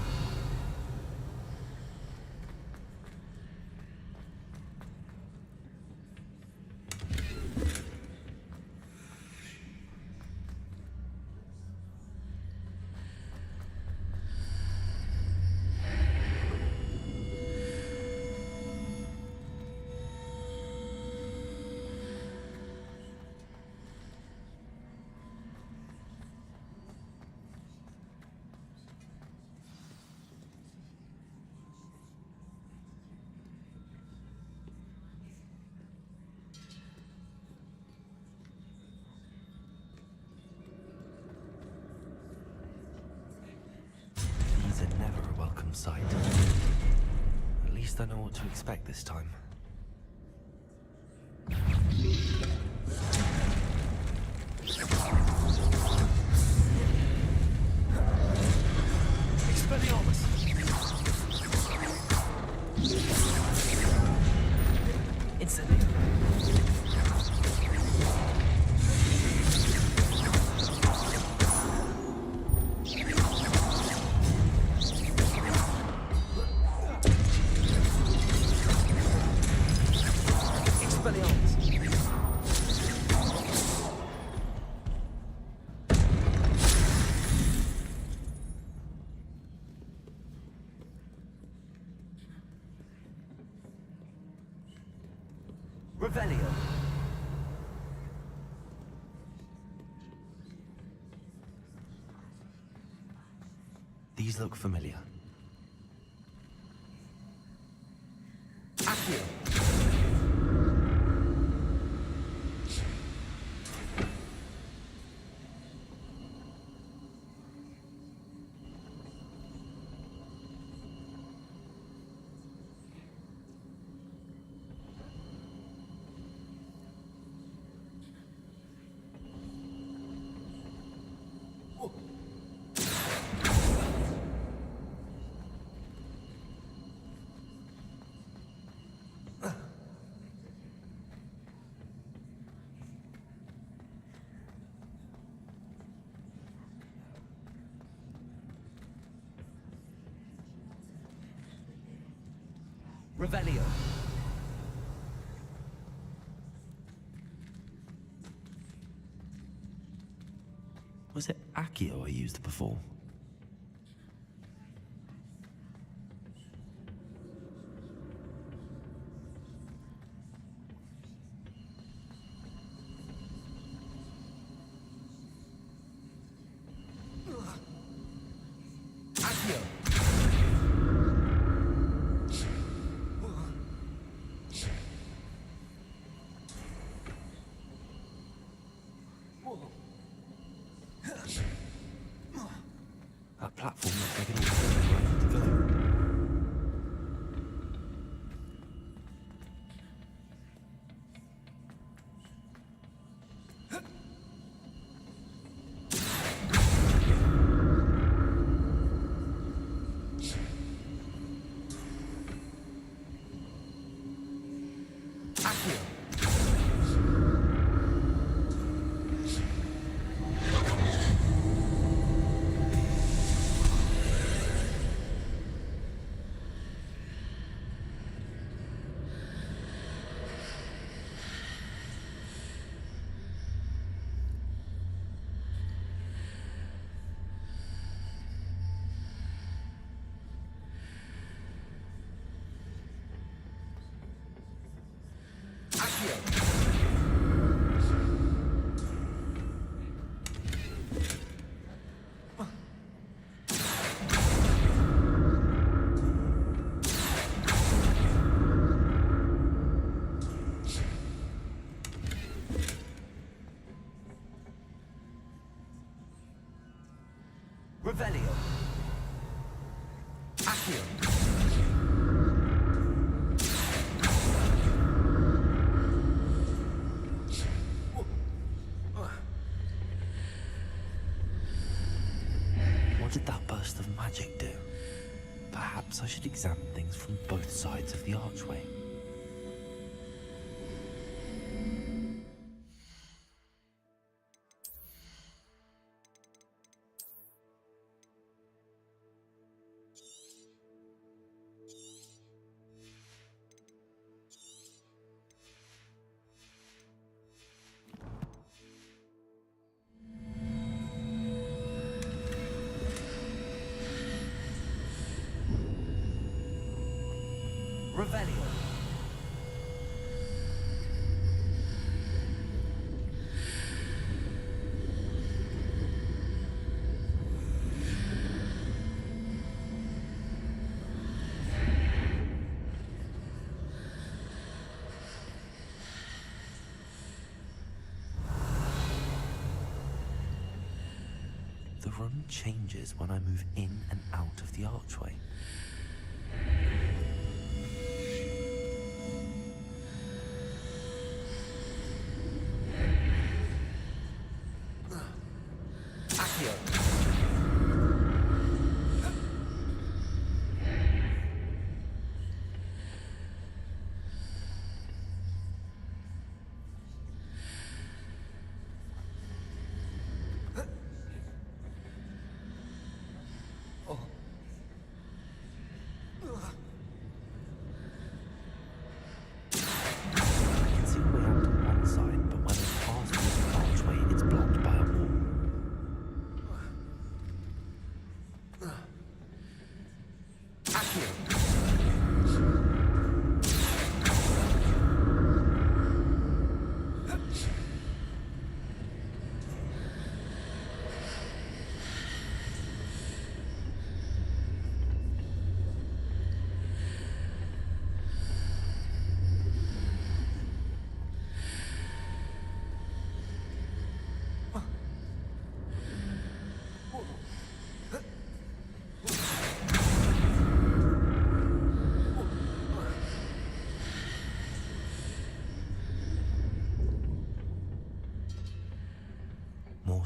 sight. At least I know what to expect this time. Expelliarmus! Incendio! Revelio. These look familiar. Accio. Revelio. Was it Accio I used before? Accio. That platform looks like it all to go. Accio. Revelio. Accio. What did that burst of magic do? Perhaps I should examine things from both sides of the archway. Revelio. The room changes when I move in and out of the archway.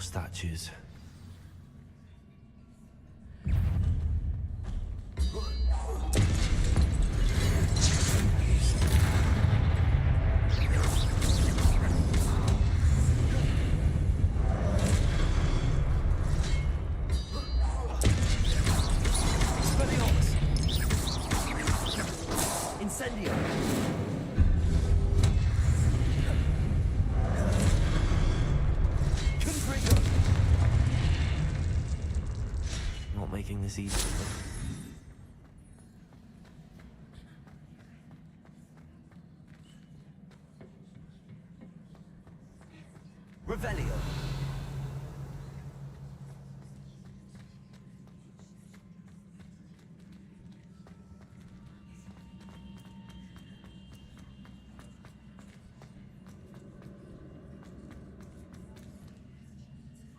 More statues. Incendio! Not making this easy. Revelio!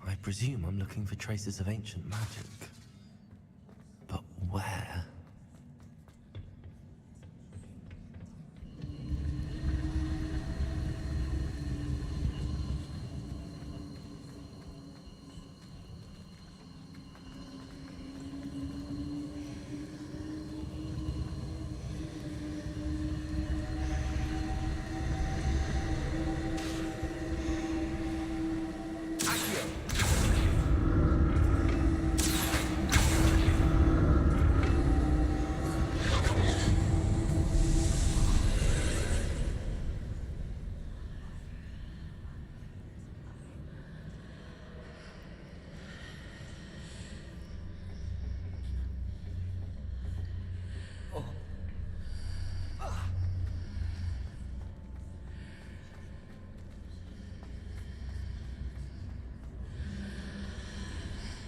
I presume I'm looking for traces of ancient magic. But where?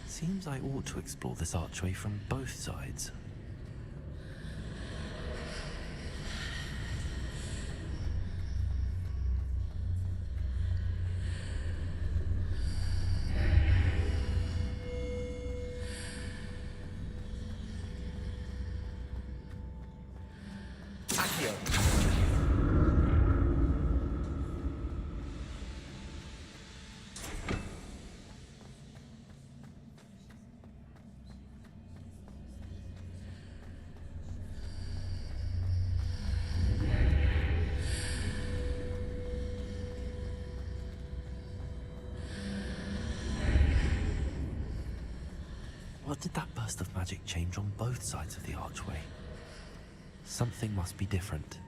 Seems I ought to explore this archway from both sides. What did that burst of magic change on both sides of the archway? Something must be different.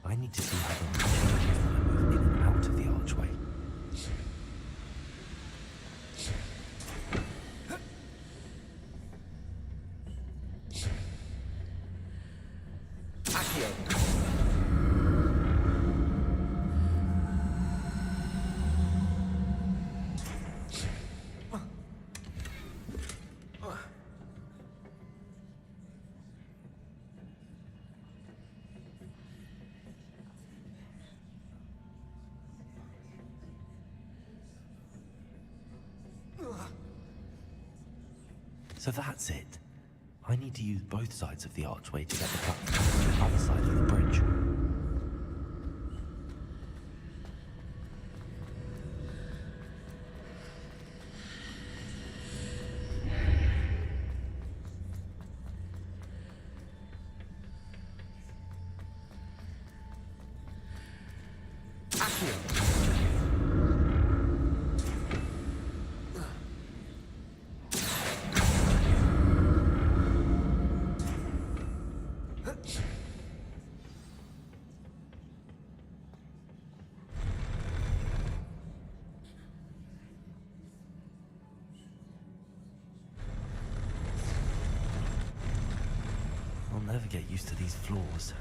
I need to see how the magic changes when I move in and out of the archway. So that's it. I need to use both sides of the archway to get the platform to the other side of the bridge. I'll never get used to these floors.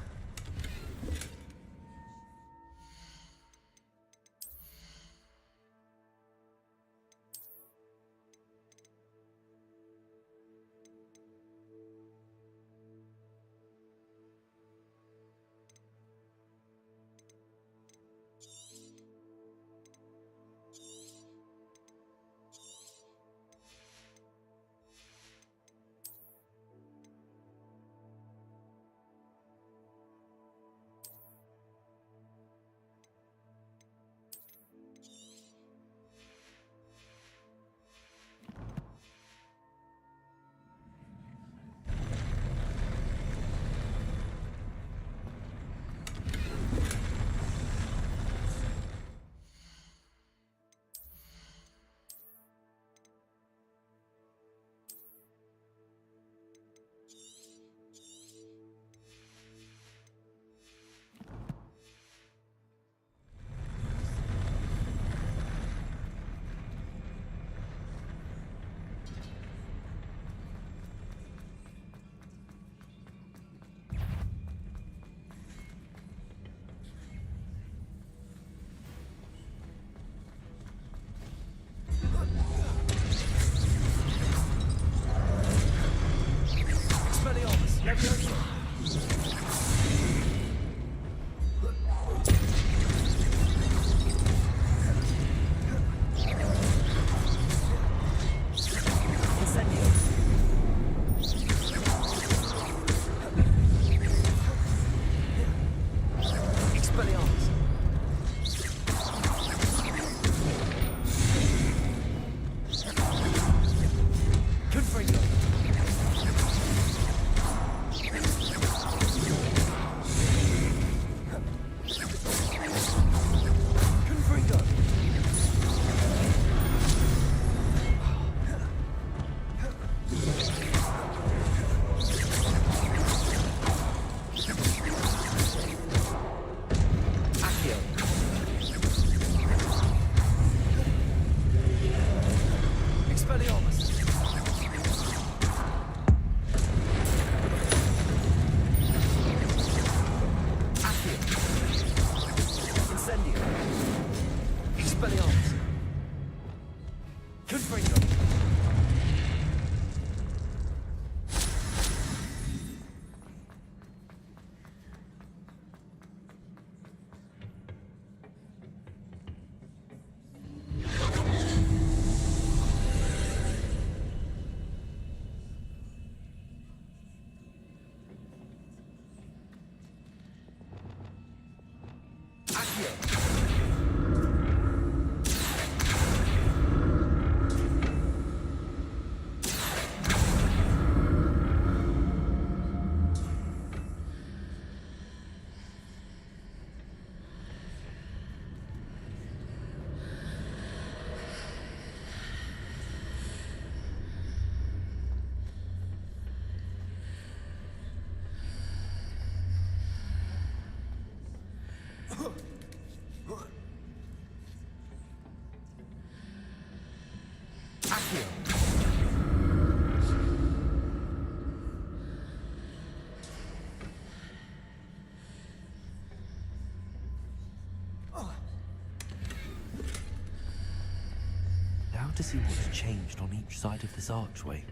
Now to see what's changed on each side of this archway.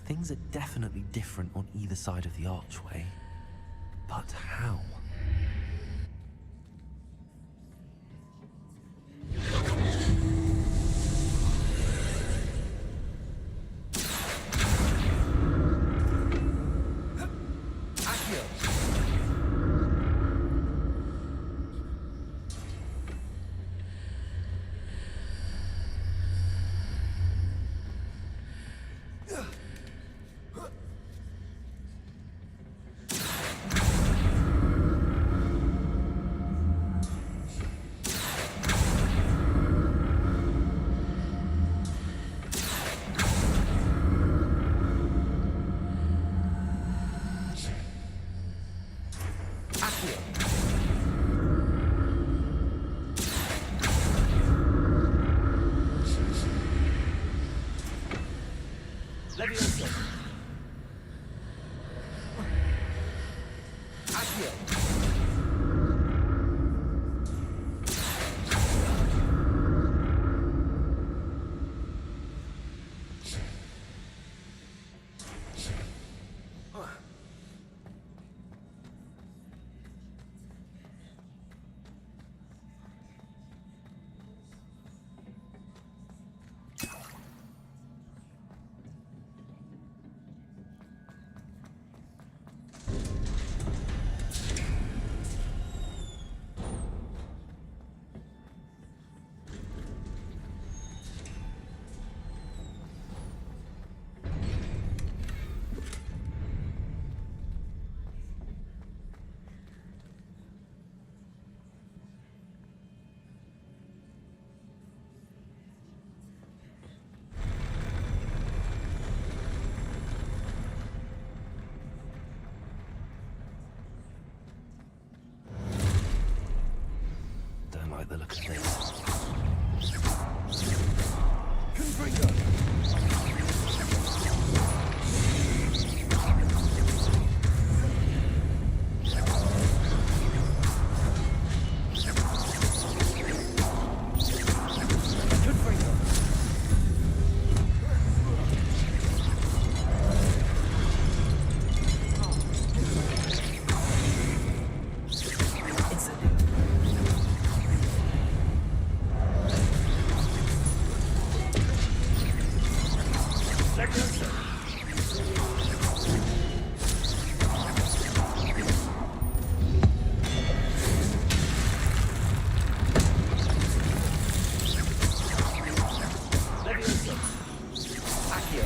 Things are definitely different on either side of the archway. But how? Leviosa. Accio.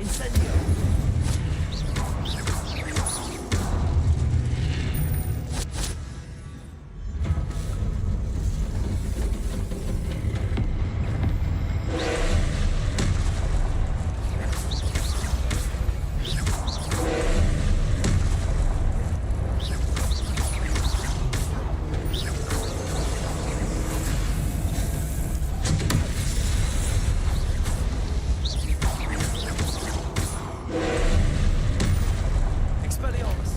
Incendio. Expelliarmus.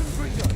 Confringo.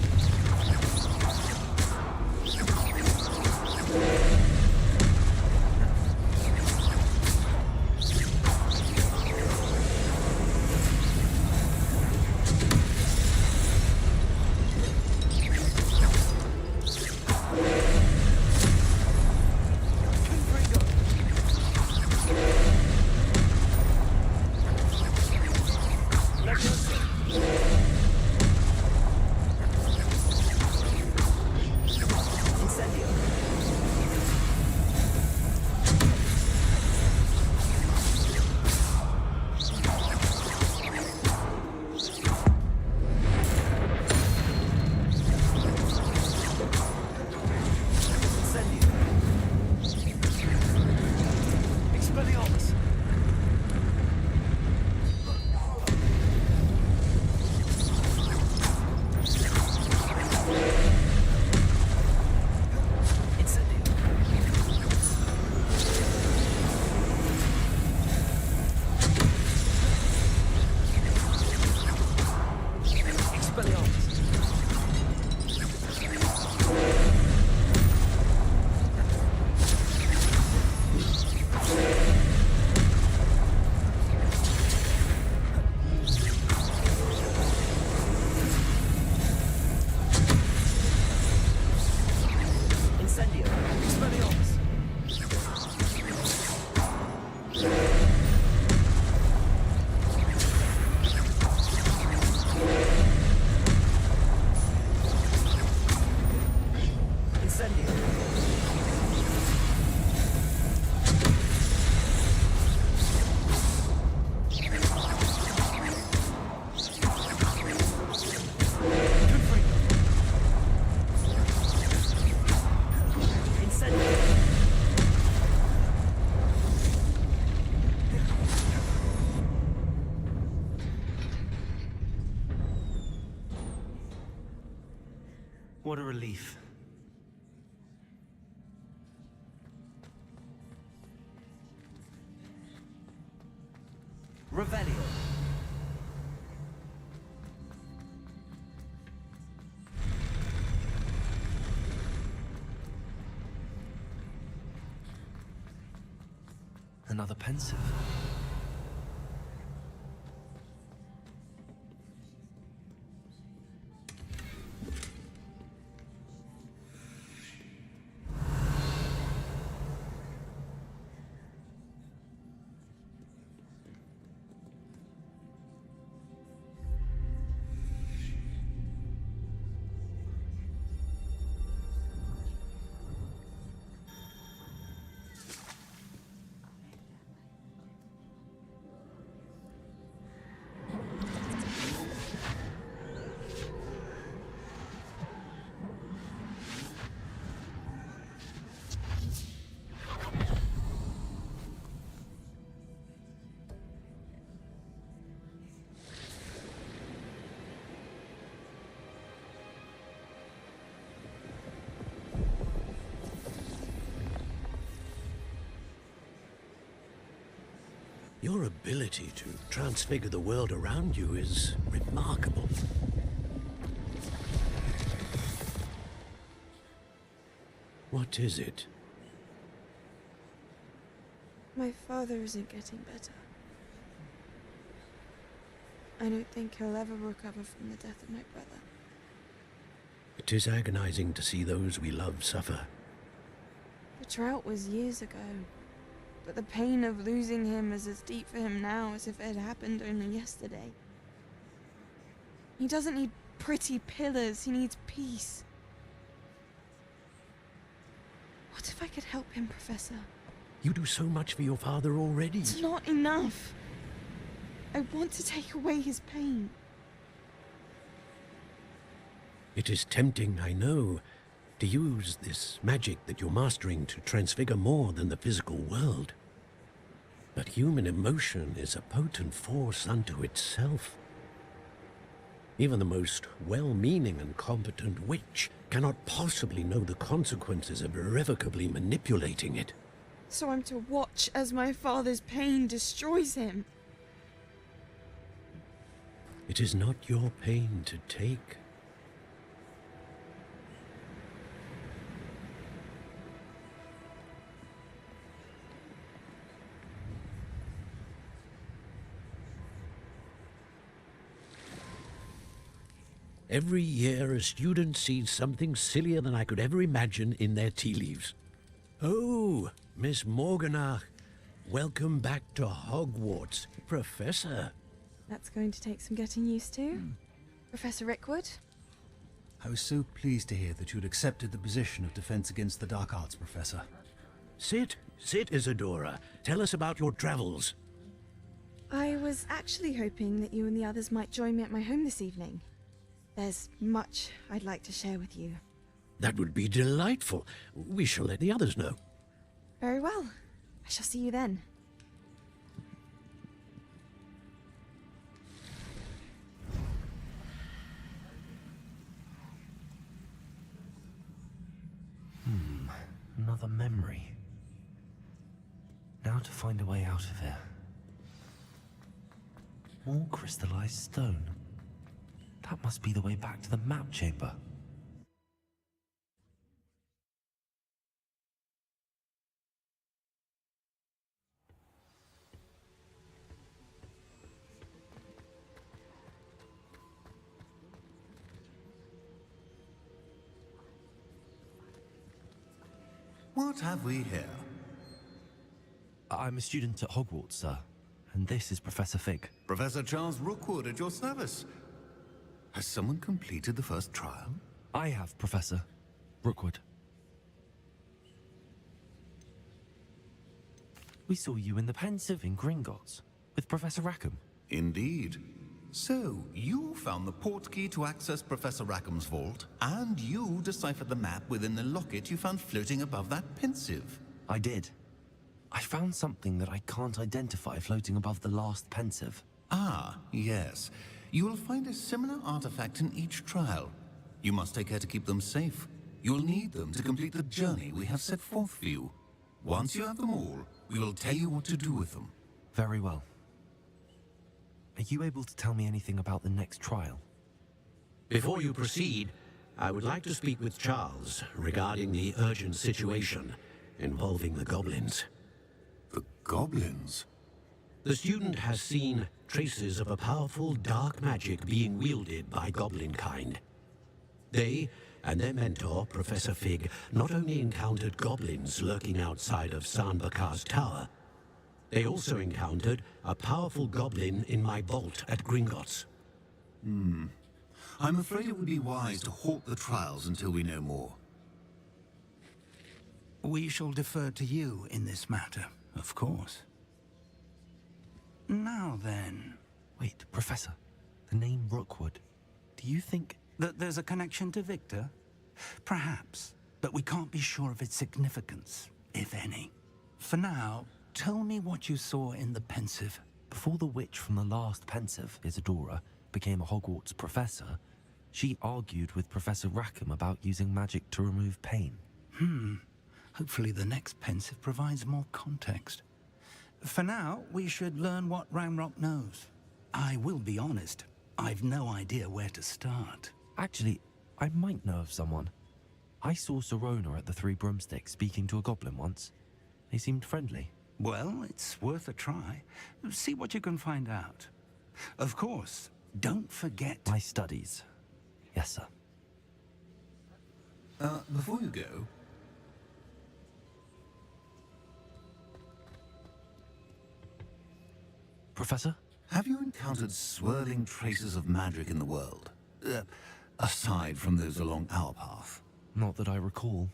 Expelliarmus. Expelliarmus. Incendio. Expelliarmus. Incendio. Incendio. What a relief. Revelio. Another pensive. Your ability to transfigure the world around you is remarkable. What is it? My father isn't getting better. I don't think he'll ever recover from the death of my brother. It is agonizing to see those we love suffer. The drought was years ago, but the pain of losing him is as deep for him now as if it had happened only yesterday. He doesn't need pretty pillars, he needs peace. What if I could help him, Professor? You do so much for your father already. It's not enough. I want to take away his pain. It is tempting, I know, to use this magic that you're mastering to transfigure more than the physical world. But human emotion is a potent force unto itself. Even the most well-meaning and competent witch cannot possibly know the consequences of irrevocably manipulating it. So I'm to watch as my father's pain destroys him. It is not your pain to take. Every year, a student sees something sillier than I could ever imagine in their tea leaves. Oh, Miss Morganach, welcome back to Hogwarts, Professor. That's going to take some getting used to. Professor Rickwood? I was so pleased to hear that you'd accepted the position of Defense Against the Dark Arts, Professor. Sit, Isadora. Tell us about your travels. I was actually hoping that you and the others might join me at my home this evening. There's much I'd like to share with you. That would be delightful. We shall let the others know. Very well. I shall see you then. Another memory. Now to find a way out of here. More crystallized stone. That must be the way back to the map chamber. What have we here? I'm a student at Hogwarts, sir. And this is Professor Fig. Professor Charles Rookwood at your service. Has someone completed the first trial? I have, Professor Rookwood. We saw you in the Pensive in Gringotts with Professor Rackham. Indeed. So, you found the portkey to access Professor Rackham's vault, and you deciphered the map within the locket you found floating above that Pensive. I did. I found something that I can't identify floating above the last Pensive. Ah, yes. You will find a similar artifact in each trial. You must take care to keep them safe. You will need them to complete the journey we have set forth for you. Once you have them all, we will tell you what to do with them. Very well. Are you able to tell me anything about the next trial? Before you proceed, I would like to speak with Charles regarding the urgent situation involving the goblins. The goblins? The student has seen traces of a powerful dark magic being wielded by goblin kind. They and their mentor, Professor Fig, not only encountered goblins lurking outside of Sanbakar's tower, they also encountered a powerful goblin in my vault at Gringotts. I'm afraid it would be wise to halt the trials until we know more. We shall defer to you in this matter, of course. Now then... Wait, Professor. The name Rookwood. Do you think... that there's a connection to Victor? Perhaps, but we can't be sure of its significance, if any. For now, tell me what you saw in the Pensive. Before the witch from the last Pensive, Isadora, became a Hogwarts professor, she argued with Professor Rackham about using magic to remove pain. Hopefully the next Pensive provides more context. For now, we should learn what Ramrock knows. I will be honest, I've no idea where to start. Actually, I might know of someone. I saw Serona at the Three Broomsticks speaking to a goblin once. They seemed friendly. Well, it's worth a try. See what you can find out. Of course. Don't forget... My studies. Yes, sir. Before you go... Professor? Have you encountered swirling traces of magic in the world? Aside from those along our path? Not that I recall.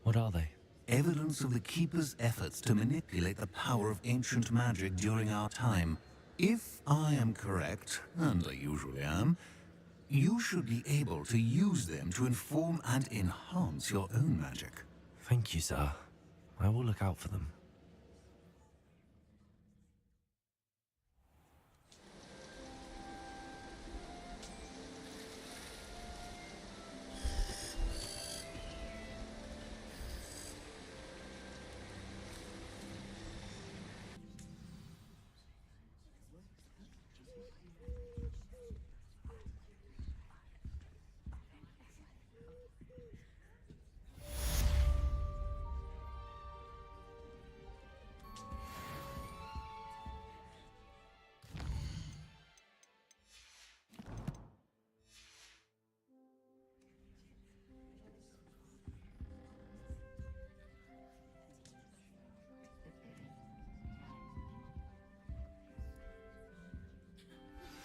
What are they? Evidence of the Keeper's efforts to manipulate the power of ancient magic during our time. If I am correct, and I usually am, you should be able to use them to inform and enhance your own magic. Thank you, sir. I will look out for them.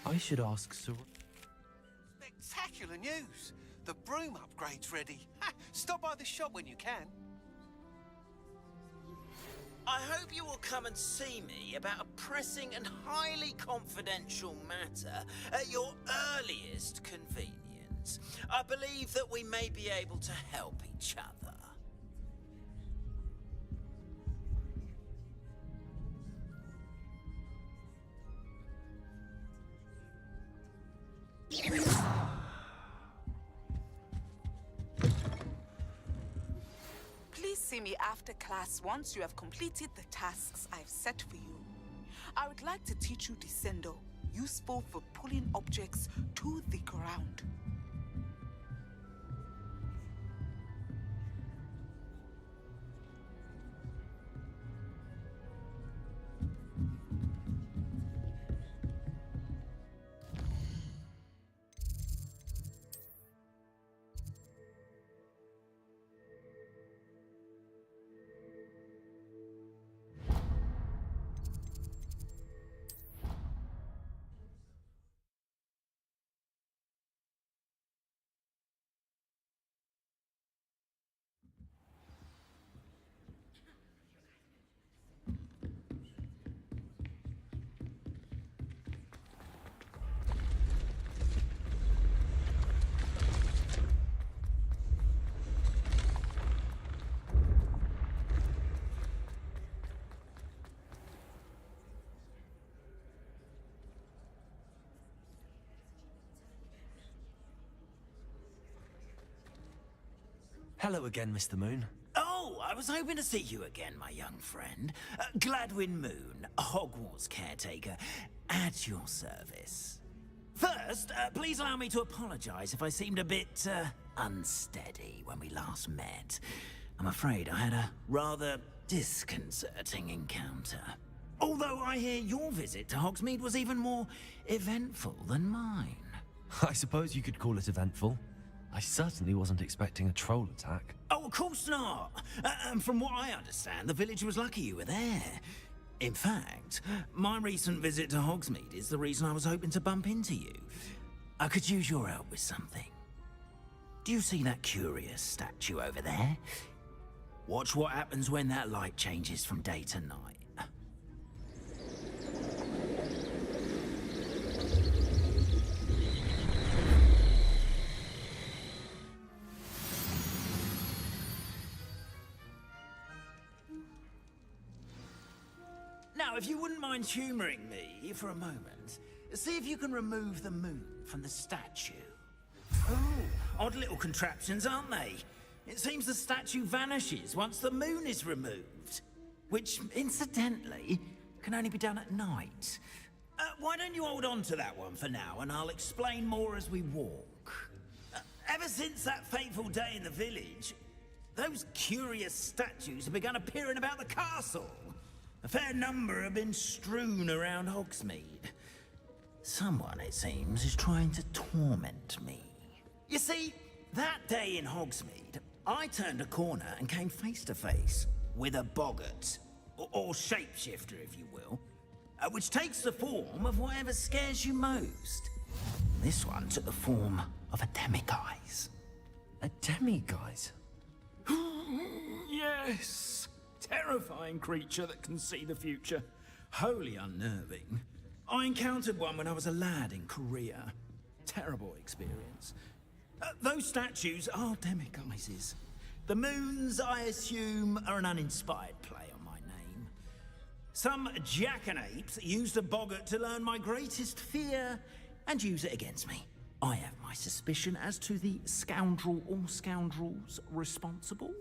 I should ask Sir... Spectacular news! The broom upgrade's ready. Ha! Stop by the shop when you can. I hope you will come and see me about a pressing and highly confidential matter at your earliest convenience. I believe that we may be able to help each other. Please see me after class once you have completed the tasks I've set for you. I would like to teach you Descendo, useful for pulling objects to the ground. Hello again, Mr. Moon. Oh, I was hoping to see you again, my young friend. Gladwin Moon, Hogwarts caretaker, at your service. First, please allow me to apologize if I seemed a bit, unsteady when we last met. I'm afraid I had a rather disconcerting encounter. Although I hear your visit to Hogsmeade was even more eventful than mine. I suppose you could call it eventful. I certainly wasn't expecting a troll attack. Oh, of course not. And from what I understand, the village was lucky you were there. In fact, my recent visit to Hogsmeade is the reason I was hoping to bump into you. I could use your help with something. Do you see that curious statue over there? Watch what happens when that light changes from day to night. Now, if you wouldn't mind humoring me for a moment, see if you can remove the moon from the statue. Oh, odd little contraptions, aren't they? It seems the statue vanishes once the moon is removed. Which, incidentally, can only be done at night. Why don't you hold on to that one for now, and I'll explain more as we walk. Ever since that fateful day in the village, those curious statues have begun appearing about the castle. A fair number have been strewn around Hogsmeade. Someone, it seems, is trying to torment me. You see, that day in Hogsmeade, I turned a corner and came face to face with a boggart, or shapeshifter, if you will, which takes the form of whatever scares you most. This one took the form of a demiguise. A demiguise? Yes! Terrifying creature that can see the future. Wholly unnerving. I encountered one when I was a lad in Korea. Terrible experience. Those statues are demiguises. The moons, I assume, are an uninspired play on my name. Some jackanapes used a boggart to learn my greatest fear and use it against me. I have my suspicion as to the scoundrel or scoundrels responsible.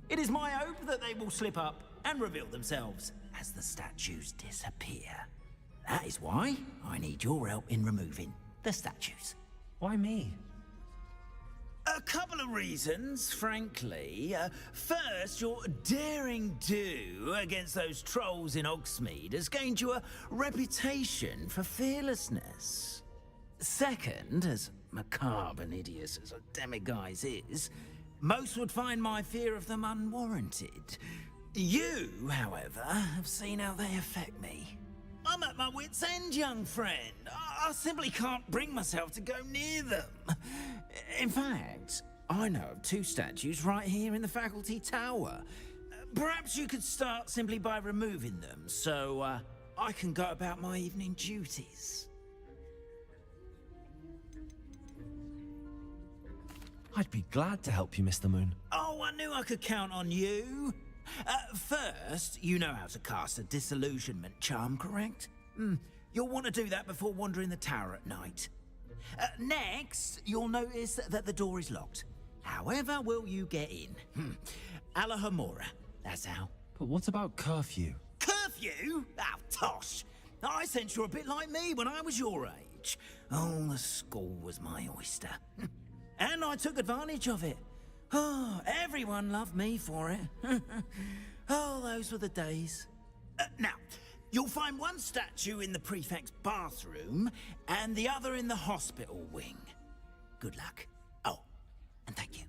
It is my hope that they will slip up and reveal themselves as the statues disappear. That is why I need your help in removing the statues. Why me? A couple of reasons, frankly. First, your daring do against those trolls in Hogsmeade has gained you a reputation for fearlessness. Second, as macabre and hideous as a demiguise is, most would find my fear of them unwarranted. You, however, have seen how they affect me. I'm at my wit's end, young friend. I simply can't bring myself to go near them. In fact, I know of 2 statues right here in the faculty tower. Perhaps you could start simply by removing them, so I can go about my evening duties. I'd be glad to help you, Mr. Moon. Oh, I knew I could count on you. First, you know how to cast a disillusionment charm, correct? You'll want to do that before wandering the tower at night. Next, you'll notice that the door is locked. However will you get in? Alahomora, that's how. But what about curfew? Curfew? Oh, tosh. I sense you're a bit like me when I was your age. Oh, the school was my oyster. And I took advantage of it. Oh, everyone loved me for it. Oh, those were the days. Now, you'll find one statue in the prefect's bathroom and the other in the hospital wing. Good luck. Oh, and thank you.